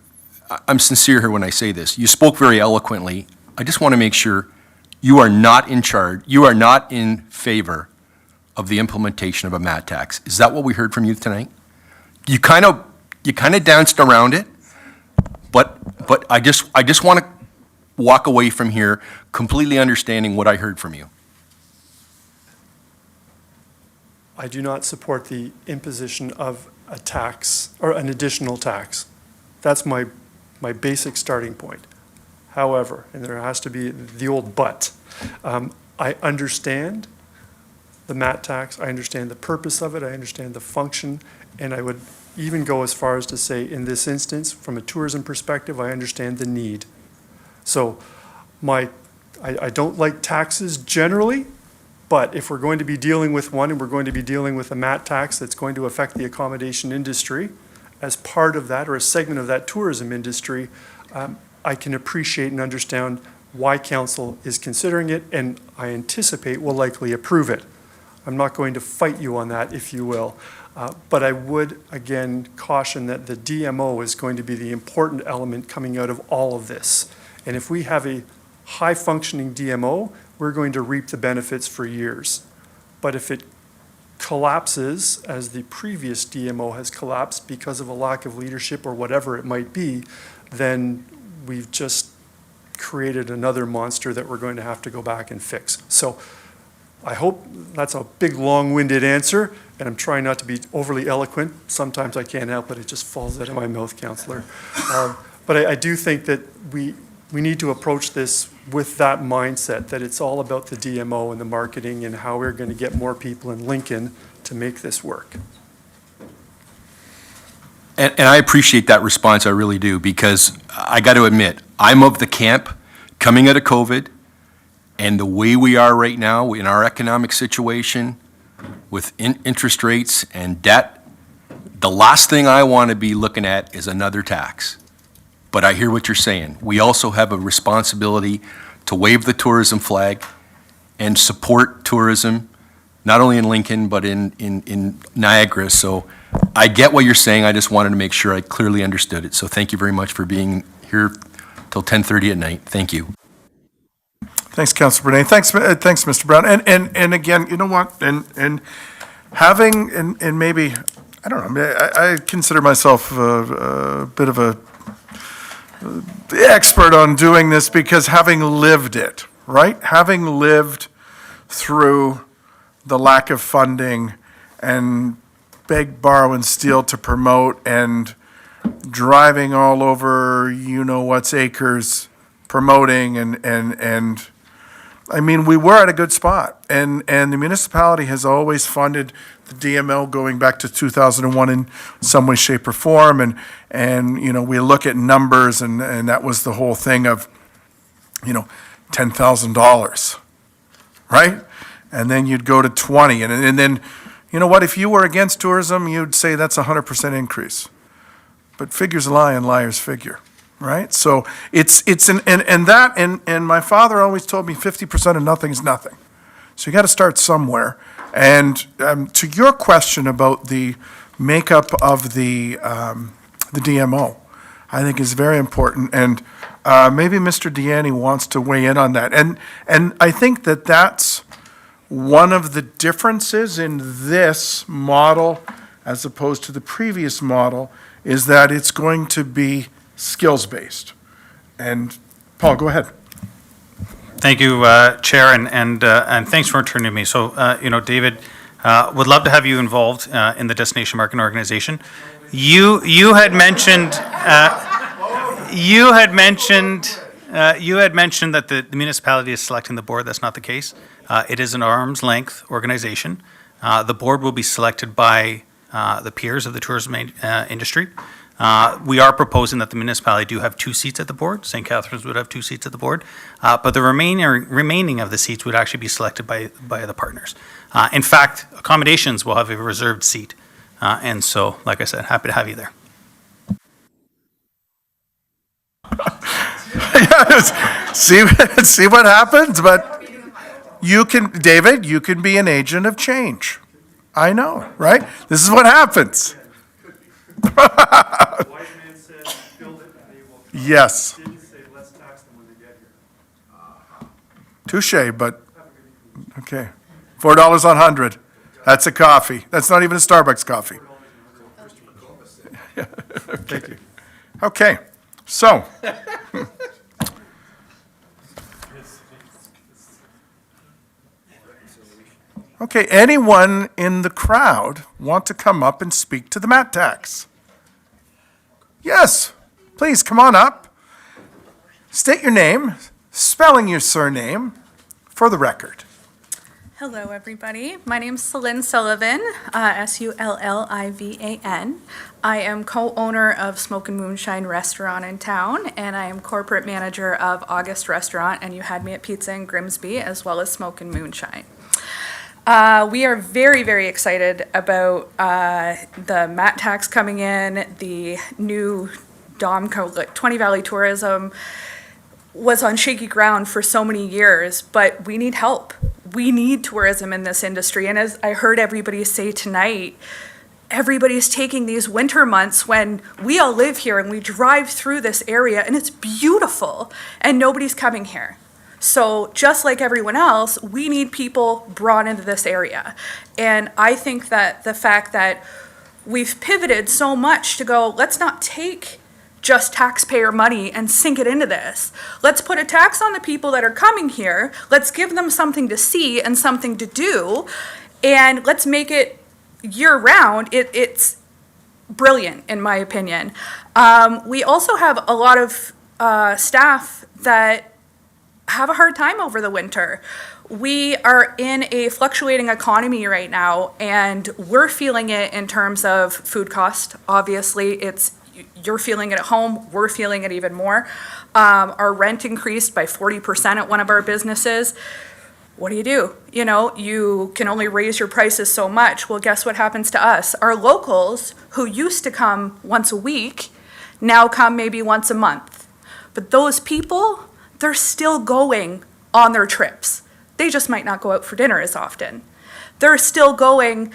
I'm sincere here when I say this. You spoke very eloquently. I just want to make sure you are not in charge, you are not in favor of the implementation of a MAT tax. Is that what we heard from you tonight? You kind of danced around it, but I just want to walk away from here completely understanding what I heard from you. I do not support the imposition of a tax or an additional tax. That's my basic starting point. However, and there has to be the old but, I understand the MAT tax, I understand the purpose of it, I understand the function, and I would even go as far as to say, in this instance, from a tourism perspective, I understand the need. So I don't like taxes generally, but if we're going to be dealing with one and we're going to be dealing with a MAT tax that's going to affect the accommodation industry as part of that or a segment of that tourism industry, I can appreciate and understand why council is considering it, and I anticipate will likely approve it. I'm not going to fight you on that, if you will. But I would, again, caution that the DMO is going to be the important element coming out of all of this. And if we have a high-functioning DMO, we're going to reap the benefits for years. But if it collapses, as the previous DMO has collapsed because of a lack of leadership or whatever it might be, then we've just created another monster that we're going to have to go back and fix. So I hope that's a big, long-winded answer, and I'm trying not to be overly eloquent. Sometimes I can't help it. It just falls out of my mouth, Councillor. But I do think that we need to approach this with that mindset, that it's all about the DMO and the marketing and how we're going to get more people in Lincoln to make this work. And I appreciate that response, I really do, because I got to admit, I'm of the camp coming out of COVID, and the way we are right now in our economic situation with interest rates and debt, the last thing I want to be looking at is another tax. But I hear what you're saying. We also have a responsibility to wave the tourism flag and support tourism, not only in Lincoln, but in Niagara. So I get what you're saying. I just wanted to make sure I clearly understood it. So thank you very much for being here till 10:30 at night. Thank you. Thanks, Councillor Brunet. Thanks, Mr. Brown. And again, you know what? And having, and maybe, I don't know, I consider myself a bit of a expert on doing this because having lived it, right? Having lived through the lack of funding and beg, borrow, and steal to promote and driving all over you-know-what's acres promoting and I mean, we were at a good spot. And the municipality has always funded the DML going back to 2001 in some way, shape, or form. And we look at numbers and that was the whole thing of, $10,000, right? And then you'd go to 20. And then, you know what, if you were against tourism, you'd say that's a 100% increase. But figures lie and liars figure, right? So and my father always told me 50% of nothing is nothing. So you got to start somewhere. And to your question about the makeup of the DMO, I think is very important. And maybe Mr. Deanne wants to weigh in on that. And I think that that's one of the differences in this model as opposed to the previous model is that it's going to be skills-based. And Paul, go ahead. Thank you, Chair, and thanks for turning to me. So, David, would love to have you involved in the Destination Marketing Organization. You had mentioned that the municipality is selecting the board. That's not the case. It is an arm's length organization. The board will be selected by the peers of the tourism industry. We are proposing that the municipality do have 2 seats at the board. St. Catharines would have 2 seats at the board. But the remaining of the seats would actually be selected by the partners. In fact, accommodations will have a reserved seat. And so, like I said, happy to have you there. See what happens? But David, you can be an agent of change. I know, right? This is what happens. Yes. Touche, but, okay. $4 on 100. That's a coffee. That's not even a Starbucks coffee. Thank you. Okay, so. Okay, anyone in the crowd want to come up and speak to the mat tax? Yes, please come on up. State your name, spelling your surname for the record. Hello, everybody. My name's Celine Sullivan, Sullivan. I am co-owner of Smoke and Moonshine Restaurant in town, and I am corporate manager of August Restaurant, and you had me at Pizza in Grimsby, as well as Smoke and Moonshine. We are very, very excited about the mat tax coming in, the new DOMCO, 20 Valley Tourism was on shaky ground for so many years, but we need help. We need tourism in this industry, and as I heard everybody say tonight, everybody's taking these winter months when we all live here and we drive through this area and it's beautiful and nobody's coming here. So just like everyone else, we need people brought into this area. And I think that the fact that we've pivoted so much to go, let's not take just taxpayer money and sink it into this. Let's put a tax on the people that are coming here. Let's give them something to see and something to do. And let's make it year-round. It's brilliant, in my opinion. We also have a lot of staff that have a hard time over the winter. We are in a fluctuating economy right now, and we're feeling it in terms of food cost. Obviously, you're feeling it at home, we're feeling it even more. Our rent increased by 40% at one of our businesses. What do? You can only raise your prices so much. Well, guess what happens to us? Our locals, who used to come once a week, now come maybe once a month. But those people, they're still going on their trips. They just might not go out for dinner as often. They're still going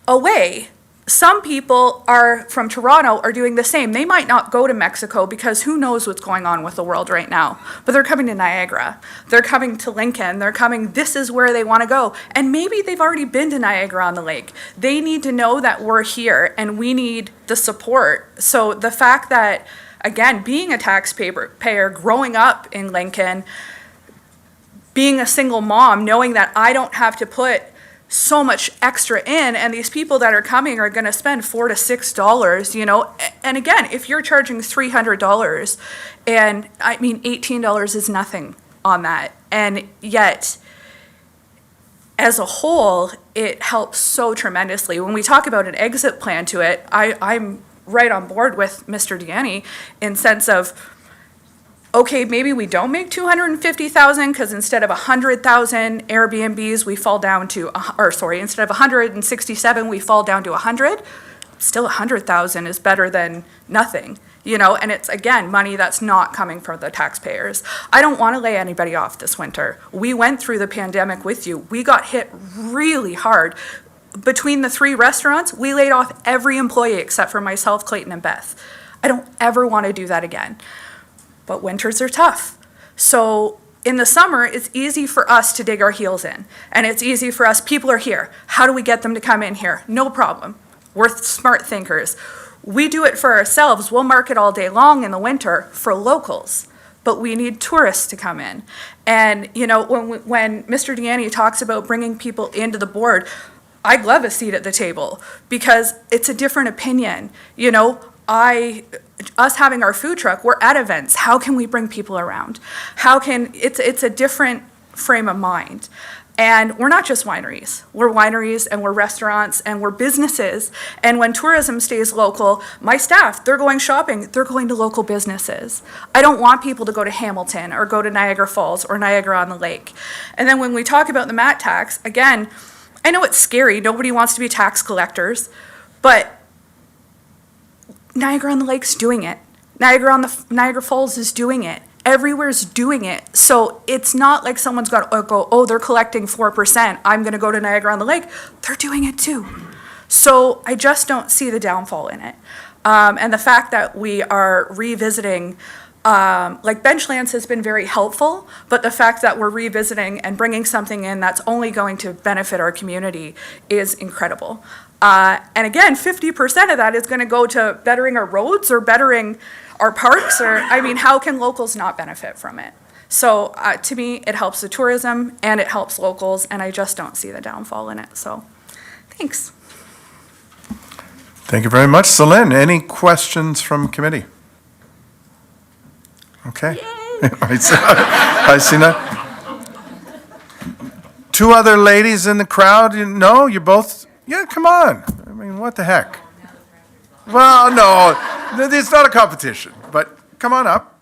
away. Some people from Toronto are doing the same. They might not go to Mexico because who knows what's going on with the world right now. But they're coming to Niagara. They're coming to Lincoln. This is where they want to go. And maybe they've already been to Niagara-on-the-Lake. They need to know that we're here and we need the support. So the fact that, again, being a taxpayer, growing up in Lincoln, being a single mom, knowing that I don't have to put so much extra in, and these people that are coming are gonna spend $4 to $6, you know? And again, if you're charging $300, and I mean, $18 is nothing on that, and yet, as a whole, it helps so tremendously. When we talk about an exit plan to it, I'm right on board with Mr. Deaney in sense of, okay, maybe we don't make 250,000 because instead of 100,000 Airbnbs, we fall down to, instead of 167, we fall down to 100. Still 100,000 is better than nothing, you know, and it's, again, money that's not coming from the taxpayers. I don't want to lay anybody off this winter. We went through the pandemic with you. We got hit really hard. Between the 3 restaurants, we laid off every employee except for myself, Clayton, and Beth. I don't ever want to do that again. But winters are tough. So in the summer, it's easy for us to dig our heels in. And it's easy for us, people are here. How do we get them to come in here? No problem. We're smart thinkers. We do it for ourselves. We'll market all day long in the winter for locals. But we need tourists to come in. And, you know, when Mr. Deaney talks about bringing people into the board, I'd love a seat at the table because it's a different opinion. You know, us having our food truck, we're at events. How can we bring people around? It's a different frame of mind. And we're not just wineries. We're wineries and we're restaurants and we're businesses. And when tourism stays local, my staff, they're going shopping, they're going to local businesses. I don't want people to go to Hamilton or go to Niagara Falls or Niagara on the Lake. And then when we talk about the MAT tax, again, I know it's scary. Nobody wants to be tax collectors, but Niagara on the Lake's doing it. Niagara Falls is doing it. Everywhere's doing it. So it's not like someone's got to go, oh, they're collecting 4%. I'm going to go to Niagara on the Lake. They're doing it too. So I just don't see the downfall in it. And the fact that we are revisiting, like Benchlands has been very helpful, but the fact that we're revisiting and bringing something in that's only going to benefit our community is incredible. And again, 50% of that is going to go to bettering our roads or bettering our parks, or, I mean, how can locals not benefit from it? So to me, it helps the tourism and it helps locals, and I just don't see the downfall in it. So thanks. Thank you very much. Celine, any questions from committee? Okay. I see that. 2 other ladies in the crowd, no, you both, yeah, come on. I mean, what the heck? Well, no, it's not a competition, but come on up.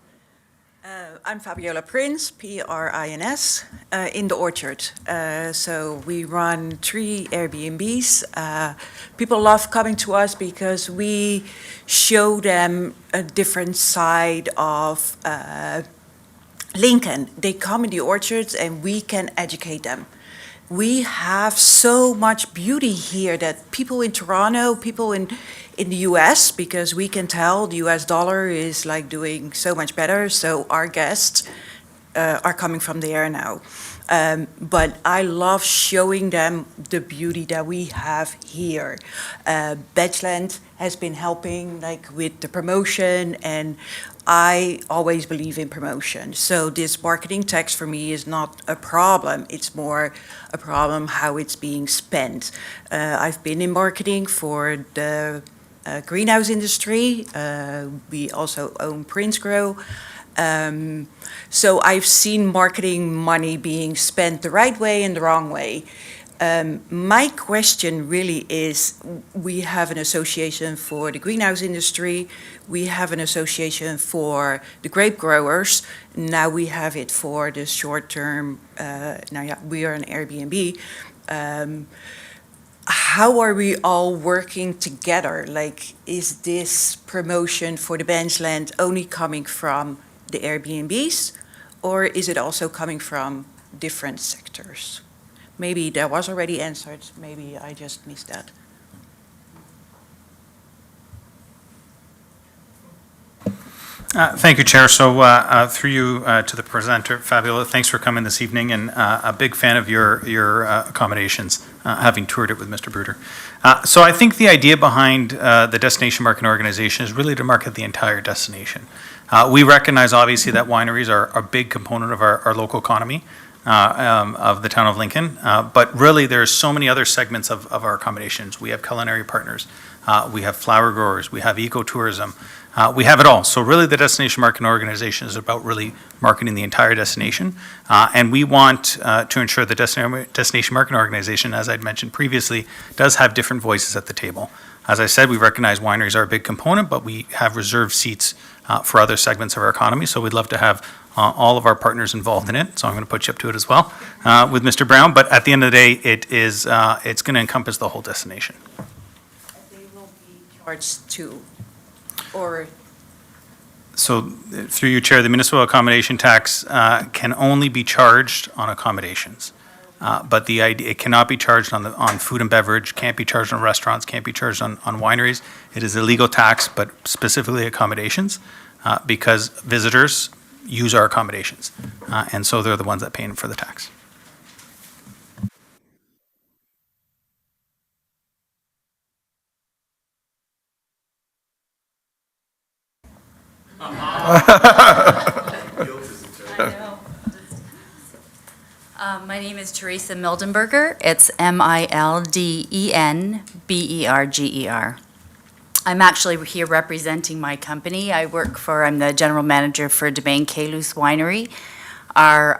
I'm Fabiola Prins, Prins, in the Orchard. So we run 3 Airbnbs. People love coming to us because we show them a different side of Lincoln. They come in the orchards and we can educate them. We have so much beauty here that people in Toronto, people in the US, because we can tell the US dollar is like doing so much better, so our guests are coming from there now. But I love showing them the beauty that we have here. Benchland has been helping like with the promotion, and I always believe in promotion. So this marketing tax for me is not a problem. It's more a problem how it's being spent. I've been in marketing for the greenhouse industry. We also own Prince Grow. So I've seen marketing money being spent the right way and the wrong way. My question really is, we have an association for the greenhouse industry, we have an association for the grape growers, now we have it for the short-term, we are an Airbnb. How are we all working together? Like, is this promotion for the Benchland only coming from the Airbnbs, or is it also coming from different sectors? Maybe that was already answered, maybe I just missed that. Thank you, Chair. So through you to the presenter, Fabiola, thanks for coming this evening, and a big fan of your accommodations, having toured it with Mr. Bruder. So I think the idea behind the Destination Marketing Organization is really to market the entire destination. We recognize, obviously, that wineries are a big component of our local economy. of the town of Lincoln. But really, there's so many other segments of our accommodations. We have culinary partners, we have flower growers, we have ecotourism, we have it all. So really, the Destination Marketing Organization is about really marketing the entire destination. And we want to ensure the Destination Marketing Organization, as I'd mentioned previously, does have different voices at the table. As I said, we recognize wineries are a big component, but we have reserved seats for other segments of our economy. So we'd love to have all of our partners involved in it. So I'm going to put you up to it as well with Mr. Brown. But at the end of the day, it's going to encompass the whole destination. They will be charged too, or? So through you, Chair, the municipal accommodation tax can only be charged on accommodations. But the idea, it cannot be charged on food and beverage, can't be charged on restaurants, can't be charged on wineries. It is a legal tax, but specifically accommodations, because visitors use our accommodations. And so they're the ones that pay for the tax. My name is Teresa Mildenberger. It's Mildenberger. I'm actually here representing my company. I'm the general manager for Domaine Quai-Luz Winery. Our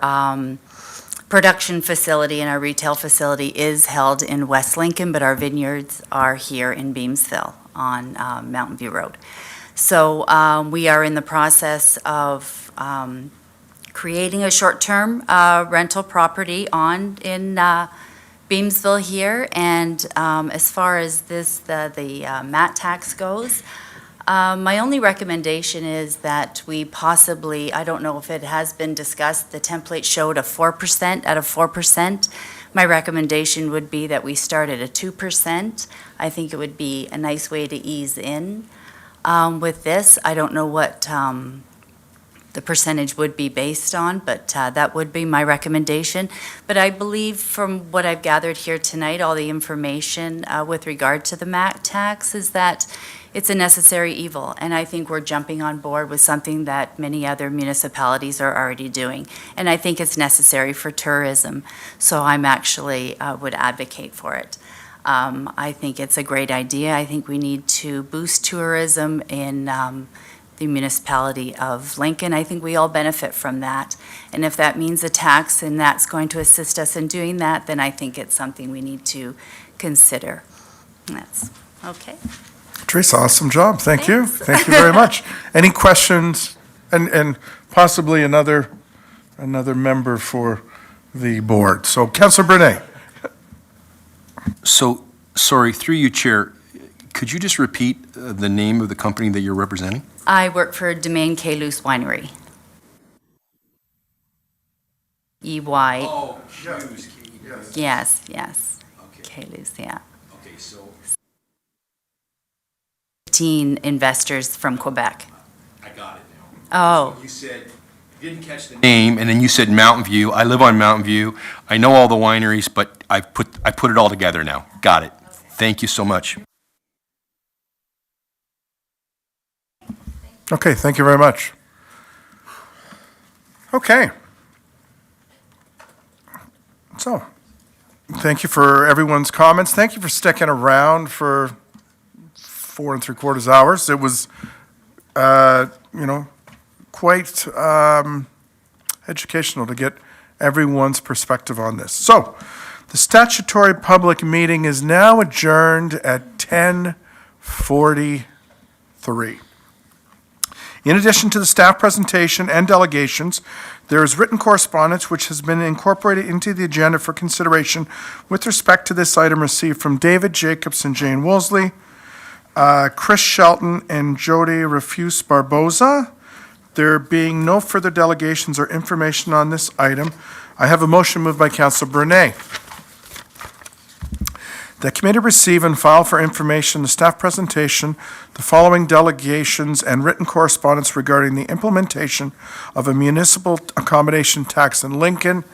production facility and our retail facility is held in West Lincoln, but our vineyards are here in Beamsville on Mountain View Road. So we are in the process of creating a short-term rental property in Beamsville here. And as far as the MAT tax goes, my only recommendation is that we possibly, I don't know if it has been discussed, the template showed a 4%. Out of 4%, my recommendation would be that we start at a 2%. I think it would be a nice way to ease in with this. I don't know what the percentage would be based on, but that would be my recommendation. But I believe from what I've gathered here tonight, all the information with regard to the MAT tax is that it's a necessary evil. And I think we're jumping on board with something that many other municipalities are already doing. And I think it's necessary for tourism. So I'm actually would advocate for it. I think it's a great idea. I think we need to boost tourism in the municipality of Lincoln. I think we all benefit from that. And if that means a tax and that's going to assist us in doing that, then I think it's something we need to consider. That's okay. Teresa, awesome job. Thank you. Thank you very much. Any questions? And possibly another member for the board. So Councillor Brunet. So, sorry, through you, Chair, could you just repeat the name of the company that you're representing? I work for Domaine Quai-Luz Winery. EY. Oh, Hughes. Yes, yes. Quai-Luz, yeah. Okay, so. 15 investors from Quebec. I got it now. Oh. You said, you didn't catch the name, and then you said Mountain View. I live on Mountain View. I know all the wineries, but I put it all together now. Got it. Thank you so much. Okay, thank you very much. Okay. So, thank you for everyone's comments. Thank you for sticking around for 4 3/4 hours. It was, quite educational to get everyone's perspective on this. So, the statutory public meeting is now adjourned at 10:43. In addition to the staff presentation and delegations, there is written correspondence which has been incorporated into the agenda for consideration with respect to this item received from David Jacobs and Jane Wolseley, Chris Shelton and Jody Refuse Barboza. There being no further delegations or information on this item, I have a motion moved by Councillor Brunet. The committee receive and file for information the staff presentation, the following delegations and written correspondence regarding the implementation of a municipal accommodation tax in Lincoln.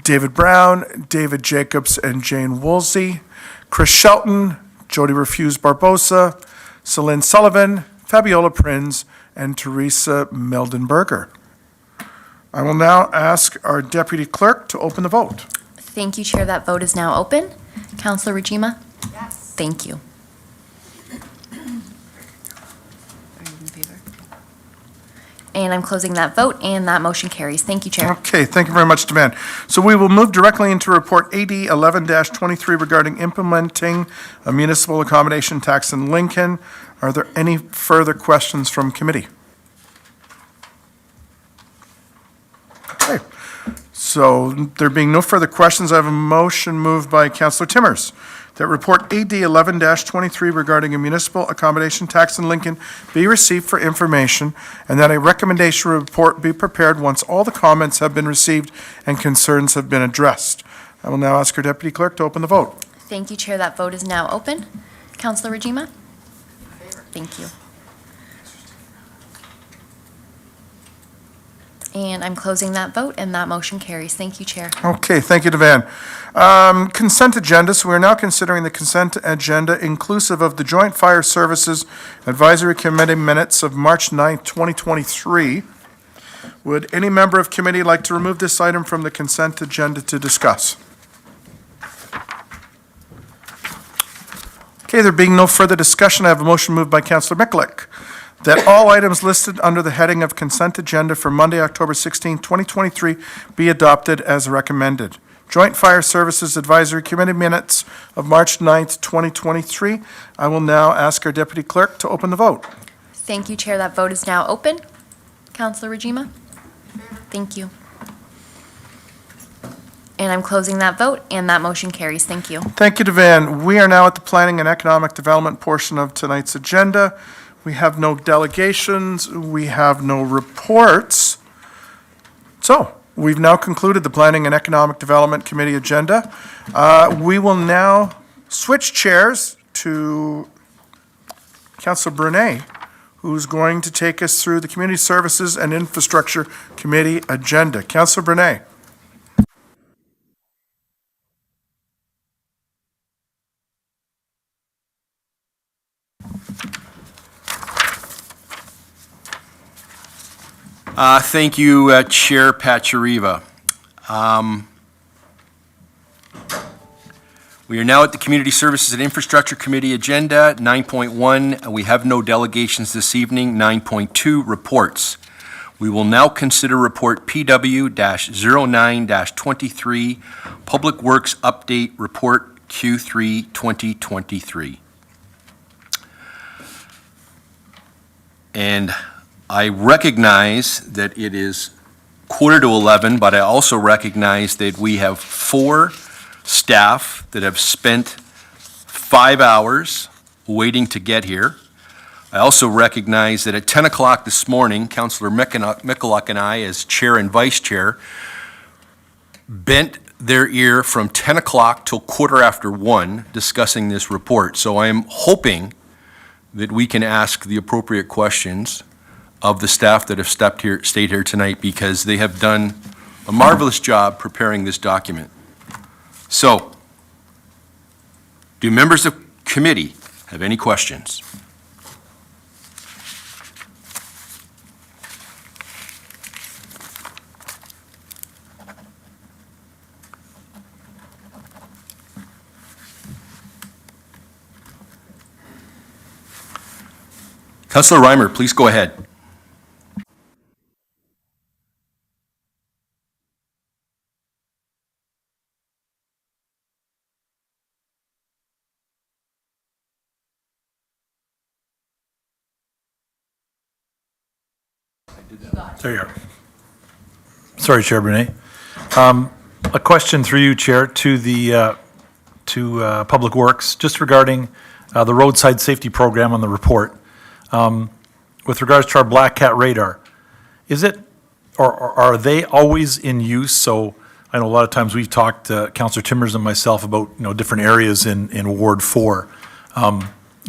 David Brown, David Jacobs and Jane Woolsey, Chris Shelton, Jody Refuse Barbosa, Celine Sullivan, Fabiola Prins, and Teresa Mildenberger. I will now ask our deputy clerk to open the vote. Thank you, Chair. That vote is now open. Councillor Rajima? Yes. Thank you. And I'm closing that vote, and that motion carries. Thank you, Chair. Okay, thank you very much, Dan. So we will move directly into Report AD 11-23 regarding implementing a municipal accommodation tax in Lincoln. Are there any further questions from committee? Okay, so there being no further questions, I have a motion moved by Councillor Timmers that Report AD 11-23 regarding a municipal accommodation tax in Lincoln be received for information, and that a recommendation report be prepared once all the comments have been received and concerns have been addressed. I will now ask our deputy clerk to open the vote. Thank you, Chair. That vote is now open. Councillor Rajima? Thank you. And I'm closing that vote, and that motion carries. Thank you, Chair. Okay, thank you, Devan. Consent agenda, so we're now considering the consent agenda inclusive of the Joint Fire Services Advisory Committee minutes of March 9th, 2023. Would any member of committee like to remove this item from the consent agenda to discuss? Okay, there being no further discussion, I have a motion moved by Councillor Mikulik that all items listed under the heading of consent agenda for Monday, October 16, 2023 be adopted as recommended. Joint Fire Services Advisory Committee minutes of March 9th, 2023. I will now ask our deputy clerk to open the vote. Thank you, Chair. That vote is now open. Councillor Rajima? Thank you. And I'm closing that vote, and that motion carries. Thank you. Thank you, Devan. We are now at the Planning and Economic Development portion of tonight's agenda. We have no delegations, we have no reports. So, we've now concluded the Planning and Economic Development Committee agenda. We will now switch chairs to Councillor Brunet, who's going to take us through the Community Services and Infrastructure Committee agenda. Councillor Brunet. Thank you, Chair Pachariva. We are now at the Community Services and Infrastructure Committee agenda, 9.1. We have no delegations this evening. 9.2, reports. We will now consider Report PW-09-23, Public Works Update Report Q3 2023. And I recognize that it is 10:45, but I also recognize that we have 4 staff that have spent 5 hours waiting to get here. I also recognize that at 10 o'clock this morning, Councillor Mikulik and I, as chair and vice chair, bent their ear from 10 o'clock till 1:15 discussing this report. So I am hoping that we can ask the appropriate questions of the staff that have stayed here tonight, because they have done a marvelous job preparing this document. So, do members of committee have any questions? Councillor Reimer, please go ahead. There you are. Sorry, Chair Brunet. A question through you, Chair, to the Public Works, just regarding the roadside safety program on the report. With regards to our Black Cat radar, is it, or are they always in use? So I know a lot of times we've talked, Councillor Timmers and myself, about, you know, different areas in Ward 4. And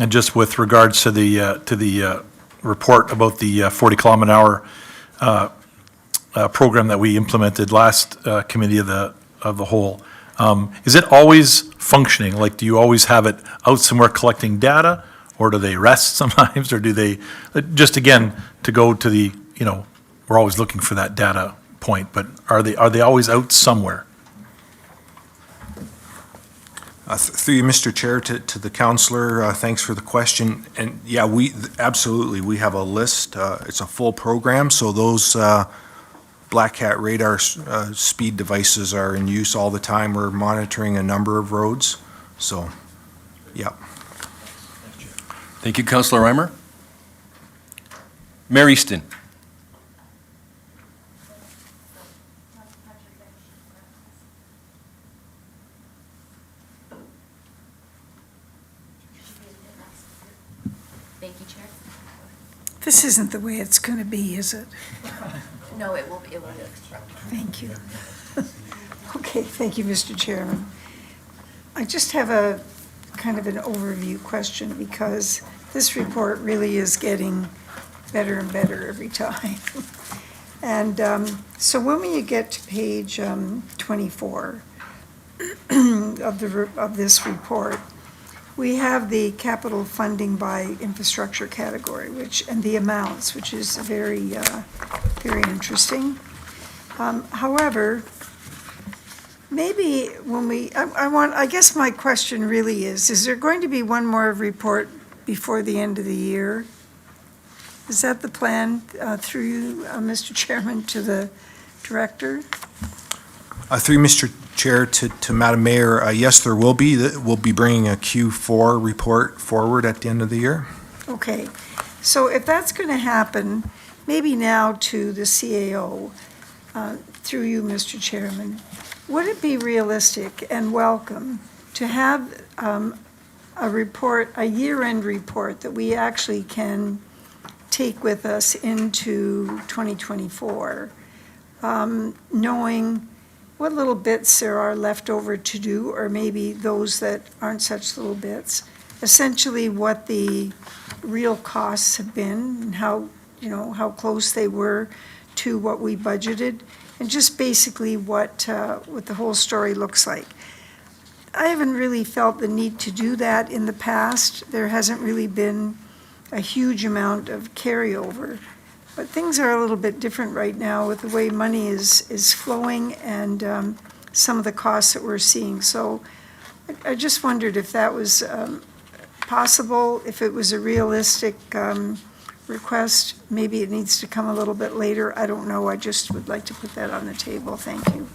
just with regards to the report about the 40-kilometer-an-hour program that we implemented last committee of the whole, is it always functioning? Like, do you always have it out somewhere collecting data, or do they rest sometimes, or do they, just again, to go to the, you know, we're always looking for that data point, but are they always out somewhere? Through you, Mr. Chair, to the councillor, thanks for the question. And yeah, absolutely, we have a list. It's a full program, so those Black Cat radar speed devices are in use all the time. We're monitoring a number of roads, so, yeah. Thank you, Councillor Reimer. Mayor Easton. Thank you, Chair. This isn't the way it's going to be, is it? No, it will be. Thank you. Okay, thank you, Mr. Chairman. I just have a kind of an overview question because this report really is getting better and better every time. And so when we get to page 24 of this report, we have the capital funding by infrastructure category, and the amounts, which is very interesting. However, maybe when I guess my question really is there going to be one more report before the end of the year? Is that the plan through you, Mr. Chairman, to the director? Through Mr. Chair to Madam Mayor, yes, there will be. We'll be bringing a Q4 report forward at the end of the year. Okay, so if that's going to happen, maybe now to the CAO, through you, Mr. Chairman, would it be realistic and welcome to have a report, a year-end report that we actually can take with us into 2024, knowing what little bits there are left over to do, or maybe those that aren't such little bits, essentially what the real costs have been and how close they were to what we budgeted, and just basically what the whole story looks like. I haven't really felt the need to do that in the past. There hasn't really been a huge amount of carryover. But things are a little bit different right now with the way money is flowing and some of the costs that we're seeing. So I just wondered if that was possible, if it was a realistic request. Maybe it needs to come a little bit later. I don't know. I just would like to put that on the table. Thank you.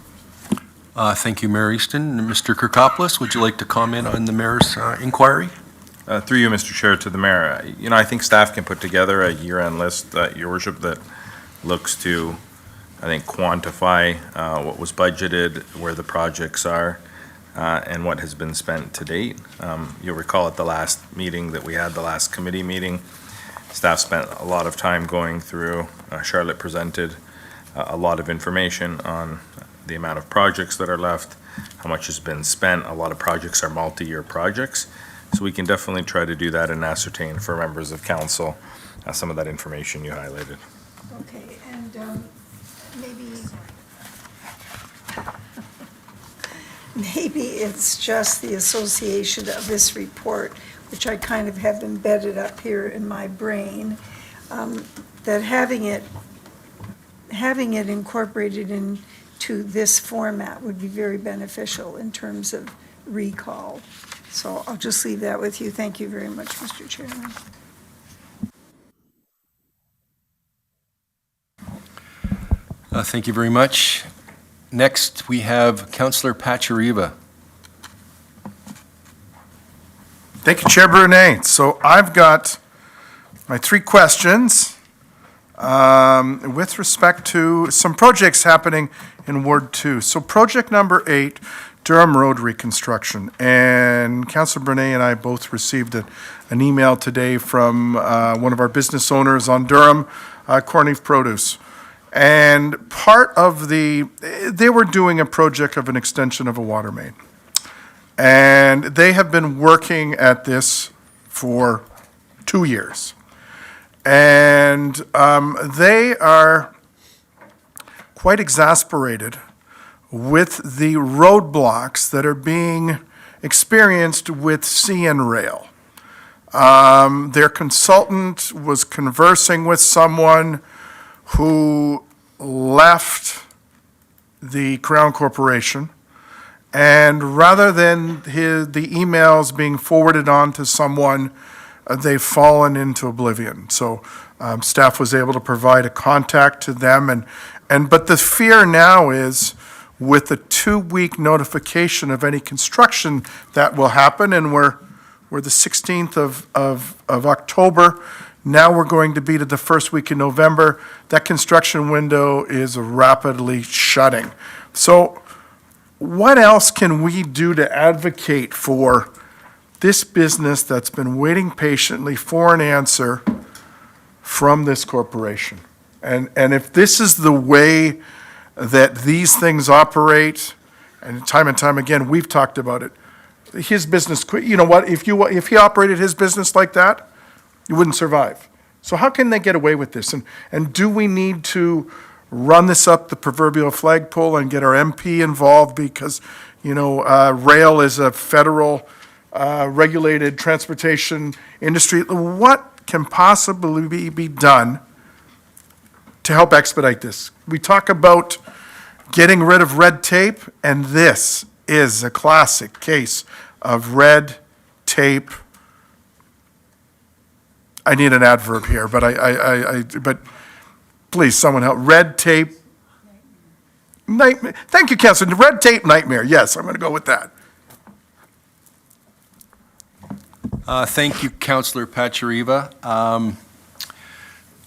Thank you, Mayor Easton. Mr. Kirkopoulos, would you like to comment on the mayor's inquiry? Through you, Mr. Chair, to the mayor, I think staff can put together a year-end list, Your Worship, that looks to, I think, quantify what was budgeted, where the projects are, and what has been spent to date. You'll recall at the last meeting that we had, the last committee meeting, staff spent a lot of time going through, Charlotte presented a lot of information on the amount of projects that are left, how much has been spent. A lot of projects are multi-year projects. So we can definitely try to do that and ascertain for members of council some of that information you highlighted. Okay, and maybe it's just the association of this report, which I kind of have embedded up here in my brain, that having it incorporated into this format would be very beneficial in terms of recall. So I'll just leave that with you. Thank you very much, Mr. Chairman. Thank you very much. Next, we have Councillor Pachariva. Thank you, Chair Brunet. So I've got my three questions with respect to some projects happening in Ward 2. So project number 8, Durham Road reconstruction. And Councillor Brunet and I both received an email today from one of our business owners on Durham, Corneve Produce. And part of they were doing a project of an extension of a water main. And they have been working at this for 2 years. And they are quite exasperated with the roadblocks that are being experienced with CN Rail. Their consultant was conversing with someone who left the Crown Corporation, and rather than the emails being forwarded on to someone, they've fallen into oblivion. So staff was able to provide a contact to them, but the fear now is with the 2-week notification of any construction that will happen, and we're the 16th of October. Now we're going to be to the first week in November. That construction window is rapidly shutting. So what else can we do to advocate for this business that's been waiting patiently for an answer from this corporation? And if this is the way that these things operate, and time again, we've talked about it, his business, you know what, if he operated his business like that, you wouldn't survive. So how can they get away with this? And do we need to run this up the proverbial flagpole and get our MP involved? Because, rail is a federal regulated transportation industry. What can possibly be done to help expedite this? We talk about getting rid of red tape, and this is a classic case of red tape. I need an adverb here, but but please, someone help. Red tape nightmare. Thank you, Councilor. Red tape nightmare. Yes, I'm going to go with that. Thank you, Councillor Pachariva.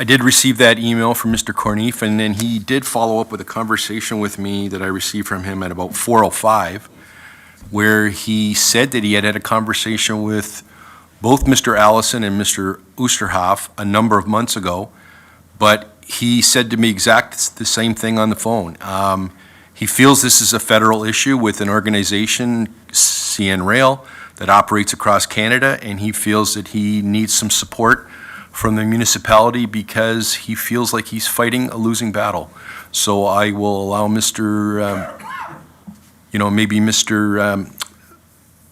I did receive that email from Mr. Corneef, and then he did follow up with a conversation with me that I received from him at about 4:05, where he said that he had had a conversation with both Mr. Allison and Mr. Oosterhoff a number of months ago, but he said to me exact the same thing on the phone. He feels this is a federal issue with an organization, CN Rail, that operates across Canada, and he feels that he needs some support from the municipality because he feels like he's fighting a losing battle. So I will allow Mr. Maybe Mr.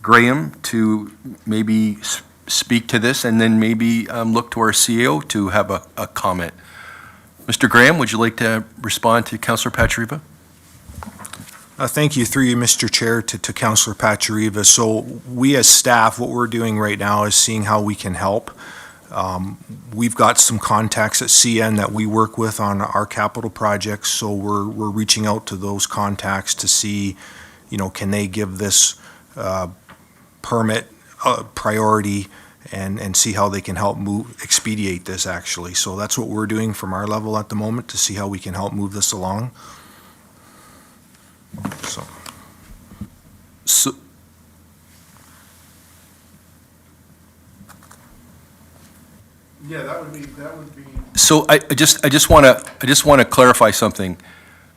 Graham to maybe speak to this, and then maybe look to our CEO to have a comment. Mr. Graham, would you like to respond to Councillor Pachariva? Thank you, through you, Mr. Chair, to Councillor Pachariva. So we as staff, what we're doing right now is seeing how we can help. We've got some contacts at CN that we work with on our capital projects, so we're reaching out to those contacts to see, can they give this permit priority and see how they can help expedite this, actually. So that's what we're doing from our level at the moment, to see how we can help move this along. So Yeah, that would be. So I just want to clarify something.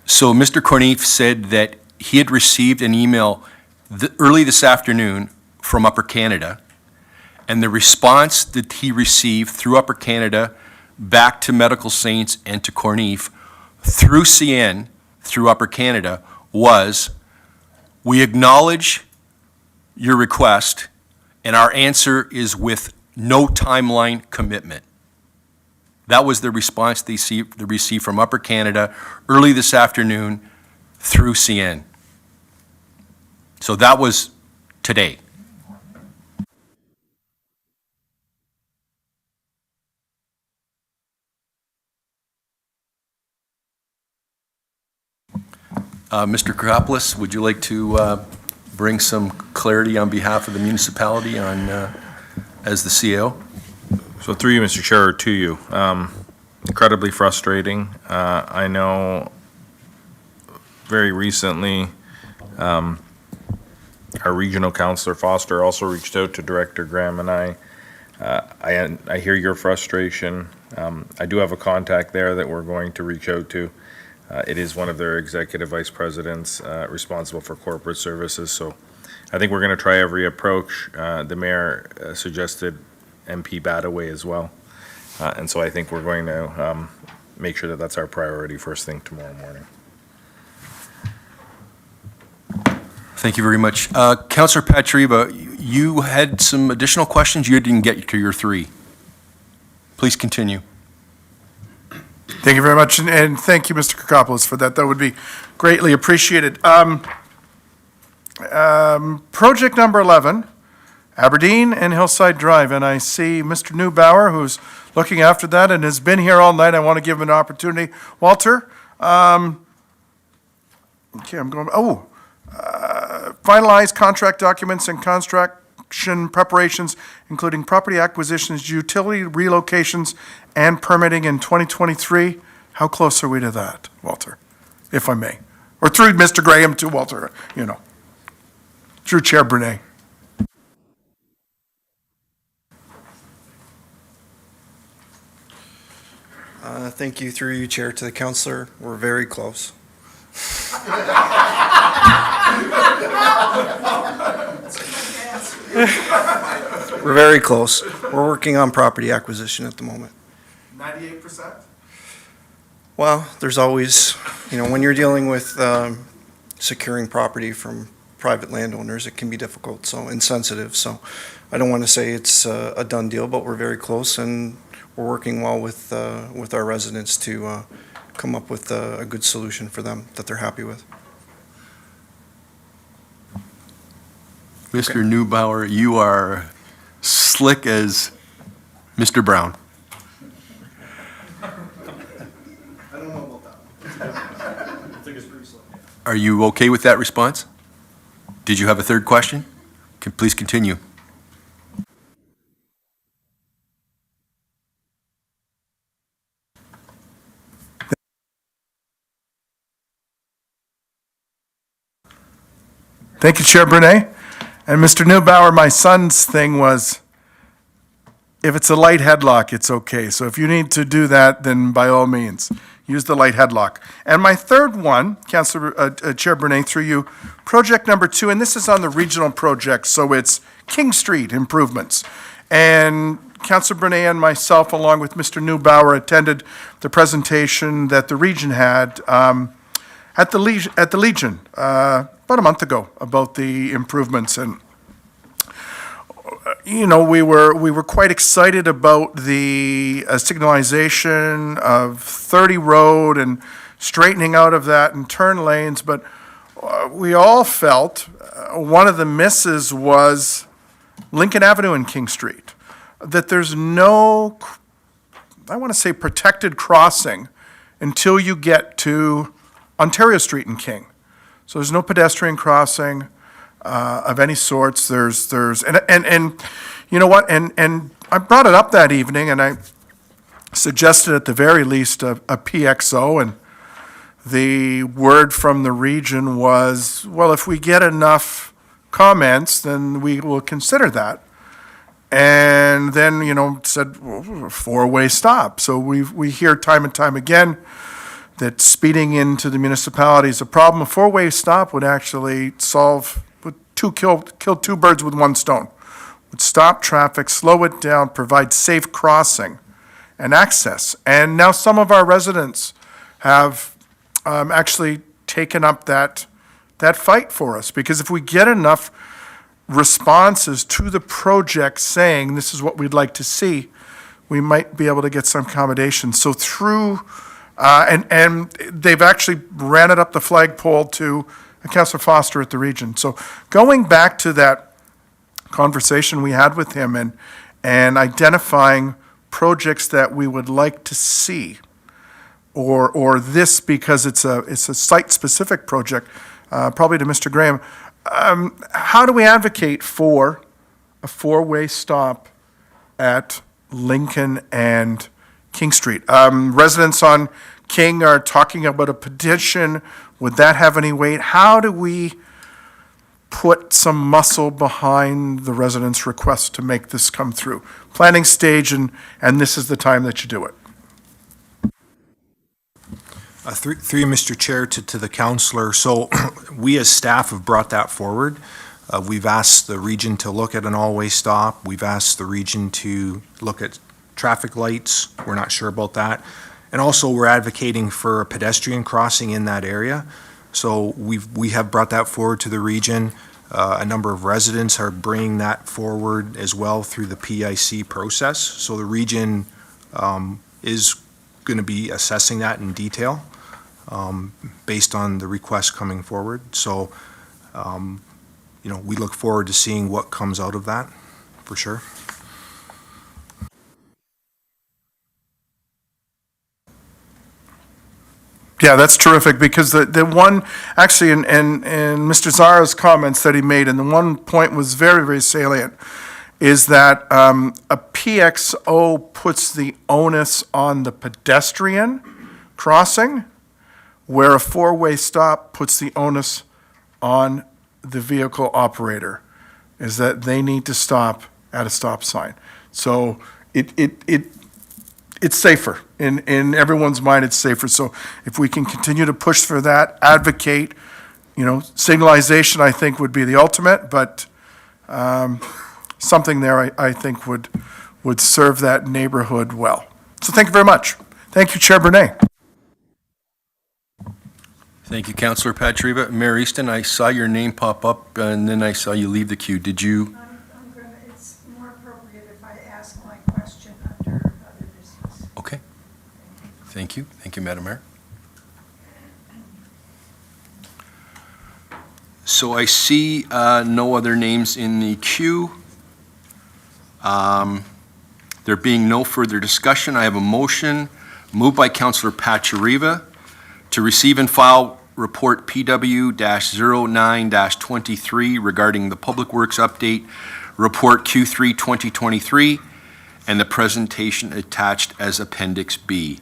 So Mr. Corneef said that he had received an email early this afternoon from Upper Canada, and the response that he received through Upper Canada back to Medical Saints and to Corneef through CN, through Upper Canada, was, we acknowledge your request, and our answer is with no timeline commitment. That was the response they received from Upper Canada early this afternoon through CN. So that was today. Mr. Karopoulos, would you like to bring some clarity on behalf of the municipality on, as the CEO? So through you, Mr. Chair, or to you, incredibly frustrating. I know very recently our regional councillor Foster also reached out to Director Graham and I hear your frustration. I do have a contact there that we're going to reach out to. It is one of their executive vice presidents responsible for corporate services. So I think we're going to try every approach. The mayor suggested MP Badaway as well. And so I think we're going to make sure that that's our priority first thing tomorrow morning. Thank you very much. Councillor Pachariva, you had some additional questions. You didn't get to your three. Please continue. Thank you very much, and thank you, Mr. Kokopoulos, for that. That would be greatly appreciated. Project number 11, Aberdeen and Hillside Drive, and I see Mr. Neubauer, who's looking after that and has been here all night. I want to give him an opportunity. Walter, okay, I'm going, finalize contract documents and construction preparations, including property acquisitions, utility relocations, and permitting in 2023. How close are we to that, Walter, if I may? Or through Mr. Graham to Walter, you know, through Chair Brunei. Thank you, through you, Chair, to the councillor. We're very close. We're very close. We're working on property acquisition at the moment. 98%? Well, there's always, when you're dealing with securing property from private landowners, it can be difficult, and sensitive. So I don't want to say it's a done deal, but we're very close, and we're working well with our residents to come up with a good solution for them that they're happy with. Mr. Neubauer, you are slick as Mr. Brown. I don't know about that. I think it's pretty slick. Are you okay with that response? Did you have a third question? Please continue. Thank you, Chair Brunei. And Mr. Neubauer, my son's thing was, if it's a light headlock, it's okay. So if you need to do that, then by all means, use the light headlock. And my third one, Councillor Chair Brunei, through you, project number 2, and this is on the regional project, so it's King Street improvements. And Councillor Brunei and myself, along with Mr. Neubauer, attended the presentation that the region had at the Legion about a month ago about the improvements. And we were quite excited about the signalization of 30 Road and straightening out of that and turn lanes, but we all felt one of the misses was Lincoln Avenue and King Street, that there's no, I want to say, protected crossing until you get to Ontario Street and King. So there's no pedestrian crossing of any sorts. And you know what? And I brought it up that evening, and I suggested at the very least a PXO, and the word from the region was, well, if we get enough comments, then we will consider that. And then, said, well, four-way stop. So we hear time and time again that speeding into the municipality is a problem. A four-way stop would actually kill two birds with one stone. Would stop traffic, slow it down, provide safe crossing and access. And now some of our residents have actually taken up that fight for us, because if we get enough responses to the project saying this is what we'd like to see, we might be able to get some accommodation. So through and they've actually ran it up the flagpole to Councillor Foster at the region. So going back to that conversation we had with him and identifying projects that we would like to see, or this because it's a site-specific project, probably to Mr. Graham, how do we advocate for a four-way stop at Lincoln and King Street? Residents on King are talking about a petition. Would that have any weight? How do we put some muscle behind the residents' request to make this come through? Planning stage, and this is the time that you do it. Through you, Mr. Chair, to the councillor. So we as staff have brought that forward. We've asked the region to look at an all-way stop. We've asked the region to look at traffic lights. We're not sure about that. And also, we're advocating for a pedestrian crossing in that area. So we have brought that forward to the region. A number of residents are bringing that forward as well through the PIC process. So the region is going to be assessing that in detail based on the request coming forward. So, we look forward to seeing what comes out of that, for sure. Yeah, that's terrific, because the one, actually, in Mr. Zara's comments that he made, and the one point was very, very salient, is that a PXO puts the onus on the pedestrian crossing, where a four-way stop puts the onus on the vehicle operator, is that they need to stop at a stop sign. So it's safer. In everyone's mind, it's safer. So if we can continue to push for that, advocate, signalization, I think, would be the ultimate, but something there, I think, would serve that neighborhood well. So thank you very much. Thank you, Chair Brunei. Thank you, Councillor Patriva. Mayor Easton, I saw your name pop up, and then I saw you leave the queue. Did you? It's more appropriate if I ask my question under other business. Okay. Thank you. Thank you, Madam Mayor. So I see no other names in the queue. There being no further discussion, I have a motion moved by Councillor Patriva to receive and file report PW-09-23 regarding the Public Works Update Report Q3 2023 and the presentation attached as Appendix B.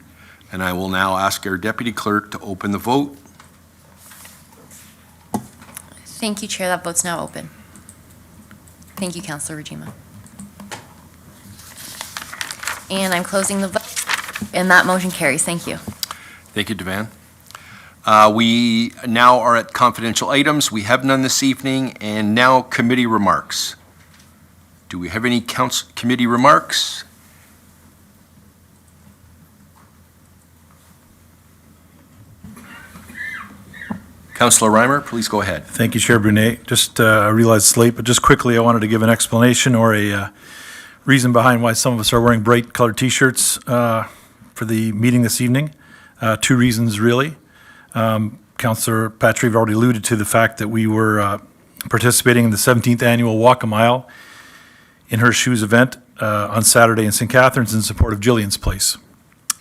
And I will now ask our Deputy Clerk to open the vote. Thank you, Chair. That vote's now open. Thank you, Councillor Rajima. And I'm closing the vote, and that motion carries. Thank you. Thank you, Devan. We now are at confidential items. We have none this evening, and now committee remarks. Do we have any committee remarks? Councillor Reimer, please go ahead. Thank you, Chair Brunet. Just, I realize it's late, but just quickly, I wanted to give an explanation or a reason behind why some of us are wearing bright colored T-shirts for the meeting this evening. Two reasons, really. Councillor Patrick already alluded to the fact that we were participating in the 17th Annual Walk a Mile in Her Shoes event on Saturday in St. Catharines in support of Jillian's Place,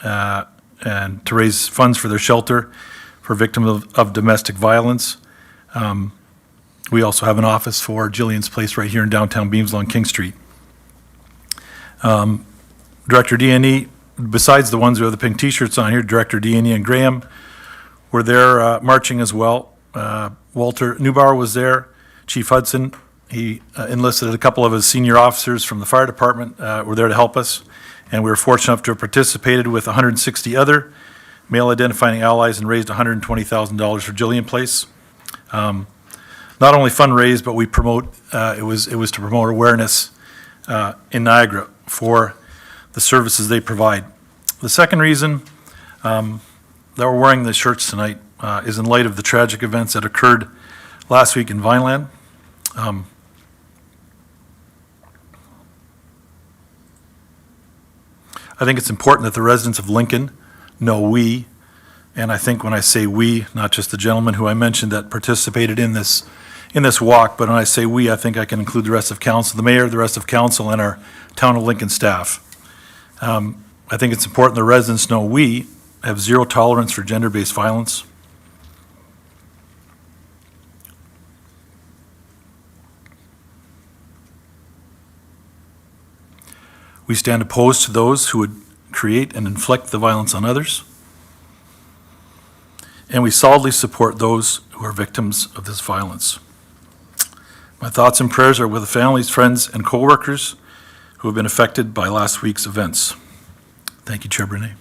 and to raise funds for their shelter for victims of domestic violence. We also have an office for Jillian's Place right here in downtown Beamsville on King Street. Director D&E, besides the ones who have the pink T-shirts on here, Director D&E and Graham were there marching as well. Walter Neubauer was there. Chief Hudson, he enlisted a couple of his senior officers from the fire department, were there to help us. And we were fortunate enough to have participated with 160 other male identifying allies and raised $120,000 for Jillian Place. Not only fundraised, but we promote, it was to promote awareness in Niagara for the services they provide. The second reason that we're wearing the shirts tonight is in light of the tragic events that occurred last week in Vineland. I think it's important that the residents of Lincoln know we, and I think when I say we, not just the gentleman who I mentioned that participated in this walk, but when I say we, I think I can include the rest of council, the mayor, the rest of council, and our Town of Lincoln staff. I think it's important the residents know we have zero tolerance for gender-based violence. We stand opposed to those who would create and inflict the violence on others. And we solidly support those who are victims of this violence. My thoughts and prayers are with the families, friends, and co-workers who have been affected by last week's events. Thank you, Chair Brunet.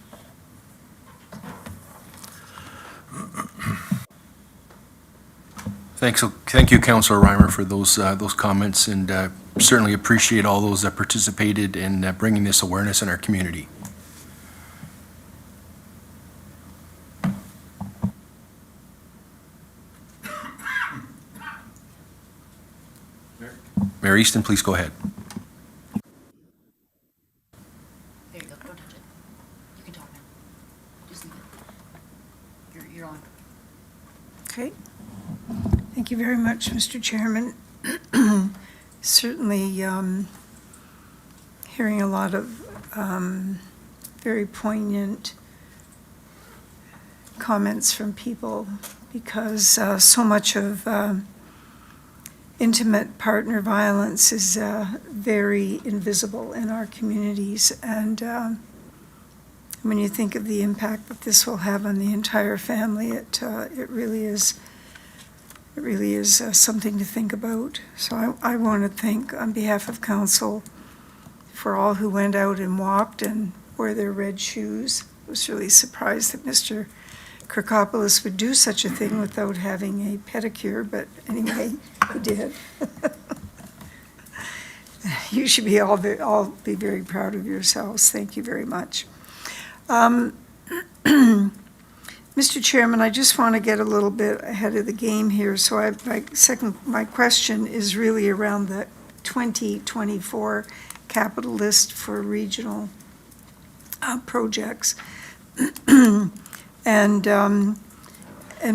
Thank you, Councillor Reimer, for those comments, and certainly appreciate all those that participated in bringing this awareness in our community. Mayor Easton, please go ahead. There you go. Don't touch it. You can talk now. You're on. Okay. Thank you very much, Mr. Chairman. Certainly, hearing a lot of very poignant comments from people, because so much of intimate partner violence is very invisible in our communities. And when you think of the impact that this will have on the entire family, it really is something to think about. So I want to thank, on behalf of council, for all who went out and walked and wore their red shoes. I was really surprised that Mr. Kirkopoulos would do such a thing without having a pedicure, but anyway, he did. You should be all be very proud of yourselves. Thank you very much. Mr. Chairman, I just want to get a little bit ahead of the game here. So my question is really around the 2024 capital list for regional projects. And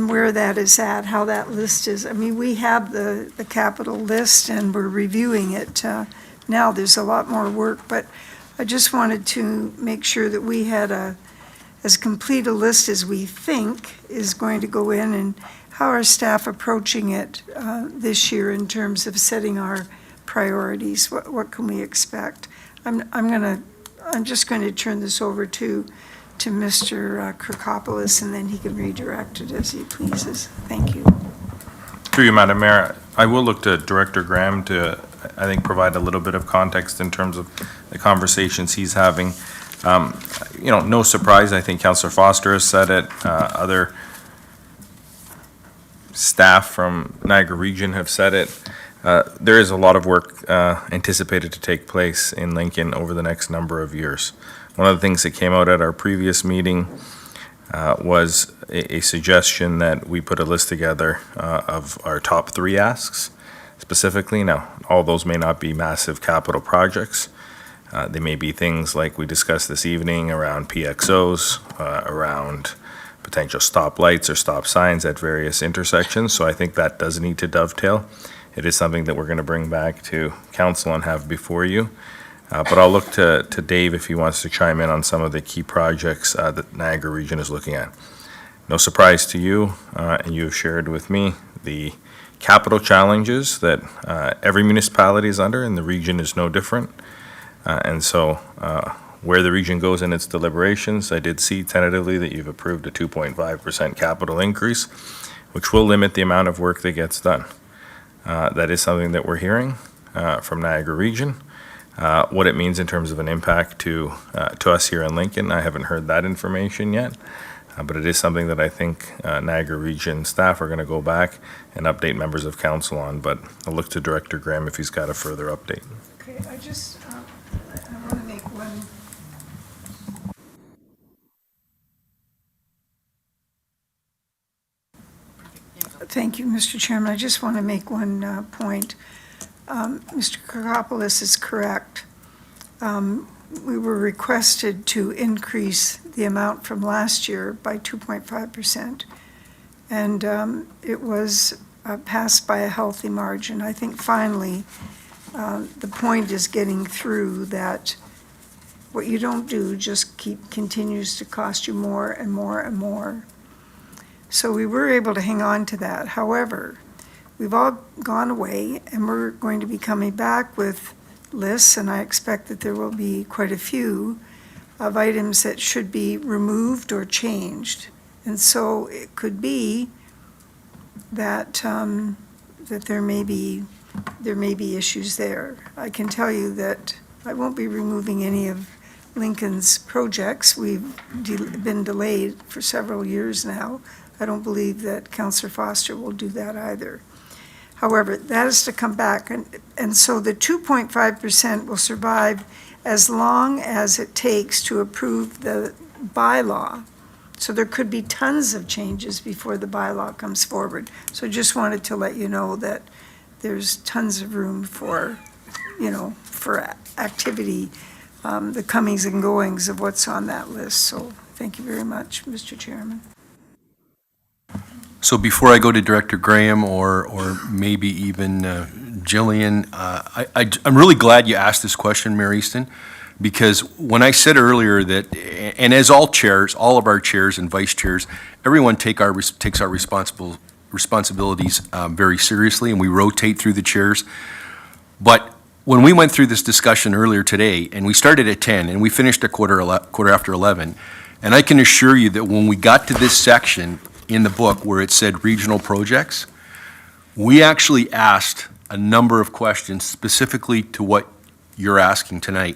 where that is at, how that list is. I mean, we have the capital list and we're reviewing it now. There's a lot more work, but I just wanted to make sure that we had as complete a list as we think is going to go in, and how are staff approaching it this year in terms of setting our priorities? What can we expect? I'm just going to turn this over to Mr. Kirkopoulos, and then he can redirect it as he pleases. Thank you. Through you, Madam Mayor, I will look to Director Graham to, I think, provide a little bit of context in terms of the conversations he's having. No surprise, I think Councillor Foster has said it. Other staff from Niagara Region have said it. There is a lot of work anticipated to take place in Lincoln over the next number of years. One of the things that came out at our previous meeting was a suggestion that we put a list together of our top 3 asks specifically. Now, all those may not be massive capital projects. They may be things like we discussed this evening around PXOs, around potential stop lights or stop signs at various intersections. So I think that does need to dovetail. It is something that we're going to bring back to council and have before you. But I'll look to Dave if he wants to chime in on some of the key projects that Niagara Region is looking at. No surprise to you, and you have shared with me the capital challenges that every municipality is under, and the region is no different. And so where the region goes in its deliberations, I did see tentatively that you've approved a 2.5% capital increase, which will limit the amount of work that gets done. That is something that we're hearing from Niagara Region. What it means in terms of an impact to us here in Lincoln, I haven't heard that information yet, but it is something that I think Niagara Region staff are going to go back and update members of council on. But I'll look to Director Graham if he's got a further update. Okay, I want to make one. Thank you, Mr. Chairman. I just want to make one point. Mr. Kirkopoulos is correct. We were requested to increase the amount from last year by 2.5%, and it was passed by a healthy margin. I think finally the point is getting through that what you don't do just continues to cost you more and more and more. So we were able to hang on to that. However, we've all gone away, and we're going to be coming back with lists, and I expect that there will be quite a few of items that should be removed or changed. And so it could be that that there may be issues there. I can tell you that I won't be removing any of Lincoln's projects. We've been delayed for several years now. I don't believe that Councillor Foster will do that either. However, that is to come back, and so the 2.5% will survive as long as it takes to approve the bylaw. So there could be tons of changes before the bylaw comes forward. So just wanted to let you know that there's tons of room for, for activity, the comings and goings of what's on that list. So thank you very much, Mr. Chairman. So before I go to Director Graham or maybe even Jillian, I'm really glad you asked this question, Mayor Easton, because when I said earlier that, and as all chairs, all of our chairs and vice chairs, everyone takes our responsibilities very seriously, and we rotate through the chairs. But when we went through this discussion earlier today, and we started at 10, and we finished at quarter after 11, and I can assure you that when we got to this section in the book where it said regional projects, we actually asked a number of questions specifically to what you're asking tonight.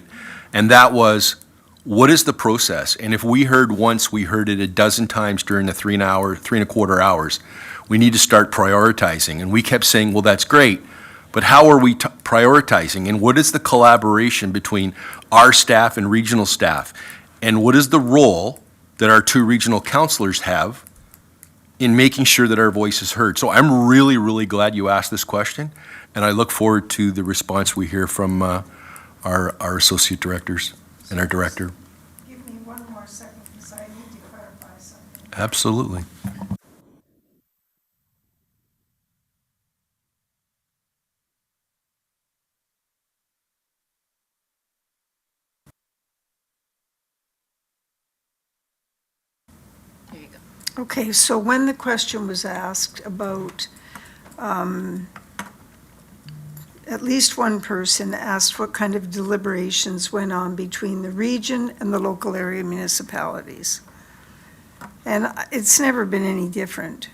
And that was, what is the process? And if we heard once, we heard it a dozen times during the 3.25 hours, we need to start prioritizing. And we kept saying, well, that's great, but how are we prioritizing? And what is the collaboration between our staff and regional staff? And what is the role that our 2 regional councilors have in making sure that our voice is heard? So I'm really, really glad you asked this question, and I look forward to the response we hear from our associate directors and our director. Give me one more second, because I need to clarify something. Absolutely. Okay, so when the question was asked about, at least one person asked what kind of deliberations went on between the region and the local area municipalities. And it's never been any different.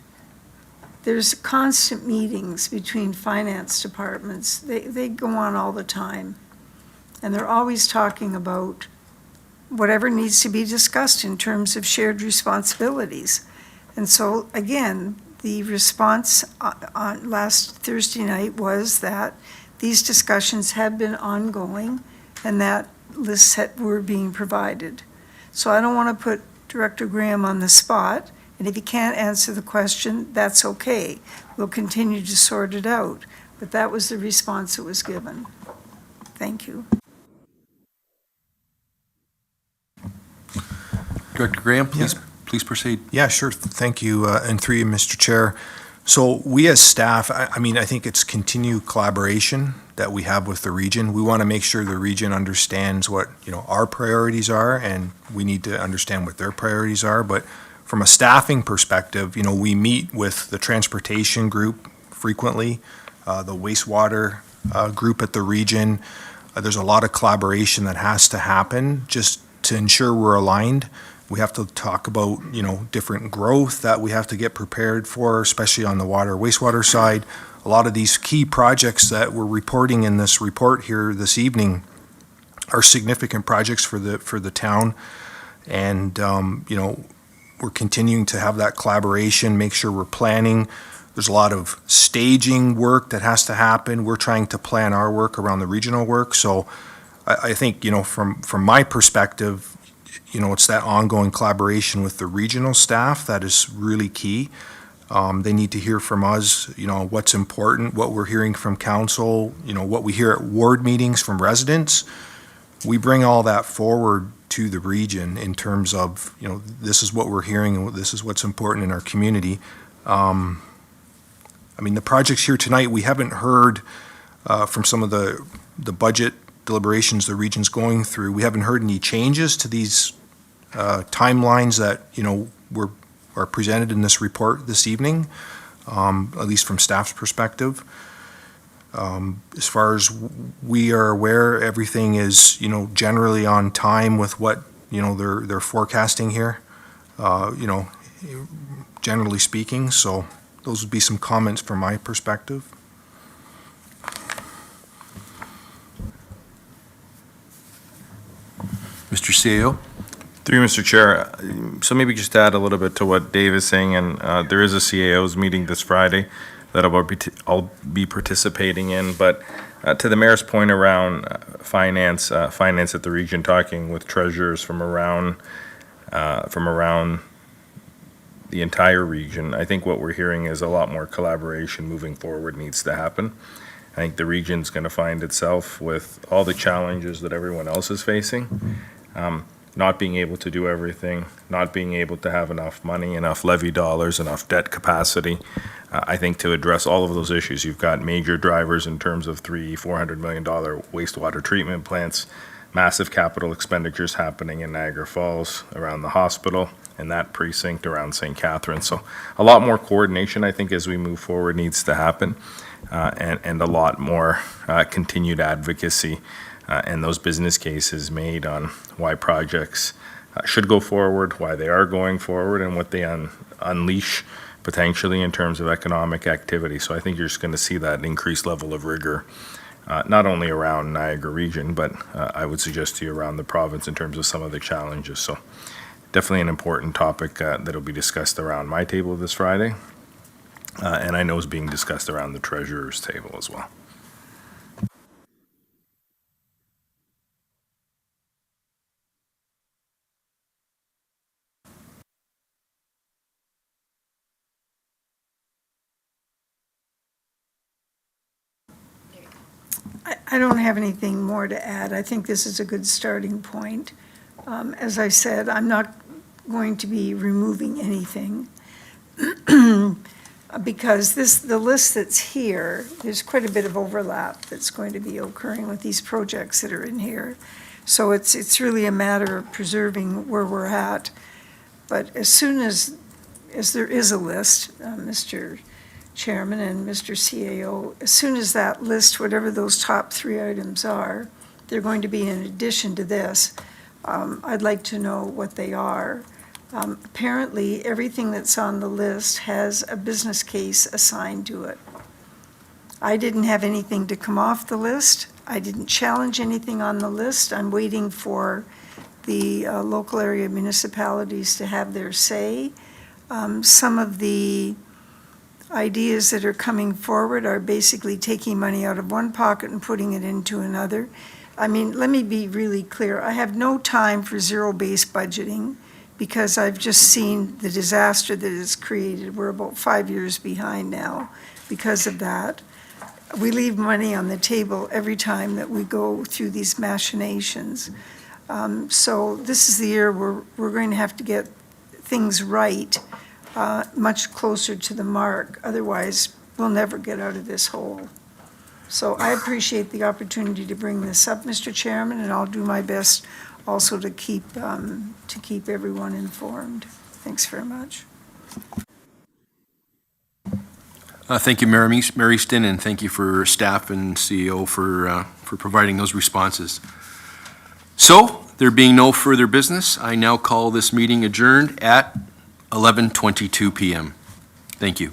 There's constant meetings between finance departments. They go on all the time. And they're always talking about whatever needs to be discussed in terms of shared responsibilities. And so, again, the response on last Thursday night was that these discussions have been ongoing and that lists were being provided. So I don't want to put Director Graham on the spot, and if he can't answer the question, that's okay. We'll continue to sort it out. But that was the response that was given. Thank you. Director Graham, please proceed. Yeah, sure. Thank you, and through you, Mr. Chair. So we as staff, I mean, I think it's continued collaboration that we have with the region. We want to make sure the region understands what, our priorities are, and we need to understand what their priorities are. But from a staffing perspective, we meet with the transportation group frequently, the wastewater group at the region. There's a lot of collaboration that has to happen just to ensure we're aligned. We have to talk about, different growth that we have to get prepared for, especially on the wastewater side. A lot of these key projects that we're reporting in this report here this evening are significant projects for the town. And, we're continuing to have that collaboration, make sure we're planning. There's a lot of staging work that has to happen. We're trying to plan our work around the regional work. So I think, from my perspective, it's that ongoing collaboration with the regional staff that is really key. They need to hear from us, what's important, what we're hearing from council, what we hear at ward meetings from residents. We bring all that forward to the region in terms of, this is what we're hearing and this is what's important in our community. The projects here tonight, we haven't heard from some of the budget deliberations the region's going through. We haven't heard any changes to these timelines that, are presented in this report this evening, at least from staff's perspective. As far as we are aware, everything is, generally on time with what, they're forecasting here, generally speaking. So those would be some comments from my perspective. Mr. CEO? Through you, Mr. Chair, so maybe just add a little bit to what Dave is saying, and there is a CAO's meeting this Friday that I'll be participating in, but to the mayor's point around finance at the region, talking with treasurers from around the entire region, I think what we're hearing is a lot more collaboration moving forward needs to happen. I think the region's going to find itself with all the challenges that everyone else is facing. not being able to do everything, not being able to have enough money, enough levy dollars, enough debt capacity. I think to address all of those issues, you've got major drivers in terms of $400 million wastewater treatment plants, massive capital expenditures happening in Niagara Falls around the hospital and that precinct around St. Catharines. So a lot more coordination, I think, as we move forward needs to happen, and a lot more continued advocacy and those business cases made on why projects should go forward, why they are going forward, and what they unleash potentially in terms of economic activity. So I think you're just going to see that increased level of rigor, not only around Niagara region, but I would suggest to you around the province in terms of some of the challenges. So definitely an important topic that will be discussed around my table this Friday, and I know is being discussed around the treasurer's table as well. I don't have anything more to add. I think this is a good starting point. As I said, I'm not going to be removing anything because the list that's here, there's quite a bit of overlap that's going to be occurring with these projects that are in here. So it's really a matter of preserving where we're at. But as soon as there is a list, Mr. Chairman and Mr. CAO, as soon as that list, whatever those top 3 items are, they're going to be in addition to this. I'd like to know what they are. Apparently, everything that's on the list has a business case assigned to it. I didn't have anything to come off the list. I didn't challenge anything on the list. I'm waiting for the local area municipalities to have their say. Some of the ideas that are coming forward are basically taking money out of one pocket and putting it into another. I mean, let me be really clear. I have no time for zero-based budgeting because I've just seen the disaster that it's created. We're about 5 years behind now because of that. We leave money on the table every time that we go through these machinations. So this is the year where we're going to have to get things right, much closer to the mark. Otherwise, we'll never get out of this hole. So I appreciate the opportunity to bring this up, Mr. Chairman, and I'll do my best also to keep everyone informed. Thanks very much. Thank you, Mayor Easton, and thank you for staff and CEO for providing those responses. So, there being no further business, I now call this meeting adjourned at 11:22 p.m. Thank you.